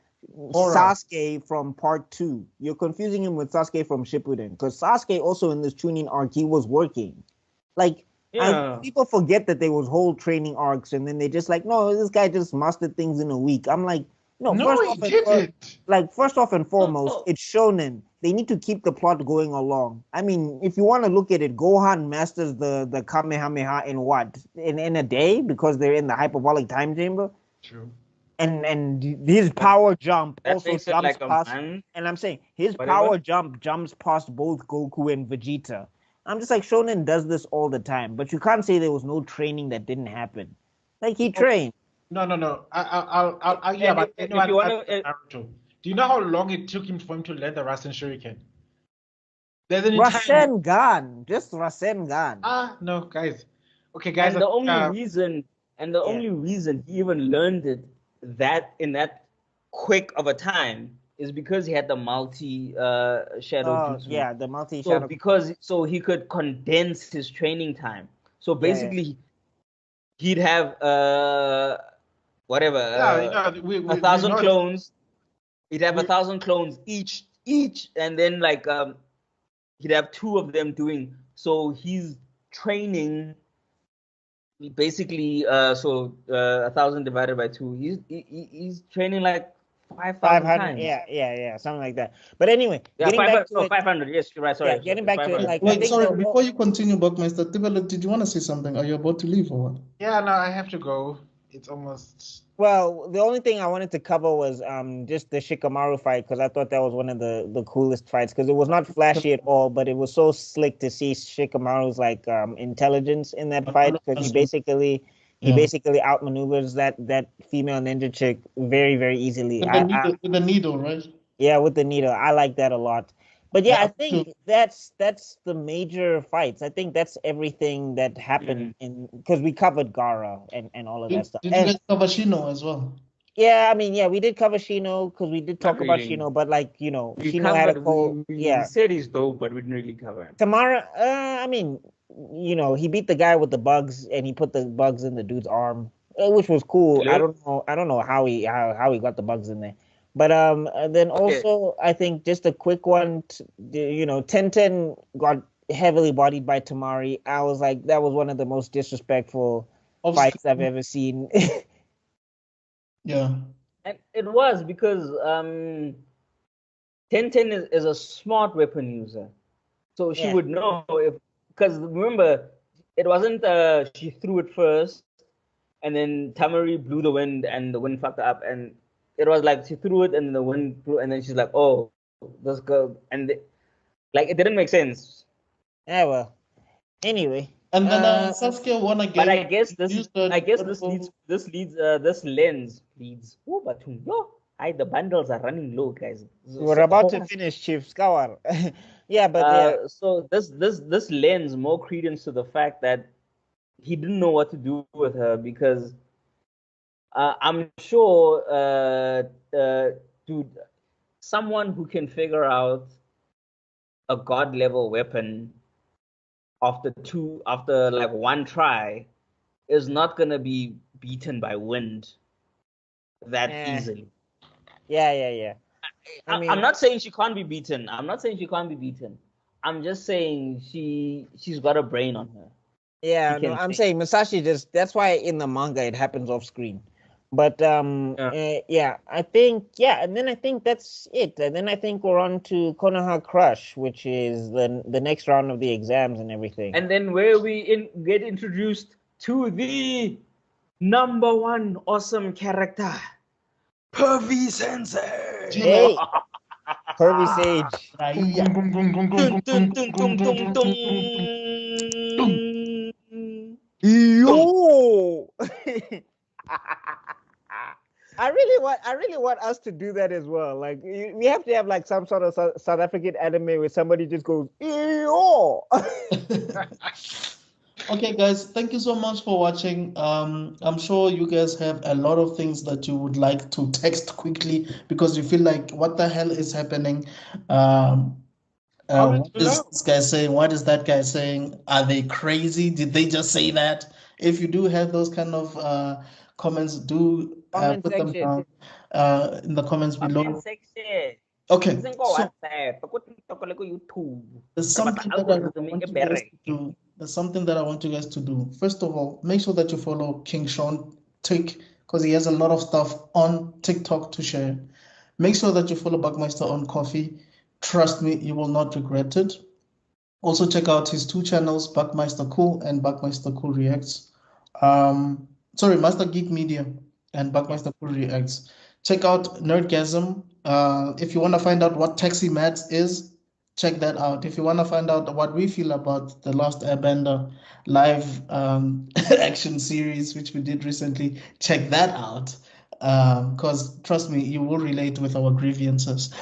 Horror. Sasuke from part 2. You're confusing him with Sasuke from Shippuden, because Sasuke also in this tuning arc he was working. Like, Yeah. people forget that there was whole training arcs, and then they just like, no, this guy just mastered things in a week. I'm like, no, No, first he off and didn't. first off and foremost, No. it's shonen. They need to keep the plot going along. I mean, if you want to look at it, Gohan masters the Kamehameha in what? In a day, because they're in the hyperbolic time chamber. True. And his power jump That also makes it jumps like a past. man. And I'm saying his Whatever. power jumps past both Goku and Vegeta. I'm just like, Shonen does this all the time, but you can't say there was no training that didn't happen. Like, he trained. No. Yeah, And but if anyone you wanna- other than Naruto. Do you know how long it took him for him to learn the Rasen Shuriken? There's an entire. Rasengan, just Rasengan. No, guys. Okay, guys. And the only reason he even learned it in that quick of a time is because he had the multi shadow jutsu. Yeah, the multi So shadow. so he could condense his training time. So Yeah. basically, he'd have whatever we 1,000 know clones. He'd have 1,000 clones each, and then like he'd have 2 of them doing. So he's training. Basically, 1,000 divided by 2. He's training like 5,000 times. Yeah, something like that. But anyway, Yeah, getting back to it, 500. Yes, you're right. Sorry. yeah, getting back to it, 500. like, I Wait, think sorry, the before you continue, Buckmaster, Tibala, did you want to say something? Are you about to leave or what? Yeah, no, I have to go. It's almost. Well, the only thing I wanted to cover was just the Shikamaru fight, because I thought that was one of the coolest fights, because it was not flashy at all, but it was so slick to see Shikamaru's like intelligence in that fight, because he basically outmaneuvers that female ninja chick very, very easily. With the needle, right? Yeah, with the needle. I like that a lot. But yeah, Yeah, I think that's the major fights. I think that's everything that happened in, because we covered Gara and all of that stuff. Did you guys cover Shino as well? Yeah, I mean, yeah, we did cover Shino, because we did talk Not about really. Shino, but like, We Shino had a covered. We yeah. said he's dope, but we didn't really cover him. Tamara, I mean, he beat the guy with the bugs, and he put the bugs in the dude's arm, which was cool. Really? I don't know how he got the bugs in there. But then also, I think just a quick one, Tenten got heavily bodied by Tamari. I was like, that was one of the most disrespectful fights I've ever seen. Yeah. And it was because Tenten is a smart weapon user, so she would know because remember, it wasn't she threw it first, and then Tamari blew the wind, and the wind fucked her up, and it was like she threw it, and the wind blew, and then she's like, oh, this girl, and it didn't make sense. Yeah, well, anyway. And then Sasuke won again. But I guess this leads. Oh, but the bundles are running low, guys. We're about to finish, Chief Skawar. Yeah, but so this lends more credence to the fact that he didn't know what to do with her, because I'm sure, dude, someone who can figure out a god level weapon after like one try is not gonna be beaten by wind that easily. Yeah. I mean, I'm not saying she can't be beaten. I'm just saying she's got a brain on her. yeah, no, I'm saying Masashi just, that's why in the manga it happens off screen. But yeah, I think, and then I think that's it. And then I think we're on to Konoha Crush, which is the next round of the exams and everything. And then where we get introduced to the number one awesome character, Pervy Sensei. Hey, Pervy Sage. Yo. I really want us to do that as well. Like we have to have like some sort of South African anime where somebody just goes, yo. Okay, guys, thank you so much for watching. I'm sure you guys have a lot of things that you would like to text quickly because you feel like, what the hell is happening? What is this guy saying? What is that guy saying? Are they crazy? Did they just say that? If you do have those kind of comments, do Comment put them section. down in the comments below. Comment section. Okay, Isn't so YouTube. there's something that I want you guys to do. There's something that I want you guys to do. First of all, make sure that you follow King Sean Tick because he has a lot of stuff on TikTok to share. Make sure that you follow Buckmeister on Coffee. Trust me, you will not regret it. Also check out his two channels, Buckmeister Cool and Buckmeister Cool Reacts. Sorry, Master Geek Media and Buckmeister Cool Reacts. Check out Nerdgasm. If you want to find out what Taxi Mats is, check that out. If you want to find out what we feel about the Last Airbender live action series, which we did recently, check that out. Because trust me, you will relate with our grievances.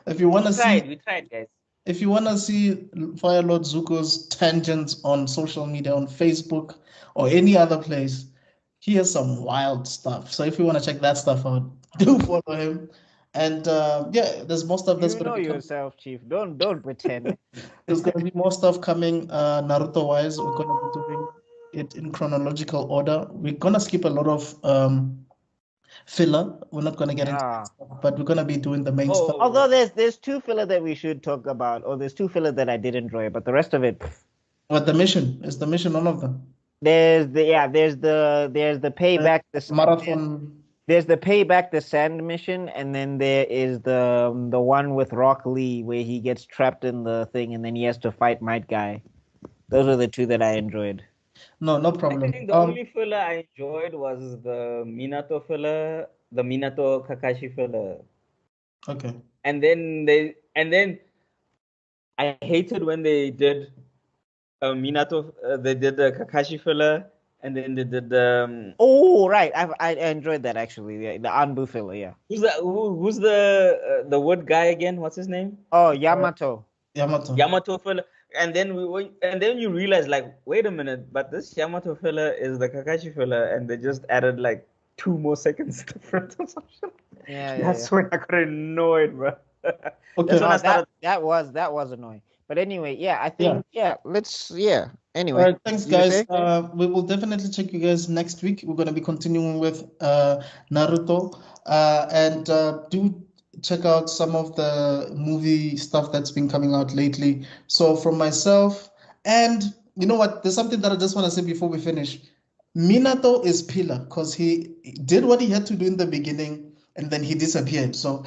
If you want to see, we tried, guys. if you want to see Fire Lord Zuko's tangents on social media, on Facebook or any other place, he has some wild stuff. So if you want to check that stuff out, do follow him. And yeah, there's more stuff that's You going know to be yourself, Chief. Don't pretend. there's going to be more stuff coming Naruto wise. We're going to be doing it in chronological order. We're going to skip a lot of filler. We're not going to get into that stuff, but we're going to be doing the main stuff. Although there's two filler that we should talk about, or there's two filler that I did enjoy, but the rest of it. But the mission is the mission, all of them. There's the payback, the marathon. There's the payback the sand mission, and then there is the one with Rock Lee where he gets trapped in the thing and then he has to fight Might Guy. Those are the two that I enjoyed. No problem. I think the only filler I enjoyed was the Minato filler, the Minato Kakashi filler. Okay. And then I hated when they did Minato. They did the Kakashi filler, and then they did the. Oh right, I enjoyed that actually. Yeah, the Anbu filler. Yeah. Who's that? Who's the wood guy again? What's his name? Oh, Yamato. Yamato filler. And then you realize, like, wait a minute, but this Yamato filler is the Kakashi filler, and they just added like 2 more seconds difference or something. Yeah, That's when I got annoyed, bro. Okay. That's when I started. That was annoying. But anyway, yeah, I think Anyway. All right, thanks guys. We will definitely check you guys next week. We're going to be continuing with Naruto, and do check out some of the movie stuff that's been coming out lately. So from myself, and you know what, there's something that I just want to say before we finish. Minato is pillar because he did what he had to do in the beginning and then he disappeared. So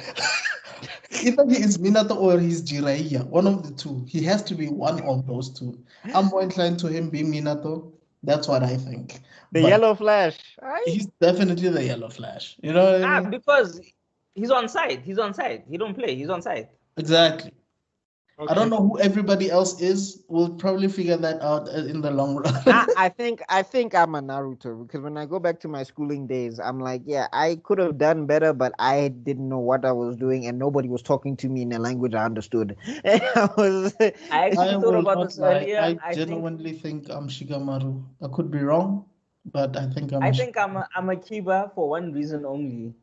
either he is Minato or he's Jiraiya, one of the two. He has to be one of those two. I'm more inclined to him being Minato. That's what I think. The Yellow Flash. He's definitely the Yellow Flash. You know what I mean? Because he's on site. He's on site. He don't play. He's on site. Exactly. Okay. I don't know who everybody else is. We'll probably figure that out in the long run. I think I'm a Naruto because when I go back to my schooling days, I'm like, yeah, I could have done better, but I didn't know what I was doing, and nobody was talking to me in a language I understood. I actually thought about this earlier. I genuinely think I'm Shigamaru. I could be wrong, but I think I'm. I'm a Kiba for one reason only.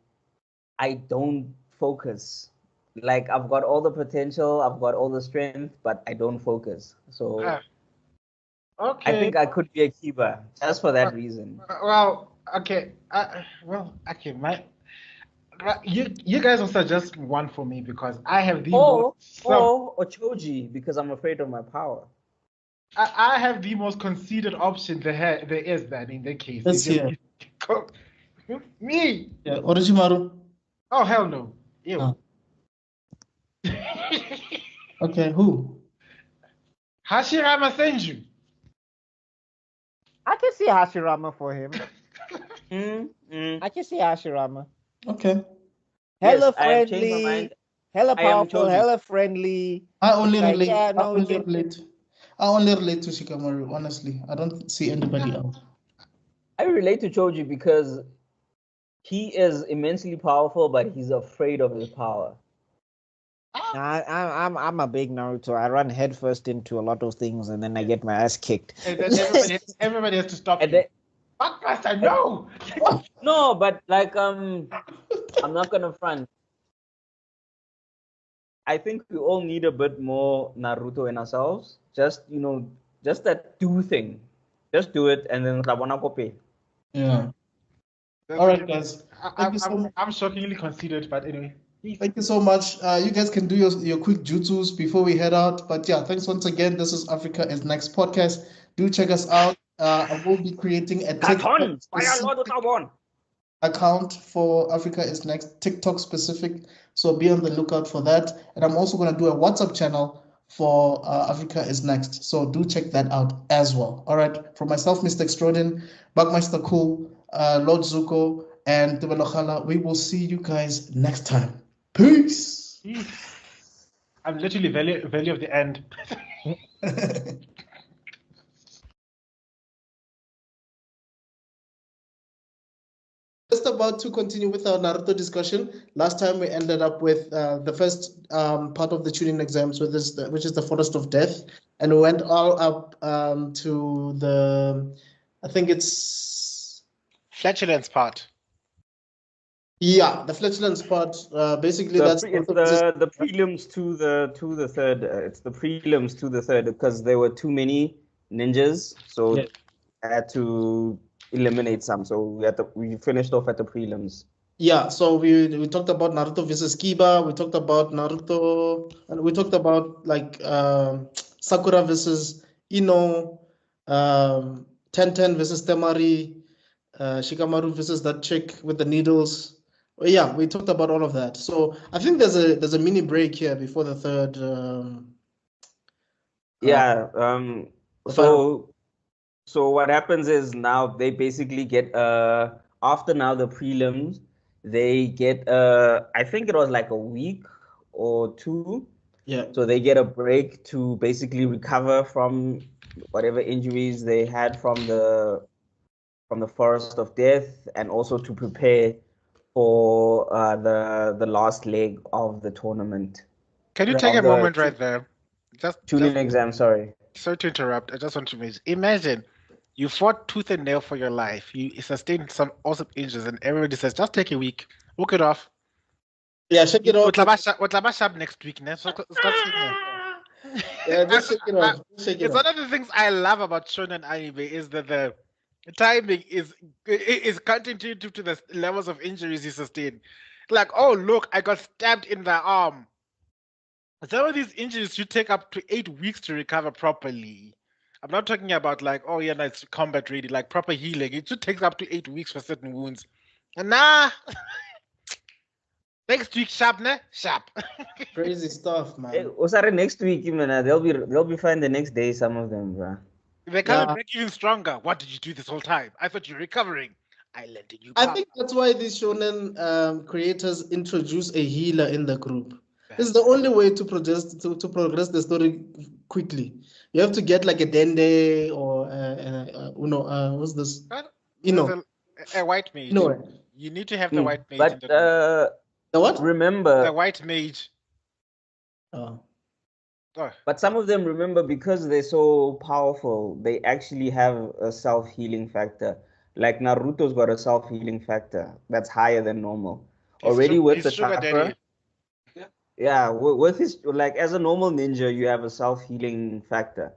I don't focus. Like I've got all the potential, I've got all the strength, but I don't focus. So Ah, I okay. think I could be a keeper just for that reason. Well, okay. Okay. You guys also just one for me because I have the most. Or Choji, because I'm afraid of my power. I have the most conceited option there is then in that case. Let's hear. Me. Yeah, Orochimaru. Oh hell no. Ew. Oh. Okay, who? Hashirama Senju. I can see Hashirama for him. I can see Hashirama. Okay. Hella Yes, I have changed my friendly, mind. hella I am powerful, Choji. hella friendly. I only Like, relate. yeah, I no, only relate. I only relate to Shikamaru. Honestly, I don't see anybody else. I relate to Choji because he is immensely powerful, but he's afraid of his power. I'm a big Naruto. I run headfirst into a lot of things and then I get my ass kicked. And then everybody has to stop And you. then, Fuckmaster, no! no, but like I'm not gonna front. I think we all need a bit more Naruto in ourselves. Just just that do thing. Just do it and then Rabona copy. Yeah. All right, guys. Thank you so much. I'm shockingly conceited, but anyway. Thank you so much. You guys can do your quick jutsus before we head out. But yeah, thanks once again. This is Africa is Next podcast. Do check us out. I will be creating a TikTok account for Africa is Next, TikTok specific. So be on the lookout for that. And I'm also going to do a WhatsApp channel for Africa is Next. So do check that out as well. All right. For myself, Mr. Extraordin, Bagmeister Cool, Lord Zuko, and Tibelokhala, we will see you guys next time. Peace. I'm literally value of the end. Just about to continue with our Naruto discussion. Last time we ended up with the first part of the tuning exams, which is the Forest of Death, and we went all up to the, I think it's Flatulence part. Yeah, the flatulence part. Basically, It's that's the prelims to the third. It's the prelims to the third because there were too many ninjas, so I had to eliminate some. So we finished off at the prelims. Yeah, so we talked about Naruto versus Kiba. We talked about Naruto, and we talked about like Sakura versus Ino, Tenten versus Temari, Shikamaru versus that chick with the needles. Yeah, we talked about all of that. So I think there's a mini break here before the third. Yeah. So what happens is now they basically get after now the prelims they get I think it was like a week or two. Yeah. So they get a break to basically recover from whatever injuries they had from the Forest of Death, and also to prepare for the last leg of the tournament. Can you take a moment right there? Just tuning exam. Sorry to interrupt. I just want to imagine you fought tooth and nail for your life. You sustained some awesome injuries, and everybody says, just take a week, walk it off. Yeah, shake it off. What up next week? Yeah, just shake it off. It's one of the things I love about shonen anime is that the timing is counterintuitive to the levels of injuries you sustain. Like, oh look, I got stabbed in the arm. Some of these injuries should take up to 8 weeks to recover properly. I'm not talking about like, oh yeah, no, it's combat ready, like proper healing. It should take up to 8 weeks for certain wounds. And next week, sharp. Crazy stuff, man. Sorry, next week, man, they'll be fine the next day. Some of them, bro. They can't break even stronger. What did you do this whole time? I thought you were recovering. I lent you. I think that's why these shonen creators introduce a healer in the group. This is the only way to progress the story quickly. You have to get like a Dende or what's this? A white mage. No, you need to have the white mage. But the what? Remember the white mage. Oh. But some of them, remember, because they're so powerful, they actually have a self-healing factor. Like Naruto's got a self-healing factor that's higher than normal. Already with the chakra. Yeah, with his like as a normal ninja, you have a self-healing factor,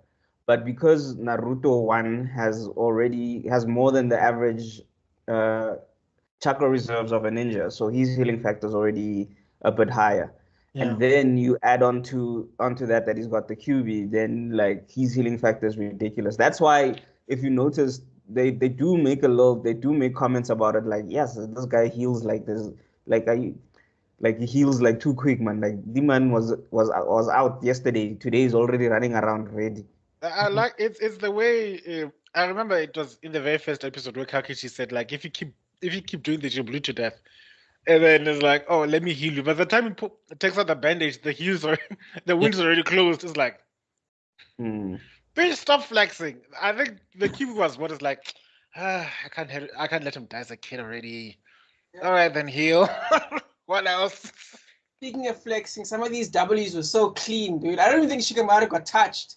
but because Naruto one has more than the average uh, chakra reserves of a ninja, so his healing factor is already a bit higher. Yeah. And then you add onto that he's got the QB, then like his healing factor is ridiculous. That's why if you notice they do make comments about it like yes, this guy heals like this, like he heals like too quick, man. Like the man was out yesterday, today is already running around ready. I like it's the way I remember it was in the very first episode where Kakishi said like if you keep doing this you'll bleed to death. And then it's like, oh, let me heal you. By the time he takes out the bandage, the wound's already closed. It's like, Hmm. bitch, stop flexing. I think the key was what is like, I can't let him die as a kid already. All right, then heal. What else? Speaking of flexing, some of these W's were so clean, dude. I don't even think Shikamaru got touched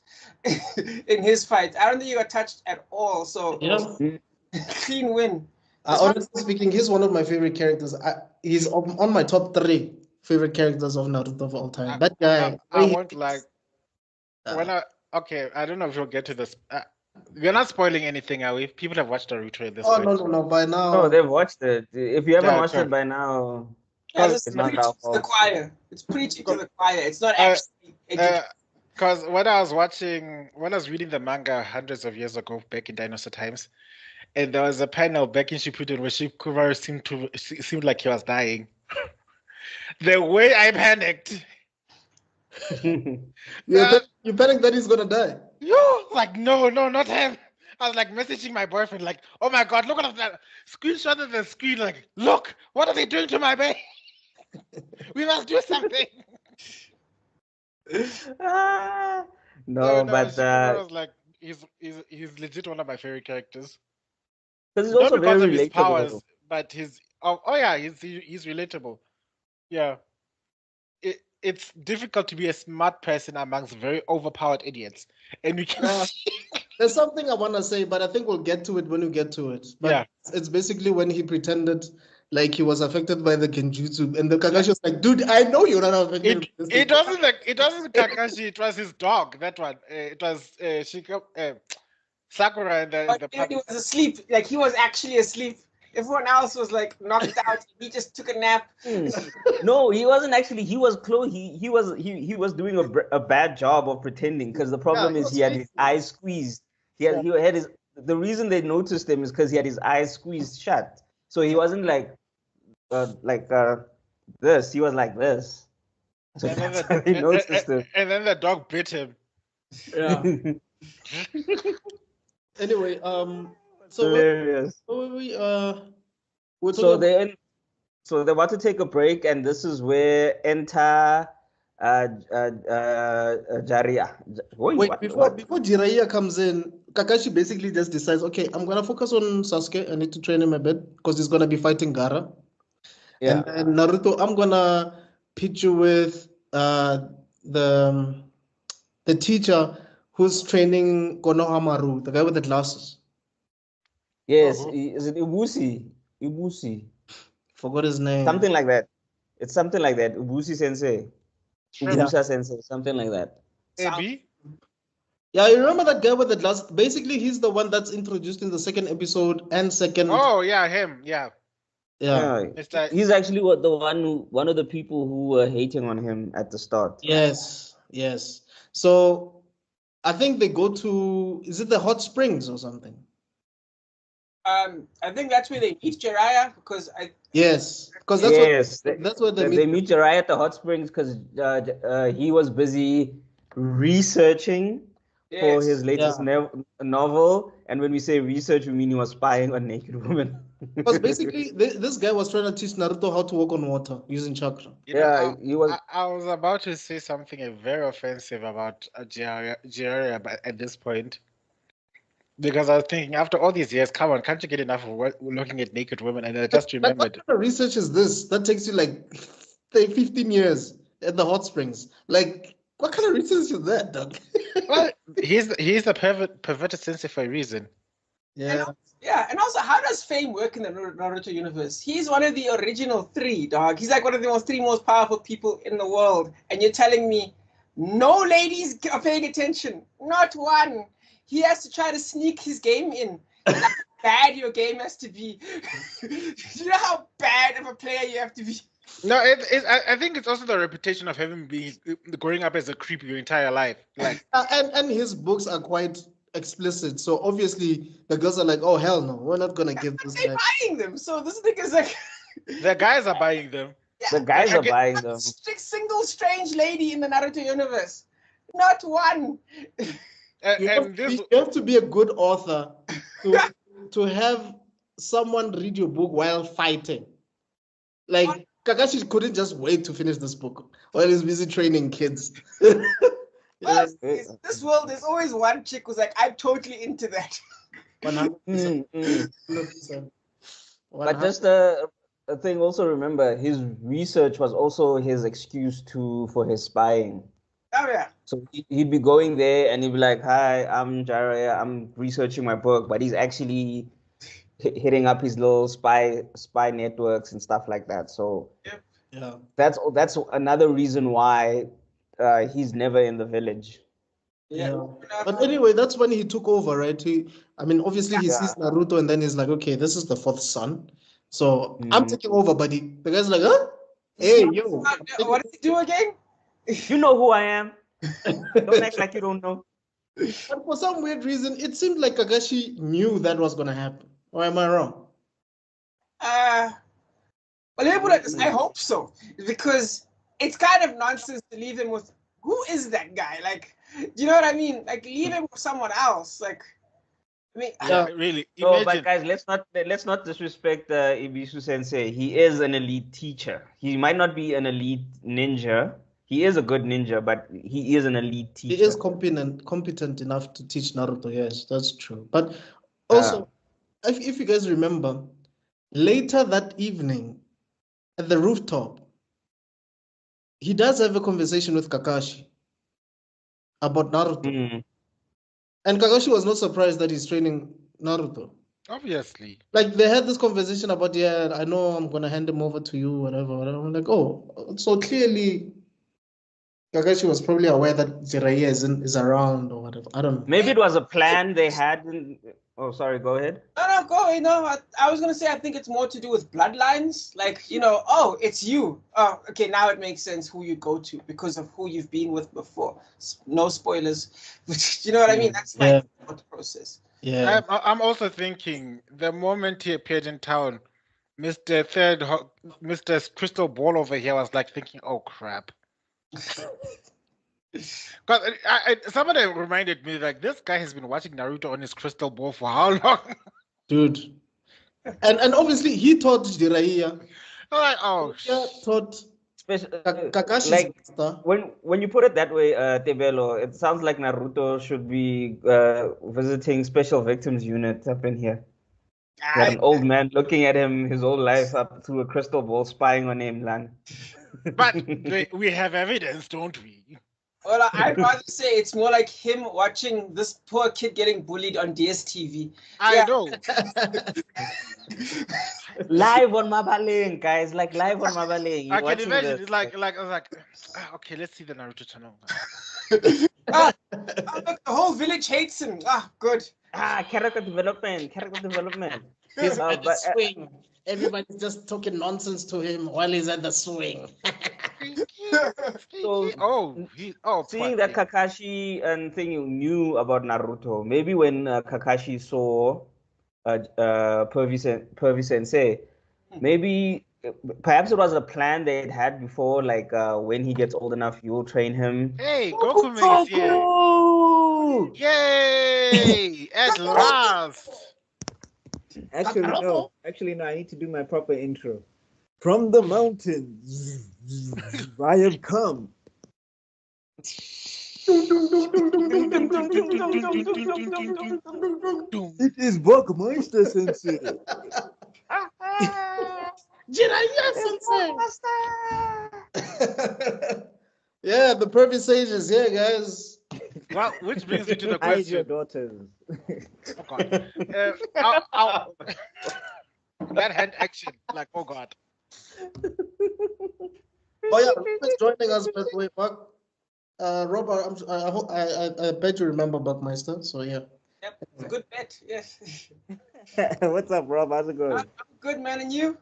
in his fight. I don't think he got touched at all. So Yeah. clean win. Honestly speaking, he's one of my favorite characters. He's on my top 3 favorite characters of Naruto of all time. That guy. I won't like I don't know if we'll get to this. We're not spoiling anything, are we? People have watched Naruto at this Oh point. no! By now. No, they've watched it. If you haven't Yeah, watched sure. it by now, Yeah, this it's is not preaching our to the fault. choir. It's preaching to the choir. It's not actually educating. Because when I was reading the manga hundreds of years ago, back in dinosaur times, and there was a panel back in Shippuden where Shikumaru seemed like he was dying. The way I panicked. You panic that he's gonna die. Yo, like no, not him. I was like messaging my boyfriend, like, oh my god, look at that screenshot of the screen, like, look, what are they doing to my baby? We must do something. No, but Shikamaru was like, he's legit one of my favorite characters. because he's Not also because very of his relatable. powers, but yeah, he's relatable. Yeah. It's difficult to be a smart person amongst very overpowered idiots. And we can Yeah. see There's something I want to say, but I think we'll get to it when we get to it. But Yeah. it's basically when he pretended like he was affected by the genjutsu, and the Kakashi was like, "Dude, I know you're not affected." it wasn't Kakashi, it was his dog, that one. It was Sakura and But he was asleep. Like he was actually asleep. Everyone else was like knocked out. He just took a nap. No, he wasn't actually. He was close. He was doing a bad job of pretending because the problem is he had his eyes squeezed. He had his. The reason they noticed him is because he had his eyes squeezed shut. So he wasn't like this. He was like this. So and then that's how they noticed him. and then the dog bit him. Yeah. Anyway, so Hilarious. we're So talking they're about to take a break, and this is where enter Jaria. before Jiraiya comes in, Kakashi basically just decides, okay, I'm gonna focus on Sasuke. I need to train him a bit because he's gonna be fighting Gaara. Yeah. And then Naruto, I'm gonna pitch you with the teacher who's training Konohamaru, the guy with the glasses. Yes, is it Ibushi? Ibushi. Forgot his name. Something like that. It's something like that. Ibushi Sensei. Ubusa Sensei, something like that. Abi? Yeah, you remember that guy with the glasses? Basically, he's the one that's introduced in the second episode and second. Oh yeah, him. Yeah. Yeah. He's actually one of the people who were hating on him at the start. Yes. So I think they go to, is it the hot springs or something? I think that's where they meet Jiraiya because Yes, because that's where they meet Jiraiya at the hot springs because he was busy researching for his latest novel, and when we say research, we mean he was spying on naked women. Because basically, this guy was trying to teach Naruto how to walk on water using chakra. He was. I was about to say something very offensive about Jiraiya at this point. Because I was thinking, after all these years, come on, can't you get enough of looking at naked women? And I just remembered. What kind of research is this? That takes you like 15 years at the hot springs. Like, what kind of research is that, Doug? Well, he's the perverted sensei for a reason. Yeah. Yeah, and also, how does fame work in the Naruto universe? He's one of the original 3, dog. He's like one of the 3 most powerful people in the world. And you're telling me no ladies are paying attention? Not one. He has to try to sneak his game in. That's how bad your game has to be. You know how bad of a player you have to be? No, I think it's also the reputation of having been growing up as a creep your entire life. Like, and his books are quite explicit. So obviously the girls are like, oh hell no, we're not gonna give this They're guy. buying them. So this nigga's like, the guys are buying them. The guys are buying them. single strange lady in the Naruto universe. Not one. And this, You have to be a good author to have someone read your book while fighting. Like Kakashi couldn't just wait to finish this book while he's busy training kids. Well, this world, there's always one chick who's like, I'm totally into that. 100%. 100%. But just a thing, also remember, his research was also his excuse for his spying. Oh yeah. So he'd be going there and he'd be like, hi, I'm Jiraiya, I'm researching my book, but he's actually hitting up his little spy networks and stuff like that. So yeah, that's another reason why he's never in the village. Yeah. But anyway, that's when he took over, right? Obviously he sees Naruto and then he's like, okay, this is the 4th son. So I'm taking over, buddy. The guy's like, huh? Hey, yo. What did he do again? You know who I am. Don't act like you don't know. But for some weird reason, it seemed like Kakashi knew that was going to happen. Or am I wrong? Well, let me put it this, I hope so. Because it's kind of nonsense to leave him with, who is that guy? Like, do you know what I mean? Like, leave him with someone else. Like, I mean, really. No, but guys, let's not disrespect Ibisu Sensei. He is an elite teacher. He might not be an elite ninja. He is a good ninja, but he is an elite teacher. He is competent enough to teach Naruto. Yes, that's true. But also, if you guys remember, later that evening at the rooftop, he does have a conversation with Kakashi about Naruto. And Kakashi was not surprised that he's training Naruto. Obviously. Like, they had this conversation about, yeah, I know I'm going to hand him over to you, whatever. I'm like, oh, so clearly Kakashi was probably aware that Jiraiya is around or whatever. I don't know. Maybe it was a plan they had. Oh, sorry, go ahead. No, go ahead. No, I was going to say, I think it's more to do with bloodlines. Like, oh, it's you. Oh, okay, now it makes sense who you go to because of who you've been with before. No spoilers. But you know what I mean? That's my thought process. Yeah. I'm also thinking the moment he appeared in town, Mr. Crystal Ball over here was like thinking, oh, crap. Because somebody reminded me, like, this guy has been watching Naruto on his crystal ball for how long? Dude. And obviously he taught Jiraiya. Like, oh, taught Kakashi's like, master. When you put it that way, Tebelo, it sounds like Naruto should be visiting special victims unit up in here. Got an old man looking at him his whole life up through a crystal ball, spying on him, Lang. But we have evidence, don't we? Well, I'd rather say it's more like him watching this poor kid getting bullied on DSTV. I know. Live on Mabaleng, guys, like live on Mabaleng. I can imagine it's like okay, let's see the Naruto channel. Look, the whole village hates him. Good. Character development. The swing. Everybody's just talking nonsense to him while he's at the swing. So, seeing that Kakashi and thing knew about Naruto, maybe when Kakashi saw Pervy Sensei, maybe perhaps it was a plan they had before, like when he gets old enough, you'll train him. Hey, Goku is here! Yay! At last! Actually, no. I need to do my proper intro. From the mountains, I have come. It is Buckmeister Sensei. Jiraiya Sensei. Yeah, the perfect sages here, guys. Well, which brings me to the Hide your question. daughters. Oh God. That hand action, like, oh God. Oh yeah, Rob is joining us by the way, Buck. Rob, I bet you remember Buckmeister. So yeah. Yep, it's a good bet. Yes. What's up, Rob? How's it going? I'm good, man, and you?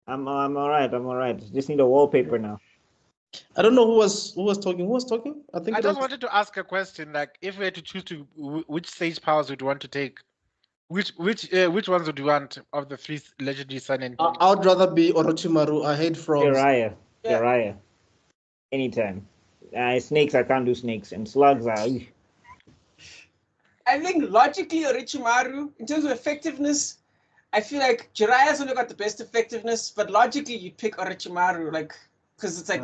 I'm all right. I'm all right. Just need a wallpaper now. I don't know who was talking. Who was talking? I think I it just was. wanted to ask a question. Like, if we had to choose which sage powers would you want to take? Which ones would you want of the three legendary sun and I would rather be Orochimaru. I hate frogs. Jiraiya. Yeah. Jiraiya. Anytime. Snakes, I can't do snakes. And slugs are... I think logically, Orochimaru, in terms of effectiveness, I feel like Jiraiya's only got the best effectiveness, but logically, you'd pick Orochimaru, like, because it's like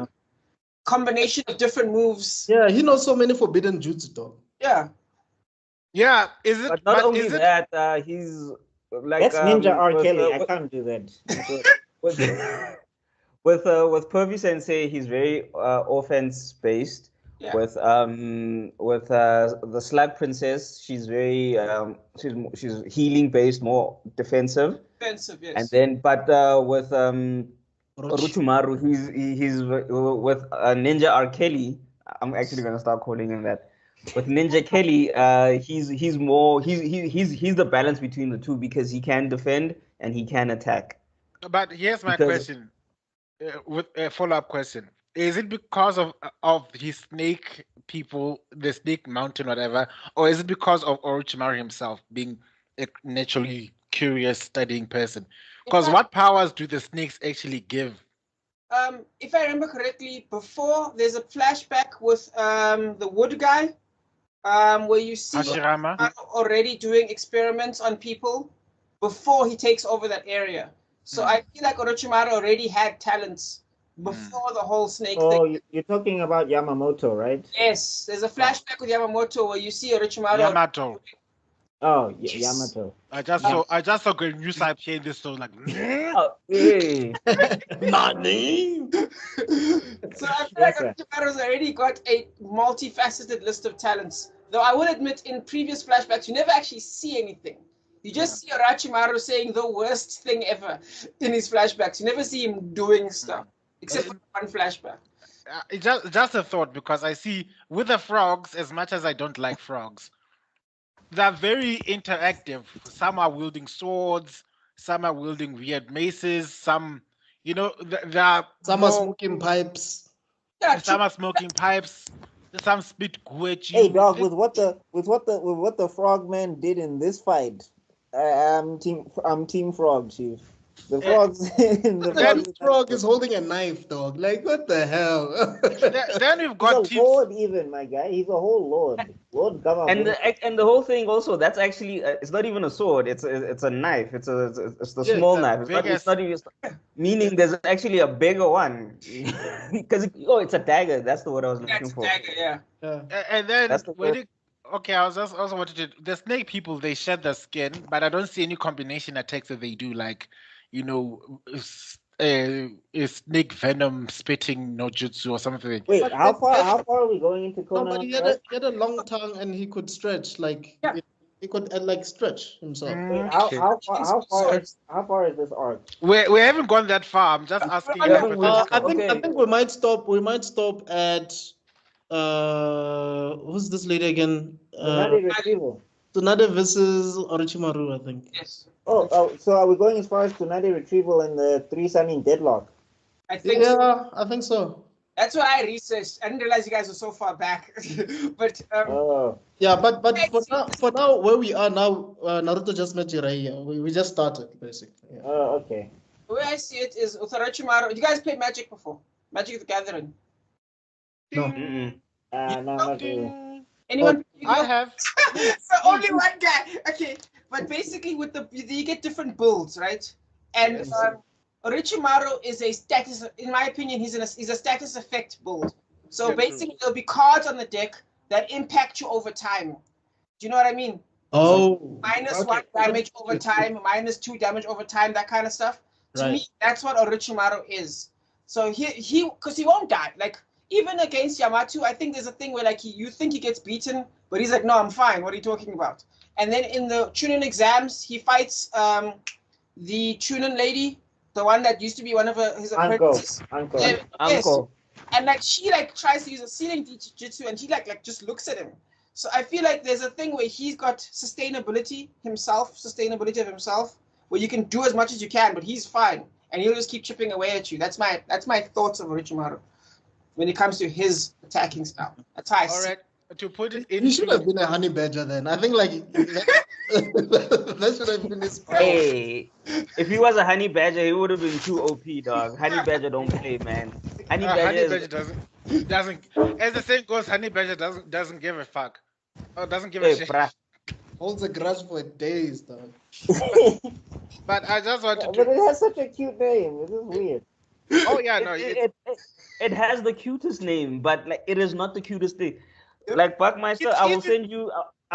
combination of different moves. Yeah, he knows so many forbidden jutsu, dog. Yeah. Yeah, is it? But not only is it? that, he's like That's Ninja R. with, Kelly. I can't do that. with Pervy Sensei, he's very offense based. Yeah. With the Slug Princess, she's very she's healing based, more defensive. Defensive, yes. And then, but with Orochimaru, he's with Ninja R. Kelly. I'm actually gonna start calling him that. With Ninja Kelly, he's the balance between the two because he can defend and he can attack. But here's my Because- question. With a follow-up question: is it because of his snake people, the snake mountain, whatever, or is it because of Orochimaru himself being a naturally curious, studying person? Because what powers do the snakes actually give? If I remember correctly, before there's a flashback with the wood guy, where you see Hashirama? already doing experiments on people before he takes over that area. So I feel like Orochimaru already had talents before the whole snake Oh, thing. you're talking about Yamamoto, right? Yes, there's a flashback with Yamamoto where you see Orochimaru. Yamato. Oh, Yes. Yamato. I just saw good news I playing this, so like. Oh, hey. Nani? So I feel like Orochimaru's already got a multifaceted list of talents. Though I will admit, in previous flashbacks, you never actually see anything. You just see Orochimaru saying the worst thing ever in his flashbacks. You never see him doing stuff, except for one flashback. It's just a thought because I see with the frogs, as much as I don't like frogs, they're very interactive. Some are wielding swords, some are wielding weird maces, some, they're Some are smoking pipes. Yeah, some are smoking pipes, some spit gwetch. Hey, dog, with what the frogman did in this fight, I'm team frog, chief. The frogs. That frog is holding a knife, dog. Like, what the hell? Then we've He's got a teams. lord, even, my guy. He's a whole lord. Lord Gama. And the whole thing also, that's actually it's not even a sword, it's a knife, it's the Yeah, small exactly. knife, it's not even, meaning there's actually a bigger one because it's a dagger, that's the word I was looking That's for. dagger, yeah. And then That's the okay, I was also wanted to. The snake people, they shed their skin, but I don't see any combination attacks that they do, like snake venom spitting no jutsu or something. Wait, But how that- far are we going into No, Conan? but he had a long tongue and he could stretch. Like, Yeah. he could like stretch himself. Wait, Okay. how far is this arc? We haven't gone that far. I'm just asking. I haven't hypothetical. gone- I think we might stop. We might stop at who's this lady again? Tsunade retrieval. Tsunade versus Orochimaru, I think. Yes. So are we going as far as Tsunade retrieval and the three Sunning deadlock? I think so. Yeah, I think so. That's what I researched. I didn't realize you guys were so far back. But Oh, Yeah, but for now, where we are now, Naruto just met Jiraiya. We just started basically. Yeah. okay. the way I see it is with Orochimaru. You guys played Magic before? Magic the Gathering. No. Mm-mm. No, not really. Anyone? I have. So only one guy. Okay, but basically with you get different builds, right? And Yes. Orochimaru is a status. In my opinion, he's a status effect build. So Yeah, basically, there'll be cards on the deck that impact you over time. Do you know what I mean? Oh. Minus Okay. 1 damage over time, minus 2 damage over time, that kind of stuff. To me, that's what Orochimaru is. So he because he won't die. Like even against Yamato, I think there's a thing where like you think he gets beaten, but he's like, no, I'm fine. What are you talking about? And then in the Chunin exams, he fights the Chunin lady, the one that used to be one of his apprentices. Uncle. Yes. Uncle. And like she like tries to use a ceiling jutsu, and he like just looks at him. So I feel like there's a thing where he's got sustainability of himself, where you can do as much as you can, but he's fine, and he'll just keep chipping away at you. That's my thoughts of Orochimaru when it comes to his attacking style. That's how I see. All right. To put it in, He should have been a honey badger then. I think like that should have been his power. Hey, if he was a honey badger, he would have been too OP, dog. Honey badger don't play, man. Honey badger doesn't. As the saying goes, honey badger doesn't give a fuck. Oh, doesn't give a Hey, shit. bruh. Holds a grudge for days, dog. But I just wanted But to. it has such a cute name. This is weird. Oh yeah, no. It has the cutest name, but like it is not the cutest thing. Like Buckmeister, I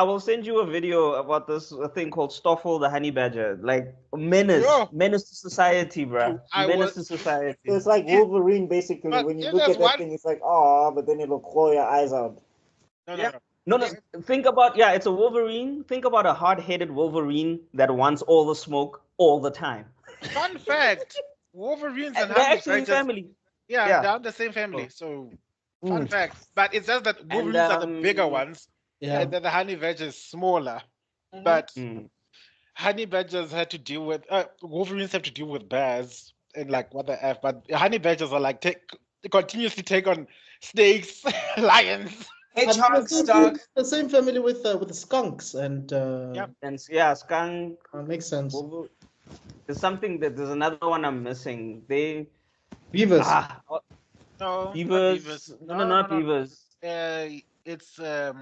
will send you a video about this thing called Stoffel the honey badger. Like menace to society, bro. Menace to society. So it's like Wolverine, basically. But When you if look there's at that thing, it's like, oh, but then it'll claw your eyes out. No. Think about it's a Wolverine. Think about a hard-headed Wolverine that wants all the smoke all the time. Fun fact: Wolverines and They're honey actually badgers. family. Yeah, they're the same family. So fun fact. But it's just that Wolverines are the bigger ones. Yeah. And then the honey badger is smaller. But honey badgers had to deal with Wolverines have to deal with bears and like what the F. But honey badgers are like continuously take on snakes, lions. Hedgehogs, dog. The same family with the skunks and Skunk. makes sense. There's another one I'm missing. Beavers. No, Beavers. No, not beavers. It's the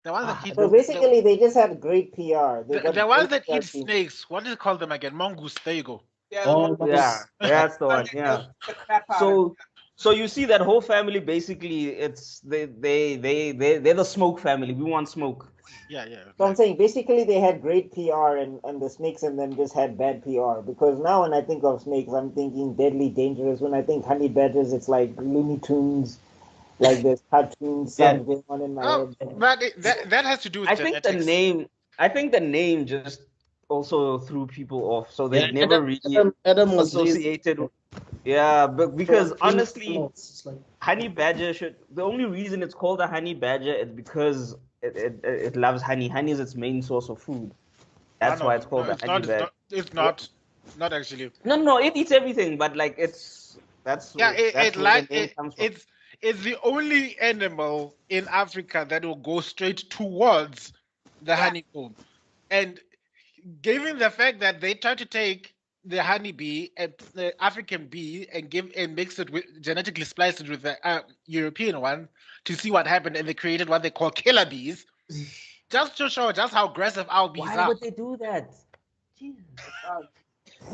ones that eat. So basically, they just had great PR. The ones that eat snakes. What do you call them again? Mongoose. There you go. Yeah, that's the one. Yeah. So you see that whole family basically it's they're the smoke family. We want smoke. Yeah. So I'm saying basically they had great PR and the snakes in them just had bad PR, because now when I think of snakes, I'm thinking deadly dangerous. When I think honey badgers, it's like Looney Tunes, like there's cartoons going on in my head. But that has to do with genetics. I think the name just also threw people off. So they never really Adam was associated. Yeah, but because honestly, honey badger the only reason it's called a honey badger is because it loves honey. Honey is its main source of food. That's why it's called a honey badger. It's not actually. No, it eats everything, but like it's the only animal in Africa that will go straight towards the honeycomb. And given the fact that they try to take the honeybee, the African bee, and mix it with genetically splice it with the European one to see what happened, and they created what they call killer bees, just to show just how aggressive our bees are. Why would they do that? You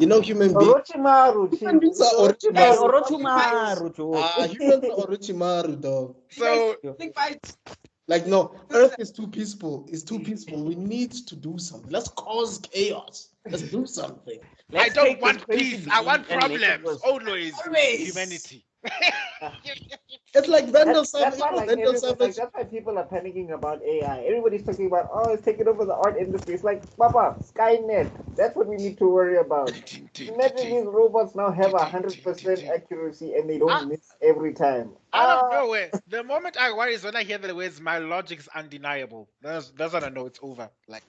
know, human beings. Orochimaru. Human beings are Orochimaru. Orochimaru. Humans are Orochimaru, dog. So, Big fights. Like, no, Earth is too peaceful. It's too peaceful. We need to do something. Let's cause chaos. Let's do something. I don't want peace. I want problems. Always humanity. It's like Vandal That's Savage. why, that's why people are panicking about AI. Everybody's talking about, it's taking over the art industry. It's like, Papa, Skynet. That's what we need to worry about. Imagine these robots now have 100% accuracy and they don't miss every time. Out of nowhere, the moment I worry is when I hear the words, my logic is undeniable. That's when I know it's over. Like,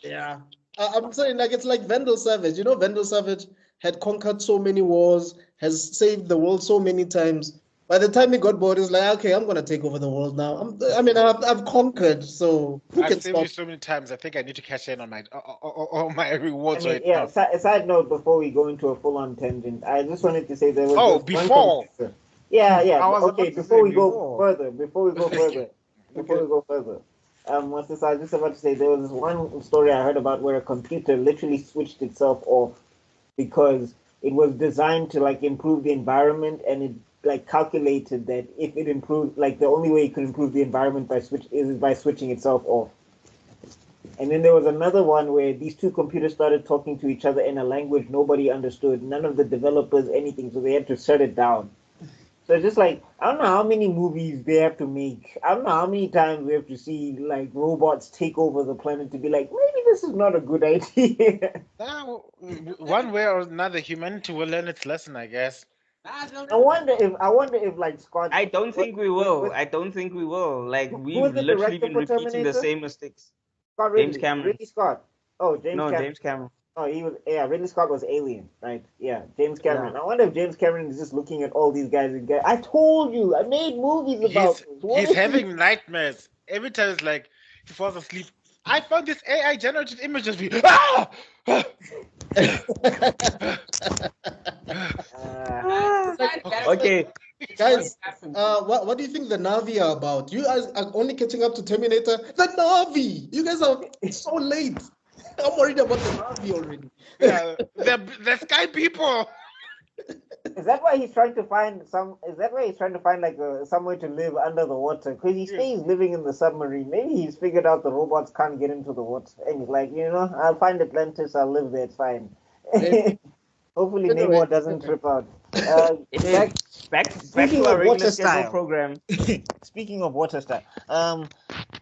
yeah. I'm saying, like, it's like Vandal Savage. You know, Vandal Savage had conquered so many wars, has saved the world so many times. By the time he got bored, he's like, okay, I'm going to take over the world now. I've conquered, so who can I've saved stop? you so many times. I think I need to cash in on my rewards right yeah, now. A side note before we go into a full-on tangent, I just wanted to say there was Yeah. Okay, before we go further, once I was just about to say there was this one story I heard about where a computer literally switched itself off because it was designed to like improve the environment, and it like calculated that if it improved, like the only way it could improve the environment by switching itself off. And then there was another one where these two computers started talking to each other in a language nobody understood. None of the developers, anything, so they had to shut it down. So just like I don't know how many movies they have to make. I don't know how many times we have to see like robots take over the planet to be like maybe this is not a good idea. Now, one way or another, humanity will learn its lesson, I guess. I wonder if like Scott. I don't think we will. What, I don't think we will. Like who was we've the literally director been for repeating the Terminator? same mistakes. Scott James Ridley. Cameron. Ridley Scott. Oh, James No, Cameron. James Cameron. Oh, he was. Yeah, Ridley Scott was Alien, right? Yeah, James Yeah. Cameron. I wonder if James Cameron is just looking at all these guys and I told you, I made movies about this. What He's is having nightmares every time. It's like he falls asleep. I found this AI generated image of you. Ah! Okay. Guys, what do you think the Navi are about? You guys are only catching up to Terminator. The Navi! You guys are so late. I'm worried about the Navi already. Yeah, the sky people. Is that why he's trying to find some? Is that why he's trying to find like somewhere to live under the water? Because he stays living in the submarine. Maybe he's figured out the robots can't get into the water, and he's like, I'll find Atlantis. I'll live there. It's fine. Hopefully, Anyway, Namor doesn't trip out. Back Speaking to our of regular water schedule style. program. Speaking of water style,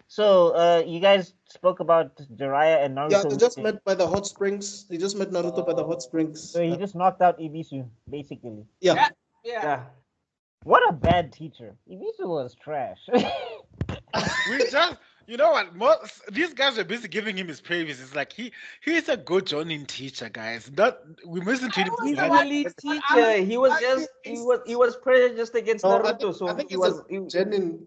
so you guys spoke about Jiraiya and Naruto. Yeah, they just met by the hot springs. They just met Naruto by the hot springs. So he just knocked out Ibisu, basically. Yeah. Yeah. What a bad teacher. Ibisu was trash. We just, you know what? These guys are busy giving him his praise. It's like he's a good Jonin teacher, guys. We mustn't treat him. He's like an elite teacher. He was prejudiced against No, Naruto, so I think he it's was. a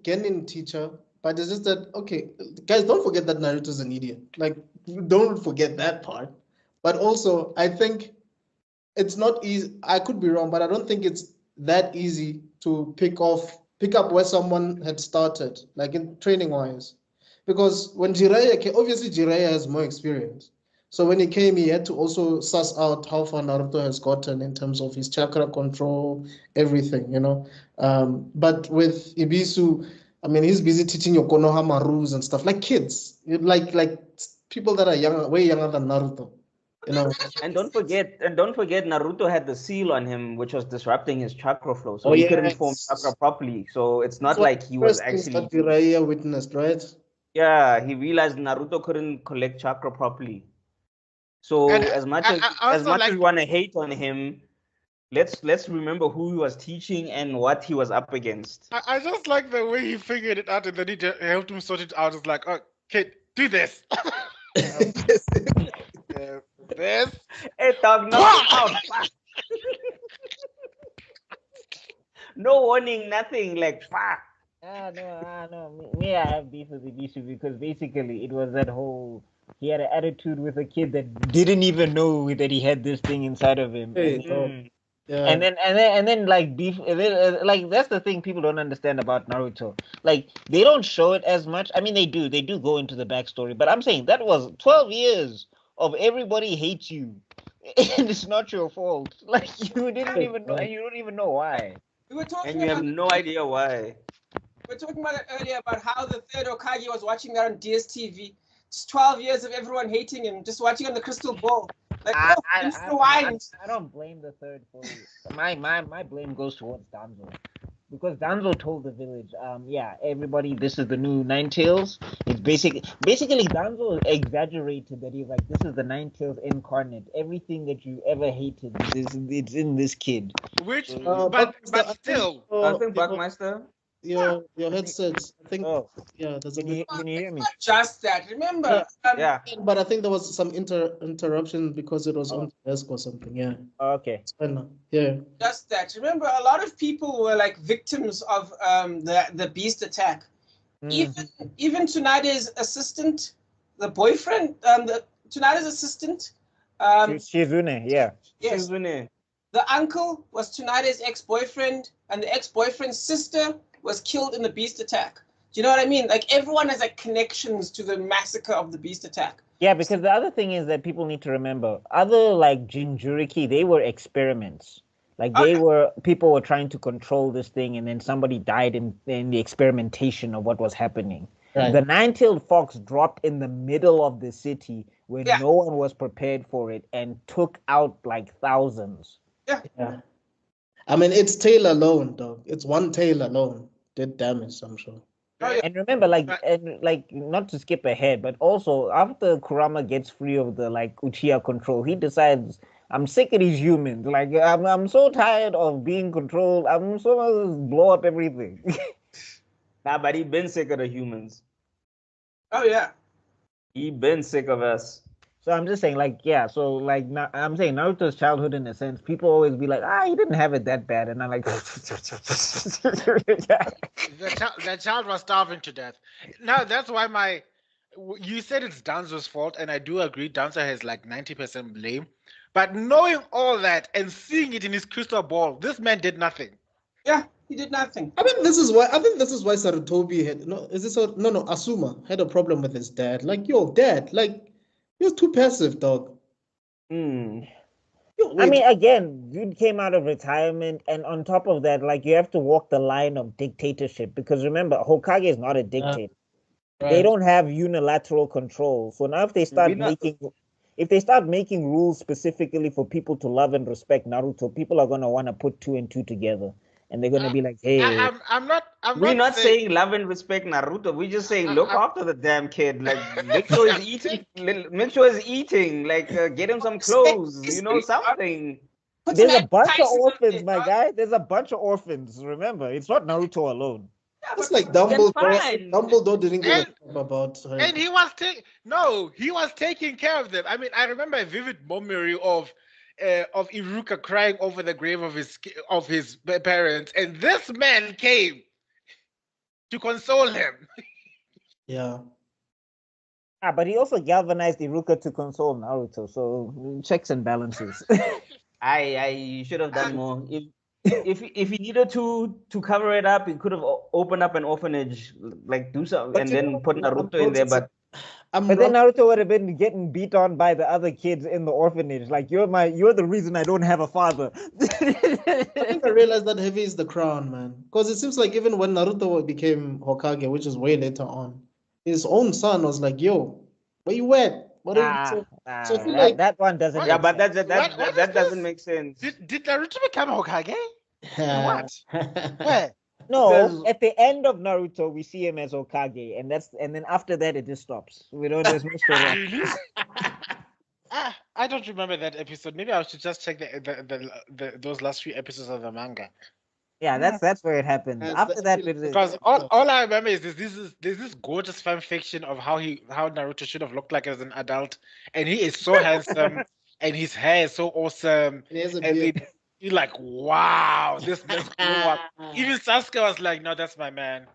genuine teacher, but it's just that, okay, guys, don't forget that Naruto's an idiot. Like, don't forget that part. But also, I think it's not easy. I could be wrong, but I don't think it's that easy to pick up where someone had started, like in training wise. Because when Jiraiya came, obviously Jiraiya has more experience. So when he came, he had to also suss out how far Naruto has gotten in terms of his chakra control, everything, But with Ibisu, I mean, he's busy teaching your Konohama rules and stuff, like kids, like people that are younger, way younger than Naruto. And don't forget, Naruto had the seal on him, which was disrupting his chakra flow, so he couldn't form chakra properly. So it's not like he was actually. Jiraiya witnessed, right? Yeah, he realized Naruto couldn't collect chakra properly. So as much as we want to hate on him, let's remember who he was teaching and what he was up against. I just like the way he figured it out and then he helped him sort it out. It's like, okay, do this. This. Hey, dog, knock him out. No warning, nothing. Like, fuck. No. Me, I have beef with Ibisu because basically it was that whole. He had an attitude with a kid that didn't even know that he had this thing inside of him. Yeah. And then like beef, like that's the thing people don't understand about Naruto. Like they don't show it as much. I mean, they do go into the backstory, but I'm saying that was 12 years of everybody hates you, and it's not your fault. Like you didn't even know, and you don't even know why. We were talking And you have no idea why. We were talking about it earlier about how the third Okage was watching that on DSTV. Just 12 years of everyone hating him, just watching on the crystal ball. Like, I don't blame the third for it. My blame goes towards Danzo. Because Danzo told the village, everybody, this is the new Nine Tails. It's basically Danzo exaggerated that he's like, this is the Nine Tails incarnate. Everything that you ever hated, it's in this kid. Which, but still, I think Buckmaster. Your headsets. I think. Oh. Yeah, there's a Can bit. you hear me? not just that. Remember? Yeah. But I think there was some interruption because it was on desk or something. Yeah. Okay. It's fine now. Yeah. Just that. Remember, a lot of people were like victims of the beast attack. Even Tsunade's assistant, the boyfriend, Tsunade's assistant. Shizune, yeah. Yes. Shizune. The uncle was Tsunade's ex-boyfriend, and the ex-boyfriend's sister was killed in the beast attack. Do you know what I mean? Like everyone has like connections to the massacre of the beast attack. Yeah, because the other thing is that people need to remember, other like Jinchuriki, they were experiments. Like people were trying to control this thing, and then somebody died in the experimentation of what was happening. Right. The nine-tailed fox dropped in the middle of the city where no one was prepared for it and took out like thousands. Yeah. I mean, it's tail alone, dog. It's one tail alone did damage, I'm sure. And remember, not to skip ahead, but also after Kurama gets free of the Uchiha control, he decides, I'm sick of these humans. Like I'm so tired of being controlled. I'm so gonna blow up everything. Nah, but he been sick of the humans. Oh yeah. He been sick of us. So I'm just saying, I'm saying Naruto's childhood, in a sense, people always be like, he didn't have it that bad, and I'm like, The child was starving to death. Now that's why you said it's Danzo's fault, and I do agree. Danzo has like 90% blame, but knowing all that and seeing it in his crystal ball, this man did nothing. Yeah, he did nothing. I think this is why Sarutobi had Asuma had a problem with his dad. Like, yo, dad, like, you're too passive, dog. I mean, again, dude came out of retirement, and on top of that, like, you have to walk the line of dictatorship, because remember, Hokage is not a dictator. Right. They don't have unilateral control. So now if they start making rules specifically for people to love and respect Naruto, people are gonna want to put 2 and 2 together, and they're gonna be like, "Hey, We're not saying love and respect Naruto. We're just saying look after the damn kid. Like make sure he's eating. Make sure he's eating. Like get him some clothes. You know, something." There's a bunch of orphans, my guy. There's a bunch of orphans. Remember, it's not Naruto alone. It's like Dumbledore. Dumbledore didn't give a fuck about her. And he was taking care of them. I mean, I remember a vivid memory of Iruka crying over the grave of his parents, and this man came to console him. Yeah. But he also galvanized Iruka to console Naruto. So checks and balances. I should have done more. If he needed to cover it up, he could have opened up an orphanage, like do something, and then put Naruto in there. But then Naruto would have been getting beat on by the other kids in the orphanage. Like you're the reason I don't have a father. I think I realized that heavy is the crown, man. Because it seems like even when Naruto became Hokage, which is way later on, his own son was like, "Yo, where you at? What are you?" So I feel like that one doesn't. Yeah, but that doesn't make sense. Did Naruto become Hokage? What? Where? No, Because- at the end of Naruto, we see him as Hokage, and then after that, it just stops. We don't. There's no story. Really? I don't remember that episode. Maybe I should just check those last few episodes of the manga. Yeah, that's where it happens. Yes, After that, that's- it- Because all I remember is there's this gorgeous fan fiction of how Naruto should have looked like as an adult, and he is so handsome, and his hair is so awesome, He has a and beard. you're like, wow, this man's grew up. Even Sasuke was like, no, that's my man.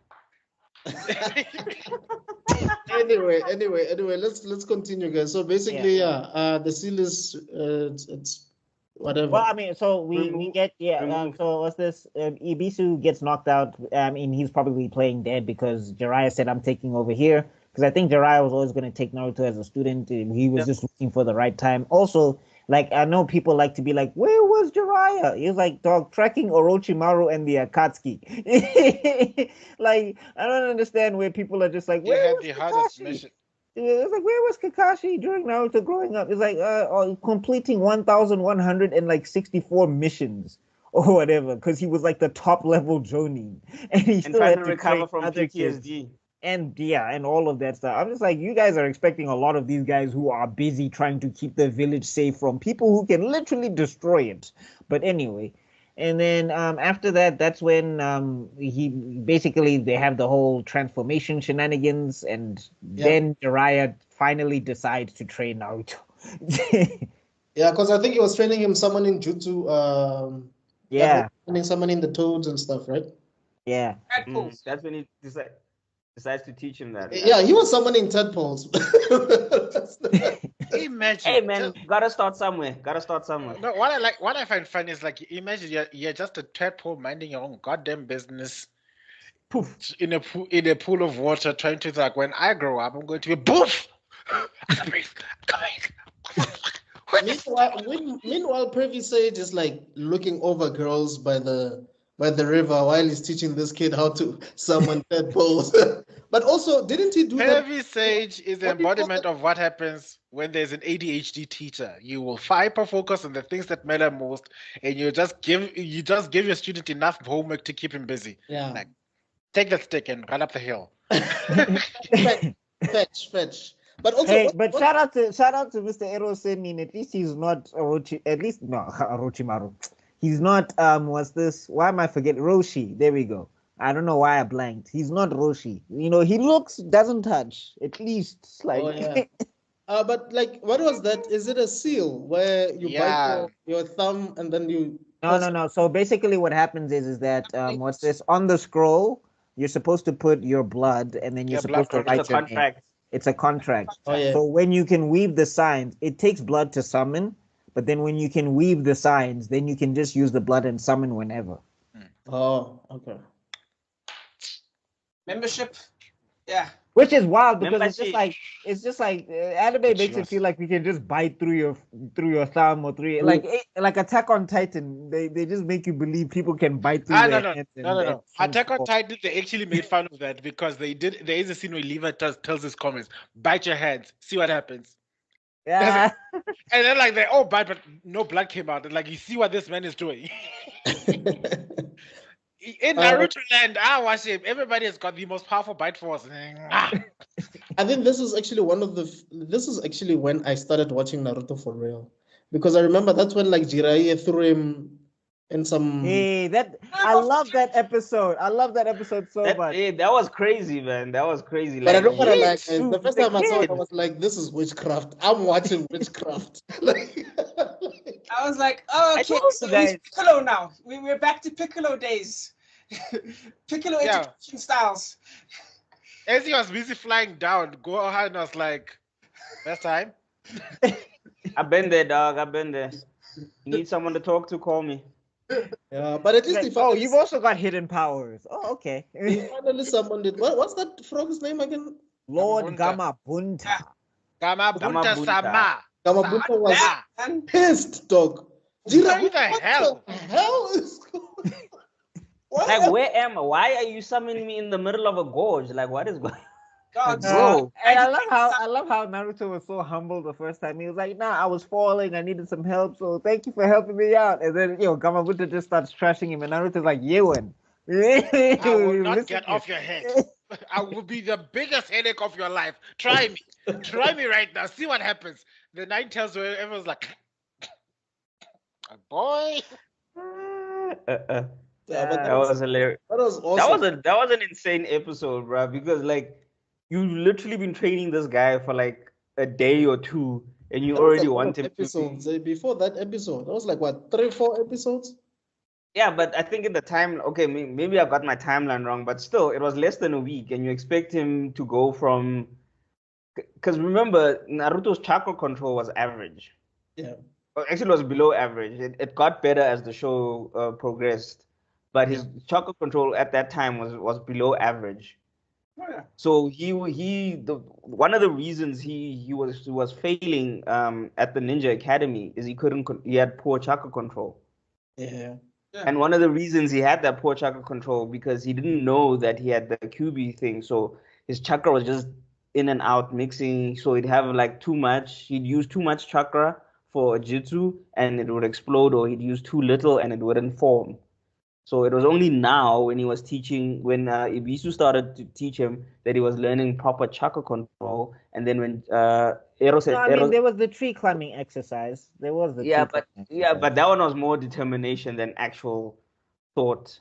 Anyway, let's continue, guys. So basically, the seal is it's whatever. well, I mean, so we get so what's this? Ibisu gets knocked out. I mean, he's probably playing dead because Jiraiya said, "I'm taking over here." Because I think Jiraiya was always going to take Naruto as a student. He was just looking for the right time. Also, like I know people like to be like, "Where was Jiraiya?" He was like, "Dog, tracking Orochimaru and the Akatsuki." Like I don't understand where people are just like, He "Where had was the hardest Kakashi?" mission. It's like, where was Kakashi during Naruto growing up? It's like completing 1,164 missions or whatever, because he was like the top level Jonin, and he And still trying had to to recover train from other kids. PTSD. And and all of that stuff. I'm just like, you guys are expecting a lot of these guys who are busy trying to keep the village safe from people who can literally destroy it. But anyway, and then after that, that's when they have the whole transformation shenanigans, and then Jiraiya finally decides to train Naruto. Yeah, because I think he was training him summoning jutsu. Summoning the toads and stuff, right? Yeah. That's when he decides to teach him that. Yeah, he was summoning tadpoles. Imagine. Hey man, gotta start somewhere. No, what I find funny is like, imagine you're just a tadpole minding your own goddamn business. Poof, in a pool of water, trying to like, when I grow up, I'm going to be poof. Meanwhile, Privy Sage is like looking over girls by the river while he's teaching this kid how to summon tadpoles. But also, didn't he do that? Heavy Sage is the What do you call embodiment of what happens when there's an ADHD teacher. You will hyper focus on the things that matter most, and you just give your student enough homework to keep him busy. Yeah. Like, take that stick and run up the hill. Fetch. But also, Hey, but shout out to Mr. Ero Senin. At least he's not Orochi. At least no Orochimaru. He's not what's this? Why am I forgetting Roshi? There we go. I don't know why I blanked. He's not Roshi. You know, he doesn't touch. At least like. oh yeah. But like, what was that? Is it a seal where you Yeah. bite your thumb and then you? No. So basically, what happens is that what's this on the scroll? You're supposed to put your blood, and then you're Yeah, supposed to blood It's a write your name. contract. It's a contract. Oh yeah. So when you can weave the signs, it takes blood to summon, but then when you can weave the signs, then you can just use the blood and summon whenever. Oh, okay. Membership. Yeah. Which is wild because it's Membership. just like anime makes it yours. feel like you can just bite through your thumb or through like Attack on Titan. They just make you believe people can bite through their hands. No. Attack on Titan, they actually made fun of that because there is a scene where Levi tells his comments, bite your hands, see what happens. Yeah. And then like they all bite, but no blood came out. And like you see what this man is doing. In Naruto land, I watch him. Everybody has got the most powerful bite force. I think this is actually this is actually when I started watching Naruto for real, because I remember that's when like Jiraiya threw him in some. Hey, I love that episode. I love that episode so much. That was crazy, man. That was crazy. But I don't want to like shoot the first the time I saw it, I kid. was like, "This is witchcraft." I'm watching witchcraft. Like, I was like, oh, I okay, told so you guys. he's Piccolo now. We're back to Piccolo days. Piccolo Yeah. education styles. As he was busy flying down, Gohan was like, first time. I've been there, dog. I've been there. You need someone to talk to, call me. yeah, but at least Like, he finally, you've also got hidden powers. Oh, okay. he finally summoned it. What's that frog's name again? Lord Gamabunta. Gamabunta. Gamabunta Sama. Gamabunta was Yeah. And pissed, dog. Who Jiraiya, the what hell? the hell is going? What? Like, where am I? Why are you summoning me in the middle of a gorge? Like, what is going dogs. Bro. And I love how Naruto was so humble the first time. He was like, "Nah, I was falling. I needed some help. So thank you for helping me out." And then Gamabunta just starts trashing him, and Naruto's like, "Yewen, I will not listen get to off me." your head. I will be the biggest headache of your life. Try me. Try me right now. See what happens. The Nine Tails where everyone's like, boy. Yeah, but That was hilarious. that was awesome. That was an insane episode, bro. Because like you literally been training this guy for like a day or two, and you That was already a lot want of him to. episodes. Before that episode, that was like what 3-4 episodes. Yeah, but I think in the time, okay, maybe I got my timeline wrong, but still, it was less than a week, and you expect him to go from. Because remember, Naruto's chakra control was average. Yeah. Well, actually, it was below average. It got better as the show progressed, but his chakra control at that time was below average. Oh, yeah. So one of the reasons he was failing at the Ninja Academy is he had poor chakra control. Yeah. And one of the reasons he had that poor chakra control because he didn't know that he had the QB thing. So his chakra was just in and out mixing. So he'd have like too much. He'd use too much chakra for a jutsu and it would explode, or he'd use too little and it wouldn't form. So it was only now when he was teaching, when Ibisu started to teach him that he was learning proper chakra control. And then when Ero said, No, I mean there was the tree climbing exercise. There was the tree climbing exercise. but that one was more determination than actual thought.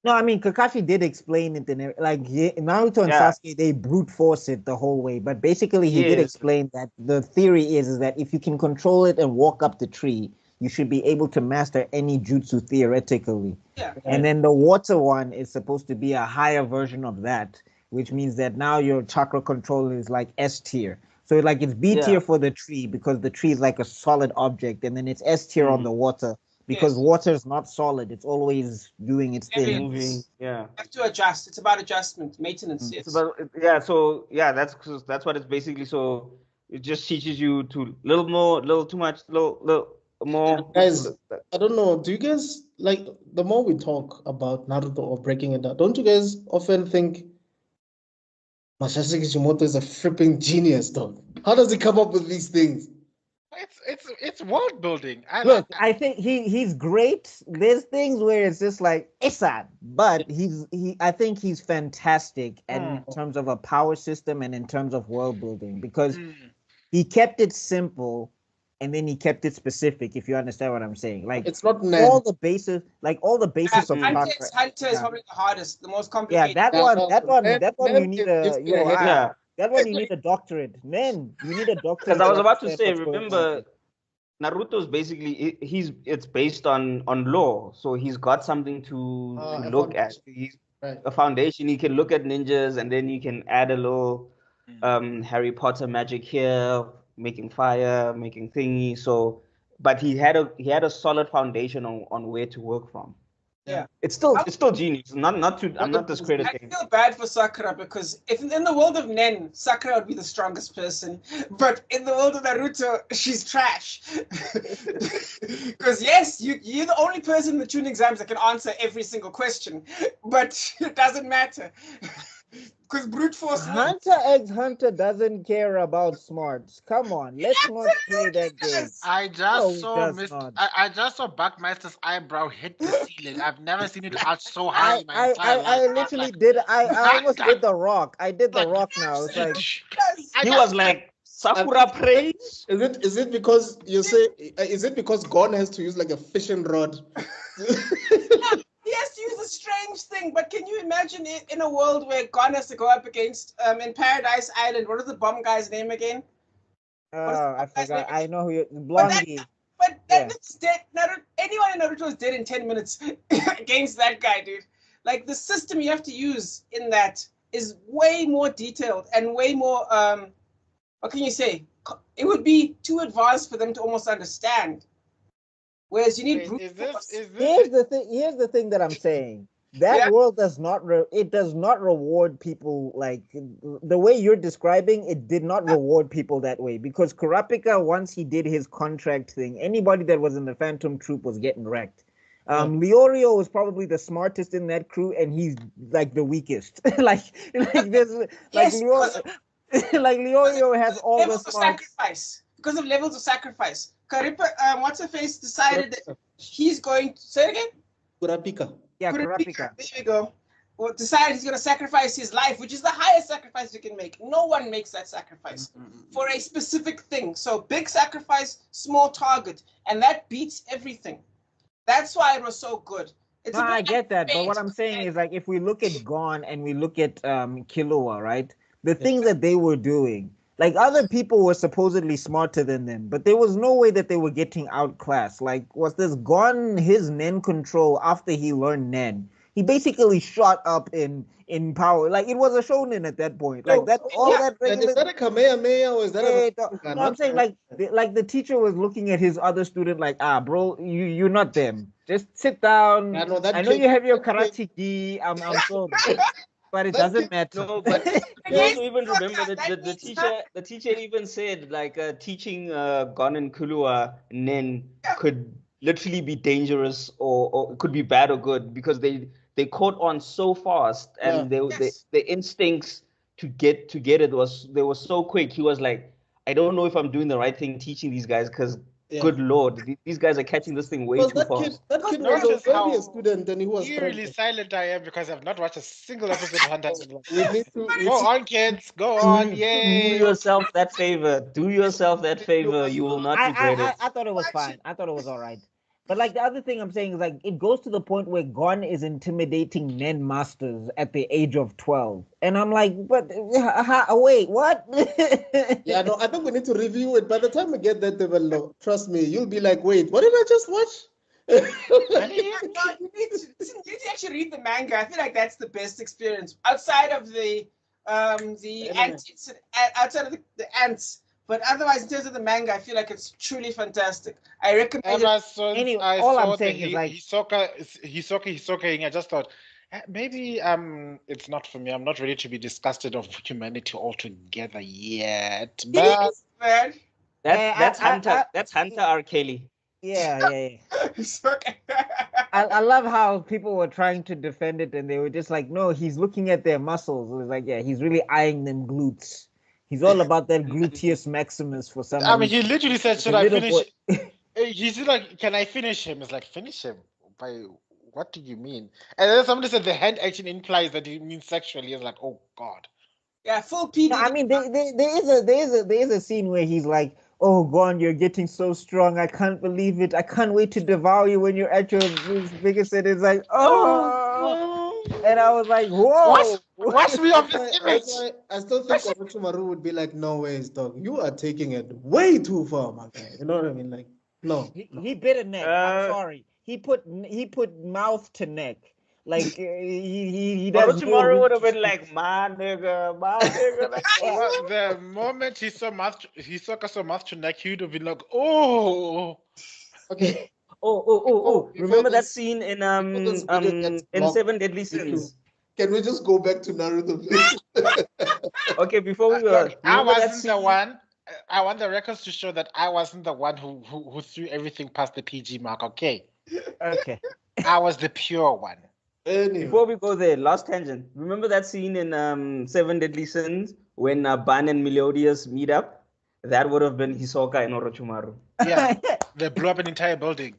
No, I mean Kakashi did explain it in like Naruto and Sasuke, they brute force it the whole way. But basically he did explain that the theory is that if you can control it and walk up the tree, you should be able to master any jutsu theoretically. Yeah. And then the water one is supposed to be a higher version of that, which means that now your chakra control is like S tier. So like it's B tier for the tree because the tree is like a solid object, and then it's S tier on the water because water is not solid. It's always doing its thing. Moving. Yeah. You have to adjust. It's about adjustment, maintenance. It's about, that's what it's basically. So it just teaches you to little too much, little more. Guys, I don't know. Do you guys like the more we talk about Naruto or breaking it down? Don't you guys often think Masashi Kishimoto is a fripping genius, dog. How does he come up with these things? It's world building. Look, I think he's great. There's things where it's just like Isan, but I think he's fantastic in terms of a power system and in terms of world building because he kept it simple and then he kept it specific, if you understand what I'm saying. Like it's not all the bases of Hunter is probably the hardest, the most complicated. Yeah, that one you need that one you need a doctorate. Man, you need a doctorate. Because I was about to say, remember, Naruto is basically it's based on law, so he's got something to look at. He's a foundation. He can look at ninjas, and then you can add a little Harry Potter magic here, making fire, making thingy. So, but he had a solid foundation on where to work from. Yeah, it's still genius. I'm not discrediting. I feel bad for Sakura because if in the world of Nen, Sakura would be the strongest person, but in the world of Naruto, she's trash. Because yes, you're the only person in the tuning exams that can answer every single question, but it doesn't matter. Because brute force. Hunter x Hunter doesn't care about smarts. Come on, let's not play that game. I just saw Buckmaster's eyebrow hit the ceiling. I've never seen it out so high in my entire life. I literally did. I almost did the rock. I did the rock now. It's like he was like Sakura praise. Is it because you say? Is it because Gon has to use like a fishing rod? He has to use a strange thing, but can you imagine it in a world where Gon has to go up against in Paradise Island? What is the bomb guy's name again? I forgot. I know who you Blondie. But that's dead. Anyone in Naruto is dead in 10 minutes against that guy, dude. Like the system you have to use in that is way more detailed and way more. What can you say? It would be too advanced for them to almost understand. Whereas you need. Here's the thing that I'm saying. That world does not reward people like the way you're describing. It did not reward people that way because Kurapika, once he did his contract thing, anybody that was in the Phantom Troop was getting wrecked. Leorio was probably the smartest in that crew, and he's like the weakest. like Leorio has all the smarts. Because of levels of sacrifice. Karipa, what's her face decided that he's going to say it again? Kurapika. Yeah, Kurapika. There we go. Well, decided he's going to sacrifice his life, which is the highest sacrifice you can make. No one makes that sacrifice for a specific thing. So big sacrifice, small target, and that beats everything. That's why it was so good. I get that, but what I'm saying is like if we look at Gon and we look at Killua, right? The things that they were doing. Like other people were supposedly smarter than them, but there was no way that they were getting outclassed. Like, was this Gon his Nen control after he learned Nen? He basically shot up in power. Like it was a shonen at that point. Like that that regular. And is that a Kamehameha or is that no, I'm saying like the teacher was looking at his other student like, bro, you're not them. Just sit down. I know you have your karate gi. I'm sorry. But it doesn't matter. No, but you also even remember that the teacher even said like teaching Gon and Killua Nen could literally be dangerous or it could be bad or good because they caught on so fast and the instincts to get it they were so quick. He was like, I don't know if I'm doing the right thing teaching these guys because good lord, these guys are catching this thing way too fast. That kid was already a student and he was eerily silent I am because I've not watched a single episode of Hunter. Go on, kids. Go on. Yay. Do yourself that favor. You will not regret it. I thought it was fine. I thought it was all right. But like the other thing I'm saying is like it goes to the point where Gon is intimidating Nen masters at the age of 12, and I'm like, but wait, what? Yeah, no, I think we need to review it. By the time we get that level, trust me, you'll be like, wait, what did I just watch? You need to actually read the manga. I feel like that's the best experience outside of the ants, outside of the ants. But otherwise, in terms of the manga, I feel like it's truly fantastic. I recommend it. Anyway, all I'm saying is like Hisoka, I just thought maybe it's not for me. I'm not ready to be disgusted of humanity altogether yet. But that's Hunter. That's Hunter R. Kelly. Yeah. I love how people were trying to defend it and they were just like, no, he's looking at their muscles. It was like, yeah, he's really eyeing them glutes. He's all about that gluteus maximus for some I mean, he reason. literally said, "Should The I little finish?" boy- He's like, "Can I finish him?" It's like, "Finish him by what do you mean?" And then somebody said the hand action implies that he means sexually. It's like, oh god. Yeah, full PD. No, I mean, there is a scene where he's like, "Oh, Gon, you're getting so strong. I can't believe it. I can't wait to devour you when you're at your biggest." And it's like, oh, and I was like, whoa. Wash me off this That's image. why I still think Orochimaru would be like, no ways, dog. You are taking it way too far, my guy. You know what I mean? Like, no. He bit a neck. I'm Uh, sorry. He put mouth to neck. Like he does no Orochimaru would have root been like, my nigga, my nigga. Like, Well, the moment he saw mouth to neck, he would have been like, oh. Okay. oh. Before Remember that this- scene in before this video gets in blocked, Seven Deadly Sins? Can we just go back to Naruto, please? Okay, before we go, Look, I remember that wasn't the scene? one. I want the records to show that I wasn't the one who threw everything past the PG mark. Okay, Okay. I was the pure one. Anyway. Before we go there, last tangent. Remember that scene in Seven Deadly Sins when Ban and Meliodas meet up? That would have been Hisoka and Orochimaru. Yeah, they blew up an entire building.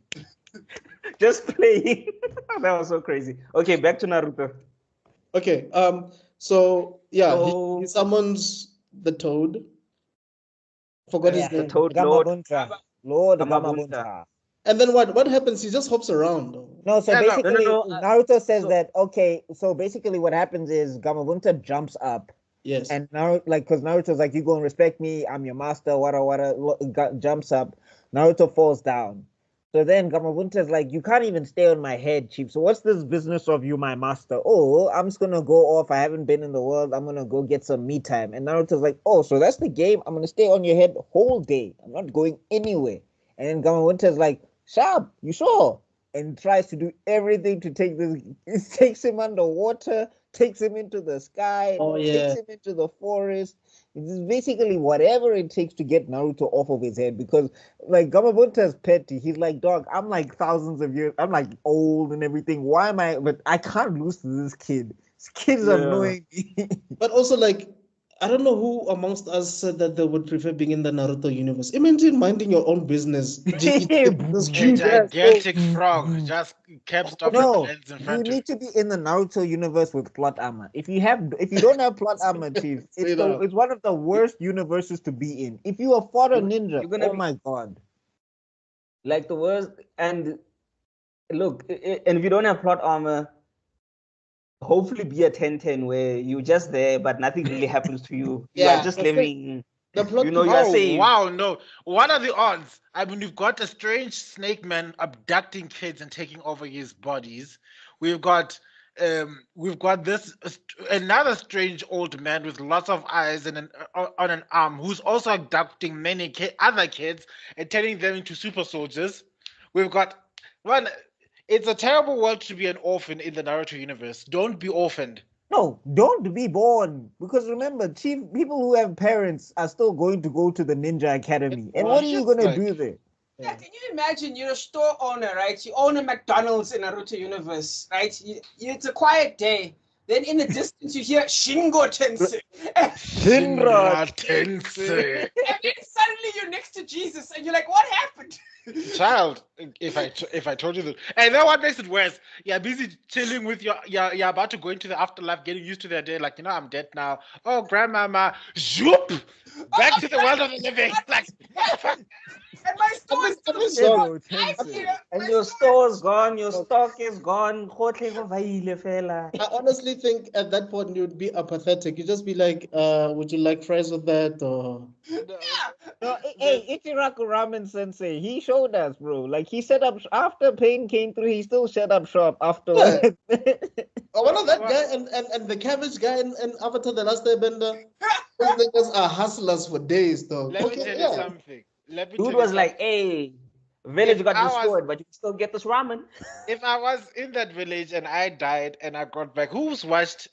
Just playing. That was so crazy. Okay, back to Naruto. Okay. So yeah, So- he summons the toad. Forgot his Yeah, name. Toad Lord. Gamabunta. Lord Gamabunta. Gamabunta. And then what happens? He just hops around. No, so Yeah, no. basically, No. Naruto says So- that, okay, so basically what happens is Gamabunta jumps up, Yes. and now, like, because Naruto's like, you go and respect me, I'm your master, jumps up, Naruto falls down. So then Gamabunta's like, you can't even stay on my head, chief. So what's this business of you, my master? Oh, I'm just gonna go off. I haven't been in the world. I'm gonna go get some me time. And Naruto's like, oh, so that's the game. I'm gonna stay on your head whole day. I'm not going anywhere. And then Gamabunta's like, Sharp, you sure? And tries to do everything to take this. It takes him underwater, takes him into the sky, Oh, yeah. takes him into the forest. It's basically whatever it takes to get Naruto off of his head, because like Gamabunta's petty. He's like, dog, I'm like thousands of years, I'm like old and everything. Why am I? But I can't lose to this kid. This kid's Yeah. annoying me. But also, like, I don't know who amongst us said that they would prefer being in the Naruto universe. Imagine minding your own business. This A huge ass gigantic frog just kept stopping No, the lens in you front of need to be in the Naruto universe with plot armor. If you don't have plot armor, chief, Say that. it's one of the worst universes to be in. If you are fought a ninja, You're gonna oh be- my god. Like the worst. And look, and if you don't have plot armor, hopefully be a 10-10 where you're just there, but nothing really happens to you. You Yeah, are just that's it. living. The plot You know, twist- you are Oh saved. wow, no! What are the odds? I mean, we've got a strange snake man abducting kids and taking over his bodies. We've got this another strange old man with lots of eyes and on an arm who's also abducting many other kids and turning them into super soldiers. We've got one. It's a terrible world to be an orphan in the Naruto universe. Don't be orphaned. No, don't be born. Because remember, chief, people who have parents are still going to go to the ninja academy. And what are you Just gonna like- do there? Yeah, can you imagine you're a store owner, right? You own a McDonald's in Naruto universe, right? It's a quiet day. Then in the distance you hear Shingo Tensei. Shinra Tensei. And then suddenly you're next to Jesus and you're like, what happened? Child, if I told you that, and then what makes it worse? You're busy chilling with you're about to go into the afterlife, getting used to their day. Like, I'm dead now. Oh, grandmama, zoop, back to the world of the living. Like, And my store is At least- still Shingo I'm Tensei. here. And My your store store's gone, your stock is gone. Gotlhe go vaile fela. I honestly think at that point you'd be apathetic. You'd just be like, would you like fries with that? Or No, hey, Ichiraku Ramen Sensei, he showed us, bro. Like he set up after Pain came through, he still set up shop afterwards. Oh, one of that guy and the cabbage guy and Avatar The Last Airbender. Those niggas are hustlers for days, though. let me tell you something. Let me tell Dude you was like, something. hey, village If got I was- destroyed, but you can still get this ramen. If I was in that village and I died and I got back, who's watched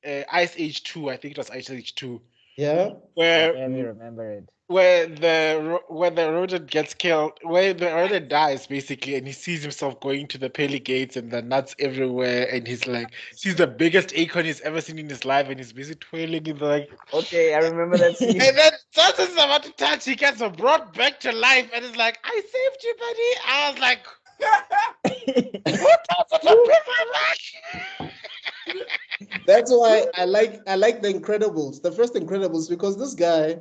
Ice Age 2? I think it was Ice Age 2. Yeah. Where Let me remember it. where the rodent gets killed, where the rodent dies basically, and he sees himself going to the pearly gates and the nuts everywhere, and he's like sees the biggest acorn he's ever seen in his life, and he's busy twirling in the like. Okay, I remember that scene. And then just as he's about to touch, he gets brought back to life, and it's like, "I saved you, buddy." I was like, "Who does it to bring my back?" That's why I like the Incredibles, the first Incredibles, because this guy,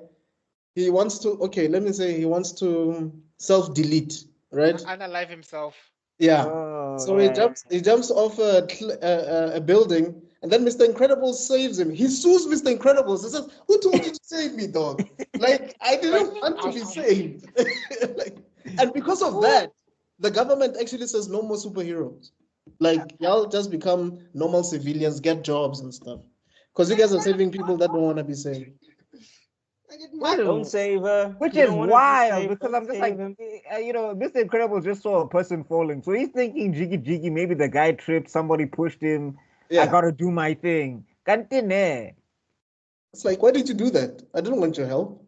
he wants to, okay, let me say he wants to self-delete, right? Unalive himself. Yeah. Oh, So yeah. he jumps off a building, and then Mr. Incredible saves him. He sues Mr. Incredible. He says, "Who told you to save me, dog? Like, I didn't want to be saved." Like, and because of that, the government actually says no more superheroes. Like, y'all just become normal civilians, get jobs and stuff. Because you guys are saving people that don't want to be saved. Don't save her. Which You is don't wanna be wild saved, because don't I'm just save like, him. Mr. Incredible just saw a person falling. So he's thinking jiggy jiggy, maybe the guy tripped, somebody pushed him. I Yeah. gotta do my thing. Continue. It's like, why did you do that? I didn't want your help.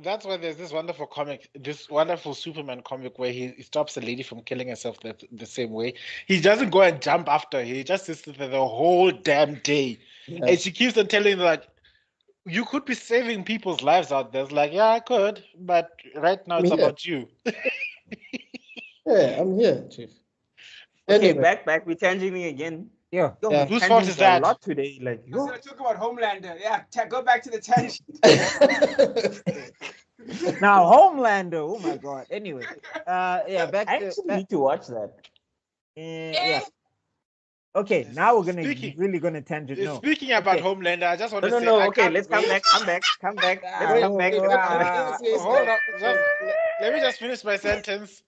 That's why there's this wonderful comic, this wonderful Superman comic where he stops a lady from killing herself the same way. He doesn't go and jump after. He just sits there the whole damn day. Yeah. And she keeps on telling him, like, you could be saving people's lives out there. It's like, yeah, I could, but right now it's Yeah. about you. Yeah, I'm here, Chief. Okay, Anyway. back. We're tangenting again. Yeah. Yo, Yeah. we Whose fault tangented is that? A lot today. Like, I was going to talk about Homelander. Yeah, go back to the tangent. Now Homelander. Oh my god. Anyway. Yeah, back I to actually need to watch that. yeah. Okay, now we're gonna Speaking- really gonna tangent. No. Speaking about Okay. Homelander, I just want No, to no, say, no. I Okay, can't let's wait. come back. Let's Wait, come back. wait, Hold on, let me just finish my sentence.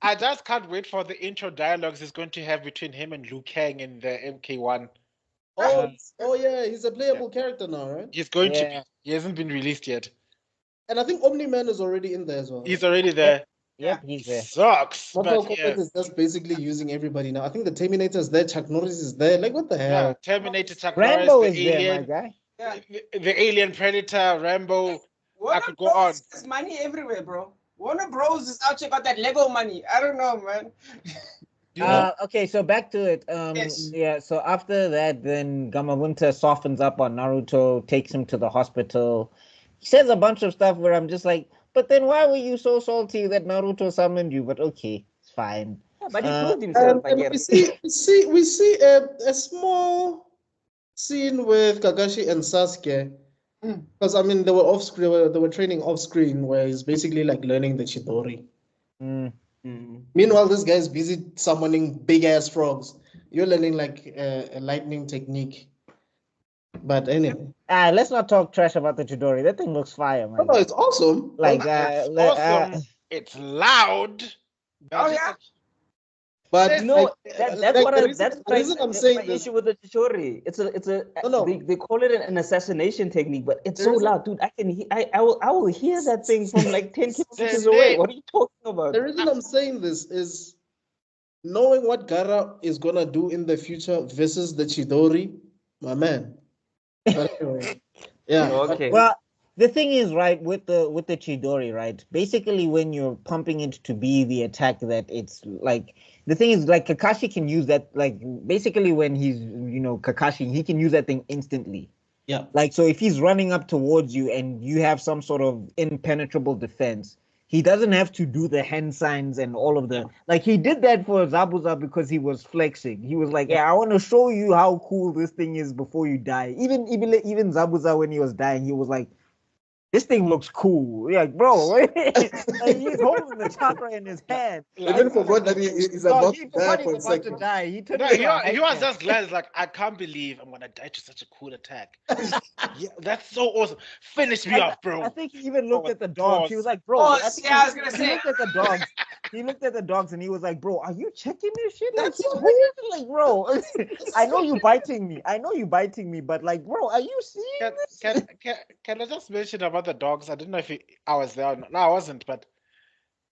I just can't wait for the intro dialogues he's going to have between him and Liu Kang in the MK1. Oh yeah, he's a playable character now, right? He's going to Yeah. be. He hasn't been released yet. And I think Omni-Man is already in there as well. He's already there. Yep, he's there. Sucks, Mortal but Kombat yeah. is just basically using everybody now. I think the Terminator is there, Chuck Norris is there. Like, what the Yeah, hell? Terminator, Chuck Rambo Norris, is the there, my alien, guy. Yeah. the alien Predator, Rambo. Warner could go on. Bros. There's money everywhere, bro. Warner Bros. is out here got that Lego money. I don't know, man. You know, Okay, so back to it. Yes. Yeah, so after that, then Gamabunta softens up on Naruto, takes him to the hospital. He says a bunch of stuff where I'm just like, but then why were you so salty that Naruto summoned you? But okay, it's fine. But he Uh, proved himself. I And guess. we see a small scene with Kakashi and Sasuke. Because I mean they were off screen, they were training off screen where he's basically like learning the Chidori. mm, Meanwhile, this guy's busy summoning big ass frogs. You're learning like a lightning technique. But anyway. let's not talk trash about the Chidori. That thing looks fire, man. No, it's awesome. Like, it's awesome. It's loud. Oh, yeah. But No, like, that's like what the I, reason, that's the reason I'm my saying this. issue with the Chichori. It's a No. They call it an assassination technique, but it's The so reason- loud, dude. I will hear that thing from like 10 kilometers They- away. What are you talking about? The reason I'm saying this is knowing what Gara is gonna do in the future versus the Chidori, my man. But anyway, yeah. Okay. Well, the thing is, right, with the Chidori, right? Basically, when you're pumping it to be the attack that it's like, the thing is, like, Kakashi can use that, like, basically when he's, Kakashi, he can use that thing instantly. Yeah. Like, so if he's running up towards you and you have some sort of impenetrable defense, he doesn't have to do the hand signs and all of the, like, he did that for Zabuza because he was flexing. He was like, yeah, I want to show you how cool this thing is before you die. Even Zabuza, when he was dying, he was like, this thing looks cool. Yeah, like, bro, like, he's holding the chakra in his hand. Even forgot that he's about to die for a second. He turned No, into a he hype was man. just glad. He's like, I can't believe I'm gonna die to such a cool attack. Yeah, that's so awesome. Finish me off, bro. I think he even looked at the dogs. He was like, bro. Oh, I think yeah, I was gonna he say. looked at the dogs. He looked at the dogs and he was like, bro, are you checking this shit? Like, he's holding, like, bro. I know you biting me. But like, bro, are you seeing this? Can I just mention about the dogs? I don't know if I was there or not. No, I wasn't, but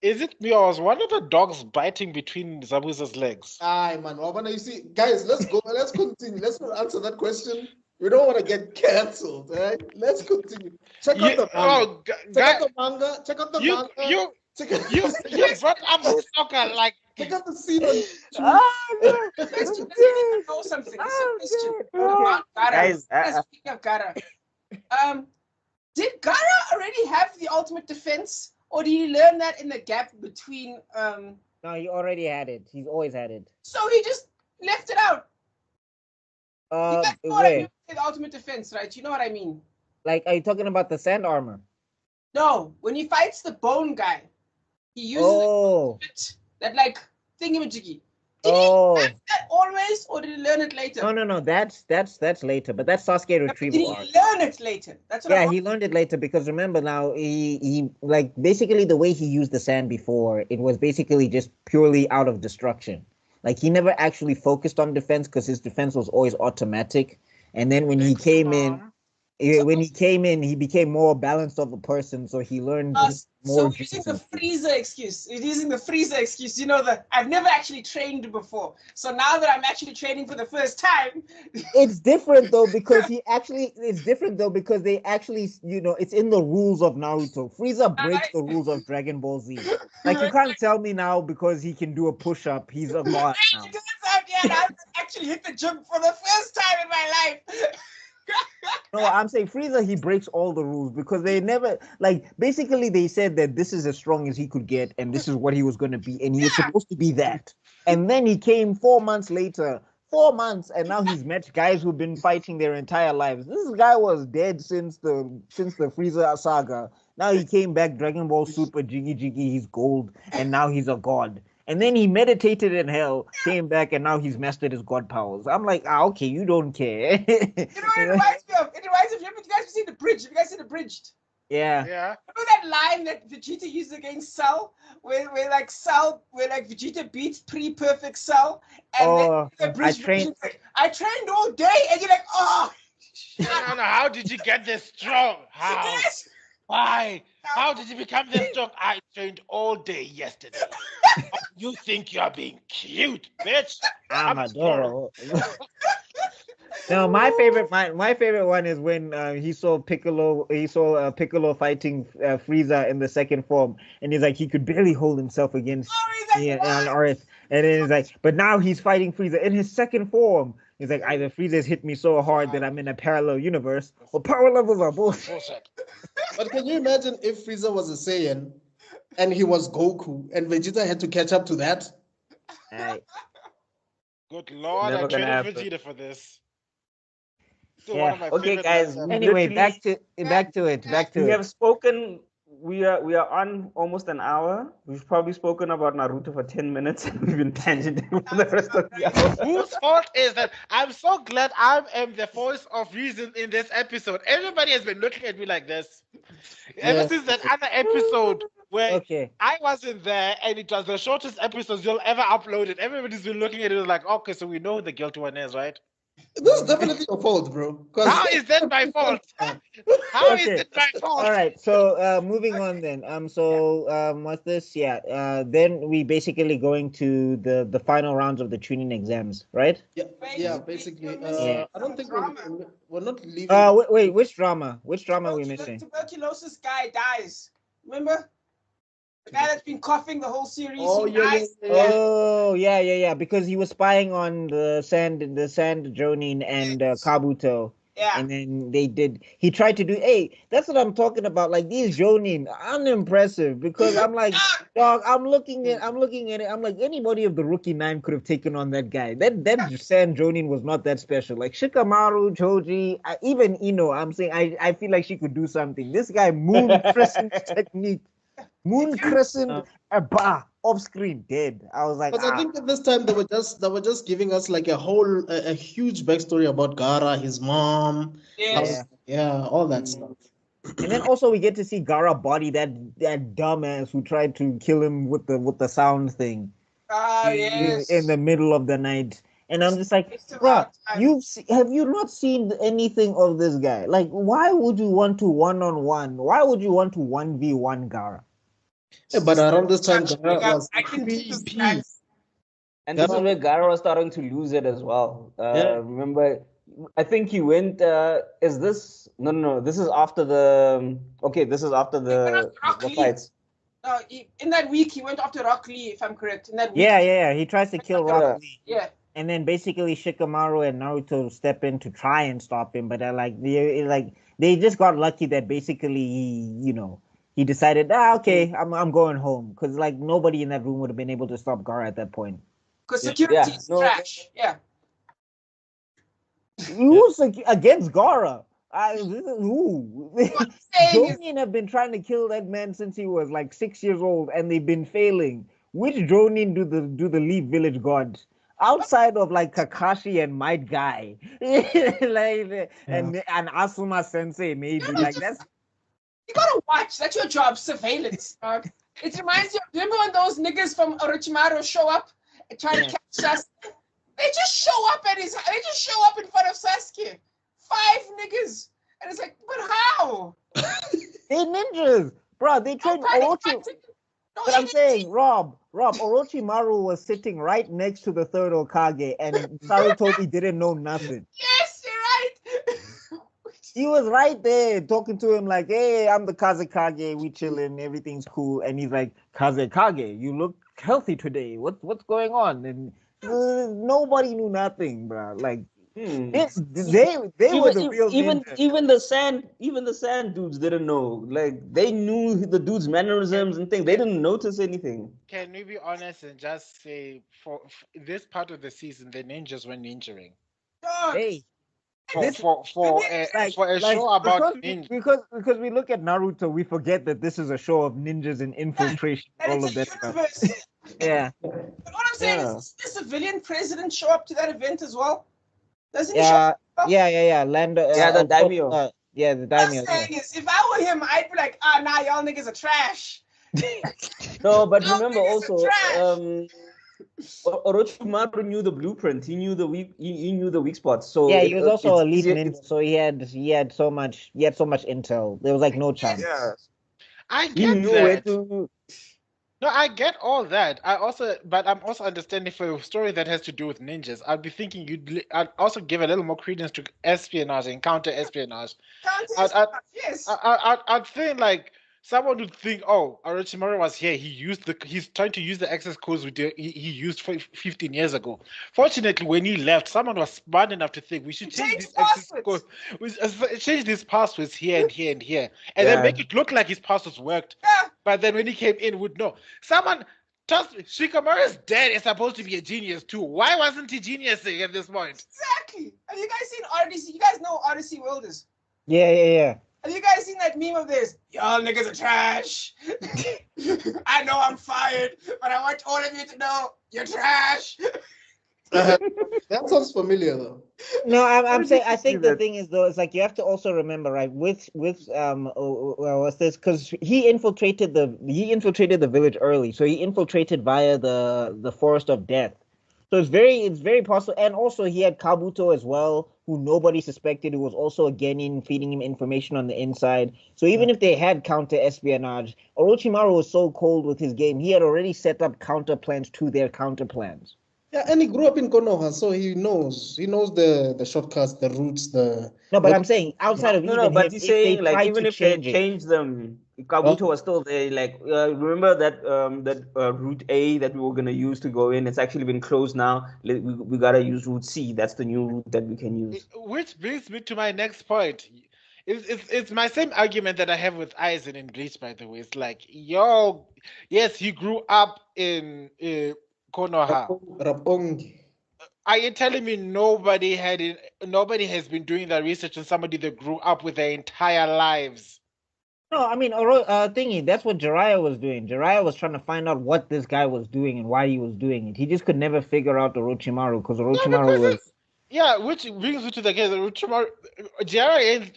is it me or was one of the dogs biting between Zabuza's legs? Aye, man. Wabana, you see, guys, let's go. Let's continue. Let's not answer that question. We don't want to get cancelled, right? Let's continue. Check out the manga. Check out the manga. Check out the manga. You brought up soccer like. Check out the scene on Oh, no. Question, does anyone know something? This is a question. Oh, Gara. Guys, Speaking of Gara, did Gara already have the ultimate defense, or did he learn that in the gap between? No, he already had it. He's always had it. So he just left it out. You guys know what I mean with the ultimate defense, right? You know what I mean? Like, are you talking about the sand armor? No, when he fights the bone guy, he uses that like thingamajiggy. Did he have that always, or did he learn it later? No. That's later. But that's Sasuke retrieval arc. Did he learn it later? That's what he learned it later because remember now he like basically the way he used the sand before, it was basically just purely out of destruction. Like he never actually focused on defense because his defense was always automatic. And then when he came in, he became more balanced of a person, so he learned more. So using the freezer excuse. You know that I've never actually trained before. So now that I'm actually training for the first time, it's different though because they actually, you know, it's in the rules of Naruto. Frieza breaks the rules of Dragon Ball Z. Like you can't tell me now because he can do a push-up, he's a god now. I actually hit the gym for the first time in my life. No, I'm saying Frieza, he breaks all the rules because they never, like, basically they said that this is as strong as he could get and this is what he was going to be and he was supposed to be that. And then he came 4 months later, 4 months, and now he's met guys who've been fighting their entire lives. This guy was dead since the Frieza saga. Now he came back, Dragon Ball Super, Jiggy, he's gold, and now he's a god. And then he meditated in hell, came back, and now he's mastered his god powers. I'm like, okay, you don't care. You know what it reminds me of? It reminds me of, you guys have seen The Bridge? Have you guys seen The Bridged? Yeah. Remember that line that Vegeta used against Cell? Where Vegeta beats pre-perfect Cell? And then the Bridge like, I trained all day, and you're like, oh! No, how did you get this strong? How? Yes. Why? How did you become this strong? I trained all day yesterday. You think you're being cute, bitch? I'm adorable. No, my favorite one is when he saw Piccolo fighting Frieza in the second form, and he's like he could barely hold himself against on Earth, and then he's like, but now he's fighting Frieza in his second form. He's like, either Frieza's hit me so hard that I'm in a parallel universe, or power levels are bullshit. But can you imagine if Frieza was a Saiyan and he was Goku and Vegeta had to catch up to that? Good Lord, I traded Vegeta for this. Okay, guys. Anyway, back to it. We have spoken. We are on almost an hour. We've probably spoken about Naruto for 10 minutes and we've been tangenting for the rest of the hour. Whose fault is that? I'm so glad I am the voice of reason in this episode. Everybody has been looking at me like this. Ever since that other episode where I wasn't there and it was the shortest episode you'll ever upload it. Everybody's been looking at it like, okay, so we know who the guilty one is, right? This is definitely your fault, bro. How is that my fault? How is it my fault? All right, so moving on then. What's this? Then we basically going to the final rounds of the tuning exams, right? Yeah, basically. I don't think we're not leaving. Wait, which drama? Which drama are we missing? The tuberculosis guy dies. Remember? The guy that's been coughing the whole series. Yeah. Because he was spying on the sand Jonin and Kabuto. Yeah. And then he tried to do, that's what I'm talking about. Like these Jonin, unimpressive because I'm like, dog, I'm looking at it. I'm like, anybody of the rookie 9 could have taken on that guy. That sand Jonin was not that special. Like Shikamaru, Choji, even Ino, I'm saying, I feel like she could do something. This guy, Moon Crescent technique. Moon Crescent, off screen, dead. I was like, I think at this time they were just giving us like a huge backstory about Gaara, his mom, all that stuff. And then also we get to see Gaara body that dumbass who tried to kill him with the sound thing. In the middle of the night. And I'm just like, bro, have you not seen anything of this guy? Like, why would you want to one-on-one? Why would you want to 1v1 Gaara? Yeah, but around this time, Gaara was And this is where Gaara was starting to lose it as well. Remember, I think he went. Is this no? This is after the. Okay, this is after the Rock Lee. fights. In that week, he went after Rock Lee, if I'm correct. In that week. Yeah. He tries to kill Rock Lee. Yeah. And then basically Shikamaru and Naruto step in to try and stop him, but they just got lucky that basically he decided, okay, I'm going home, because like nobody in that room would have been able to stop Gaara at that point. Because security is trash. Yeah. Who's against Gaara? Who? Jonin have been trying to kill that man since he was like 6 years old, and they've been failing. Which Jonin do the Leaf Village gods? Outside of like Kakashi and Might Guy, and Asuma Sensei, maybe like that's. You gotta watch. That's your job, surveillance. It reminds you. Remember when those niggas from Orochimaru show up and try to catch Sasuke? They just show up They just show up in front of Sasuke. 5 niggas, and it's like, but how? They ninjas, bro. They trained Orochi. But I'm saying, Rob, Orochimaru was sitting right next to the third Hokage, and Sarutobi didn't know nothing. Yes, you're right. He was right there talking to him like, hey, I'm the Kazekage, we chilling, everything's cool. And he's like, Kazekage, you look healthy today. What's going on? And nobody knew nothing, bro. Like, they were the real even the sand dudes didn't know. Like they knew the dude's mannerisms and things. They didn't notice anything. Can we be honest and just say for this part of the season, the ninjas were ninjaing? Hey, for a show about ninjas. Because we look at Naruto, we forget that this is a show of ninjas and infiltration, all of that stuff. Yeah. But what I'm saying is, the civilian president show up to that event as well? Doesn't he Yeah. Lando. The daimyo. The daimyo. What I'm saying is, if I were him, I'd be like, nah, y'all niggas are trash. No, but remember also, Orochimaru knew the blueprint. He knew the weak spots. So he was also elite ninja. So he had so much intel. There was like no chance. Yeah. I get that. No, I get all that. But I'm also understanding for a story that has to do with ninjas. I'd be thinking I'd also give a little more credence to espionage and counter-espionage. Yes. I'd think like someone would think, oh, Orochimaru was here. He's trying to use the access codes he used 15 years ago. Fortunately, when he left, someone was smart enough to think we should change these access codes. Change these passwords here and here and here, and then make it look like his passwords worked. Yeah. But then when he came in, would know. Someone, trust me, Shikamaru's dad is supposed to be a genius too. Why wasn't he geniusing at this point? Exactly. Have you guys seen Odyssey? You guys know what Odyssey World is? Yeah. Have you guys seen that meme of this? Y'all niggas are trash. I know I'm fired, but I want all of you to know you're trash. That sounds familiar though. No, I'm saying I think the thing is though, it's like you have to also remember, right? With what's this? Because he infiltrated the village early, so he infiltrated via the Forest of Death. So it's very possible, and also he had Kabuto as well, who nobody suspected, who was also again feeding him information on the inside. So even if they had counter-espionage, Orochimaru was so cold with his game, he had already set up counter plans to their counter plans. Yeah, and he grew up in Konoha, so he knows the shortcuts, the routes, No, but I'm saying outside of but he's saying like even if they change them, Kabuto was still there. Like remember that route A that we were gonna use to go in? It's actually been closed now. We gotta use route C. That's the new route that we can use. Which brings me to my next point. It's my same argument that I have with Aizen in Bleach, by the way. It's like, yes, he grew up in Konoha. Rapongi. Are you telling me nobody has been doing that research on somebody that grew up with their entire lives? No, I mean, that's what Jiraiya was doing. Jiraiya was trying to find out what this guy was doing and why he was doing it. He just could never figure out Orochimaru because Orochimaru was... Yeah, which brings me to the case. Jiraiya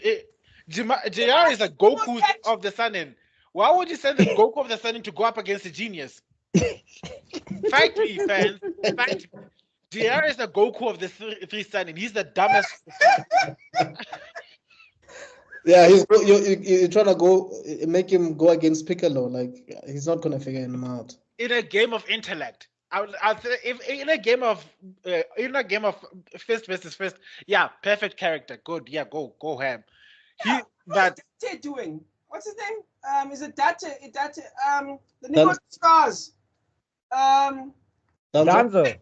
is a Goku of the Sannin. Why would you send the Goku of the Sannin to go up against a genius? Fight me, fans. Fight me. Jiraiya is the Goku of the three Sannin. He's the dumbest. Yeah, you're trying to make him go against Piccolo. Like, he's not going to figure him out. In a game of intellect. I'll say if in a game of fist versus fist, yeah, perfect character, good, yeah, go ham. Yeah. But What's Date doing? What's his name? Is it Date? The nigga with the scars. Danzo.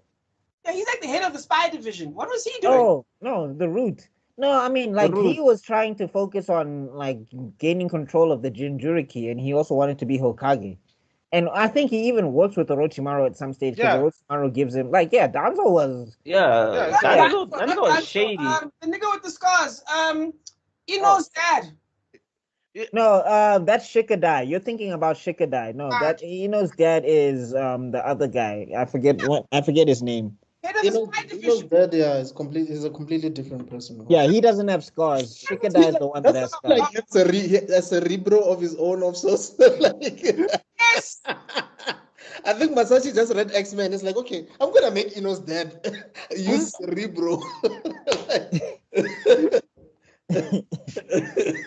Yeah, he's like the head of the spy division. What was he doing? Oh no, the root. No, I mean like Root. he was trying to focus on like gaining control of the Jinchuriki, and he also wanted to be Hokage. And I think he even works with Orochimaru at some stage because Yeah. Orochimaru gives him like Danzo was Yeah, Yeah, Danzo is shady. The nigga with the scars. Ino's dad. no that's Shikadai. You're thinking about Shikadai. No, that Ino's dad is the other guy. I forget his name. Head of the spy Ino's division. dad, yeah, is a completely different person. Yeah, he doesn't have scars. Shikadai is the one that has That's scars. like a cerebro of his own of sorts. Like, Yes. I think Masashi just read X-Men. It's like, okay, I'm gonna make Ino's dad use cerebro.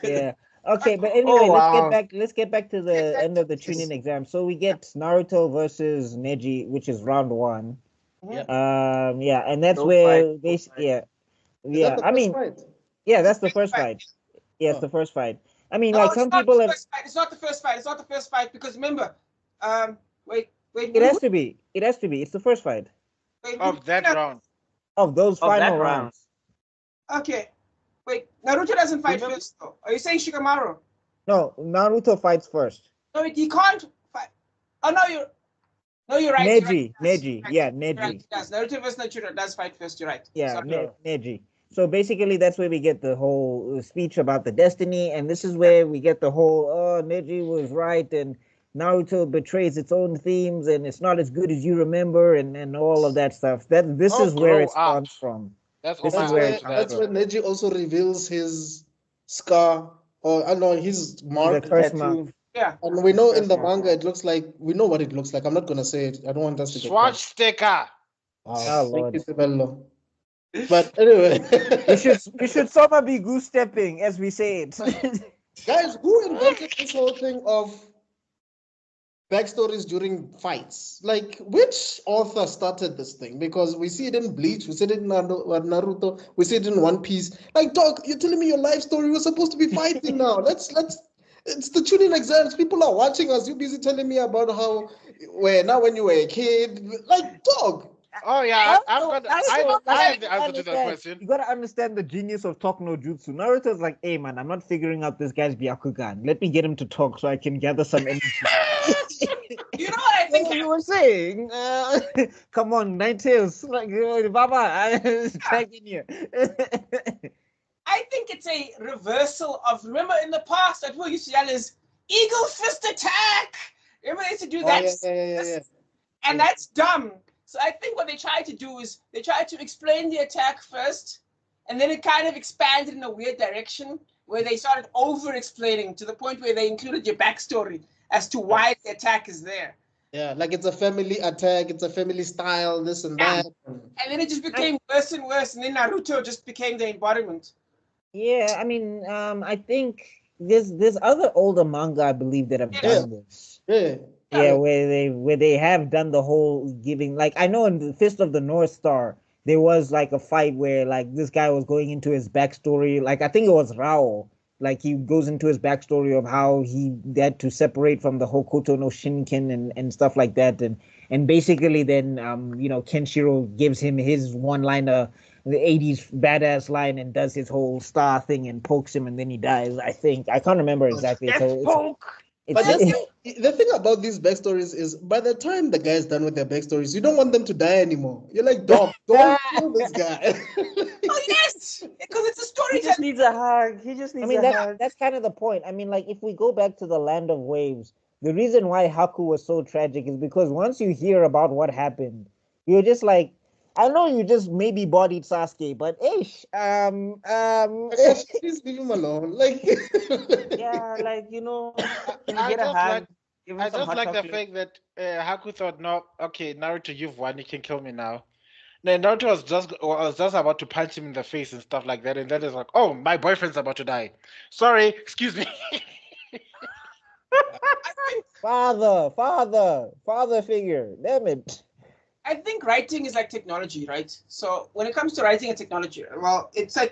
Yeah. Okay, but anyway, wow. let's get back to the end of the Chunin exam. So we get Naruto versus Neji, which is round 1. Yeah, and that's No where fight, they no fight. yeah. I mean, yeah, that's the first fight. Yeah, it's the first fight. I mean, like some people have. It's not the first fight. It's not the first fight because remember, wait. It has to be. It has to be. It's the first fight of that round. of those Of that final round. rounds. Okay. Wait, Naruto doesn't fight first though. Are you saying Shikamaru? No, Naruto fights first. No, he can't fight. Oh no, you're right. Neji, you're right. Neji, yeah, You're right. Neji. Yes, Naruto versus Naruto does fight first. You're right. Yeah, Sorry. Neji. So basically, that's where we get the whole speech about the destiny, and this is where we get the whole Neji was right, and Naruto betrays its own themes, and it's not as good as you remember, and all of that stuff. This is where grow it spawns up. from. That's This all is my where answer it to that. That's when Neji also reveals his scar, or I know his mark. The first Tattoo. mark. Yeah. And we know in the First mark. manga, it looks like we know what it looks like. I'm not gonna say it. I don't want us to get Swatch sticker. Oh, thank Lord. you, Sibello. But anyway, We should summer be goose stepping as we say it. guys, who invented this whole thing of backstories during fights? Like, which author started this thing? Because we see it in Bleach, we see it in Naruto, we see it in One Piece. Like, dog, you're telling me your life story was supposed to be fighting now. Let's. It's the tuning exams. People are watching us. You're busy telling me about how when you were a kid. Like, dog. Oh yeah, I have the answer to that question. You gotta understand the genius of talk no jutsu. Naruto's like, hey man, I'm not figuring out this guy's Byakugan. Let me get him to talk so I can gather some energy. You know what I think? What you were saying? Come on, Nine Tails. Like, Baba, I'm tagging you. I think it's a reversal of, remember in the past, that people used to yell is eagle fist attack. Remember they used to do that? Yeah. And that's dumb. So I think what they tried to do is they tried to explain the attack first, and then it kind of expanded in a weird direction where they started over-explaining to the point where they included your backstory as to why the attack is there. Yeah, like it's a family attack, it's a family style, this and that. And then it just became worse and worse, and then Naruto just became the embodiment. Yeah, I mean, I think there's other older manga I believe that have done this. Yeah, where they have done the whole giving, like I know in the Fist of the North Star there was like a fight where like this guy was going into his backstory, like I think it was Rao, like he goes into his backstory of how he had to separate from the Hokuto no Shinken and stuff like that, and basically then Kenshiro gives him his one-liner, the 80s badass line, and does his whole star thing and pokes him and then he dies. I can't remember exactly. But the thing about these backstories is by the time the guy's done with their backstories, you don't want them to die anymore. You're like, dog, don't kill this guy. Oh yes, because it's a story. He just needs a hug. He just needs a hug. That's kind of the point. I mean, like if we go back to the Land of Waves, the reason why Haku was so tragic is because once you hear about what happened, you're just like, I know you just maybe bodied Sasuke, but Please leave him alone. Like, yeah, like I just like the fact that Haku thought, no, okay, Naruto, you've won. You can kill me now. Then Naruto was just about to punch him in the face and stuff like that, and then it's like, oh, my boyfriend's about to die. Sorry, excuse me. father figure. Damn it. I think writing is like technology, right? So when it comes to writing and technology, well, it's a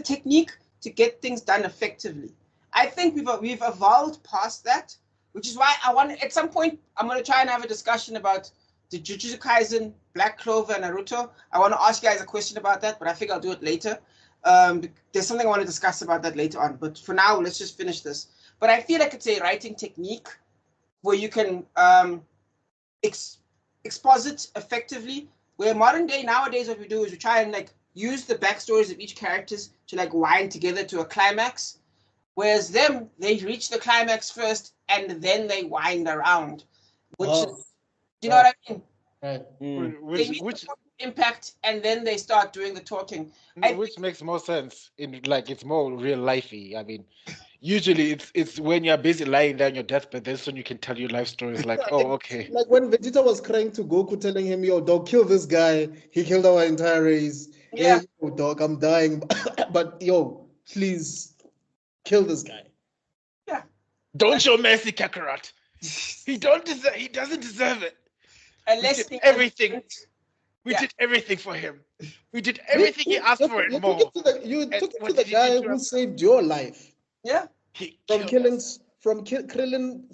technique to get things done effectively. I think we've evolved past that, which is why I want at some point I'm going to try and have a discussion about the Jujutsu Kaisen, Black Clover, and Naruto. I want to ask you guys a question about that, but I think I'll do it later. There's something I want to discuss about that later on. But for now, let's just finish this. But I feel like it's a writing technique where you can exposit effectively. Where modern day nowadays, what we do is we try and like use the backstories of each characters to like wind together to a climax. Whereas them, they reach the climax first and then they wind around, which is, do you know what I mean? Right. They meet the impact and then they start doing the talking. Which makes more sense in like it's more real lifey. I mean, usually it's when you're busy lying there on your deathbed, that's when you can tell your life stories. Like, oh, okay. Like when Vegeta was crying to Goku, telling him, "Yo, dog, kill this guy. He killed our entire race. Yeah. Hey, yo, dog, I'm dying, but yo, please kill this guy." Yeah. Don't show mercy, Kakarot. He doesn't deserve it. Unless we did everything. We did everything for him. We did everything he asked for and more. You took it to the guy who saved your life. Yeah. From Krillin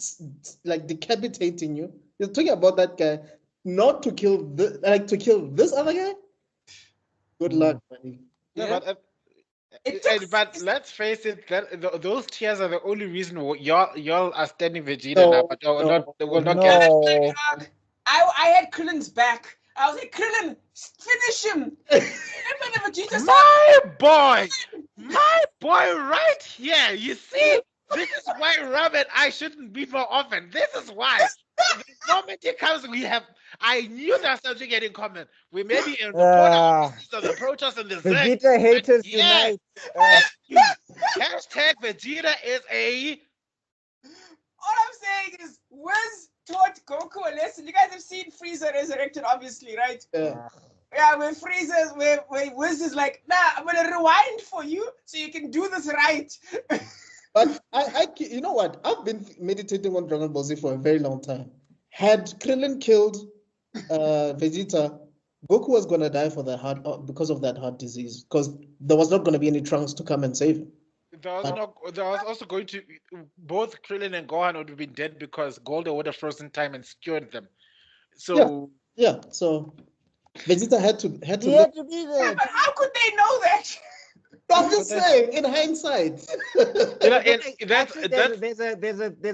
like decapitating you. You're talking about that guy, not to kill to kill this other guy. Good luck, buddy. Yeah, but let's face it, those tears are the only reason y'all are standing Vegeta now, but will not get it. I had Krillin's back. I was like, Krillin, finish him. My boy, right here. You see, this is why Rob and I shouldn't be more often. This is why. The moment it comes, I knew that's something in common. We may be in the Protoss and the Zerg. Vegeta haters unite. Hashtag Vegeta is a. All I'm saying is, Wiz taught Goku a lesson. You guys have seen Frieza resurrected, obviously, right? Yeah, when Frieza's, where Wiz is like, nah, I'm gonna rewind for you so you can do this right. But you know what? I've been meditating on Dragon Ball Z for a very long time. Had Krillin killed Vegeta, Goku was gonna die for because of that heart disease. Because there was not gonna be any Trunks to come and save him. There was also going to both Krillin and Gohan would have been dead because Golda would have frozen time and secured them. So so Vegeta had to be there. But how could they know that? I'm just saying, in hindsight. There's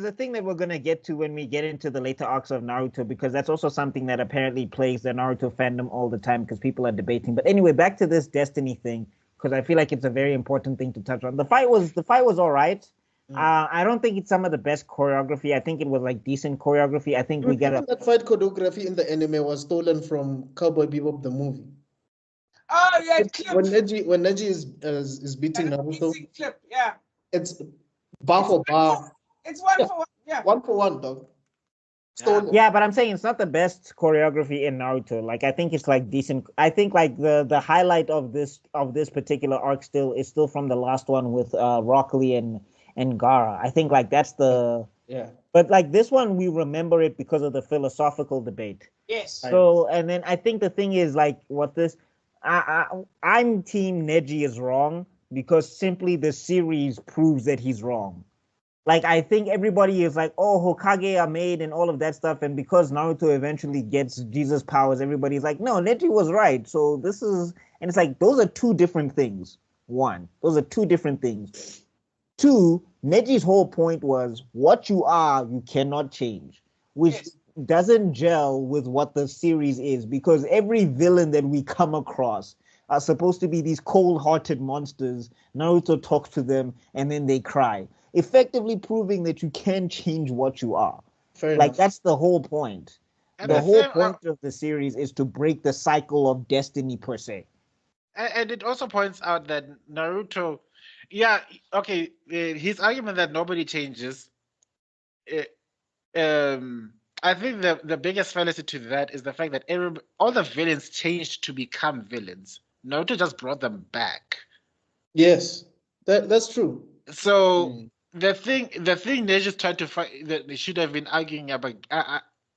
a thing that we're gonna get to when we get into the later arcs of Naruto, because that's also something that apparently plagues the Naruto fandom all the time because people are debating. But anyway, back to this Destiny thing, because I feel like it's a very important thing to touch on. The fight was all right. I don't think it's some of the best choreography. I think it was like decent choreography. I think we got that fight choreography in the anime was stolen from Cowboy Bebop the movie. Oh yeah, when Neji is beating Naruto, clip, yeah. It's bar for bar. It's one for one, yeah. 1 for 1, dog. Stolen. Yeah, but I'm saying it's not the best choreography in Naruto. Like I think it's like decent. I think like the highlight of this particular arc is still from the last one with Rock Lee and Gaara. I think like that's the But like this one, we remember it because of the philosophical debate. Yes. So and then I think the thing is like I'm team Neji is wrong because simply the series proves that he's wrong. Like I think everybody is like, oh, Hokage are made and all of that stuff, and because Naruto eventually gets Jesus powers, everybody's like, no, Neji was right. So this is, and it's like those are two different things. One, those are two different things. Two, Neji's whole point was what you are, you cannot change, which doesn't gel with what the series is, because every villain that we come across are supposed to be these cold-hearted monsters. Naruto talks to them and then they cry, effectively proving that you can change what you are. Fair enough. That's the whole point. And the whole point of the series is to break the cycle of destiny per se. And it also points out that Naruto, his argument that nobody changes, I think the biggest fallacy to that is the fact that all the villains changed to become villains. Naruto just brought them back. Yes, that's true. So the thing Neji's trying to fight, that they should have been arguing about,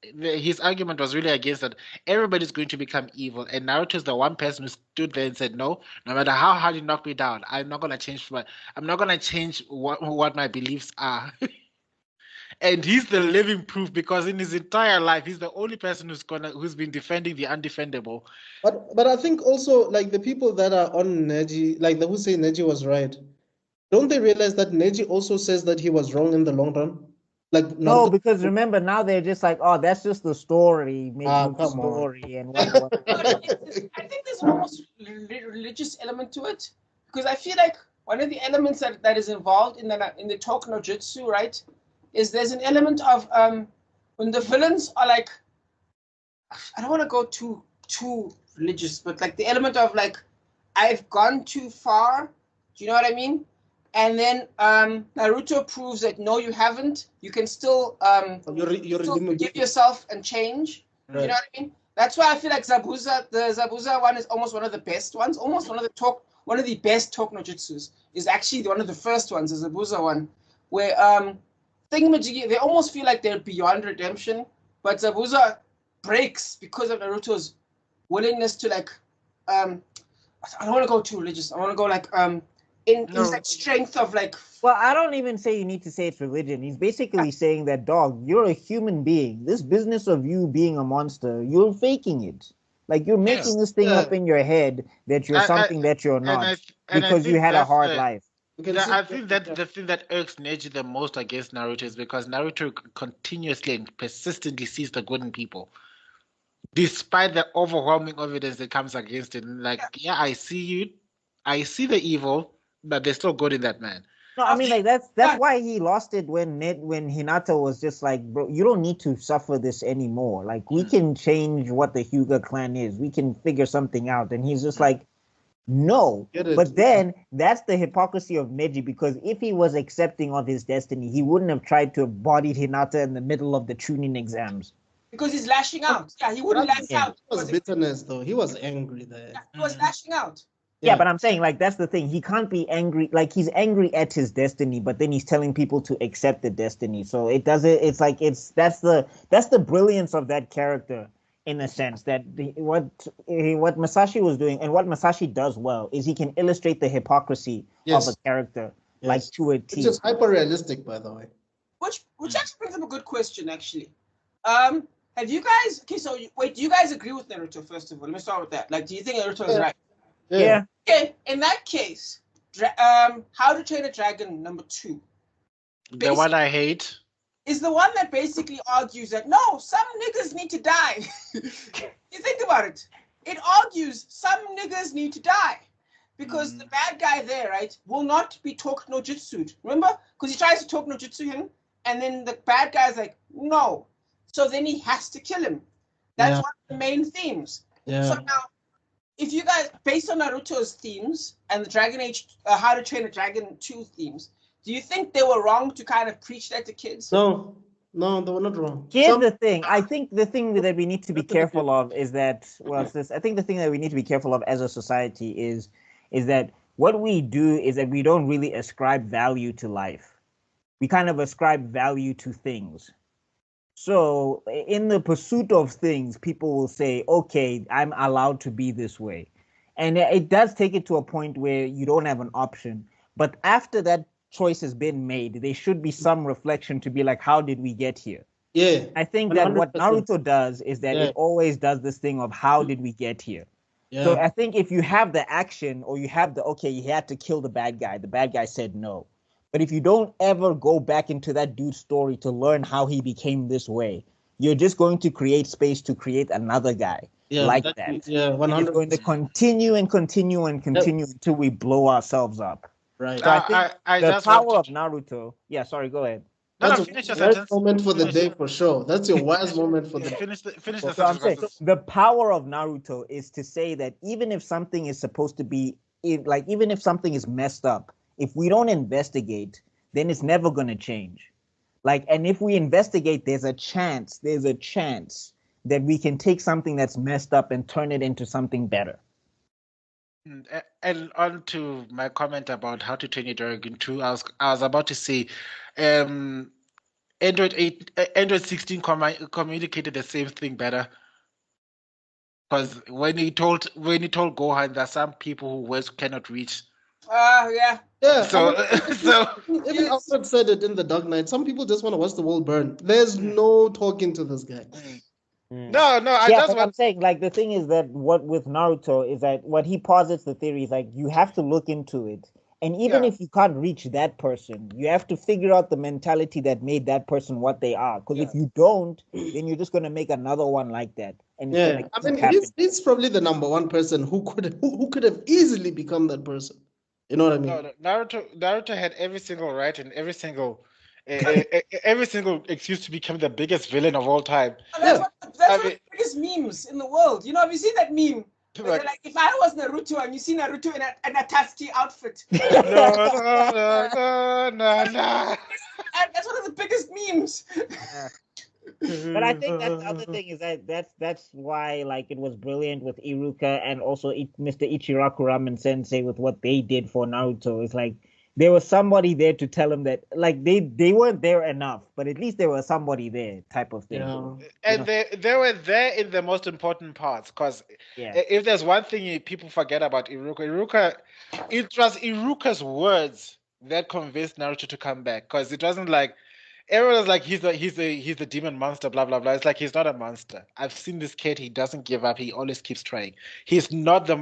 his argument was really against that everybody's going to become evil, and Naruto is the one person who stood there and said, "No, no matter how hard you knock me down, I'm not gonna change what my beliefs are." And he's the living proof because in his entire life, he's the only person who's been defending the undefendable. But I think also like the people that are on Neji, like the who say Neji was right, don't they realize that Neji also says that he was wrong in the long run? Like No, Naruto. because remember now they're just like, oh, that's just the story, making the Come on. story and Like, what. I think there's almost religious element to it, because I feel like one of the elements that is involved in the talk no jutsu, right, is there's an element of when the villains are like, I don't want to go too religious, but like the element of like, I've gone too far. Do you know what I mean? And then Naruto proves that no, you haven't. You can still You're still forgive yourself and change. Right. You know what I mean? That's why I feel like Zabuza, the Zabuza one is almost one of the best ones. Almost one of the best talk no jutsus is actually one of the first ones, the Zabuza one, where Thingamajigi, they almost feel like they're beyond redemption, but Zabuza breaks because of Naruto's willingness to like I don't want to go too religious. I want to go like his like strength of like. Well, I don't even say you need to say it's religion. He's basically saying that, dog, you're a human being. This business of you being a monster, you're faking it. Like you're making this thing up in your head that you're something that you're not because you had a hard life. I think that the thing that irks Neji the most against Naruto is because Naruto continuously and persistently sees the good in people, despite the overwhelming evidence that comes against it. Like, yeah, I see you, I see the evil, but there's still good in that man. No, I mean like that's why he lost it when Hinata was just like, bro, you don't need to suffer this anymore. Like we can change what the Hyuga clan is. We can figure something out. And he's just like, no. But then that's the hypocrisy of Neji, because if he was accepting of his destiny, he wouldn't have tried to body Hinata in the middle of the tuning exams. Because he's lashing out. Yeah, he wouldn't lash out. It was bitterness though. He was angry there. Yeah, he was lashing out. Yeah, but I'm saying like that's the thing. He can't be angry. Like he's angry at his destiny, but then he's telling people to accept the destiny. So it doesn't. It's like that's the brilliance of that character, in a sense that what Masashi was doing and what Masashi does well is he can illustrate the hypocrisy of a character like to a T. It's just hyper realistic, by the way. Which actually brings up a good question. Actually, have you guys? Okay, so wait, do you guys agree with Naruto? First of all, let me start with that. Like, do you think Naruto is right? Yeah. Okay, in that case, How to Train a Dragon #2. The one I hate is the one that basically argues that no, some niggas need to die. You think about it. It argues some niggas need to die because the bad guy there, right, will not be talk no jutsu. Remember? Because he tries to talk no jutsu him, and then the bad guy's like, no. So then he has to kill him. That's one of the main themes. Yeah. So now, if you guys, based on Naruto's themes and the Dragon Age, How to Train a Dragon 2 themes, do you think they were wrong to kind of preach that to kids? No, they were not wrong. Here's the thing. I think the thing that we need to be careful of is that, I think the thing that we need to be careful of as a society is that what we do is that we don't really ascribe value to life. We kind of ascribe value to things. So in the pursuit of things, people will say, okay, I'm allowed to be this way. And it does take it to a point where you don't have an option. But after that choice has been made, there should be some reflection to be like, how did we get here? Yeah. I think that what Naruto does is that it always does this thing of how did we get here? Yeah. So I think if you have the action or you have he had to kill the bad guy said no. But if you don't ever go back into that dude's story to learn how he became this way, you're just going to create space to create another guy like that. Yeah, 100%. It's going to continue until we blow ourselves up. Right. So I think the power of Naruto. Yeah, sorry, go ahead. That's a wise moment for the day for sure. That's your wise moment for the day. Finish the so I'm saying, the power of Naruto is to say that even if something is supposed to be, even if something is messed up, if we don't investigate, then it's never going to change. And if we investigate, there's a chance that we can take something that's messed up and turn it into something better. And on to my comment about How to Train Your Dragon 2, I was about to say, Android 16 communicated the same thing better. Because when he told Gohan that some people who words cannot reach. Yeah. Yeah. So Even Yes. Alfred said it in the Dark Knight. Some people just want to watch the world burn. There's no talking to this guy. no, I Yeah, just but I'm want saying like the thing is that what with Naruto is that what he posits the theory is like you have to look into it. And even Yeah. if you can't reach that person, you have to figure out the mentality that made that person what they are. Because if you don't, then you're just gonna make another one like that. And it's Yeah. gonna I keep mean, happening. he's probably the number one person who could have easily become that person. You know what I mean? no, Naruto had every single right and every single excuse to become the biggest villain of all time. That's Yeah. one I of mean, the biggest memes in the world. You know, have you seen that meme? Where they're but like, if I was Naruto and you see Naruto in a Tatsuki outfit. no. And that's one of the biggest memes. But I think that's the other thing is that that's why like it was brilliant with Iruka and also Mr. Ichiraku Ramen Sensei with what they did for Naruto. It's like there was somebody there to tell him that like they weren't there enough, but at least there was somebody there type of thing. Yeah. And they were there in the most important parts because Yeah. if there's one thing people forget about Iruka, it was Iruka's words that convinced Naruto to come back because it wasn't like everyone was like he's the demon monster, blah blah blah. It's like he's not a monster. I've seen this kid. He doesn't give up. He always keeps trying. He's not the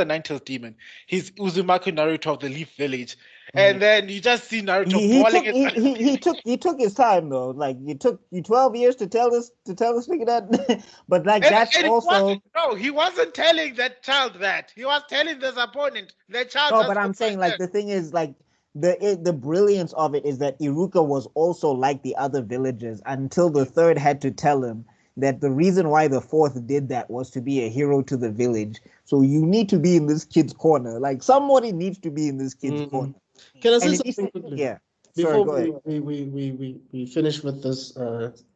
nine-tailed demon. He's Uzumaki Naruto of the Leaf Village. And then you just see Naruto He balling took he took his time though. Like it took you 12 years to tell this nigga that. But like that's and also he wasn't telling that child that. He was telling his opponent. The child no, just but I'm got saying like frustrated. the thing is like the brilliance of it is that Iruka was also like the other villagers until the third had to tell him that the reason why the fourth did that was to be a hero to the village. So you need to be in this kid's corner. Like somebody needs to be in this kid's corner. Can I say And at least, something quickly? yeah. Sorry, Before go ahead. we finish with this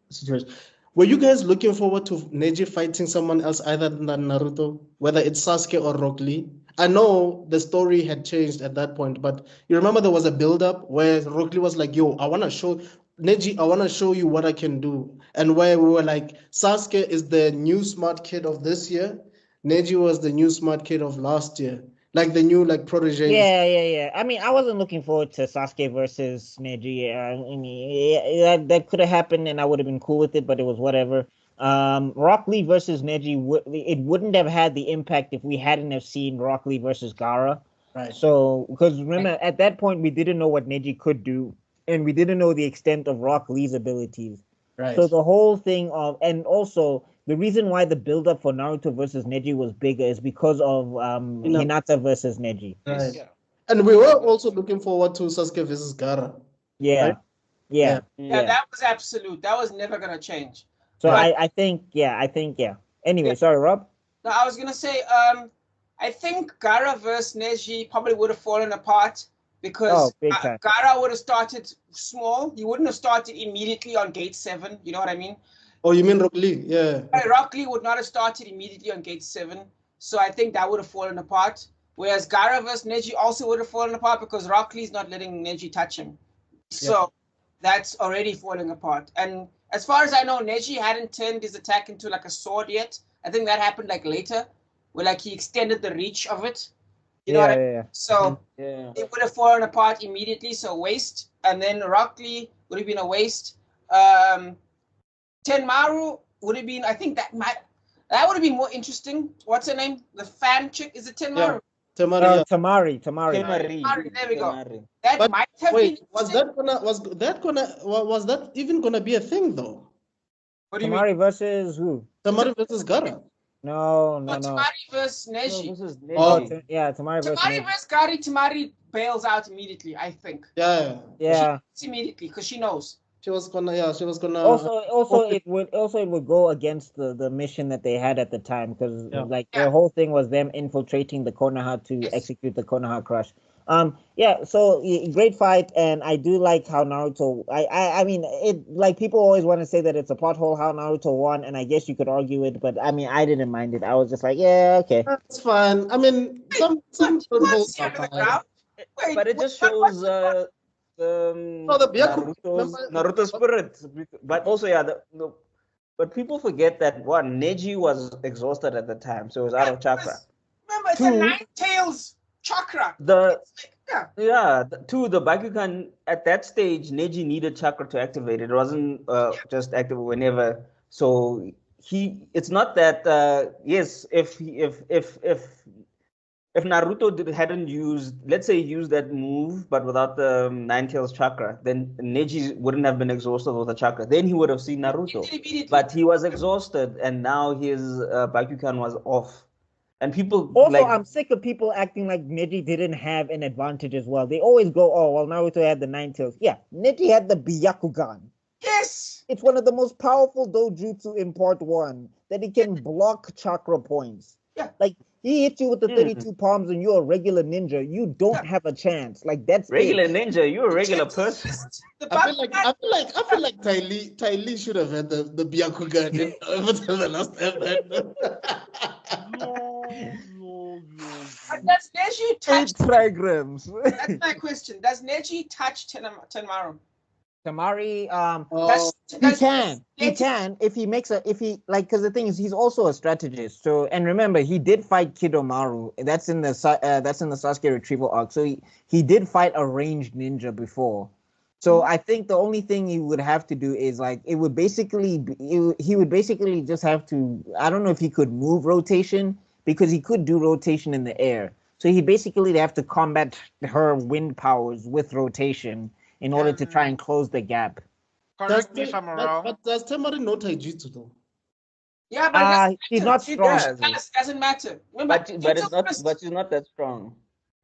situation. Were you guys looking forward to Neji fighting someone else other than Naruto, whether it's Sasuke or Rock Lee? I know the story had changed at that point, but you remember there was a build-up where Rock Lee was like, "Yo, I want to show Neji, I want to show you what I can do," and where we were like, Sasuke is the new smart kid of this year, Neji was the new smart kid of last year, like the new like protege. Yeah. I mean, I wasn't looking forward to Sasuke versus Neji. I mean, yeah, that could have happened, and I would have been cool with it, but it was whatever. Rock Lee versus Neji, it wouldn't have had the impact if we hadn't have seen Rock Lee versus Gaara. Right. So, because remember, at that point, we didn't know what Neji could do, and we didn't know the extent of Rock Lee's abilities. Right. So the whole thing of, and also the reason why the build-up for Naruto versus Neji was bigger is because of Hinata versus Neji. Right. Yeah. And we were also looking forward to Sasuke versus Gaara. Yeah. Right? Yeah. Yeah, that was absolute. That was never gonna change. So Right. I think. Anyway, sorry, Rob. No, I was gonna say, I think Gaara versus Neji probably would have fallen apart because big time. Gaara would have started small. He wouldn't have started immediately on Gate 7. You know what I mean? Oh, you mean Rock Lee? Yeah. Rock Lee would not have started immediately on Gate 7. So I think that would have fallen apart. Whereas Gaara versus Neji also would have fallen apart because Rock Lee's not letting Neji touch him. So that's already falling apart. And as far as I know, Neji hadn't turned his attack into like a sword yet. I think that happened like later, where like he extended the reach of it. You know what I mean? Yeah. So it would have fallen apart immediately. So waste. And then Rock Lee would have been a waste. Tenmaru would have been, I think that would have been more interesting. What's her name? The fan chick? Is it Tenmaru? Tamari. Tamari. There we go. That But might have wait, been was that even gonna be a thing though? What do you mean? Tamari versus who? Tamari versus Gaara. No. Tamari versus Neji. This is Oh, Neji. Tamari versus Tamari Neji. versus Gari, Tamari bails out immediately, I think. Yeah. Yeah. It's immediately because she knows. She was gonna. Also, it would go against the mission that they had at the time because like their whole thing was them infiltrating the Konoha to execute the Konoha crush. So great fight, and I do like how Naruto. I mean, it like people always want to say that it's a plot hole how Naruto won, and I guess you could argue it, but I mean, I didn't mind it. I was just like, yeah, okay. That's fine. I mean, some What's footballs the are under the fine. ground? Wait, But it just what- shows the Byakugan. Naruto spirit, but also but people forget that one, Neji was exhausted at the time, so it was out of chakra. Remember, it's a Two, nine tails chakra. The It's like, yeah. the Bakugan at that stage, Neji needed chakra to activate it. It wasn't just active whenever. So it's not that yes, if Naruto hadn't used, let's say, used that move, but without the Nine Tails chakra, then Neji wouldn't have been exhausted with the chakra. Then he would have seen Naruto. But he was exhausted, and now his Bakugan was off. And people also, I'm sick of people acting like Neji didn't have an advantage as well. They always go, "Oh, well, Naruto had the Nine Tails." Yeah, Neji had the Byakugan. Yes. It's one of the most powerful dojutsu in Part 1 that it can block chakra points. Yeah. Like, he hits you with the 32 palms and you're a regular ninja. You don't have a chance. Like, that's regular it. ninja. You're a regular person. I feel like Ty Lee should have had the Byakugan in the last episode. Does Neji touch? 8 trigrams. That's my question. Does Neji touch Tenmaru? Tamari, he He can if he makes because the thing is he's also a strategist. So, and remember, he did fight Kidomaru. That's in the Sasuke retrieval arc. So he did fight a ranged ninja before. So I think the only thing he would have to do is he would basically just have to, I don't know if he could move rotation, because he could do rotation in the air. So he basically have to combat her wind powers with rotation in order to try and close the gap. Correct me if I'm wrong. But does Temari know Taijutsu though? Yeah, but he's not strong. Doesn't matter. Remember, but she's not that strong.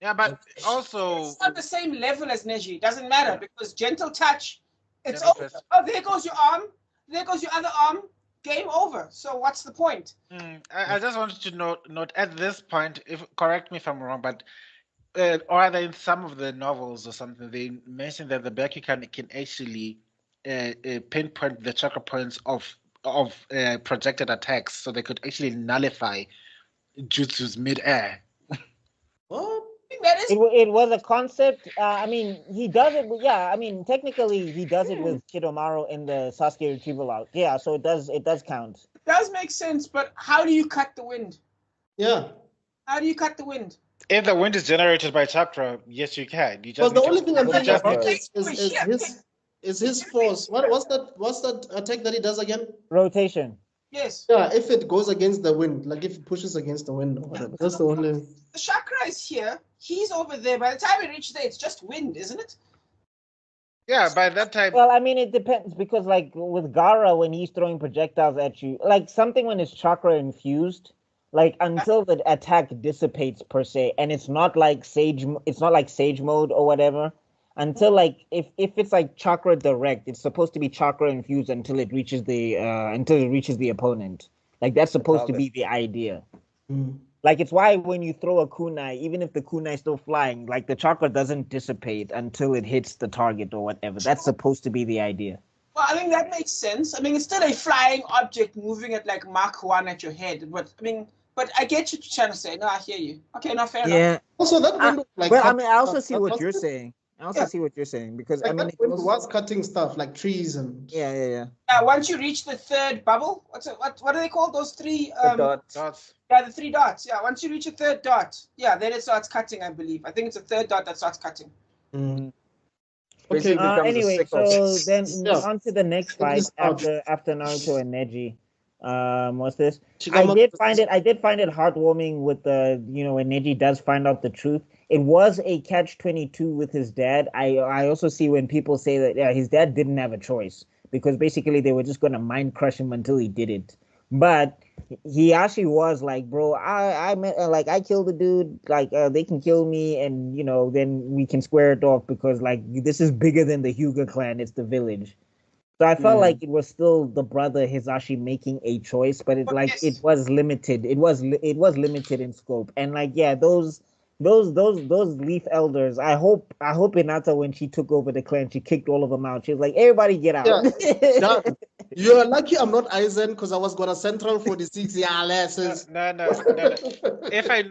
Yeah, but also it's not the same level as Neji. Doesn't matter because gentle touch. It's Gentle over. touch. Oh, there goes your arm. There goes your other arm. Game over. So what's the point? I just wanted to note at this point, correct me if I'm wrong, but or either in some of the novels or something, they mentioned that the Bakugan can actually pinpoint the chakra points of projected attacks, so they could actually nullify jutsus mid-air. What? That is It was a concept. I mean, he does it. Yeah, I mean, technically, he does it with Kidomaru in the Sasuke retrieval arc. Yeah, so it does count. does make sense, but how do you cut the wind? Yeah. How do you cut the wind? If the wind is generated by chakra, yes, you can. You Because just the only thing I'm thinking just about it. is his force. What's that attack that he does again? Rotation. Yes. Yeah, if it goes against the wind, like if it pushes against the wind or whatever. That's the only. The chakra is here. He's over there. By the time we reach there, it's just wind, isn't it? Yeah, by that time. Well, I mean, it depends because, like, with Gaara, when he's throwing projectiles at you, like something when it's chakra infused, like until the attack dissipates per se, and it's not like sage mode or whatever. Until like if it's like chakra direct, it's supposed to be chakra infused until it reaches the opponent. Like that's supposed to be the idea. Like it's why when you throw a kunai, even if the kunai is still flying, like the chakra doesn't dissipate until it hits the target or whatever. That's supposed to be the idea. Well, I mean that makes sense. I mean it's still a flying object moving at like Mach 1 at your head, but I get what you're trying to say. No, I hear you. Okay, no, fair enough. Yeah. Also, that wind like. Well, I mean, I also see what you're saying. See what you're saying because like I mean, that wind was cutting stuff like trees and. Yeah. Once you reach the third bubble, what are they called? Those three Dots. Yeah, the 3 dots. Yeah, once you reach a third dot, then it starts cutting. I believe. I think it's a third dot that starts cutting. Okay. Anyway, so then on to the next fight after Naruto and Neji. What's this? I did find it heartwarming with the when Neji does find out the truth. It was a catch-22 with his dad. I also see when people say that his dad didn't have a choice because basically they were just gonna mind crush him until he did it. But he actually was like, bro, I killed the dude. Like they can kill me, and then we can square it off because like this is bigger than the Hyuga clan. It's the village. So I felt like it was still the brother Hisashi making a choice, but it was limited. It was limited in scope, and like those Leaf Elders. I hope Hinata when she took over the clan, she kicked all of them out. She was like, everybody get out. Yeah. You're lucky I'm not Aizen because I was gonna Central 46. Yeah, lessons. No. If I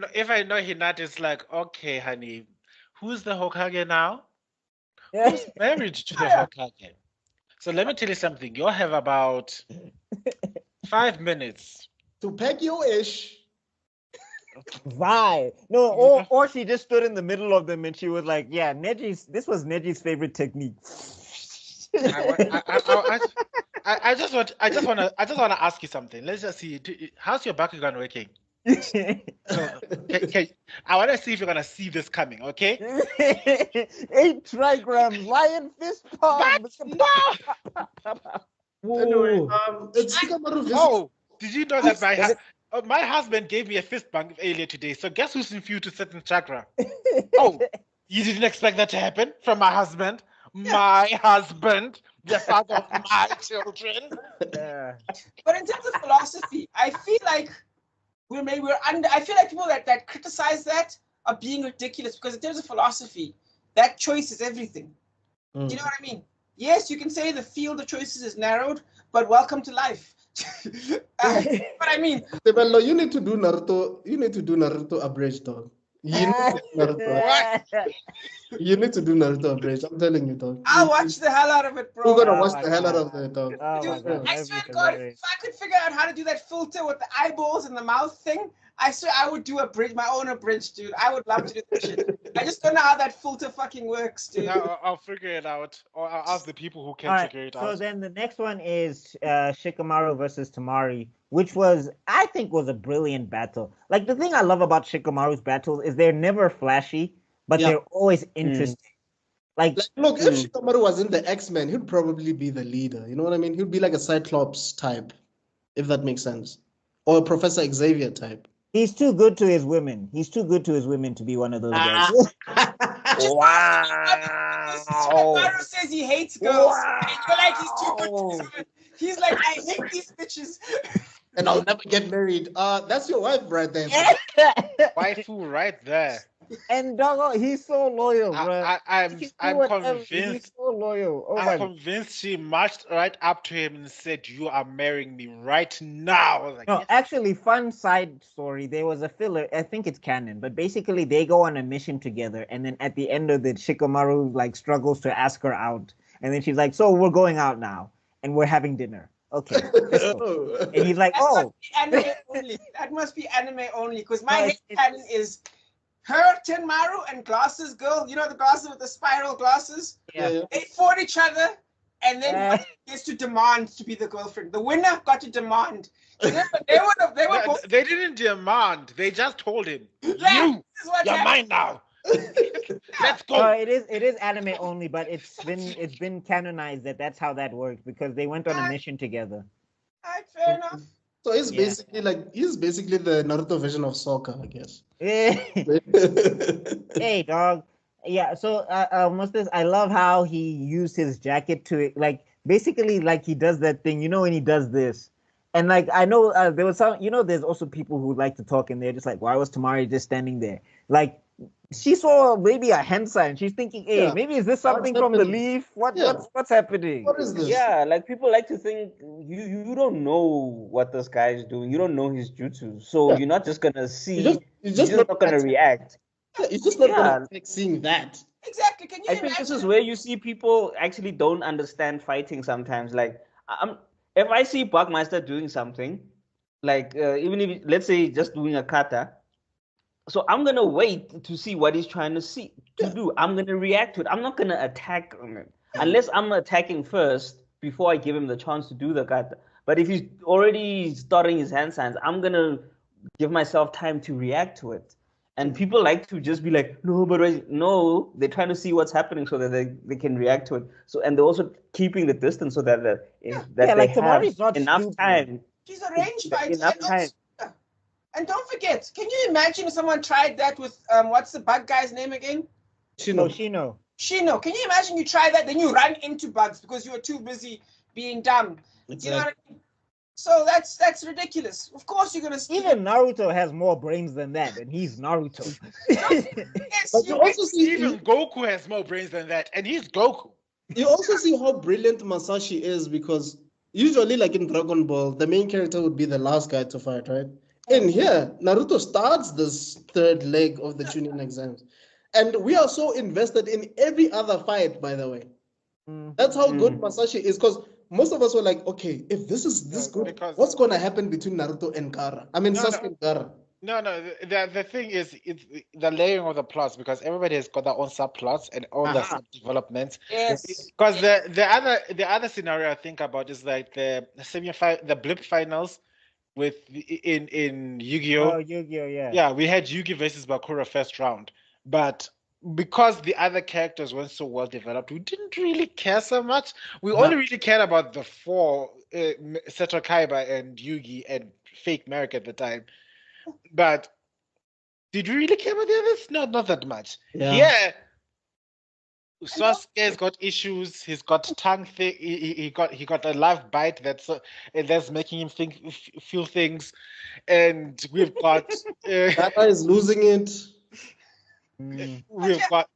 know Hinata, it's like, okay, honey, who's the Hokage now? Who's married to the Hokage? So let me tell you something. You'll have about 5 minutes. To pack your ish. Why? No, or she just stood in the middle of them and she was like, "Yeah, this was Neji's favorite technique." I just want to ask you something. Let's just see. How's your Bakugan working? So, I want to see if you're gonna see this coming. Okay. 8 trigrams, lion fist palm. Anyway, it's Shikamaru versus. Oh, did you know that my husband gave me a fist bump earlier today? So guess who's infused with certain chakra? Oh, you didn't expect that to happen from my husband? My husband, the father of my children. Yeah. But in terms of philosophy, I feel like I feel like people that criticize that are being ridiculous, because in terms of philosophy, that choice is everything. Do you know what I mean? Yes, you can say the field of choices is narrowed, but welcome to life. But I mean, Sebello, you need to do Naruto. You need to do Naruto abridged, dog. You need to do Naruto. You need to do Naruto abridged. I'm telling you, dog. I'll watch the hell out of it, bro. You're gonna Oh watch my the hell out God. of that, dog. Oh my Dude, God, I that'd swear be to God, hilarious. if I could figure out how to do that filter with the eyeballs and the mouth thing, I swear I would do my own abridged, dude. I would love to do that shit. I just don't know how that filter fucking works, dude. I'll figure it out, or I'll ask the people who can All right, figure it so out. then the next one is Shikamaru versus Tamari, which I think was a brilliant battle. Like, the thing I love about Shikamaru's battles is they're never flashy, but they're always interesting. Like, look, if Shikamaru was in the X-Men, he'd probably be the leader. You know what I mean? He'd be like a Cyclops type, if that makes sense, or a Professor Xavier type. he's too good to his women. He's too good to his women to be one of those guys. Shikamaru says he hates girls. And you're like, he's too good to his women. He's like, I hate these bitches. And I'll never get married. That's your wife right there. Waifu right there. And doggo, he's so loyal, bro. I'm convinced. He's so loyal. Oh I'm my convinced she marched right up to him and said, "You are marrying me right now." I was like, No, yes. actually, fun side story. There was a filler. I think it's canon, but basically they go on a mission together, and then at the end of it, Shikamaru like struggles to ask her out, and then she's like, "So we're going out now, and we're having dinner." Okay, let's go. And he's like, "Oh, Anime only. That must be anime only, because my head canon is her, Tenmaru, and Glasses Girl. You know the glasses with the spiral glasses? yeah." They fought each other, and then one gets to demand to be the girlfriend. The winner got to demand. They were both. They didn't demand. They just told him, Yeah, "You, this is what you're mine happened. now. Let's go." It is anime only, but it's been canonized that's how that works, because they went on a mission together. Alright, fair enough. So he's basically the Naruto version of soccer, I guess. Hey, dog. Yeah. So, I love how he used his jacket to basically he does that thing. You know, when he does this, and I know there was some. You know, there's also people who like to talk, and they're just like, why was Tamari just standing there? Like, she saw maybe a hand sign. She's thinking, hey, maybe is this something from the leaf? What's happening? What is this? Yeah, like people like to think you don't know what this guy is doing. You don't know his jutsu, so you're not just gonna see. You're just not gonna react. It's just not gonna like seeing that. Exactly. Can you I think this is where you see people actually don't understand fighting sometimes. Like, if I see Buckmaster doing something, like even if let's say just doing a kata, so I'm gonna wait to see what he's trying to do. I'm gonna react to it. I'm not gonna attack on it unless I'm attacking first before I give him the chance to do the kata. But if he's already starting his hand signs, I'm gonna give myself time to react to it. And people like to just be like, no, but no, they're trying to see what's happening so that they can react to it. So, and they're also keeping the distance so that they Tamari's not have enough stupid. time. She's a range fighter. Enough time. And don't forget, can you imagine if someone tried that with what's the bug guy's name again? Shino. Shino. Can you imagine you try that, then you run into bugs because you were too busy being dumb? Exactly. You know what I mean? So that's ridiculous. Of course you're gonna Even Naruto has more brains than that, and he's Naruto. Yes, But you also see Even Goku has more brains than that, and he's Goku. You also see how brilliant Masashi is, because usually, like in Dragon Ball, the main character would be the last guy to fight, right? In here, Naruto starts this third leg of the Chunin exams. And we are so invested in every other fight, by the way. That's how good Masashi is, because most of us were like, okay, if this is this good, because- what's going to happen between Naruto and Gaara? I mean, Sasuke and Gaara. No, the thing is, it's the layering of the plots, because everybody has got their own subplots and all their sub developments. Yes. Because the other scenario I think about is like the blip finals in Yu-Gi-Oh. Oh, Yu-Gi-Oh, yeah. Yeah, we had Yugi versus Bakura first round, but because the other characters weren't so well developed, we didn't really care so much. We only really cared about the four, Seto Kaiba and Yugi and Fake Merrick at the time. But did we really care about the others? No, not that much. Yeah. Sasuke's got issues. He's got tongue thing. He got a live bite that's making him feel things. And we've got Gaara is losing it. We've got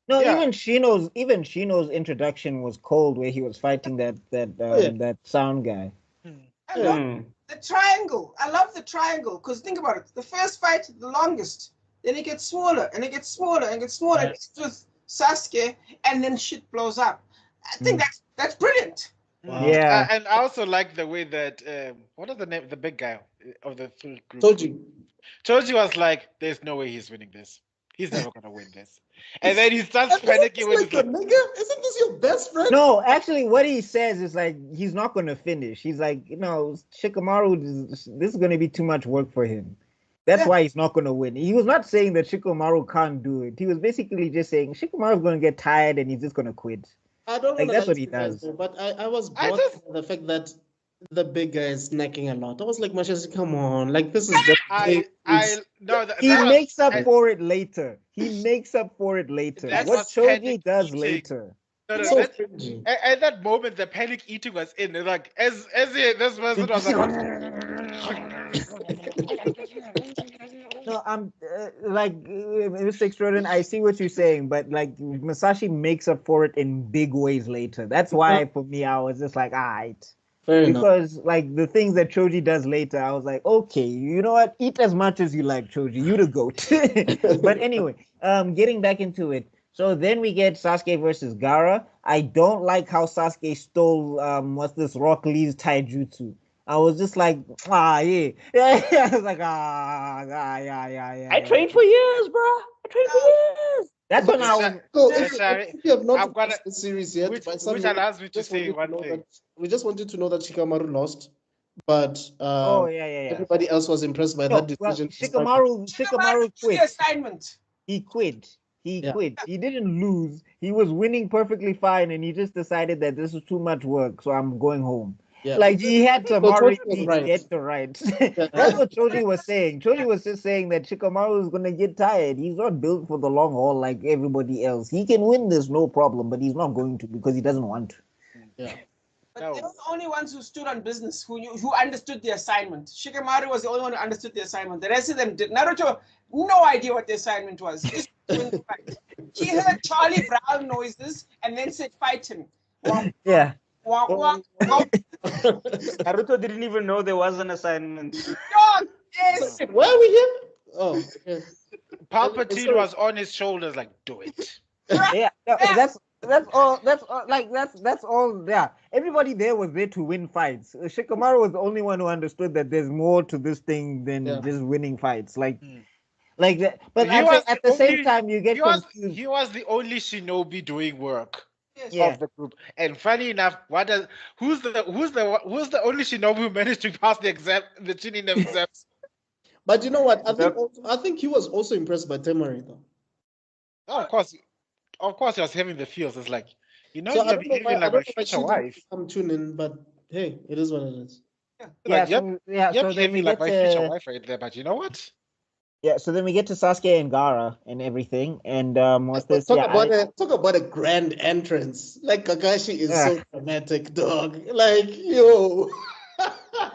even Shino's introduction was cold, where he was fighting that sound guy. I love the triangle. I love the triangle, because think about it. The first fight, the longest. Then it gets smaller and it gets smaller and gets smaller. It's with Sasuke, and then shit blows up. I think that's brilliant. Wow. Yeah. and I also like the way that what is the name? The big guy of the three group. Toji was like, "There's no way he's winning this. He's never gonna win this." And then he starts panicking when he's like, "Nigga, isn't this your best friend?" No, actually, what he says is like he's not gonna finish. He's like, Shikamaru, this is gonna be too much work for him. That's why he's not gonna win. He was not saying that Shikamaru can't do it. He was basically just saying Shikamaru's gonna get tired and he's just gonna quit. I don't know. That's what he does. But I was bored by the fact that the big guy is snacking a lot. I was like, Mashashi, come on, like this is just. He makes up for it later. He makes up for it later. What Choji does later. At that moment, the panic eating was in. Like as this person was like. No, I'm Mr. Extraordinary, I see what you're saying, but like Masashi makes up for it in big ways later. That's why for me I was just like, alright. Because like the things that Choji does later, I was like, okay, you know what? Eat as much as you like, Choji. You the goat. But anyway, getting back into it. So then we get Sasuke versus Gaara. I don't like how Sasuke stole Rock Lee's taijutsu. I was just like, yeah. I was like, yeah. I trained for years, bro. I trained for years. That's when I was. So if you have not watched the series yet, which allows me to say one thing. We just wanted to know that Shikamaru lost, but everybody else was impressed by that decision. Shikamaru quit. Assignment. He quit. He quit. He didn't lose. He was winning perfectly fine, and he just decided that this is too much work, so I'm going home. Yeah. Like he had to get the right. That's what Choji was saying. Choji was just saying that Shikamaru is gonna get tired. He's not built for the long haul like everybody else. He can win this, no problem, but he's not going to because he doesn't want to. Yeah. But they were the only ones who stood on business, who understood the assignment. Shikamaru was the only one who understood the assignment. The rest of them did. Naruto, no idea what the assignment was. He just went to fight. He heard Charlie Brown noises and then said, "Fight him." Yeah. Naruto didn't even know there was an assignment. Yes. Why are we here? Oh, okay. Palpatine was on his shoulders, like, do it. Yeah, that's all. That's all. Yeah, everybody there was there to win fights. Shikamaru was the only one who understood that there's more to this thing than just winning fights. Like that. But at the same time, you get confused. He was the only shinobi doing work. Of the group, and funny enough, who's the only shinobi who managed to pass the exam, the Chunin exams? But you know what? I think he was also impressed by Temari though. Oh, of course, he was having the feels. It's like, you're behaving like my future wife. I'm tuning, but hey, it is what it is. So then we like get my future wife right there. But you know what? Yeah, so then we get to Sasuke and Gaara and everything, and what's this? Talk about a grand entrance. Like Kakashi is so dramatic, dog. Like yo.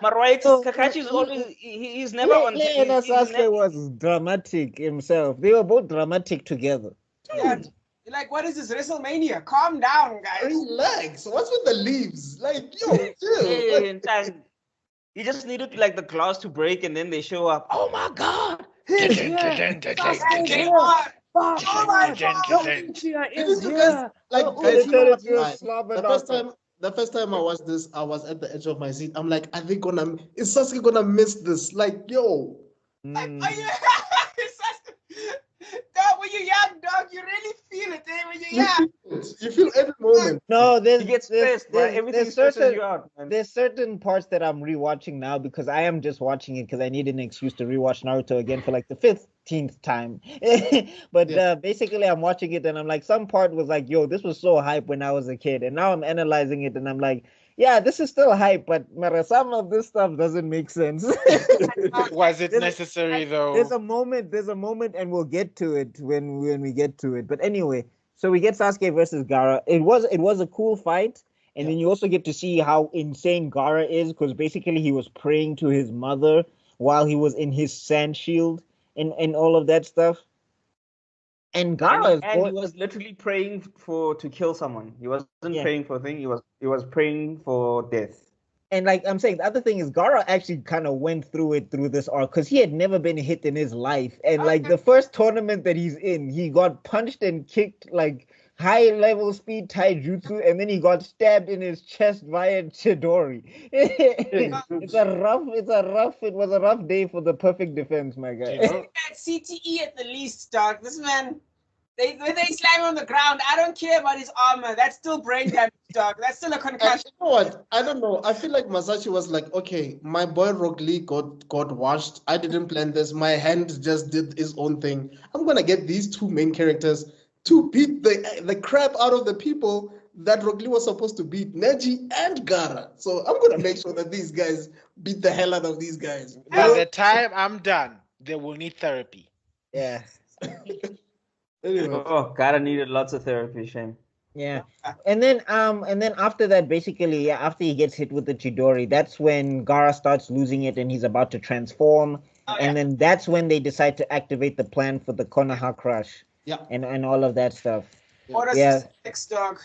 But right, Kakashi's always he's never on. Sasuke was dramatic himself. They were both dramatic together. Yeah. Like, what is this WrestleMania? Calm down, guys. Relax. What's with the leaves? Like, yo, chill. You just needed like the glass to break, and then they show up. Oh my god! Oh my God! Didn't you guys like And guys? it You know turned what? into a Like, slobber the first knocker. time, the first time I watched this, I was at the edge of my seat. I'm like, are they gonna? Is Sasuke gonna miss this? Like, yo. Like, Mm. are you? Dog, when you're young, dog, you really feel it, eh? When you're You young. feel it. You feel every moment. No, You get stressed, bro. Everything stresses you out, man. there's certain parts that I'm rewatching now because I am just watching it because I need an excuse to rewatch Naruto again for like the 15th time. But Yeah. basically, I'm watching it and I'm like, some part was like, yo, this was so hype when I was a kid, and now I'm analyzing it and I'm like, yeah, this is still hype, but Mara, some of this stuff doesn't make sense. Was it There's- necessary though? there's a moment, and we'll get to it when we get to it. But anyway, so we get Sasuke versus Gaara. It was a cool fight, and then you also get to see how insane Gaara is, because basically he was praying to his mother while he was in his sand shield and all of that stuff. And Gaara And he was literally praying to kill someone. He wasn't Yeah. praying for a thing. He was praying for death. And like I'm saying, the other thing is Gaara actually kind of went through this arc because he had never been hit in his life. And like the first tournament that he's in, he got punched and kicked like high level speed taijutsu, and then he got stabbed in his chest via Chidori. It was a rough day for the perfect defense, my guy. You know, At CTE at the least, dog. This man, when they slam him on the ground, I don't care about his armor. That's still brain damage, dog. That's still a And concussion. you know what? I don't know. I feel like Masashi was like, okay, my boy Rock Lee got washed. I didn't plan this. My hand just did his own thing. I'm gonna get these two main characters to beat the crap out of the people that Rock Lee was supposed to beat, Neji and Gaara. So I'm gonna make sure that these guys beat the hell out of these guys. by the time I'm done, they will need therapy. Yeah. Anyway, Oh, Gara needed lots of therapy, shame. Yeah. And then after that, basically, yeah, after he gets hit with the Chidori, that's when Gaara starts losing it and he's about to transform. And then that's when they decide to activate the plan for the Konoha Crush. Yeah. And all of that stuff. Order Yeah. 66, dog.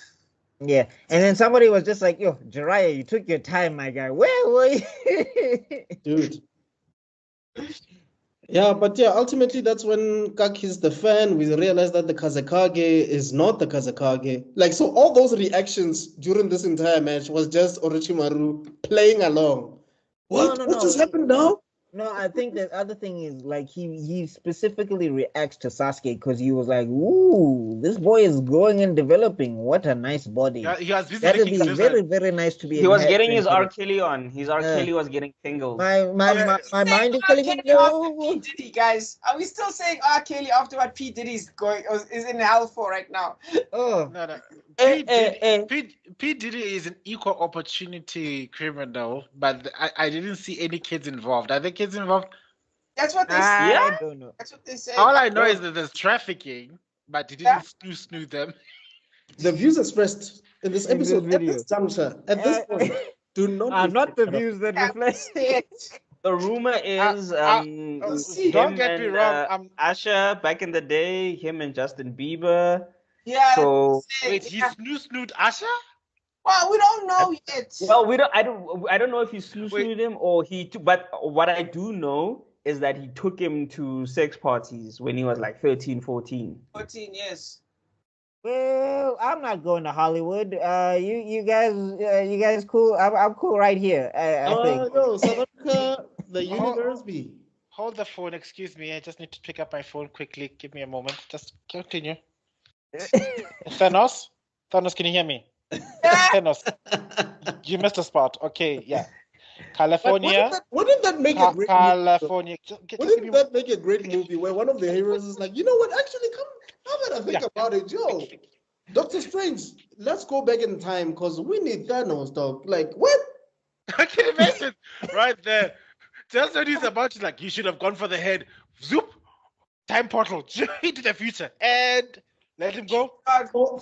Yeah. And then somebody was just like, yo, Jiraiya, you took your time, my guy. Where were you? dude. Yeah, but yeah, ultimately that's when Kaki's the fan. We realize that the Kazekage is not the Kazekage. Like, so all those reactions during this entire match was just Orochimaru playing along. What? No, What just happened now? No, I think the other thing is like he specifically reacts to Sasuke because he was like, "Ooh, this boy is growing and developing. What a nice body. Yeah, he was busy That would licking be his very, lizard. very nice to be." He was getting enhanced his into R. it." Kelly on. His R. Kelly was getting tingles. My mind is telling me Kelly after P. no. Diddy, guys. Are we still saying R. Kelly after what P. Diddy's is in hell for right now? Oh, No. Eh. P. Diddy is an equal opportunity criminal, but I didn't see any kids involved. Are there kids involved? That's what they say. I don't know. That's what they say. All I know is that there's trafficking, but he didn't snoo them. The views expressed in this In this episode, at video. this juncture, at this point, do not. Not the reflect on- views that Yeah, reflect. it. The rumor is Don't get me wrong. Usher back in the day, him and Justin Bieber. Yeah. So Wait, he snoot Asha? Well, we don't know yet. well, I don't know if he snooed him or but what I do know is that he took him to sex parties when he was like 13, 14. 14 years. Well, I'm not going to Hollywood. You guys cool? I'm cool right here. I think. No, South Africa, the universe be. Hold the phone, excuse me. I just need to pick up my phone quickly. Give me a moment. Just continue. Thanos, can you hear me? Thanos, you missed a spot. Okay, yeah. California. Wouldn't that make a great California. Wouldn't that make a great movie where one of the heroes is like, you know what? Actually, now that I think about it, yo, Doctor Strange, let's go back in time because we need Thanos, dog. Like, what? I can imagine right there. Just when he's about to, like, you should have gone for the head. Zoop, time portal into the future, and let him go.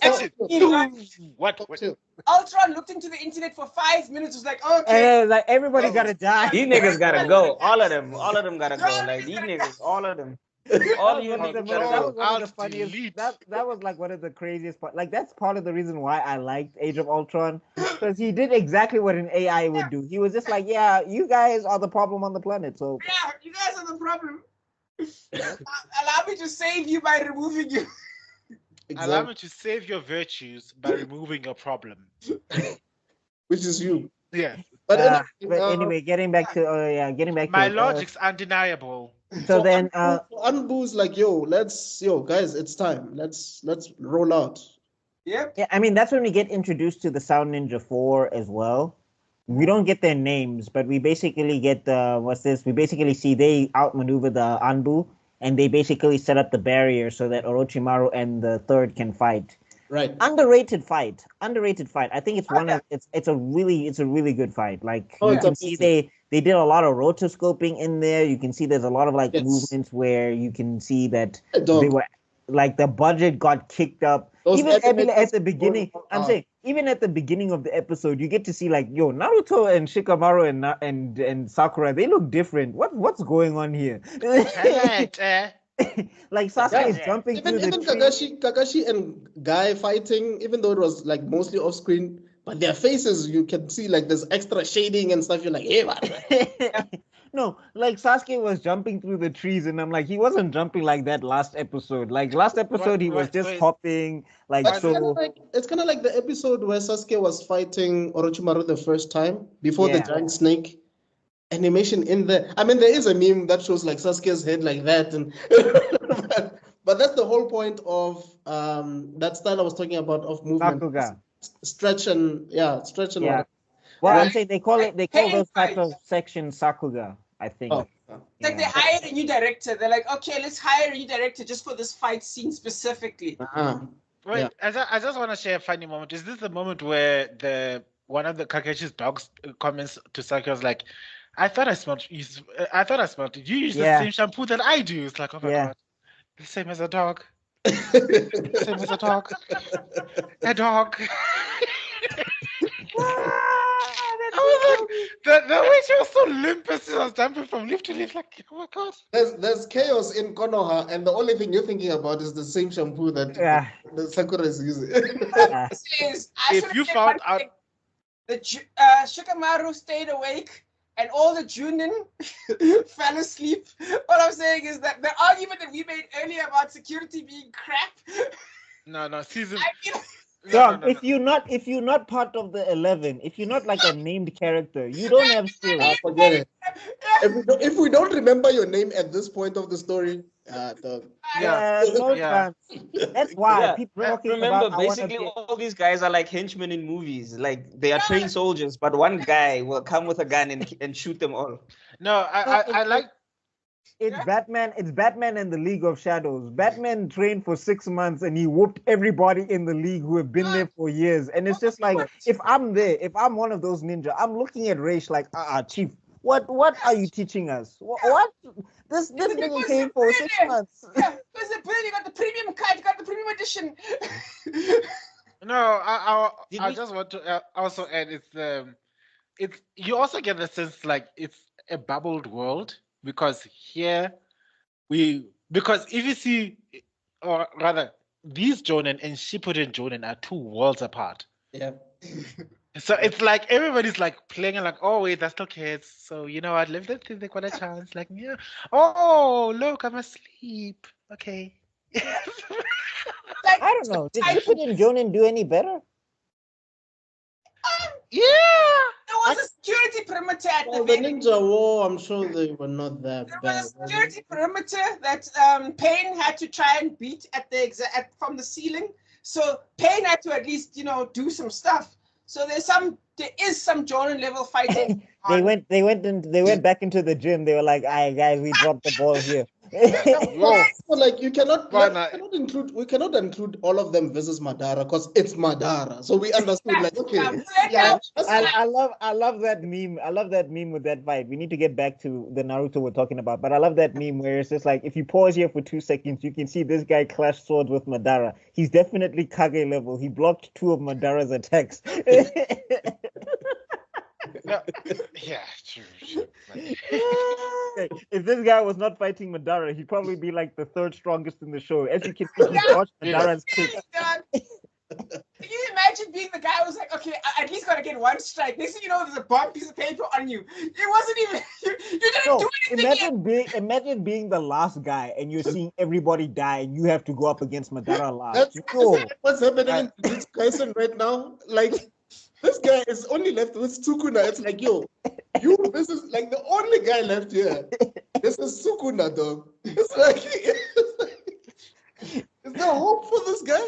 Exit. What? Ultron looked into the internet for 5 minutes. Was like, okay. Like everybody gotta die. These niggas gotta go. All of them gotta go. Like these niggas, all of them. All you That niggas was gotta one go. of the funniest. That was like one of the craziest part. Like that's part of the reason why I liked Age of Ultron, because he did exactly what an AI would do. He was just like, yeah, you guys are the problem on the planet. So Yeah, you guys are the problem. Allow me to save you by removing you. Allow Exactly. me to save your virtues by removing your problem. Which is you. Yes. But But anyway, getting back to getting back My to logic's undeniable. so for then Unboo's like, yo, guys, it's time. Let's roll out. Yep. yeah, I mean that's when we get introduced to the Sound Ninja 4 as well. We don't get their names, but we basically get the what's this? We basically see they outmaneuver the Anbu, and they basically set up the barrier so that Orochimaru and the third can fight. Right. Underrated fight. I think it's one of it's a really good fight. Like Oh, you it's can see amazing. they did a lot of rotoscoping in there. You can see there's a lot of like Yes. movements where you can see that Dog. they were like the budget got kicked up. Those Even animators at the beginning, going I'm hard. saying even at the beginning of the episode, you get to see like yo Naruto and Shikamaru and Sakura. They look different. What's going on here? Correct. Like Sasuke is Yeah. jumping Even through the even tree. Kakashi and Guy fighting, even though it was like mostly off screen, but their faces you can see like there's extra shading and stuff. You're like, hey man. No, like Sasuke was jumping through the trees, and I'm like, he wasn't jumping like that last episode. Like last episode, he was just wait. hopping, like But so. it's kind of like the episode where Sasuke was fighting Orochimaru the first time before the Yeah. giant snake animation in there. I mean, there is a meme that shows like Sasuke's head like that, and but that's the whole point of that style I was talking about of movement, Sakuga. stretch and Yeah. whatever. Well, Right. I'm saying they call those type of sections Sakuga, I think. Oh, It's like they Yeah. hired a new director. They're like, okay, let's hire a new director just for this fight scene specifically. uh-huh. Wait, Yeah. I just want to share a funny moment. Is this the moment where one of the Kakashi's dogs comments to Sakura's like, I thought I smelled it. You use Yeah. the same shampoo that I do. It's like, oh my Yeah. god, the same as a dog. Same as a dog. A dog. The way she was so limp as she was jumping from leaf to leaf, like, oh my god. There's chaos in Konoha, and the only thing you're thinking about is the same shampoo that Yeah. the Sakura is using. Yeah. Is, If you found out, the Shikamaru stayed awake and all the Junin fell asleep. What I'm saying is that the argument that we made earlier about security being crap, no, season. I mean, Dog, if you're not part of the 11, if you're not like a named character, you don't have skills. Forget it. If we don't remember your name at this point of the story, dog. Yeah. No Yeah. chance. That's why Yeah, people talking remember, about I wanna basically, be- all these guys are like henchmen in movies. Like they are trained soldiers, but one guy will come with a gun and shoot them all. No, I like. It's Batman. It's Batman and the League of Shadows. Batman trained for 6 months and he whooped everybody in the league who have been there for years. And it's just like, if I'm there, if I'm one of those ninja, I'm looking at Raish like, Chief, what are you teaching us? What? This nigga came for 6 months. yeah, because the bill, you got the premium card, you got the premium edition. No, I Did I we- just want to also add it's you also get the sense like it's a bubbled world because here because if you see or rather these Jonin and Shippuden Jonin are two worlds apart. Yeah. So it's like everybody's like playing and like, oh wait, that's still kids. So you know what, live that thing, they got a chance. Like, yeah. Oh look, I'm asleep. Okay. Like, I don't know. Did Shippuden Jonin do any better? Yeah. there was a security perimeter at Well, the the very Ninja War, I'm sure they were not that There bad. was a security perimeter that Payne had to try and beat at the from the ceiling. So Payne had to at least do some stuff. So there is some Jordan level fighting. They went back into the gym. They were like, "All right, guys, we dropped the ball here." Whoa. So, like we cannot include all of them versus Madara because it's Madara. So we understood like okay, Yeah. I love that meme. I love that meme with that fight. We need to get back to the Naruto we're talking about, but I love that meme where it's just like if you pause here for 2 seconds, you can see this guy clash swords with Madara. He's definitely Kage level. He blocked 2 of Madara's attacks. No, yeah, true. If this guy was not fighting Madara, he'd probably be like the 3rd strongest in the show. As you can see, he dodged Madara's kick. Can you imagine being the guy who was like, okay, I at least gotta get one strike. Next thing you know, there's a bomb piece of paper on you. It wasn't even you didn't No, do anything yet. imagine being the last guy and you're seeing everybody die and you have to go up against Madara last. That's Yo, what's happening in this Kaisen right now. Like, this guy is only left with Sukuna. It's like, yo, this is like the only guy left here. This is Sukuna, dog. It's like, is there hope for this guy?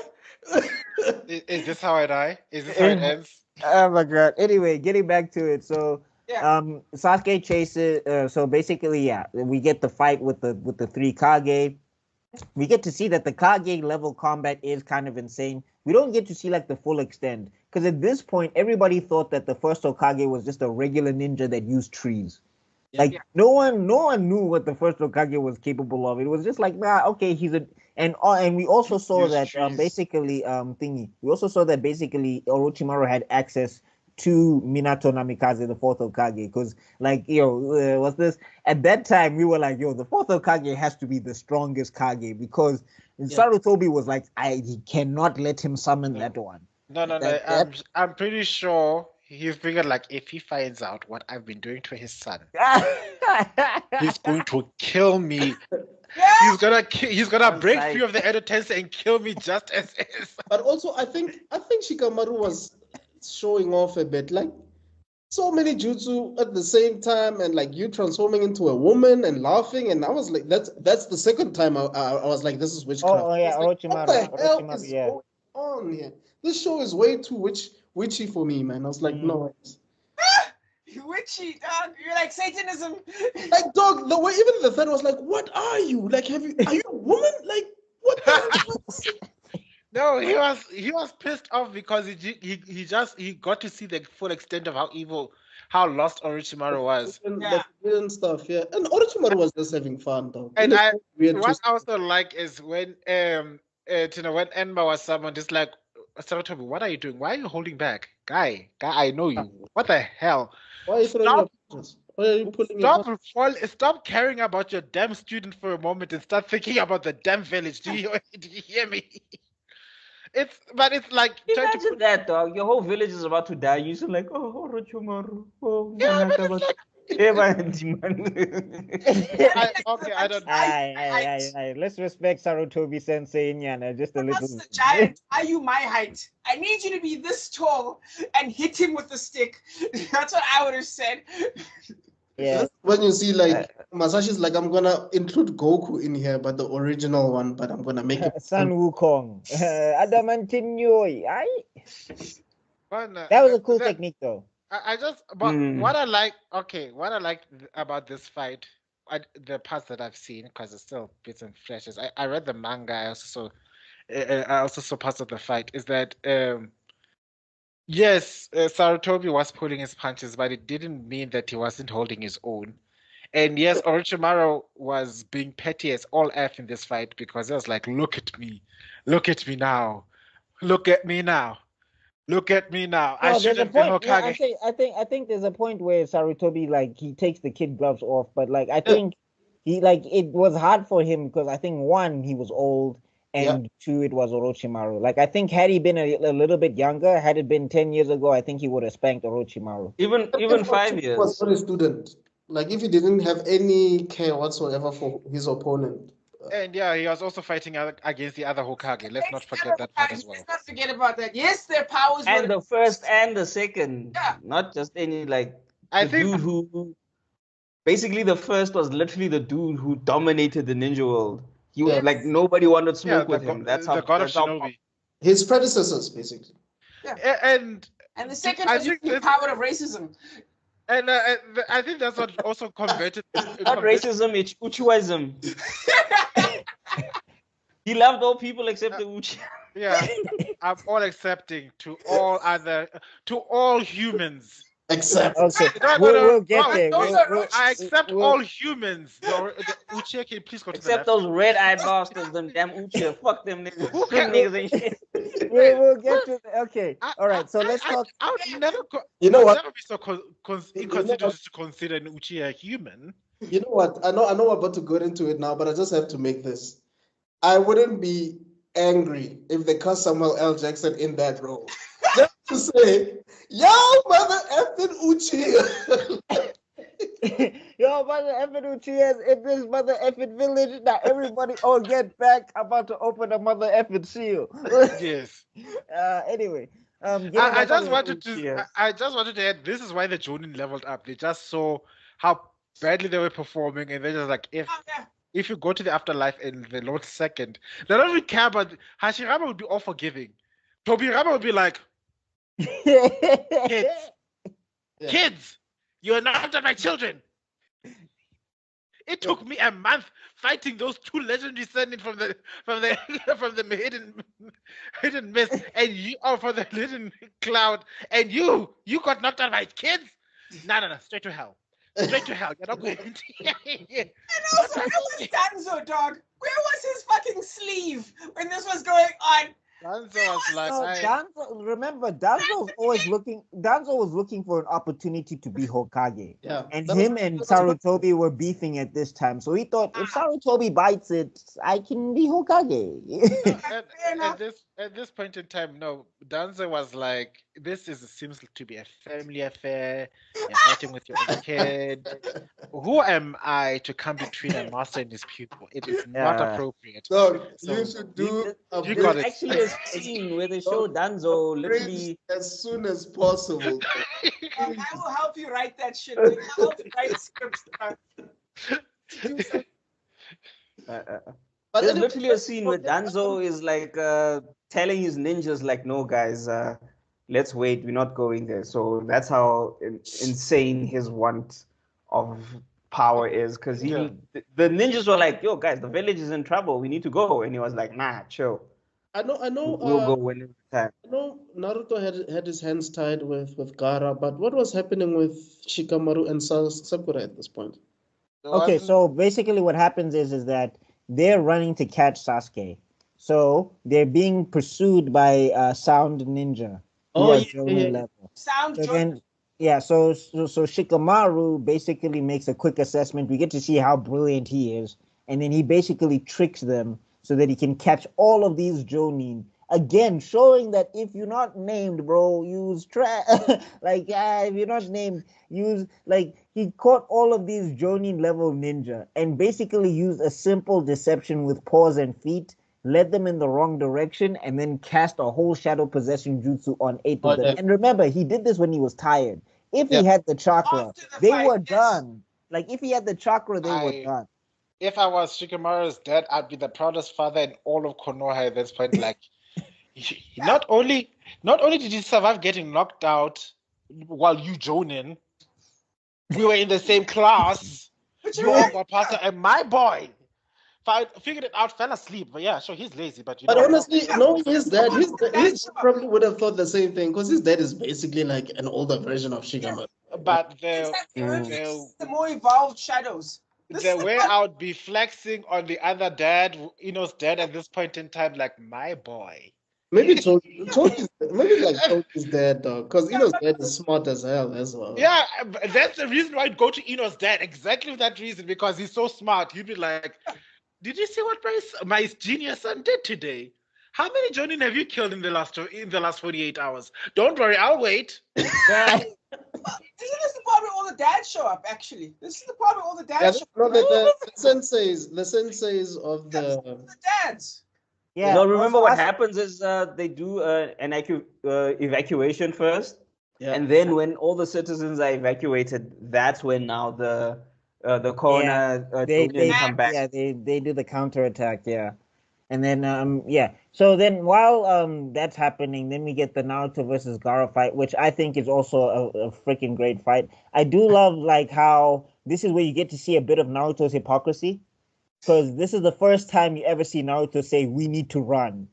Is this how I die? Is this how it ends? oh my god. Anyway, getting back to it. So Yeah. Sasuke chases so basically, yeah, we get the fight with the three Kage. We get to see that the Kage level combat is kind of insane. We don't get to see like the full extent. Because at this point, everybody thought that the first Hokage was just a regular ninja that used trees. Like no one knew what the first Hokage was capable of. It was just like, nah, okay, he's a and we also saw Use that trees. basically we also saw that basically Orochimaru had access to Minato Namikaze, the fourth Hokage, because like what's this? At that time we were like, yo, the fourth Hokage has to be the strongest Kage because Sarutobi was like, he cannot let him summon that one. No. I'm pretty sure he figured like if he finds out what I've been doing to his son, he's going to kill me. He's gonna break free of the Edo Tensei and kill me just as is. But also, I think Shikamaru was showing off a bit, like so many jutsu at the same time, and like you transforming into a woman and laughing, and I was like, that's the second time I was like, this is witchcraft. Oh yeah, Like, Orochimaru. what the hell Orochimaru, is yeah. going on here? This show is way too witchy for me, man. I was like, no. Witchy, dog. You're like Satanism. Like, dog, the way even the third was like, what are you? Like, are you a woman? Like, what the hell? No, he was pissed off because he got to see the full extent of how lost Orochimaru was. The weird stuff, yeah. And Orochimaru was just having fun, though. And Weird what I also like is when when Enma was summoned, it's like, Sarutobi, what are you doing? Why are you holding back? Guy, I know you. What the hell? Why are you throwing your punches? Why are you pulling your punches? Stop caring about your damn student for a moment and start thinking about the damn village. Do you hear me? It's like Imagine that, dog. Your whole village is about to die. You're still like, oh, Orochimaru. Oh, Yeah, but it's like, I don't know. Aye. Let's respect Sarutobi Sensei Nyana just a little. That's the giant. Are you my height? I need you to be this tall and hit him with the stick. That's what I would have said. Yeah. When you see like Masashi's like, I'm gonna include Goku in here, but the original one, but I'm gonna make it Sun Wukong. Adamantinyo. Aye. But, That was a cool technique though. What I like about this fight, the parts that I've seen, because it's still bits and flashes. I read the manga. I also saw parts of the fight. Is that yes, Sarutobi was pulling his punches, but it didn't mean that he wasn't holding his own. And yes, Orochimaru was being petty as all F in this fight because he was like, look at me now, look at me now. Look at me now. I should have been Hokage. Yeah, I think there's a point where Sarutobi like he takes the kid gloves off, but like I think he like it was hard for him because I think one, he was old, and two, it was Orochimaru. Like I think had he been a little bit younger, had it been 10 years ago, I think he would have spanked Orochimaru. Even 5 years. Was not a student. Like if he didn't have any care whatsoever for his opponent. And yeah, he was also fighting against the other Hokage. Let's not forget that part as well. Let's not forget about that. Yes, their powers And were the first and the second. Yeah. Not just any like I the think dude who basically the first was literally the dude who dominated the ninja world. He was like nobody wanted to smoke with him. That's how the god of that's how- Shinobi. His predecessors, basically. And and the second I was think the this- power of racism. And I think that's what also converted. Not racism, it's Uchiwaism. He loved all people except the Uchi. Yeah, I'm all accepting to all humans. Except Okay, No, we'll get there. Those are I accept all humans. Uchiha, can you please go to Except the left? those red-eyed bastards, them damn Uchi. Fuck them niggas. Them niggas ain't shit. We'll get to okay. All right, so let's talk. I would never. You know I would what? never be so inconsiderate to consider an Uchiha a human. You know what? I know we're about to go into it now, but I just have to make this. I wouldn't be angry if they cast Samuel L. Jackson in that role. Just to say, yo, mother effing Uchi. Yo, mother effing Uchias in this mother effing village. Now everybody, oh, get back. I'm about to open a mother effing seal. Yes. Anyway, getting I back just on wanted to. I just wanted to add. This is why the Jonin leveled up. They just saw how badly they were performing, and they're just like, if you go to the afterlife in the Lord's second, they don't really care. But Hashirama would be all forgiving. Tobirama would be like, kids, kids, you are not my children. It took me a month fighting those two legendary descending from the from the hidden mist, and you for the hidden cloud, and you got knocked out by kids. No, straight to hell. Straight to hell. You're not going. And also, where was Danzo, dog? Where was his fucking sleeve when this was going on? Danzo was like, Danzo, remember, Danzo was looking for an opportunity to be Hokage. Yeah. And him and Sarutobi were beefing at this time. So he thought, if Sarutobi bites it, I can be Hokage. at this point in time, no, Danzo was like, seems to be a family affair. You're fighting with your own kid. Who am I to come between a master and his pupil? It is not appropriate. So you should do There's actually a scene where they show Danzo literally as soon as possible. I will help you write that shit. I'll help you write scripts. There's literally a scene where Danzo is like telling his ninjas, like, no, guys, let's wait. We're not going there. So that's how insane his want of power is. Because the ninjas were like, yo, guys, the village is in trouble. We need to go. And he was like, nah, chill. I know. We'll go when it's time. I know Naruto had his hands tied with Gaara, but what was happening with Shikamaru and Sakura at this point? Okay, so basically what happens is that they're running to catch Sasuke. So they're being pursued by Sound Ninja. Sound so then, so Shikamaru basically makes a quick assessment. We get to see how brilliant he is. And then he basically tricks them so that he can catch all of these Jonin. Again, showing that if you're not named, bro, use if you're not named, use he caught all of these Jonin level ninja and basically used a simple deception with paws and feet, led them in the wrong direction, and then cast a whole shadow possession jutsu on 8 of them. And remember, he did this when he was tired. If he had the chakra, they were done. Like if he had the chakra, they were done. If I was Shikamaru's dad, I'd be the proudest father in all of Konoha at this point. Like, not only did he survive getting knocked out while you Jonin, we were in the same class. You all got past and my boy figured it out, fell asleep. But yeah, sure, he's lazy. But honestly, knowing his dad, his probably would have thought the same thing because his dad is basically like an older version of Shikamaru. But the more evolved shadows. The way I would be flexing on the other dad, Ino's dad at this point in time, like my boy. Maybe Choji's dad, dog, because Ino's dad is smart as hell as well. Yeah, that's the reason why I'd go to Ino's dad. Exactly for that reason, because he's so smart. He'd be like, "Did you see what my genius son did today? How many Jonin have you killed in the last 48 hours? Don't worry, I'll wait." Isn't this the part where all the dads show up, actually? This is the part where all the dads show up. The senseis of the dads. Yeah. No, remember what happens is they do an evacuation first. Yeah. And then when all the citizens are evacuated, that's when now the corner they come back. Yeah, they do the counterattack, And then so then while that's happening, then we get the Naruto versus Gaara fight, which I think is also a freaking great fight. I do love how this is where you get to see a bit of Naruto's hypocrisy, because this is the first time you ever see Naruto say we need to run.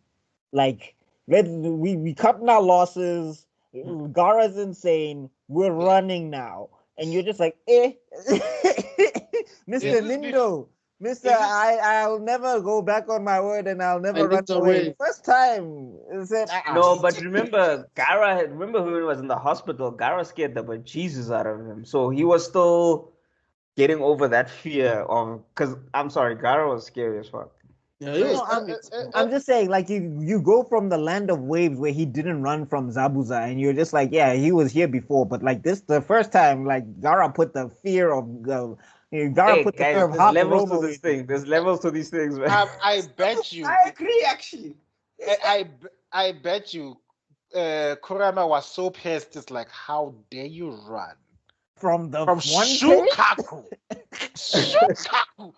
Like we cut our losses. Gaara's insane. We're running now, and you're just like, Mr. Nindo. Mister, I'll never go back on my word and I'll never run away. First time. No, but remember, remember when he was in the hospital, Gaara scared the bejesus out of him. So he was still getting over that fear of, because I'm sorry, Gaara was scary as fuck. Yeah, he was. No, I'm just saying, like you go from the land of waves where he didn't run from Zabuza, and you're just like, yeah, he was here before, but like this, the first time, like Gara put the fear of Gara Hey put the fear guys, of there's half levels to Romo this in. thing. There's levels to these things, man. I bet you. I agree, actually. I bet you. Kurama was so pissed. It's like, how dare you run From the from one take? Shukaku? Shukaku.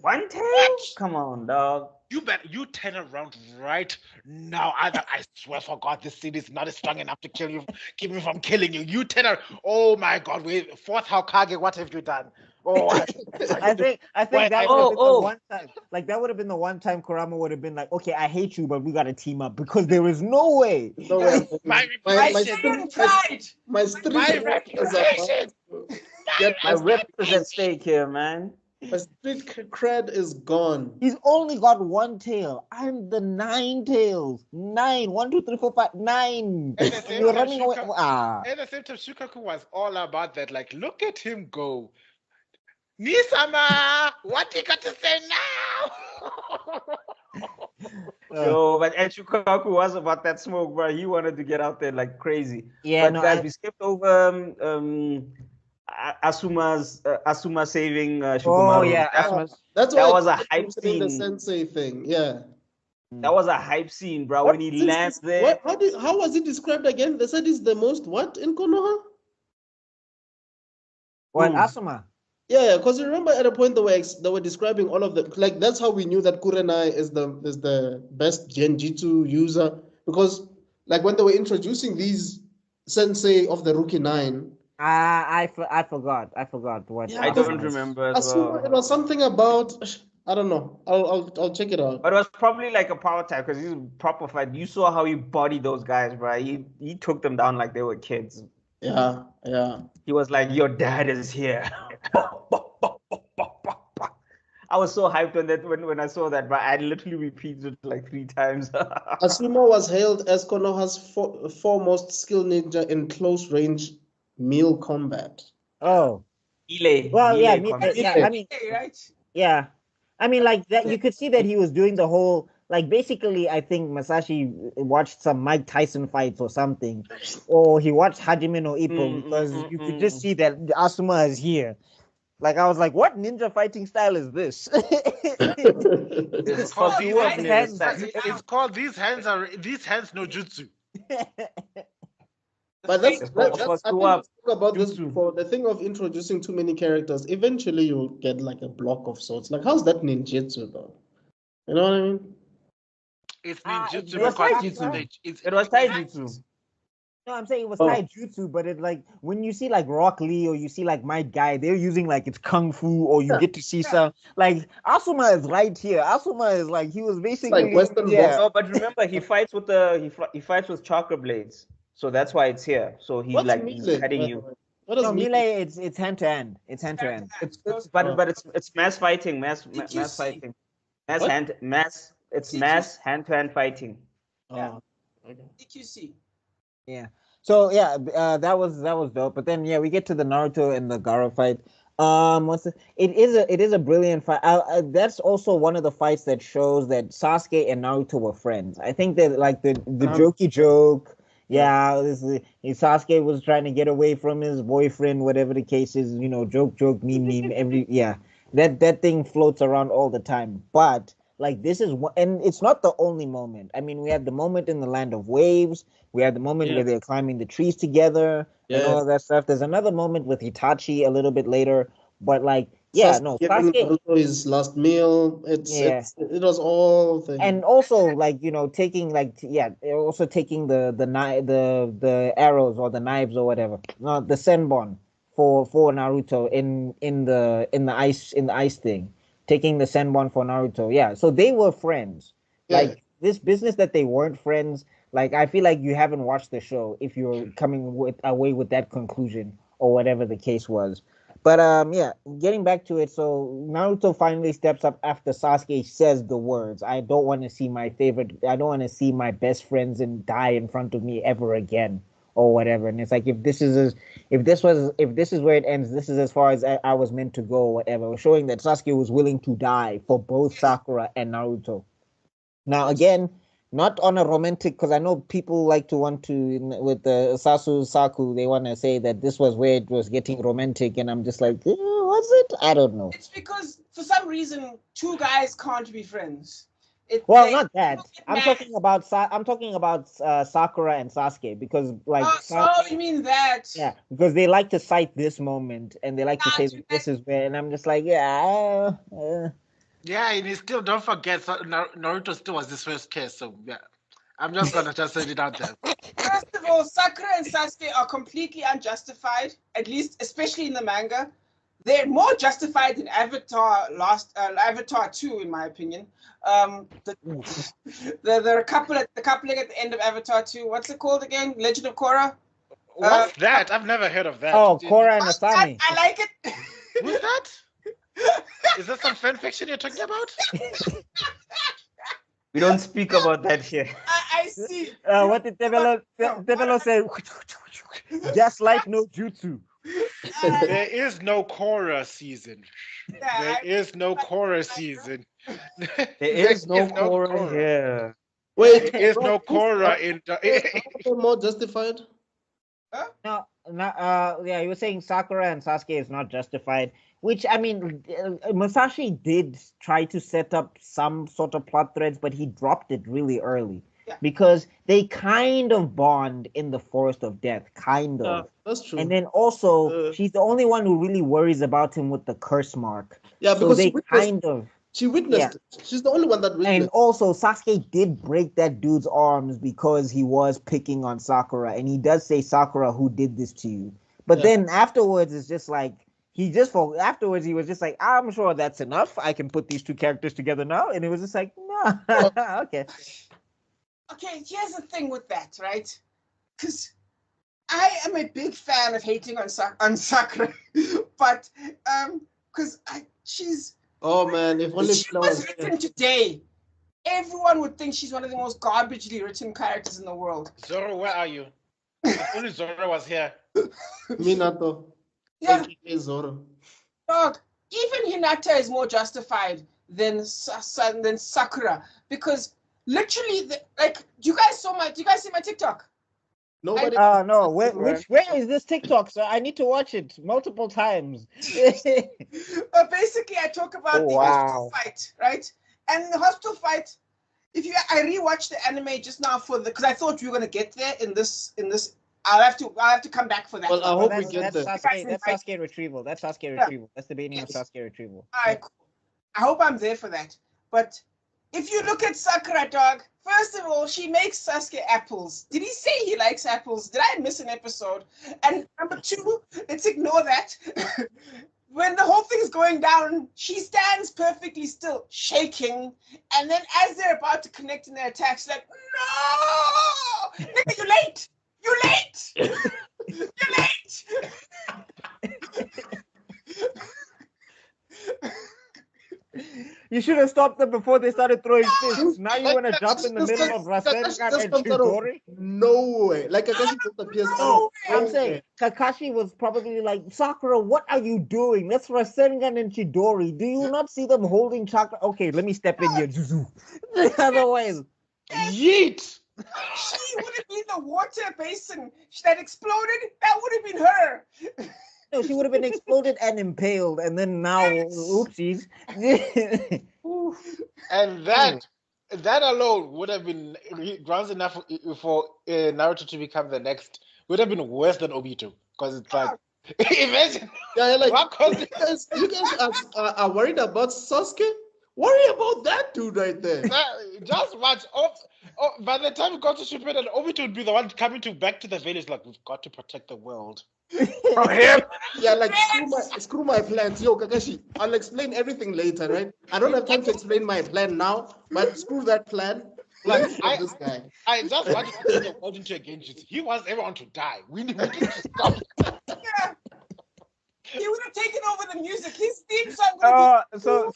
One tail? Come on, dog. You turn around right now. I swear for God, this seed is not strong enough to kill you, keep me from killing you. You turn around. Oh my God, wait, fourth Hokage, what have you done? Oh, I think Well, that I- would have been the oh. one time. Like that would have been the one time Kurama would have been like, okay, I hate you, but we gotta team up because there is no way. No way. my My reputation. pride. my street My cred is reputation. My rep is at stake here, man. my street cred is gone. He's only got one tail. I'm the 9 tails. 9. 1, 2, 3, 4, 5, 9. At the And same you're time, running away. Ah. At the same time, Shukaku was all about that. Like, look at him go. Nisama, what you got to say now? Yo, but and Shukaku was about that smoke, bro. He wanted to get out there like crazy. Yeah, But no, guys, we skipped over Asuma saving Shikamaru. Oh yeah, That, Asma's. That's that why was a I hype mentioning the scene. sensei thing. Yeah. That was a hype scene, bro. When he lands there. What? How was it described again? They said it's the most what in Konoha? What, Who? Asuma? Yeah, because remember at a point they were describing all of the like that's how we knew that Kurenai is the best genjutsu user because like when they were introducing these sensei of the Rookie Nine. I forgot. I forgot what. Yeah, I because don't remember as Asuma, it well. was something about I don't know. I'll check it out. But it was probably like a power type because he's a proper fight. You saw how he bodied those guys, bro. He took them down like they were kids. Yeah, yeah. He was like, "Your dad is here." I was so hyped on that when I saw that, but I literally repeated it like 3 times. Asuma was hailed as Konoha's foremost skilled ninja in close range melee combat. Oh. Melee, Well, yeah, melee combat. yeah. I mean, Hey, right? yeah. I mean, like that. You could see that he was doing the whole. Like basically, I think Masashi watched some Mike Tyson fights or something, or he watched Hajime no Ippo because you could just see that Asuma is here. Like I was like, what ninja fighting style is this? It's called for these pure hands. ninja style. It's called these hands no jutsu. But that's It's I for think we Suwa spoke about this jutsu. before. The thing of introducing too many characters, eventually you'll get like a block of sorts. Like how's that ninjutsu though? You know what I mean? It's Ah, ninjutsu it was because taijutsu. It was taijutsu. No, I'm saying it was Oh. taijutsu, but it like when you see like Rock Lee or you see like my guy, they're using like it's kung fu, or you get to see some like Asuma is right here. Asuma is like he was basically like Western yeah. No, but remember he fights with he fights with chakra blades, so that's why it's here. So he's What's like he's melee? cutting you. What does No, melee? melee it's hand to hand. It's hand to hand. It's but it's mass fighting, mass DQC. fighting, mass What? hand mass. It's DQC. mass hand to hand fighting. Oh, okay. DQC. Yeah. So yeah, that was dope. But then yeah, we get to the Naruto and the Gaara fight. It is a brilliant fight. That's also one of the fights that shows that Sasuke and Naruto were friends. I think that like the jokey joke. Yeah, Sasuke was trying to get away from his boyfriend, whatever the case is. You know, joke, meme. That thing floats around all the time. But like this is one, and it's not the only moment. I mean, we had the moment in the Land of Waves. We had the moment where they're climbing the trees together and all of that stuff. There's another moment with Itachi a little bit later, but like, yeah, no, Giving Sasuke, Naruto his last meal. It was all things. and also like taking also taking the arrows or the knives or whatever, no, the senbon for Naruto in the ice thing, taking the senbon for Naruto. Yeah, so they were friends. Yeah. Like this business that they weren't friends. Like I feel like you haven't watched the show if you're coming away with that conclusion or whatever the case was. But yeah, getting back to it, so Naruto finally steps up after Sasuke says the words, I don't want to see my best friends and die in front of me ever again, or whatever. And it's like if this is where it ends, this is as far as I was meant to go, or whatever. Showing that Sasuke was willing to die for both Sakura and Naruto. Now again, not on a romantic, because I know people like to want to with the Saku. They want to say that this was where it was getting romantic, and I'm just like, was it? I don't know. It's because for some reason 2 guys can't be friends. Well, not that. I'm talking about Sakura and Sasuke, because like. Oh, you mean that? Yeah, because they like to cite this moment and they like to say that this is where, and I'm just like, yeah. Yeah, and you still don't forget Naruto still was his first kiss, so yeah. I'm just gonna just say it out there. First of all, Sakura and Sasuke are completely unjustified, at least especially in the manga. They're more justified than Avatar 2, in my opinion. The coupling at the end of Avatar 2, what's it called again? Legend of Korra? What's that? I've never heard of that. Oh, Korra and Asami. I like it. Who's that? Is that some fan fiction you're talking about? We don't speak about that here. I see. What did Develo say? Just like no jutsu. There is no Korra season. There is no Korra season. There is no Korra here. Wait, there is no Korra in. More justified? No, yeah, you were saying Sakura and Sasuke is not justified, which, I mean, Musashi did try to set up some sort of plot threads, but he dropped it really early. Yeah. Because they kind of bond in the Forest of Death, kind of. That's true. And then also, she's the only one who really worries about him with the curse mark. Yeah, so because they she witnessed it. She's the only one that witnessed. And also, Sasuke did break that dude's arms because he was picking on Sakura. And he does say, Sakura, who did this to you? But then afterwards, it's just like, afterwards, he was just like, I'm sure that's enough. I can put these 2 characters together now. And it was just like, no, okay. Okay, here's the thing with that, right? Because I am a big fan of hating on Sakura, but because she's. Oh man, if only she was written today, everyone would think she's one of the most garbagely written characters in the world. Zoro, where are you? If only Zoro was here. Minato. Yeah. Zoro. Dog, even Hinata is more justified than Sakura, because literally, do you guys see my TikTok? Nobody. No. Where is this TikTok? So I need to watch it multiple times. But basically, I talk about the hospital fight, right? And the hospital fight. I rewatched the anime just now because I thought we were gonna get there in this. I'll have to come back for that. Well, I hope we get there. That's Sasuke retrieval. That's Sasuke retrieval. That's the beginning of Sasuke retrieval. All right, cool. I hope I'm there for that. But if you look at Sakura, dog, first of all, she makes Sasuke apples. Did he say he likes apples? Did I miss an episode? And number 2, let's ignore that. When the whole thing's going down, she stands perfectly still, shaking. And then as they're about to connect in their attack, she's like, no! Nigga, you're late! You're late! You're late! You should have stopped them before they started throwing fists. Now you want to jump in the middle of Rasengan and Chidori? No way. Like Kakashi just appears. I'm saying Kakashi was probably like, Sakura, what are you doing? That's Rasengan and Chidori. Do you not see them holding chakra? Okay, let me step in here. Otherwise, yeet! She would have been the water basin that exploded. That would have been her. No, she would have been exploded and impaled, and then now, oopsies. And that alone would have been grounds enough for Naruto to become the next. Would have been worse than Obito, because it's like, imagine. Yeah, like you guys are worried about Sasuke. Worry about that dude right there. Just watch. By the time we got to Shippuden, and Obito would be the one coming back to the village, like, we've got to protect the world from him. Yeah, like screw my plans. Yo, Kakashi, I'll explain everything later, right? I don't have time to explain my plan now, but screw that plan. Like, This guy. I just wanted to turn the world into a Genjutsu. He wants everyone to die. We need to stop. Yeah. He would have taken over the music. His theme song so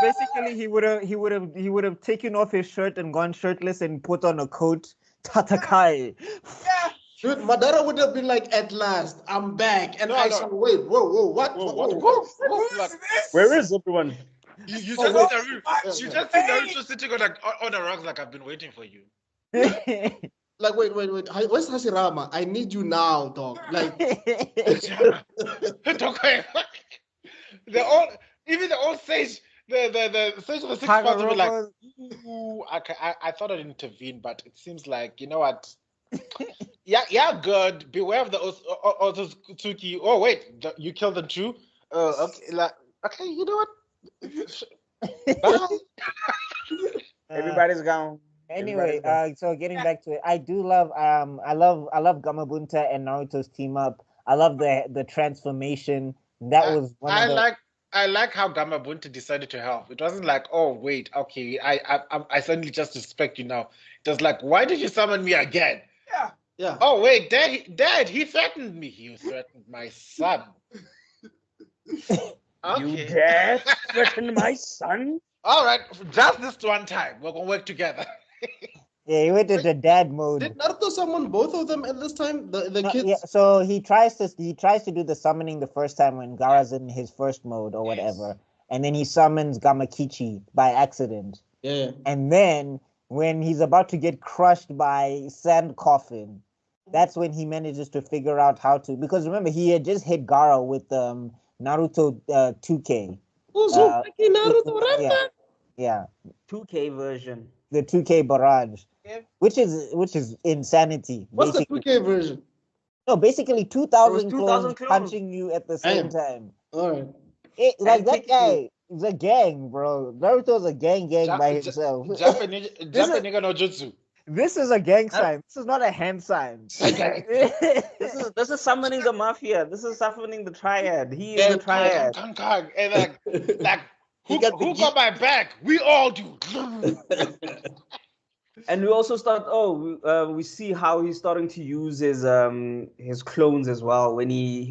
basically he would have taken off his shirt and gone shirtless and put on a coat. Tatakai. Yeah. Dude, Madara would have been like, at last, I'm back. And No, I no. shall wait. Whoa, what? Whoa, Whoa, what? what? Like, Where is everyone? you Oh, just wait. see Naruto. You just see Naruto sitting on a rock like I've been waiting for you. Like, wait. Where's Hashirama? I need you now, dog. Like, Don't worry. They're all, even the old sage, the sage of the sixth part will be like, ooh, I thought I'd intervene, but it seems like, you know what? Yeah, good. Beware of the Otsutsuki. Oh, wait, you killed them too? Okay, you know what? Bye. Everybody's gone. Anyway, Everybody's so getting back to it, I do love I love Gamabunta and Naruto's team up. I love the transformation. That was one of the I like how Gamabunta decided to help. It wasn't like, oh wait, okay, I suddenly just respect you now. It was like, why did you summon me again? yeah. Oh wait, Dad, he threatened me. He threatened my son. Okay. You dare threaten my son? All right, just this one time, we're gonna work together. Yeah, he went into dad mode. Did Naruto summon both of them at this time? The kids? Yeah, so he tries to do the summoning the first time when Gaara's in his first mode or whatever, and then he summons Gamakichi by accident. Yeah. And then when he's about to get crushed by Sand Coffin, that's when he manages to figure out how to, because remember he had just hit Gaara with Naruto 2K. Uzumaki Naruto Randa. Yeah. 2K version. The 2K barrage. Yeah. Which is insanity. What's basically. the 2K version? No, basically 2,000 2,000 clones clones. punching you at the same Damn. time. All right. Like And that kicking guy is a gang, bro. Naruto's a gang by himself. Japanese nigga no jutsu. This is a gang sign. This is not a hand sign. This is summoning the mafia. This is summoning the triad. He is the triad. And like He who got the got my back? We all do. And we also start. We see how he's starting to use his clones as well when he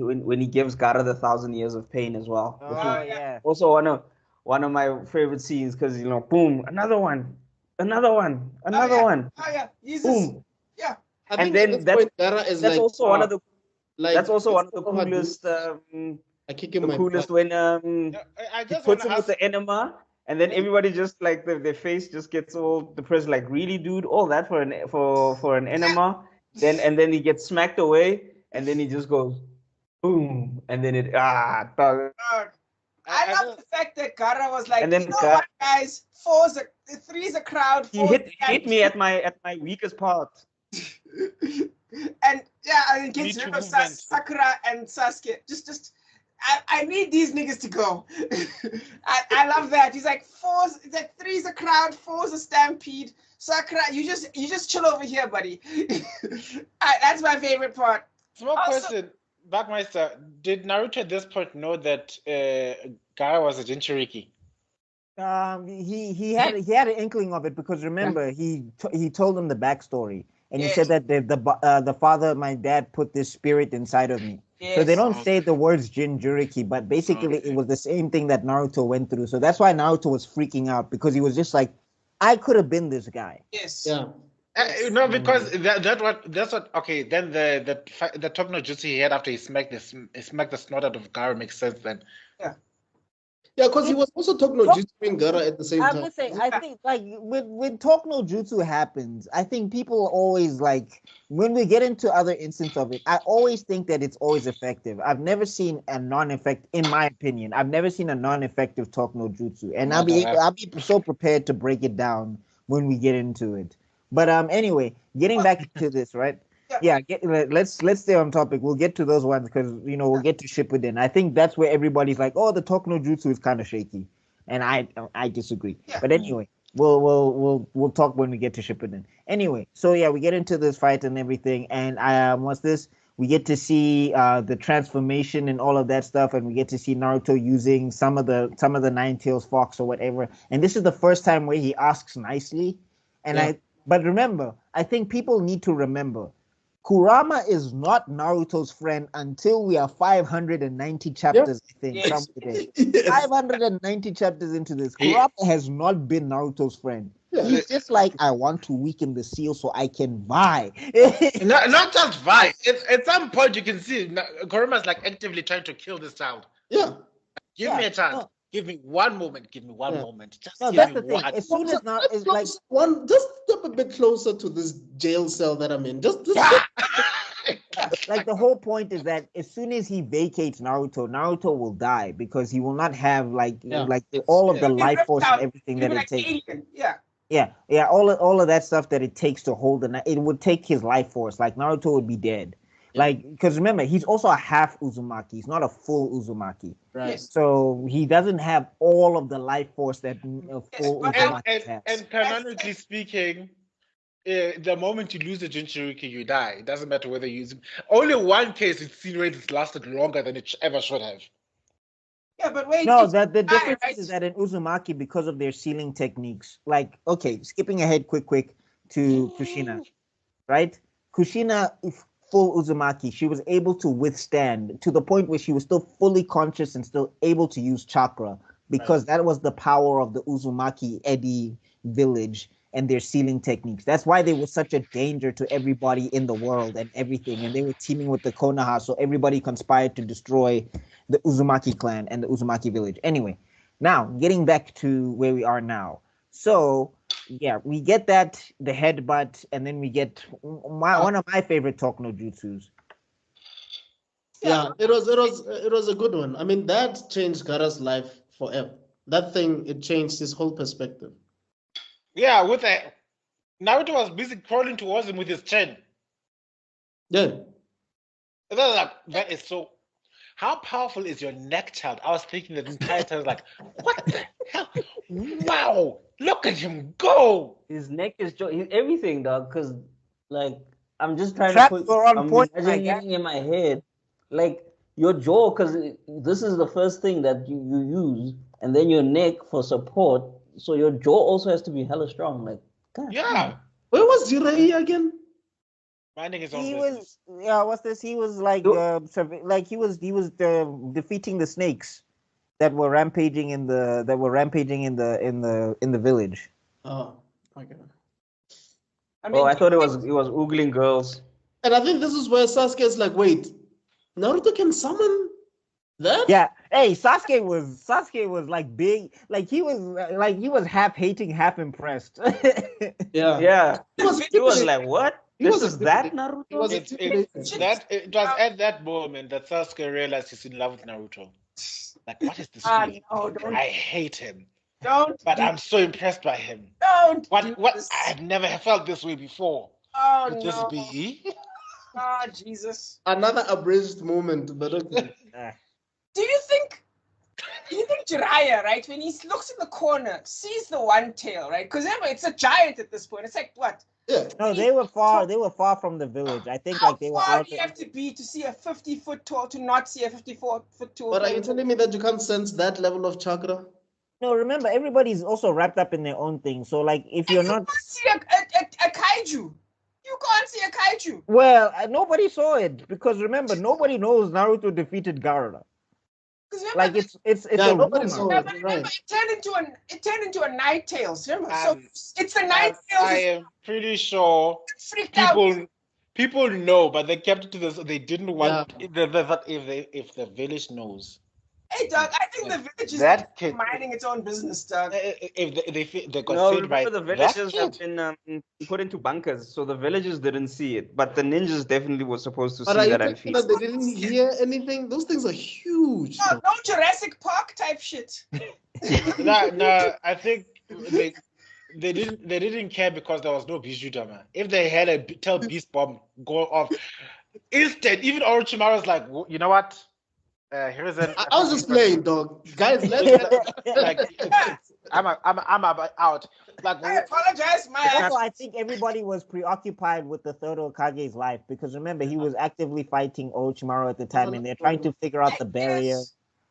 gives Gaara the 1,000 years of pain as well. Oh yeah. Also one of my favorite scenes because boom, another one. Oh yeah, he's Boom. yeah. I And think then at this that's- point, Gaara is That's like, also one of the like, that's also one of the how I do- coolest I kick him the my coolest butt. when I he just puts want him to with ask. the enema, and then everybody just like their face just gets all depressed. Like, really, dude, all that for an enema? Then he gets smacked away, and then he just goes boom, and then it dog. I love the fact that Gaara was like, And then you know what, guys, three's a crowd. He hit me at my weakest part. And it gets Need rid to of movement. Sakura and Sasuke. I need these niggas to go. I love that. He's like, three's a crowd, four's a stampede. Sakura, you just chill over here, buddy. That's my favorite part. Small Also- question, Backmeister. Did Naruto at this point know that Gaara was a Jinchuriki? He had an inkling of it because remember he told him the backstory and he Yes. said that the father, my dad, put this spirit inside of me. So they Yes. don't say the words Jinjuriki, but basically it was the same thing that Naruto went through. So that's why Naruto was freaking out because he was just like, I could have been this guy. Yes. Yeah. No, because that's what. Okay, then the top no jutsu he had after he smacked the snot out of Gaara makes sense then. Yeah, because he was also talking about Jutsu Gaara at the same I'm time. just saying, I think like when talk no jutsu happens, I think people always like when we get into other instances of it, I always think that it's always effective. I've never seen a non-effect, in my opinion, I've never seen a non-effective talk no jutsu, and I'll be so prepared to break it down when we get into it. But anyway, getting back to this, right? Yeah, let's stay on topic. We'll get to those ones because we'll get to Shippuden. I think that's where everybody's like, oh, the talk no jutsu is kind of shaky, and I disagree. Yeah. But anyway, we'll talk when we get to Shippuden. Anyway, so yeah, we get into this fight and everything, and what's this? We get to see the transformation and all of that stuff, and we get to see Naruto using some of the Nine-Tails Fox or whatever. And this is the first time where he asks nicely, and but remember, I think people need to remember. Kurama is not Naruto's friend until we are 590 chapters, I think. Yes. Somewhere there. Yes. 590 chapters into this. Kurama has not been Naruto's friend. Yeah. He's just like, I want to weaken the seal so I can vie. Not just Vi. At some point you can see Koroma's like actively trying to kill this child. Yeah. Give Yeah, me a chance. no. Give me one moment. Give me one Yeah. moment. Just No, give that's me the thing. one. As soon as now, it's like, Just step a bit closer to this jail cell that I'm in. Just Yeah. like the whole point is that as soon as he vacates Naruto, Naruto will die because he will not have Yeah. all of the Be life ripped force out. and everything You'd that be it like takes. alien. Yeah. Yeah, all of that stuff that it takes to hold it would take his life force. Like Naruto would be dead. Yeah. Like, because remember, he's also a half Uzumaki. He's not a full Uzumaki. right. Yes. So he doesn't have all of the life force that a full but- Uzumaki has. And canonically speaking, the moment you lose the Jinchuriki, you die. It doesn't matter whether you use it. Only one case it's seen where it's lasted longer than it ever should have. Yeah, but wait. No, it's the die, difference right? is that in Uzumaki, because of their sealing techniques, like, okay, skipping ahead quick to Kushina, right? Kushina, full Uzumaki, she was able to withstand to the point where she was still fully conscious and still able to use chakra because that was the power of the Uzumaki Edi village and their sealing techniques. That's why they were such a danger to everybody in the world and everything. And they were teaming with the Konoha, so everybody conspired to destroy the Uzumaki clan and the Uzumaki village. Anyway, now getting back to where we are now. So yeah, we get that the headbutt, and then we get one of my favorite talk no jutsus. Yeah, it was a good one. I mean, that changed Gara's life forever. That thing, it changed his whole perspective. Yeah, with that, Naruto was busy crawling towards him with his chin. Yeah. And then like, that is so. How powerful is your neck child? I was thinking the entire time, like, what the hell? Wow, look at him go! His neck is everything, dog. Cause like I'm just trying Traps to put. were on I'm point, my imagining in my head, like your jaw, cause this is the first thing that you use, and then your neck for support. So your jaw also has to be hella strong. Like, God, Yeah, Where was Jirai again? minding his own He business. was what's this? He was like he was defeating the snakes that were rampaging in the village. Oh, okay. I mean, Oh, I thought it was oogling girls. And I think this is where Sasuke is like, wait, Naruto can summon that? Yeah. Hey, Sasuke was like big, like he was half hating, half impressed. Yeah. Yeah, He was, he was like, "What? He This was is that intimidated. He Naruto?" was It intimidated. was at that moment that Sasuke realized he's in love with Naruto. Like, what is this? feeling? no, don't, I hate him, don't, but do- I'm so impressed by him. don't. do What? this. I've never felt this way before. Oh Could this no! be? Ah, Jesus. Another abridged moment, but okay. Do you think Jiraiya, right, when he looks in the corner, sees the one tail, right? Because remember, it's a giant at this point. It's like what? Yeah. No, they were far from the village. I think How like they were far out do you have to be to see a 50-foot tall to not see a 54-foot tall? But are you telling me that you can't sense that level of chakra? No, remember everybody's also wrapped up in their own thing. So like if you're not see a kaiju. You can't see a kaiju. well, nobody saw it because remember nobody knows Naruto defeated Gaara. Because remember, Like it's Yeah, a nobody rumor. saw it. remember, Right. remember, it turned into a night tails. Remember, so Um, it's the night tails. I am pretty sure Freaked out. people know, but they kept it to this. They didn't want if the village knows. Hey, dog, I think the village is That kid- minding its own business, dog. If they got No, fed by remember the that villages have kid. been put into bunkers, so the villagers didn't see it, but the ninjas definitely were supposed to But are see you that and thinking feast. that they didn't hear anything? Those things are huge. No, no Jurassic Park type shit. No, I think they didn't care because there was no Bijutama. If they had a tell beast bomb go off, instant. Even Orochimaru's like, you know what? Here's an. I was just playing, dog. Guys, let's like, I'm out. Like, I apologize, my Also, ass. I think everybody was preoccupied with the third Hokage's life because remember he was actively fighting Orochimaru at the time, and they're trying to figure out the barrier.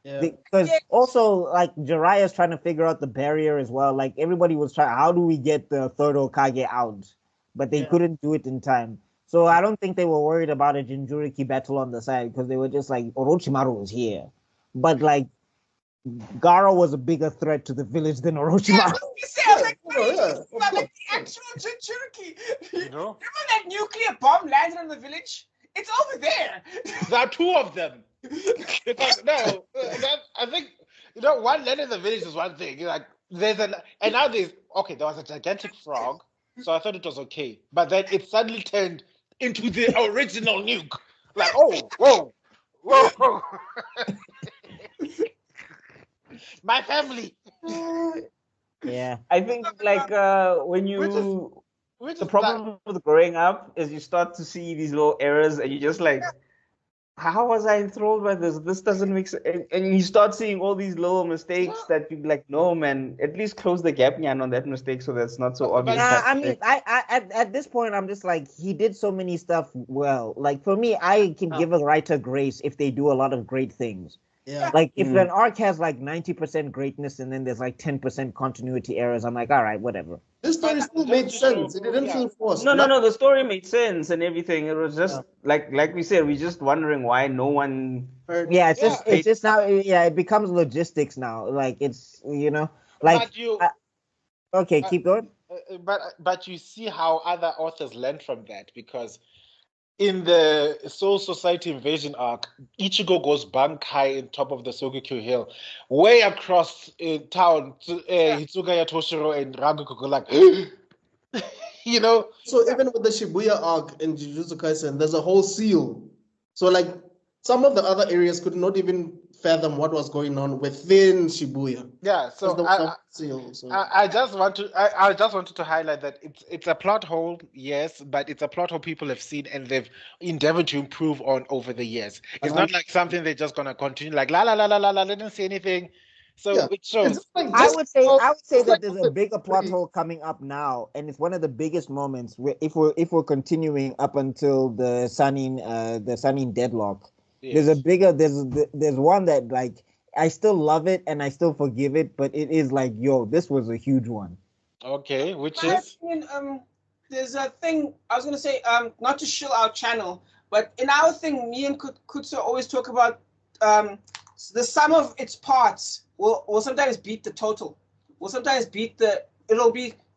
Yeah. Because also like Jiraiya's trying to figure out the barrier as well. Like everybody was trying, how do we get the third Hokage out? But they couldn't do it in time. So I don't think they were worried about a Jinchuriki battle on the side because they were just like Orochimaru was here. But like Gaara was a bigger threat to the village than Orochimaru. You see, I was like, Like the actual Turkey. You know? Remember that nuclear bomb landed on the village? It's over there. There are two of them. Because I think one land in the village is one thing. Like and now there was a gigantic frog, so I thought it was okay. But then it suddenly turned into the original nuke. Like, oh, whoa. My family. Yeah, I think like when you Which the is problem with growing up is you start to see these little errors and you just like, how was I enthralled by this? This doesn't make sense. And you start seeing all these little mistakes that you like, no man, at least close the gap Nyan, on that mistake so that's not so obvious. Nah, I mean, I at this point, I'm just like, he did so many stuff well. Like for me, I can give a writer grace if they do a lot of great things. Yeah. Like if an arc has like 90% greatness and then there's like 10% continuity errors, I'm like, all right, whatever. This story still made sense. It didn't feel forced. No, the story made sense and everything. It was just like we said, we're just wondering why no one. Yeah, it's just now. Yeah, it becomes logistics now. Like it's like. Okay, keep going. But you see how other authors learn from that, because in the Soul Society invasion arc, Ichigo goes bank high on top of the Sogekyo Hill, way across town. Hitsugaya Toshiro and Raguko go like, So even with the Shibuya arc in Jujutsu Kaisen, there's a whole seal. So like some of the other areas could not even fathom what was going on within Shibuya. Yeah, so I just wanted to highlight that it's a plot hole, yes, but it's a plot hole people have seen and they've endeavored to improve on over the years. It's not like something they're just gonna continue like la la la la la la. Didn't see anything. So it shows. I would say that there's a bigger plot hole coming up now, and it's one of the biggest moments where if we're continuing up until the Sunning deadlock. Yes. There's one that like I still love it and I still forgive it, but it is like, yo, this was a huge one. Okay, which is there's a thing I was gonna say, not to shill our channel, but in our thing, me and Kutsu always talk about the sum of its parts will sometimes beat the total. Will sometimes beat the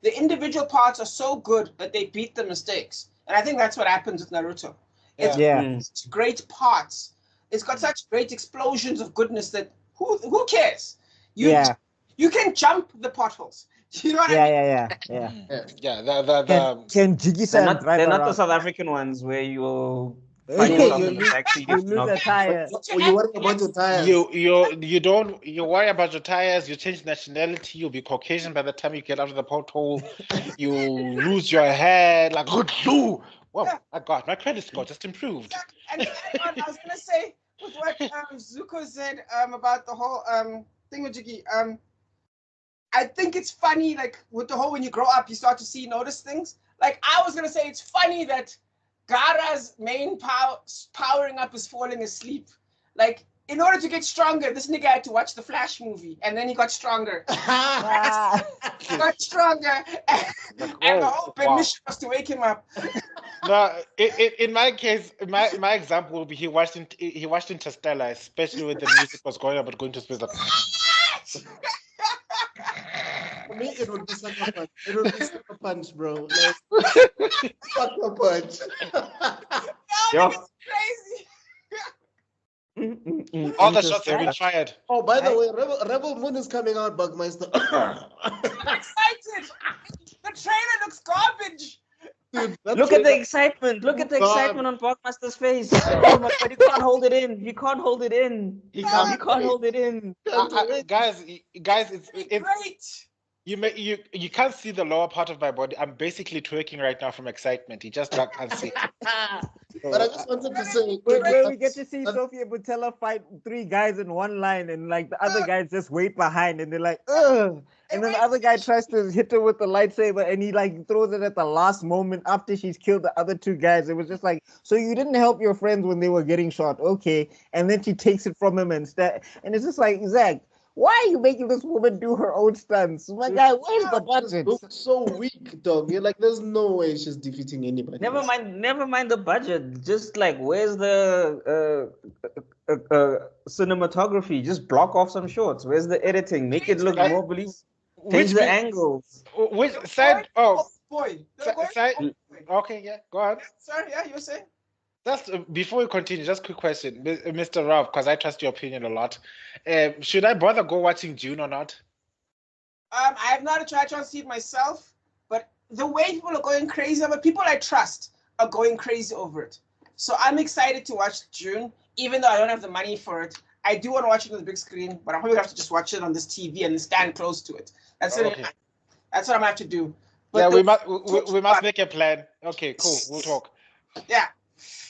individual parts are so good that they beat the mistakes. And I think that's what happens with Naruto. It's great parts. It's got such great explosions of goodness that who cares? You can jump the potholes. You know what I mean? Can Jiggy-san they're not the South African ones where you'll find yourself in the backseat. You lose a tire. You worry about your tires. You worry about your tires. You change nationality. You'll be Caucasian by the time you get out of the pothole. You lose your hair. Like whoa, my God, my credit score just improved. And I was gonna say with what Zuko said about the whole thing with Jiggy. I think it's funny, like with the whole when you grow up, you start to notice things. Like I was gonna say, it's funny that Gaara's main powering up is falling asleep. Like in order to get stronger, this nigga had to watch the Flash movie, and then he got stronger. He got stronger, and the whole mission was to wake him up. No, in my case, my example will be he watched Interstellar, especially when the music was going about going to space. For me, it would be Sucker Punch. It would be Sucker Punch, bro. Like, Sucker Punch. Crazy. All the shots have been fired. Oh, by the way, Rebel Moon is coming out, Bugmeister. I'm excited. The trailer looks garbage. Dude, look at the excitement. Look at the excitement on Bugmaster's face. Oh my God, you can't hold it in. You can't hold it in. You can't hold it in. Guys, it's great. You can't see the lower part of my body. I'm basically twerking right now from excitement. You just can't see. But I just wanted to say, where we get to see Sophia Butella fight 3 guys in one line, and like the other guys just wait behind, and they're like, ugh. And then the other guy tries to hit her with the lightsaber, and he like throws it at the last moment after she's killed the other 2 guys. It was just like, so you didn't help your friends when they were getting shot, okay? And then she takes it from him and it's just like, Zach, why are you making this woman do her own stunts? My guy, where's the budget? So weak, dog. You're like, there's no way she's defeating anybody. Never mind the budget. Just like, where's the cinematography? Just block off some shots. Where's the editing? Make it look more believable. Change the bit- angles. Which side? Oh, boy. They're going side. old boy. Okay, yeah, go on. Sorry, yeah, you were saying? Just before we continue, just quick question, Mr. Ralph, because I trust your opinion a lot. Should I bother go watching June or not? I have not tried to see it myself, but the way people are going crazy over it, people I trust are going crazy over it. So I'm excited to watch June, even though I don't have the money for it. I do want to watch it on the big screen, but I'm probably gonna have to just watch it on this TV and stand close to it. That's it. Okay. That's what I'm gonna have to do. But Yeah, the- we must make a plan. Okay, cool. We'll talk. Yeah.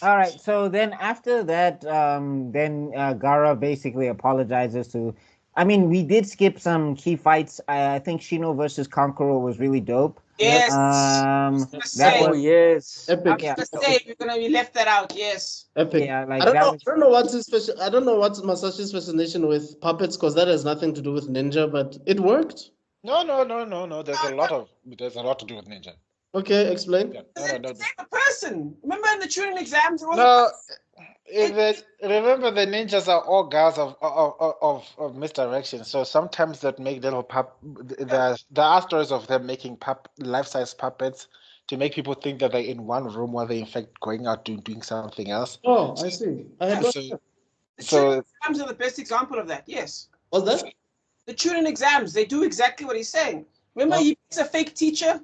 All right. So then after that, Gara basically apologizes to. I mean, we did skip some key fights. I think Shino versus Kankuro was really dope. Yes. That Oh was yes. Epic. Yeah. We're gonna be left that out. Yes. Epic. Yeah, like I don't that know. was- I don't know what's his special. I don't know what's Masashi's fascination with puppets because that has nothing to do with ninja, but it worked. No. There's a lot to do with ninja. Okay, explain. Yeah. It's the person. Remember in the tuning exams? It was No. Remember, the ninjas are all guys of misdirection. So sometimes that make little there are stories of them making life-size puppets to make people think that they're in one room while they're in fact going out doing something else. Oh, I see. I had no So, idea. the so tuning exams are the best example of that. Yes. What's that? The tuning exams, they do exactly what he's saying. Remember, Oh. he makes a fake teacher.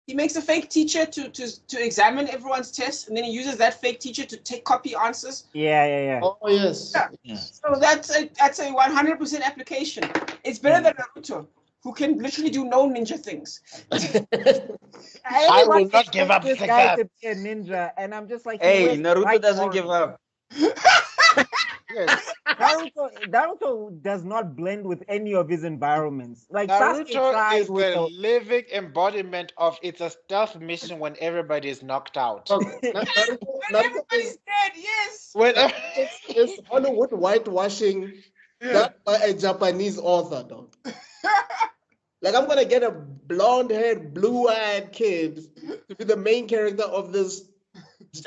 He makes a fake teacher to examine everyone's tests, and then he uses that fake teacher to take copy answers. yeah. Oh yes. Yeah. So that's a 100% application. It's better than Naruto, who can literally do no ninja things. I will not give up This like guy that. to be a ninja, and I'm just like, Hey, he wears Naruto bright doesn't orange. give up. Yes. Naruto does not blend with any of his environments. Like Sasuke Naruto tried is with the living embodiment of it's a stealth mission when everybody is knocked out. Okay. When Naruto everybody's dead, yes. Whenever, is Hollywood whitewashing done by a Japanese author, dog. Like I'm gonna get a blonde-haired, blue-eyed kid to be the main character of this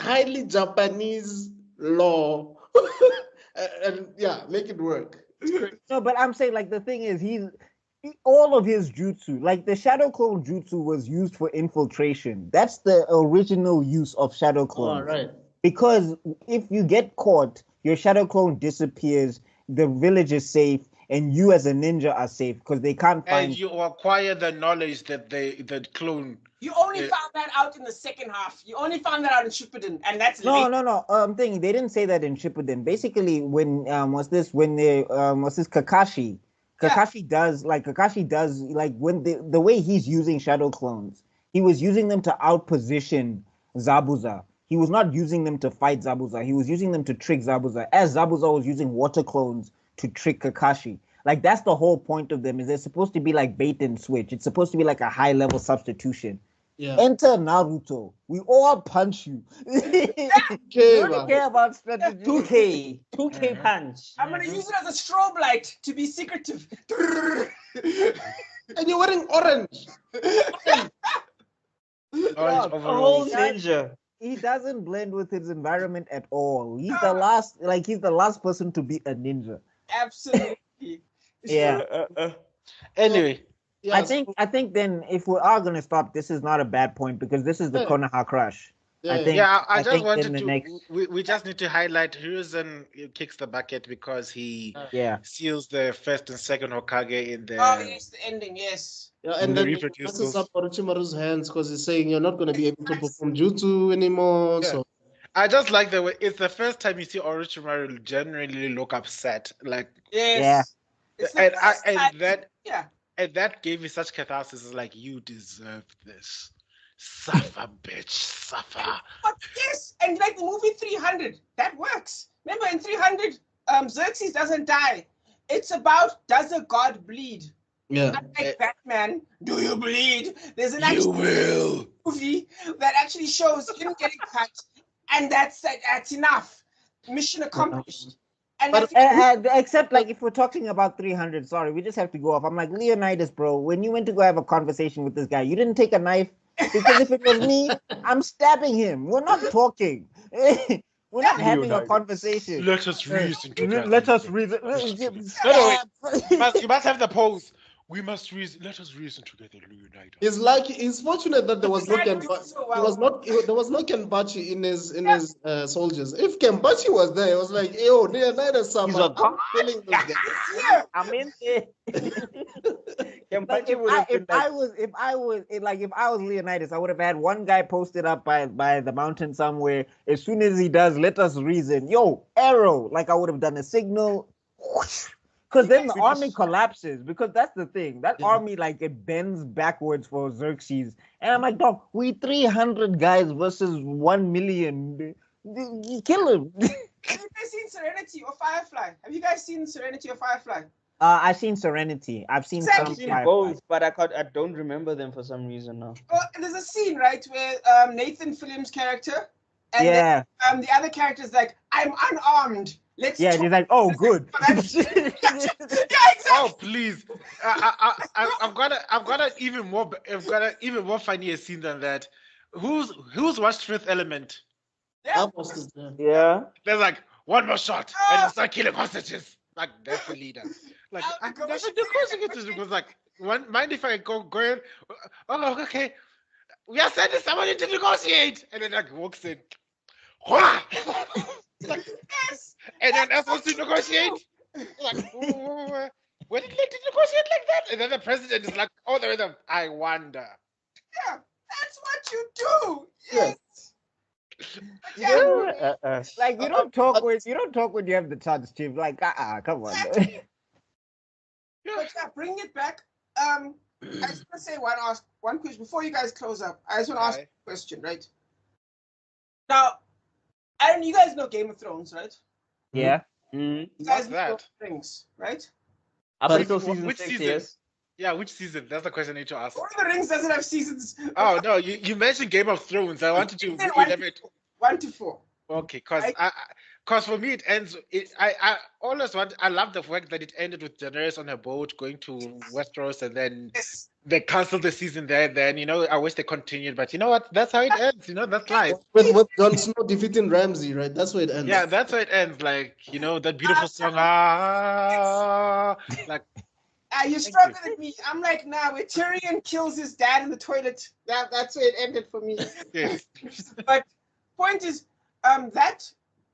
highly Japanese law, and yeah, make it work. No, but I'm saying like the thing is all of his jutsu, like the shadow clone jutsu was used for infiltration. That's the original use of shadow clone. All right. Because if you get caught, your shadow clone disappears, the village is safe, and you as a ninja are safe because they can't find and you acquire the knowledge that the clone. You only found that out in the second half. You only found that out in Shippuden, and that's No, late. no. Thing they didn't say that in Shippuden. Basically, when was this Kakashi? Kakashi does like when the way he's using shadow clones, he was using them to outposition Zabuza. He was not using them to fight Zabuza. He was using them to trick Zabuza, as Zabuza was using water clones to trick Kakashi. Like that's the whole point of them. Is they're supposed to be like bait and switch. It's supposed to be like a high level substitution. Yeah. Enter Naruto. We all punch you. Okay, You don't man. care about strategy. 2K punch. I'm gonna use it as a strobe light to be secretive. And you're wearing orange. Orange A whole overalls. ninja. He doesn't blend with his environment at all. He's the last person to be a ninja. Absolutely. Yeah. Anyway, Yeah, I think then if we are gonna stop, this is not a bad point because this is the Yeah. Konoha crush. yeah, I think I just think wanted then the to. next- We just need to highlight Hiruzen kicks the bucket because he Yeah. seals the first and second Hokage in the. Oh yes, the ending. Yes. Yeah, And and the then reproduce messes those. up Orochimaru's hands because he's saying you're not going to be able to perform jutsu anymore. Yeah. So I just like the way it's the first time you see Orochimaru generally look upset, like, Yes. Yeah. It's the and first time- yeah. and that gave me such catharsis. It's like you deserve this, suffer, bitch, suffer. But yes, and like the movie 300, that works. Remember in 300, Xerxes doesn't die. It's about does a god bleed? yeah, Like Batman, do you bleed? There's an You actual will. movie that actually shows him getting cut, and that's enough. Mission accomplished. And But- that's Except like if we're talking about 300, sorry, we just have to go off. I'm like Leonidas, bro. When you went to go have a conversation with this guy, you didn't take a knife because if it was me, I'm stabbing him. We're not talking. We're not having a Leonidas. conversation. Let us reason together. Let us reason. You must have the pose. let us reason together, unite. It's like it's fortunate that there was no Exactly. there was no Kenbachi in his soldiers. If Kenbachi was there, it was like, yo, neither summer. I'm killing this guy. Yeah. I'm in there. Like if I was Leonidas, I would have had one guy posted up by the mountain somewhere. As soon as he does, let us reason. Yo, arrow. Like I would have done a signal. Because then the army collapses. Because that's the thing. That army, like, it bends backwards for Xerxes. And I'm like, dog, we 300 guys versus 1 million. You kill him. Have you guys seen Serenity or Firefly? Have you guys seen Serenity or Firefly? I've seen Serenity. I've seen Exactly. some I've seen Firefly. both, but I don't remember them for some reason now. Well, there's a scene, right, where Nathan Fillions' character and Yeah. then, the other character is like, I'm unarmed. Let's Yeah, talk. he's like, oh, good. Yeah, exactly. Oh please! I've got an even more funnier scene than that. Who's watched Fifth Element? Yeah. Yeah. There's like one more shot and you start killing hostages. Like that's the leader. Like Oh, I gosh. that's the consequences because like mind if I go in? Oh okay. We are sending somebody to negotiate, and then like walks in. Like, Yes. and then that's supposed to negotiate. Like, when did they negotiate like that? And then the president is like, oh, the rhythm. I wonder. Yeah, that's what you do. Yes. Like you don't talk when you have the chance, Chief. Like, come on. But yeah, bring it back. I just want to say one question before you guys close up. I just want to ask Aye. a question, right? Now, Aaron, you guys know Game of Thrones, right? Yeah. Mm. You guys What's know that? Rings, right? Up But until season which 6, season? yes. Yeah, which season? That's the question I need to ask. Lord of the Rings doesn't have seasons. Oh no, you mentioned Game of Thrones. I wanted to Season 1 to elaborate. 4. 1 to 4. Okay, because Right. Because for me, it ends. I always want. I love the fact that it ended with Daenerys on her boat going to Westeros, and then Yes. they canceled the season there. Then I wish they continued, but you know what? That's how it ends. That's life. With Jon Snow defeating Ramsay, right? That's where it ends. Yeah, that's how it ends. Like that beautiful song. Like You stronger than me. I'm like, nah, where Tyrion kills his dad in the toilet. That's where it ended for me. yes. But point is, that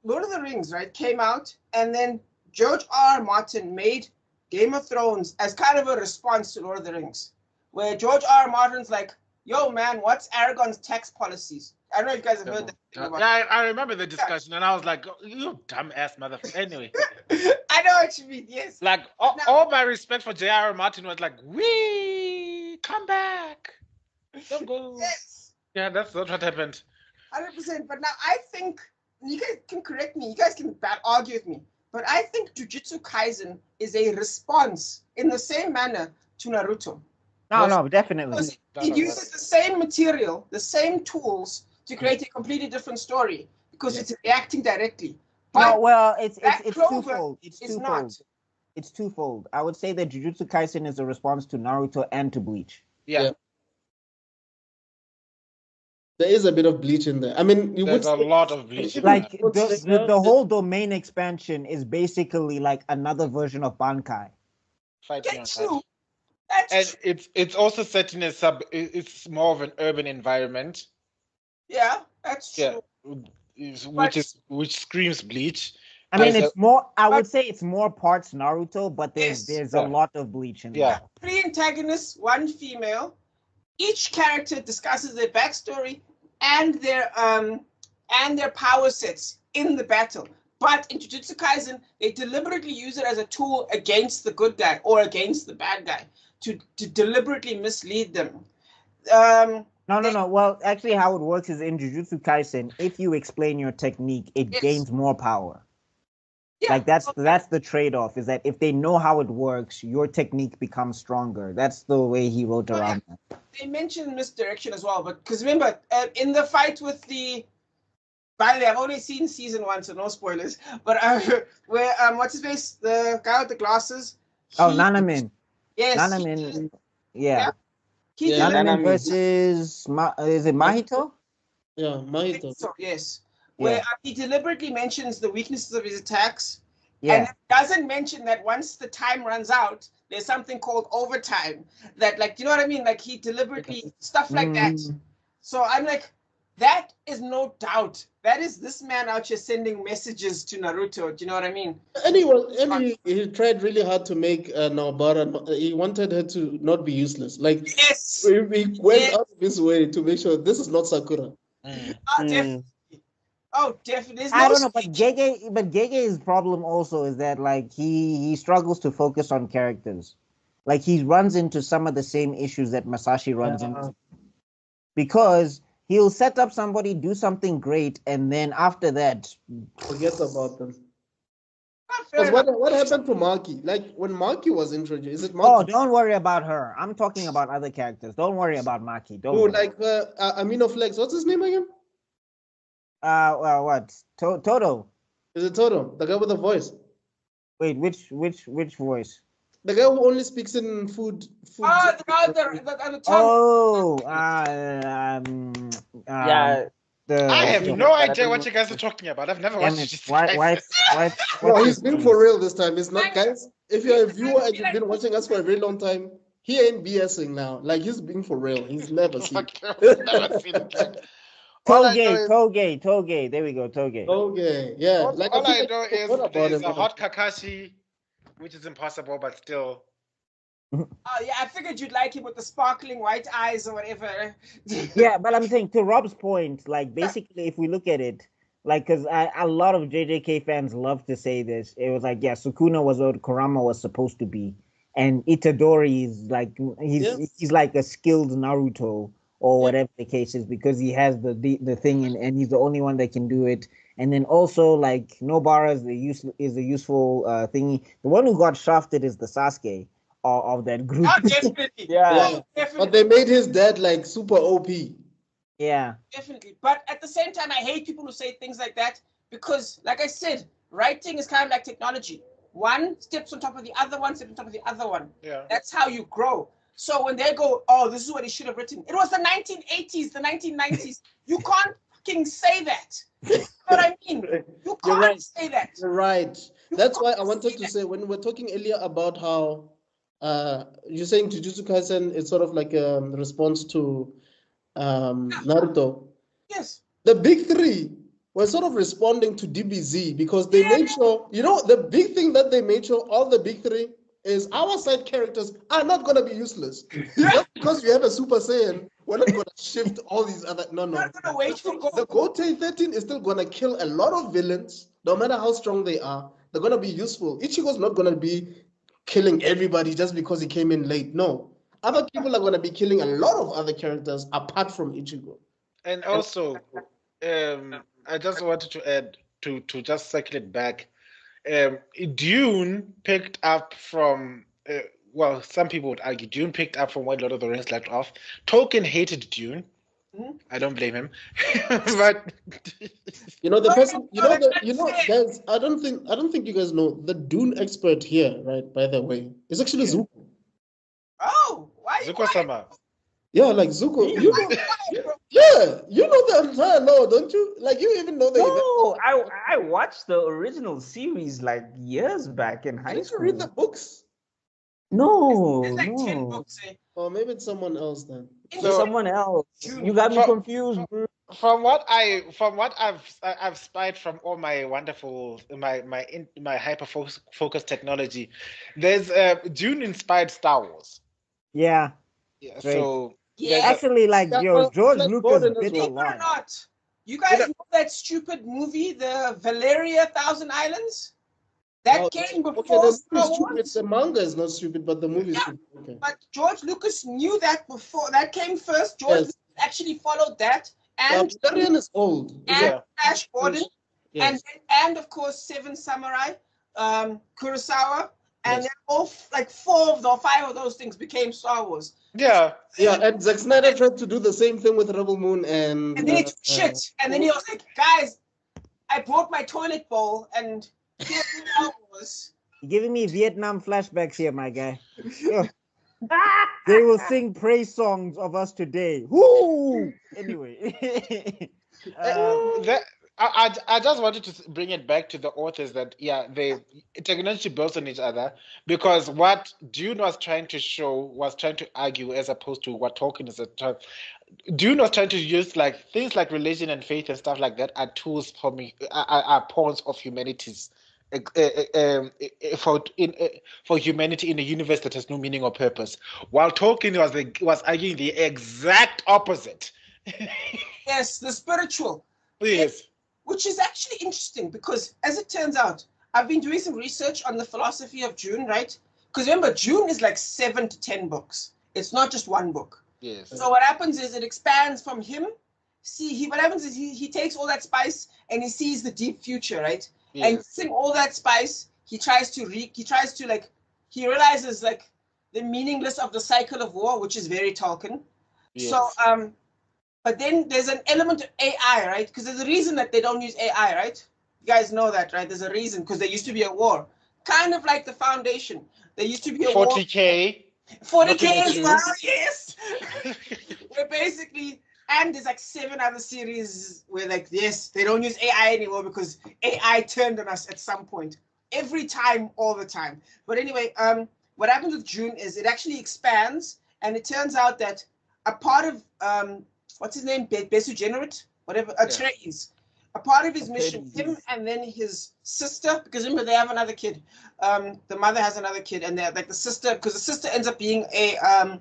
Lord of the Rings, right, came out, and then George R. Martin made Game of Thrones as kind of a response to Lord of the Rings, where George R. Martin's like, yo, man, what's Aragon's tax policies? I don't know if you guys have heard that. thing about- Yeah, I remember the discussion, and I was like, "You dumbass motherfucker." Anyway, I know what you mean, yes. like all my respect for J.R. Martin was like, "We come back, don't go." Yes, Yeah, that's what happened. 100%. But now I think, you guys can correct me, you guys can argue with me, but I think Jujutsu Kaisen is a response in the same manner to Naruto. No, definitely. Because it uses the same material, the same tools to create a completely different story because it's reacting directly. But No, well, it's Black Clover twofold. It's is twofold. not. It's twofold. I would say that Jujutsu Kaisen is a response to Naruto and to Bleach. Yeah, There is a bit of Bleach in there. I mean, you would there's a say- lot of Bleach. in Like that. the whole domain expansion is basically like another version of Bankai. Fighting on Get that. you. That's And true. it's also set in it's more of an urban environment. Yeah, that's true. Yeah, which screams Bleach. I mean, There's it's more. I would say it's more parts Naruto, but Yes. there's Yeah. a lot of Bleach in Yeah. there. 3 antagonists, 1 female. Each character discusses their backstory and their power sets in the battle. But in Jujutsu Kaisen, they deliberately use it as a tool against the good guy or against the bad guy to deliberately mislead them. No. Well, actually, how it works is in Jujutsu Kaisen, if you explain your technique, it Yes. gains more power. Yeah, Like that's the trade-off. Is that if they know how it works, your technique becomes stronger. That's the way he wrote around that. they mentioned misdirection as well, but because remember, in the fight with the, by the way, I've only seen season 1, so no spoilers. But where what's his face, the guy with the glasses? Oh, he- Nanamin. Yes, Nanamin. Yeah. he Yeah. deliberately- Nanamin versus is it Mahito? Yeah, Mahito. So, yes, where Yeah. he deliberately mentions the weaknesses of his attacks, Yeah. and doesn't mention that once the time runs out, there's something called overtime. That, like, you know what I mean? Like, he deliberately stuff like that. So I'm like, that is no doubt. That is this man out here sending messages to Naruto. Do you know what I mean? And he tried really hard to make Naobara. He wanted her to not be useless. Like, Yes. he went out of his way to make sure this is not Sakura. Oh, definitely. Oh, definitely. There's I no don't know, but Gege's problem also is that like he struggles to focus on characters. Like he runs into some of the same issues that Masashi runs into. Because he'll set up somebody, do something great, and then after that Forget about them. fair Because enough. what happened to Maki? Like when Maki was introduced, is it oh, Maki? don't worry about her. I'm talking about other characters. Don't worry about Maki. Don't Who, worry. like Amino Flex? What's his name again? Well, what? Toto. Is it Toto? The guy with the voice? Wait, which voice? The guy who only speaks in food. Oh, the tongue. Oh, Yeah. I have the- no idea what you guys are talking about. I've never Damn watched it. it. Why? No, he's been for real this time. It's not, guys. If you're a viewer and you've been watching us for a very long time, he ain't BSing now. Like he's being for real. He's never seen. I've never seen it. All I know is- Toge. There we go, Toge. Okay, yeah. All, Like all I think know is forgot about there's him, a but- hot Kakashi, which is impossible, but still. Oh, yeah, I figured you'd like him with the sparkling white eyes or whatever. Yeah, but I'm saying to Rob's point, like basically, if we look at it, like, because a lot of JJK fans love to say this, it was like, yeah, Sukuna was what Kurama was supposed to be, and Itadori is like he's like a skilled Naruto or whatever the case is because he has the thing and he's the only one that can do it. And then also like Nobara is a useful thingy. The one who got shafted is the Sasuke of that group. Oh, definitely. Yeah. Oh, definitely. But they made his dad like super OP. Yeah. Definitely. But at the same time, I hate people who say things like that because, like I said, writing is kind of like technology. One steps on top of the other one, steps on top of the other one. Yeah. That's how you grow. So when they go, oh, this is what he should have written. It was the 1980s, the 1990s. You can't fucking say that. You know what I mean? You can't right. say that. You're right. You That's why I can't wanted say to that. say when we were talking earlier about how you're saying Jujutsu Kaisen is sort of like a response to Naruto. Yes. The big three were sort of responding to DBZ because they made sure, the big thing that they made sure all the big three is our side characters are not going to be useless. Just because you have a Super Saiyan, we're not going to shift all these other. No. We're not gonna wait for The Goten 13 is still going to kill a lot of villains, no matter how strong they are. They're going to be useful. Ichigo's not going to be killing everybody just because he came in late. No. Other people are going to be killing a lot of other characters apart from Ichigo. And also, I just wanted to add to just circulate back. Dune picked up from well, some people would argue Dune picked up from where Lord of the Rings left off. Tolkien hated Dune. I don't blame him, but The person, guys. I don't think you guys know the Dune expert here, right? By the way, is actually Zuko. Oh, why? Zuko-sama. Yeah, like Zuko. You know the entire lore, don't you? Like you even know the event. No, I watched the original series like years back in high Did you school. read the books? No, There's like 10 no. books, eh? Or maybe it's someone else then. So, someone else. You got me confused, bro. from what I've spied from all my wonderful my hyper focus technology, there's Dune inspired Star Wars. Yeah. Yeah, Right. so Yeah. Actually, like, George Flash Lucas Gordon as bit a well. Believe it or lot. not, you guys know that stupid movie, the Valeria Thousand Islands? That came before the movie Star is stupid. Wars. The manga is not stupid, but the movie is Yeah. stupid. Okay. But George Lucas knew that before. That came first. George Yes. Lucas actually followed that. And Valerian is old. and Flash Gordon. Yes. And of course, Seven Samurai, Kurosawa. And Yes. then all like 4 or 5 of those things became Star Wars. yeah, And Zack Snyder tried to do the same thing with Rebel Moon and And then he took shit. And then he was like, guys, I brought my toilet bowl and here's Star Wars. You're giving me Vietnam flashbacks here, my guy. Yo. They will sing praise songs of us today. Woo! Anyway. I just wanted to bring it back to the authors that they technology builds on each other, because what Dune was trying to argue, as opposed to what Tolkien is Dune was trying to use like things like religion and faith and stuff like that are tools for me, are pawns of humanity's for humanity in a universe that has no meaning or purpose, while Tolkien was arguing the exact opposite. Yes, the spiritual. Yes. Which is actually interesting because, as it turns out, I've been doing some research on the philosophy of Dune, right? Because remember, Dune is like 7 to 10 books. It's not just one book. Yes. So what happens is it expands from him. What happens is he takes all that spice and he sees the deep future, right? Yes. And using all that spice, he realizes like the meaningless of the cycle of war, which is very Tolkien. Yes. So but then there's an element of AI, right? Because there's a reason that they don't use AI, right? You guys know that, right? There's a reason, because there used to be a war. Kind of like the Foundation. There used to be a 40K. war. 40K as well, yes. Where basically, and there's like 7 other series where like, yes, they don't use AI anymore because AI turned on us at some point. Every time, all the time. But anyway, what happens with Dune is it actually expands, and it turns out that a part of what's his name? Besu Generate? Whatever. Atreides. A part of his mission, him and then his sister, because remember they have another kid. The mother has another kid, and they're like the sister, because the sister ends up being a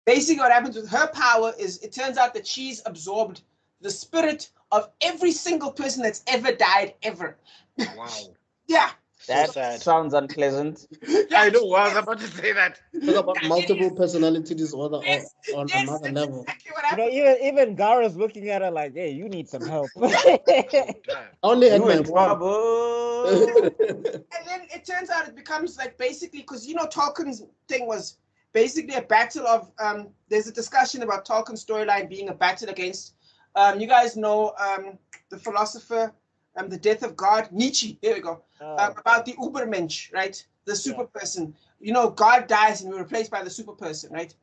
basically what happens with her power is it turns out that she's absorbed the spirit of every single person that's ever died ever. Wow. Yeah. That sounds unpleasant. I know. I was about to say that. Talk about multiple personality disorder on Yes, another that's level. exactly what You know, happens. even Gara's looking at her like, "Hey, you need some help." Only at You my in trouble. And then it turns out it becomes like basically, because Tolkien's thing was basically a battle of there's a discussion about Tolkien's storyline being a battle against you guys know the philosopher the death of God, Nietzsche, there we go, about the Ubermensch, right? The super person. God dies and we're replaced by the super person, right?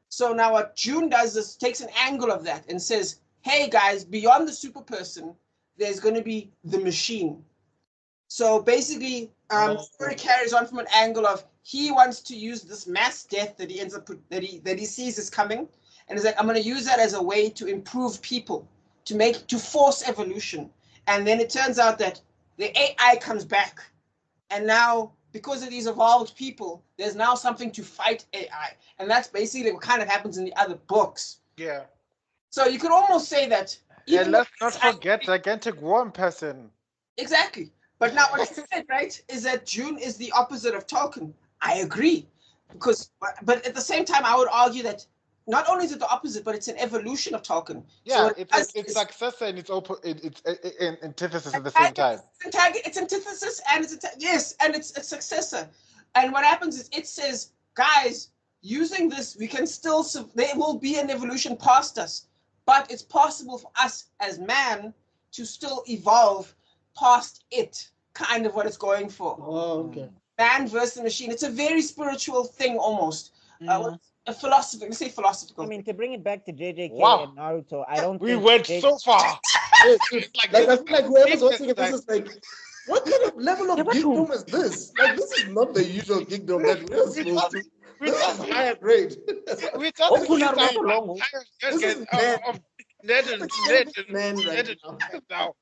So now what Dune does is takes an angle of that and says, hey guys, beyond the super person, there's going to be the machine. So basically, the story carries on from an angle of he wants to use this mass death that he ends up that he sees is coming, and he's like, I'm going to use that as a way to improve people, to force evolution. And then it turns out that the AI comes back, and now because of these evolved people, there's now something to fight AI, and that's basically what kind of happens in the other books. Yeah. So you could almost say that. And let's not forget gigantic worm person. Exactly. But now what you said, right, is that Dune is the opposite of Tolkien. I agree. But at the same time, I would argue that not only is it the opposite, but it's an evolution of Tolkien. Yeah, So it's successor and it's antithesis at the same time. It's antithesis and and it's a successor. And what happens is it says, guys, using this, we can still, there will be an evolution past us, but it's possible for us as man to still evolve past it, kind of what it's going for. Oh, okay. Man versus the machine. It's a very spiritual thing almost. A philosophy. Let's say philosophical. I mean, to bring it back to JJK Wow. and Naruto, I don't We think went so far. Like I feel like whoever's watching this is like, what kind of level of geekdom is this? Like, this is not the usual geekdom that we're supposed to. This is higher grade. We just This is man right now.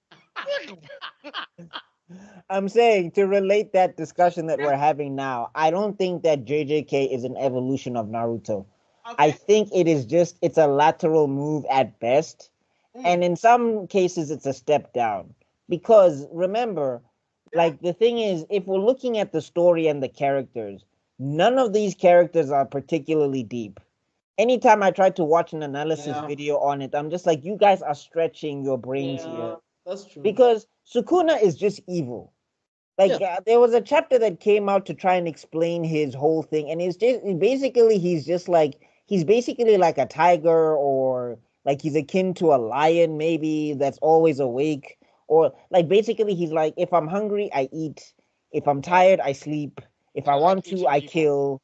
I'm saying, to relate that discussion that we're having now, I don't think that JJK is an evolution of Naruto. Okay. I think it's a lateral move at best. And in some cases, it's a step down. Because remember, like, the thing is, if we're looking at the story and the characters, none of these characters are particularly deep. Anytime I try to watch an analysis video on it, I'm just like, you guys are stretching your brains here. That's true. Because Sukuna is just evil. Like, there was a chapter that came out to try and explain his whole thing, and he's basically like a tiger, or like he's akin to a lion, maybe, that's always awake, or like basically he's like, if I'm hungry, I eat. If I'm tired, I sleep. If I want to, I kill.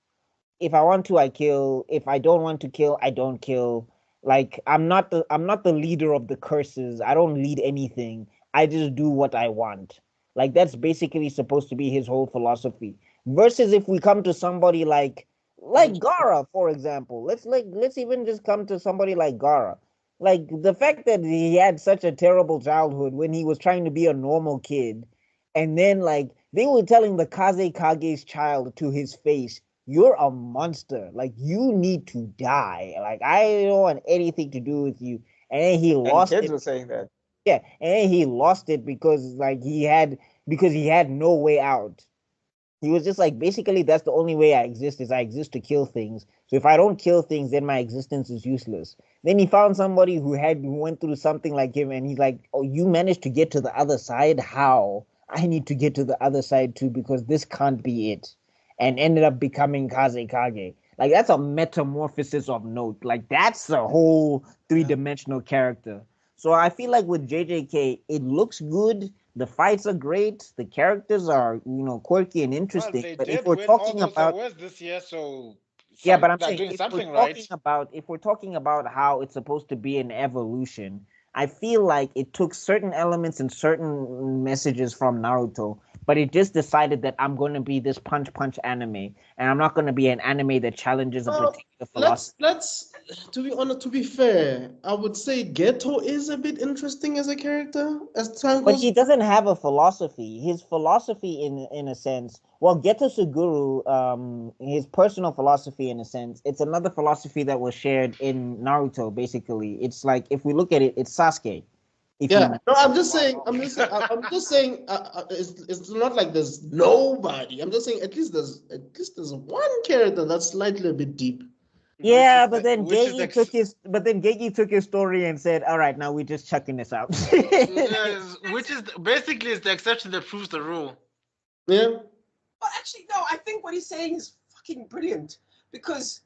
If I want to, I kill. If I don't want to kill, I don't kill. Like, I'm not the leader of the curses. I don't lead anything. I just do what I want. Like that's basically supposed to be his whole philosophy. Versus if we come to somebody like Gaara, for example. Let's even just come to somebody like Gaara. Like the fact that he had such a terrible childhood when he was trying to be a normal kid, and then like they were telling the Kaze Kage's child to his face, "You're a monster. Like you need to die. Like I don't want anything to do with you." And then he And lost kids it. were saying that. Yeah, and then he lost it because he had no way out. He was just like, basically, that's the only way I exist is I exist to kill things. So if I don't kill things, then my existence is useless. Then he found somebody who went through something like him, and he's like, "Oh, you managed to get to the other side? How? I need to get to the other side too because this can't be it." And ended up becoming Kaze Kage. Like that's a metamorphosis of note. Like that's a whole three-dimensional character. So I feel like with JJK, it looks good. The fights are great. The characters are, quirky and Well, interesting. they But if did we're win all talking those about, awards this year, so yeah, but I'm they're saying doing something right. if we're talking about how it's supposed to be an evolution, I feel like it took certain elements and certain messages from Naruto, but it just decided that I'm going to be this punch anime, and I'm not going to be an anime that challenges a Well, particular philosophy. let's to be honest, to be fair, I would say Ghetto is a bit interesting as a character as time But goes. he doesn't have a philosophy. His philosophy, in a sense, well, Geto Suguru, his personal philosophy, in a sense, it's another philosophy that was shared in Naruto. Basically, it's like if we look at it, it's Sasuke. If Yeah, you, no, I'm just saying. Wow. I'm just saying. It's not like there's nobody. I'm just saying. At least there's one character that's slightly a bit deep. yeah, but then Which is Gegi took his story and said, "All right, now we're just chucking this out." basically is the exception that proves the rule. Yeah. Well, actually, no. I think what he's saying is fucking brilliant because,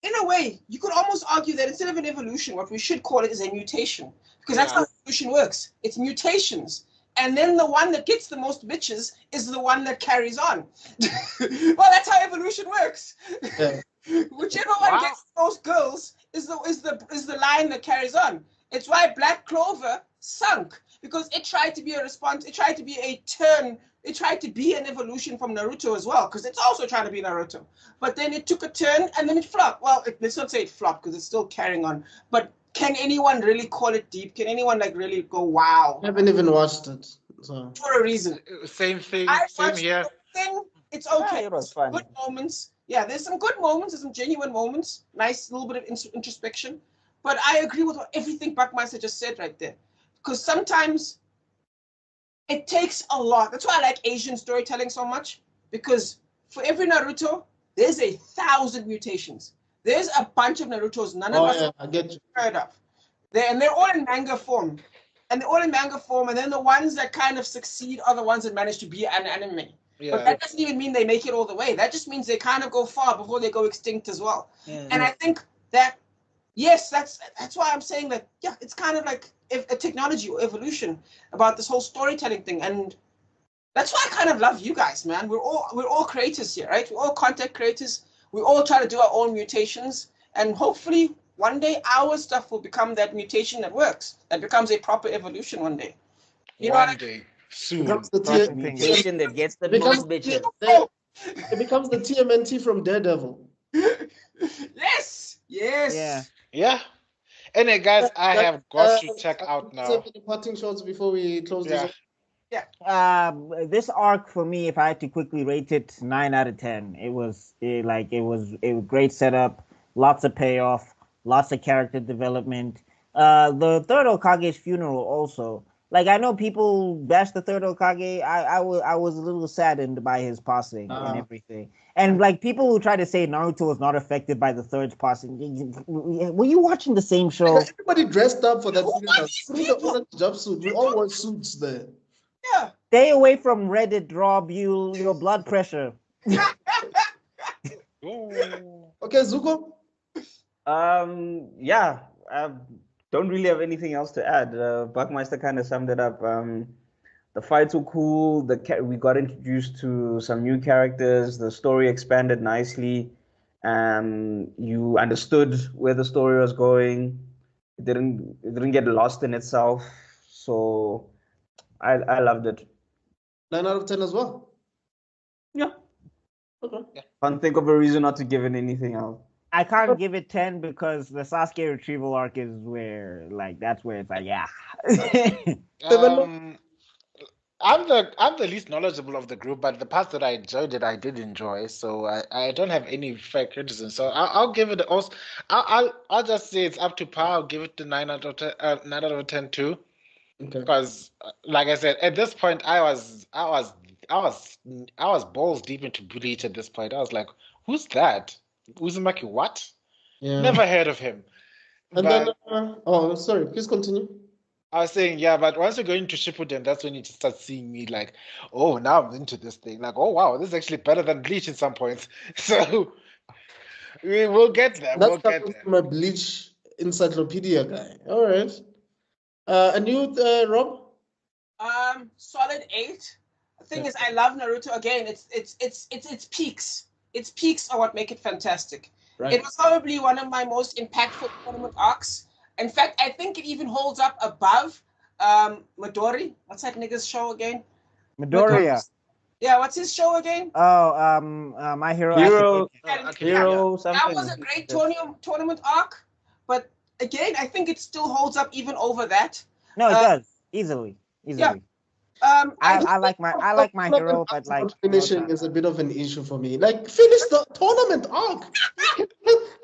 in a way, you could almost argue that instead of an evolution, what we should call it is a mutation because that's Yeah. how evolution works. It's mutations. And then the one that gets the most bitches is the one that carries on. Well, that's how evolution works. Yeah. Whichever one Wow. gets the most girls is the line that carries on. It's why Black Clover sunk because it tried to be a response. It tried to be a turn. It tried to be an evolution from Naruto as well because it's also trying to be Naruto. But then it took a turn and then it flopped. Well, let's not say it flopped because it's still carrying on. But can anyone really call it deep? Can anyone like really go wow I haven't even watched it. So for a reason? Same thing. I Same watched here. the thing. It's Yeah, okay. it was fun. Good moments. Yeah, there's some good moments. There's some genuine moments. Nice little bit of introspection. But I agree with everything Buckmeister just said right there. Because sometimes it takes a lot. That's why I like Asian storytelling so much. Because for every Naruto, there's 1,000 mutations. There's a bunch of Narutos none of us I get you. heard of. They're all in manga form. And they're all in manga form. And then the ones that kind of succeed are the ones that manage to be an anime. Yeah. But that doesn't even mean they make it all the way. That just means they kind of go far before they go extinct as well. And I think that, yes, that's why I'm saying that, yeah, it's kind of like a technology or evolution about this whole storytelling thing. And that's why I kind of love you guys, man. We're all creators here, right? We're all content creators. We all try to do our own mutations. And hopefully one day our stuff will become that mutation that works. That becomes a proper evolution one day. You know what I One day. Soon. Becomes the Fucking thing. Mutation that gets the becomes most bitches. it becomes the TMNT from Daredevil. Yes. Yes. Yeah. Yeah. Anyway, guys, I have got to check out Is there now. any parting shots before we close this? Yeah. Off? This arc for me, if I had to quickly rate it, 9 out of 10. It was great setup, lots of payoff, lots of character development. The third Okage's funeral also. Like I know people bash the third Okage. I was a little saddened by his passing and everything. And like people who try to say Naruto was not affected by the third's passing, were you watching the same show? Everybody dressed up for that Who funeral. are these Through the people? orange jumpsuit. We all wore suits there. Yeah. Stay away from Reddit, Rob. Your blood pressure. Oh. Okay, Zuko. Yeah, I don't really have anything else to add. Buckmeister kind of summed it up. The fights were cool. We got introduced to some new characters. The story expanded nicely. You understood where the story was going. It didn't get lost in itself. So I loved it. 9 out of 10 as well. Yeah. Okay. Can't think of a reason not to give it anything else. I can't give it 10 because the Sasuke retrieval arc is where, like, that's where it's like, yeah. I'm the least knowledgeable of the group, but the parts that I enjoyed I did enjoy. So I don't have any fair criticism. So I'll give it also. I'll just say it's up to par. I'll give it the 9 out of 10. 9 out of 10 too. Okay. Because like I said, at this point I was balls deep into Bleach at this point. I was like, who's that? Uzumaki what? Yeah. Never heard of him. And But then, oh, sorry, please continue. I was saying, yeah, but once you go into Shippuden, that's when you just start seeing me like, oh, now I'm into this thing. Like, oh, wow, this is actually better than Bleach in some points. So we'll get there. That's We'll get coming there. from a Bleach encyclopedia guy. All right. And you, Rob? Solid 8. The thing is, I love Naruto again. It's peaks. Its peaks are what make it fantastic. Right. It was probably one of my most impactful tournament arcs. In fact, I think it even holds up above Midori. What's that nigga's show again? Midoriya. Yeah, what's his show again? Oh, My Hero. Hero, Academia. hero, That something. was a great tournament arc. But again, I think it still holds up even over that. No, it does easily. Yeah. I like my hero, but like finishing is a bit of an issue for me. Like, finish the tournament arc.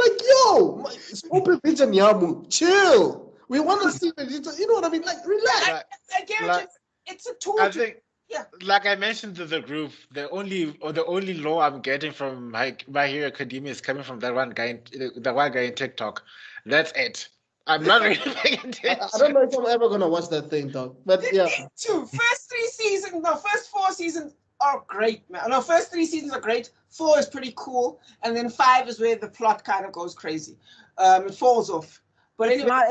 Like, yo, open pitch and Yamu, chill. We want to see Vegeta. You know what I mean? Like, relax. I guarantee it's a tool. I think, yeah. like I mentioned to the group, the only law I'm getting from My Hero Academia is coming from that one guy in TikTok. That's it. I'm not really paying attention. I don't know if I'm ever gonna watch that thing, dog. But yeah. First 3 seasons, no, first 4 seasons are great, man. No, first 3 seasons are great. 4 is pretty cool, and then 5 is where the plot kind of goes crazy. It falls off. But it's anyway,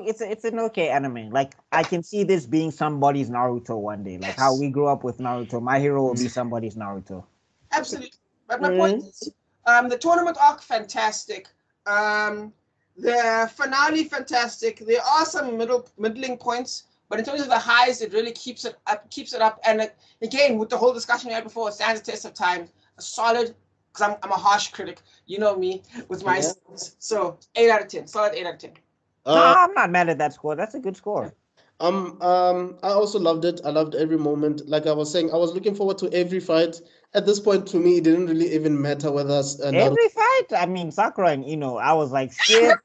it's an okay anime. Like, I can see this being somebody's Naruto one day. Like how we grew up with Naruto. My Hero will be somebody's Naruto. Absolutely. But my point is, the tournament arc, fantastic. The finale, fantastic. There are some middling points, but in terms of the highs, it really keeps it up. And again, with the whole discussion we had before, it stands the test of time. A solid, because I'm a harsh critic. You know me with my so 8 out of 10. Solid 8 out of 10. No, I'm not mad at that score. That's a good score. I also loved it. I loved every moment. Like I was saying, I was looking forward to every fight. At this point, to me, it didn't really even matter whether every fight. I mean, Sakura and Ino. I was like, shit.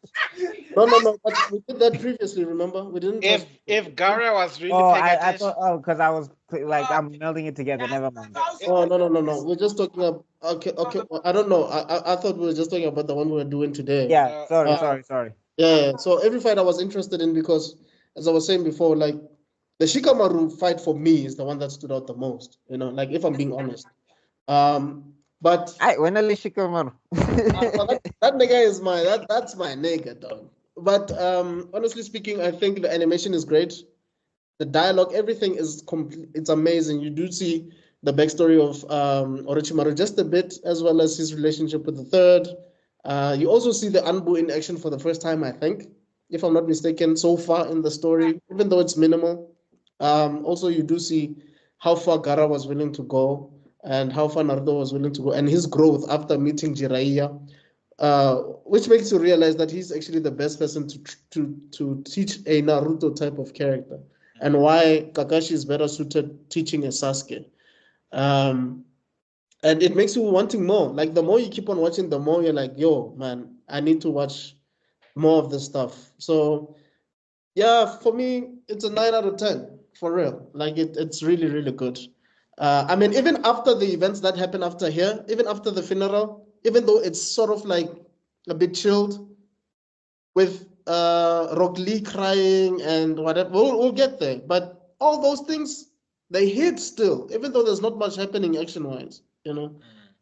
No. But we did that previously. Remember, we didn't. If Gara was really paying I attention. thought, because I was like, I'm melding it together. Never mind. Oh no. We're just talking about. Okay. I don't know. I thought we were just talking about the one we were doing today. Yeah. Sorry. Yeah. So every fight I was interested in because, as I was saying before, like the Shikamaru fight for me is the one that stood out the most. You know, like if I'm being honest. But when Shikamaru. that nigga is that's my nigga, dog. But honestly speaking, I think the animation is great. The dialogue, everything is complete. It's amazing. You do see the backstory of Orochimaru just a bit, as well as his relationship with the third. You also see the Anbu in action for the first time, I think, if I'm not mistaken, so far in the story, even though it's minimal. Also, you do see how far Gaara was willing to go and how far Naruto was willing to go, and his growth after meeting Jiraiya, which makes you realize that he's actually the best person to teach a Naruto type of character, and why Kakashi is better suited teaching a Sasuke. And it makes you wanting more. Like, the more you keep on watching, the more you're like, yo, man, I need to watch more of this stuff. So, yeah, for me, it's a 9 out of 10, for real. Like, it's really, really good. I mean, even after the events that happened after here, even after the funeral, even though it's sort of like a bit chilled with Rock Lee crying and whatever, we'll get there. But all those things, they hit still, even though there's not much happening action-wise, you know?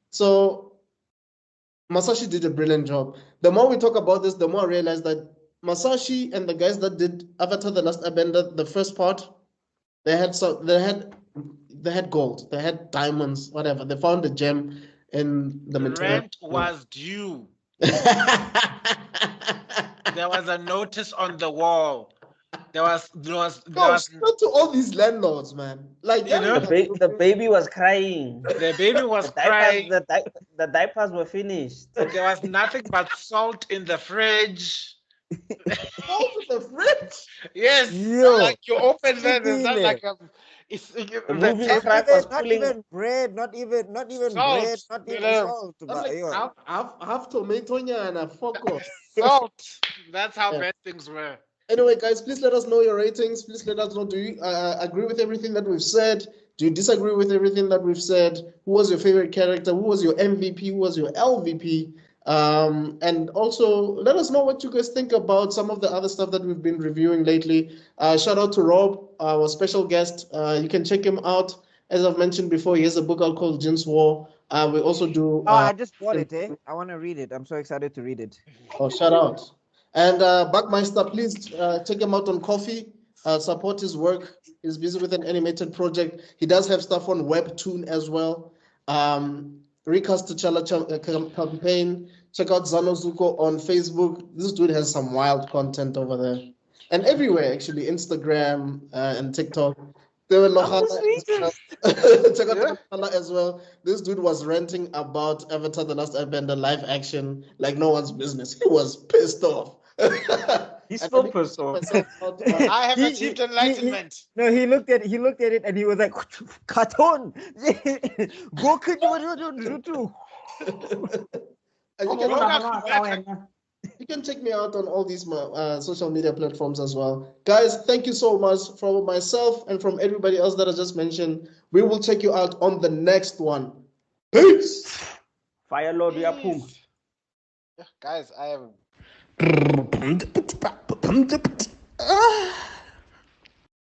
So Masashi did a brilliant job. The more we talk about this, the more I realize that Masashi and the guys that did Avatar: The Last Airbender, the first part, they had gold, they had diamonds, whatever. They found a gem in the material. Rent was due. There was a notice on the wall. There was Yo, shout out to all these landlords, man. Like, You know? The baby was crying. the baby was The diapers, crying. the diapers were finished. There was nothing but salt in the fridge. salt in the fridge. Yes, Yo, like you open there, there's not Sibile. like The moving tap- truck was Not pulling. even bread, not even Salt, bread, not you even know. salt. I'm But, like, yo, half tomato and a fuck off. salt. That's how Yeah. bad things were. Anyway, guys, please let us know your ratings. Please let us know, do you agree with everything that we've said? Do you disagree with everything that we've said? Who was your favorite character? Who was your MVP? Who was your LVP? And also, let us know what you guys think about some of the other stuff that we've been reviewing lately. Shout out to Rob, our special guest. You can check him out. As I've mentioned before, he has a book out called Jin's War. We also do... oh, I just bought it, eh? I want to read it. I'm so excited to read it. Oh, shout out. And Buckmeister, please check him out on Coffee. Support his work. He's busy with an animated project. He does have stuff on Webtoon as well. Recast T'Challa campaign. Check out Zanozuko on Facebook. This dude has some wild content over there. And everywhere, actually, Instagram and TikTok. There were check out Lohala as well. This dude was ranting about Avatar The Last Airbender live action like no one's business. He was pissed off. He's still pissed off. I have achieved enlightenment. He looked at it and he was like, "Cartoon, Goku, You can check me out on all these social media platforms as well. Guys, thank you so much from myself and from everybody else that I just mentioned. We will check you out on the next one. Peace. Fire Lord, we are Puma. Guys, I am.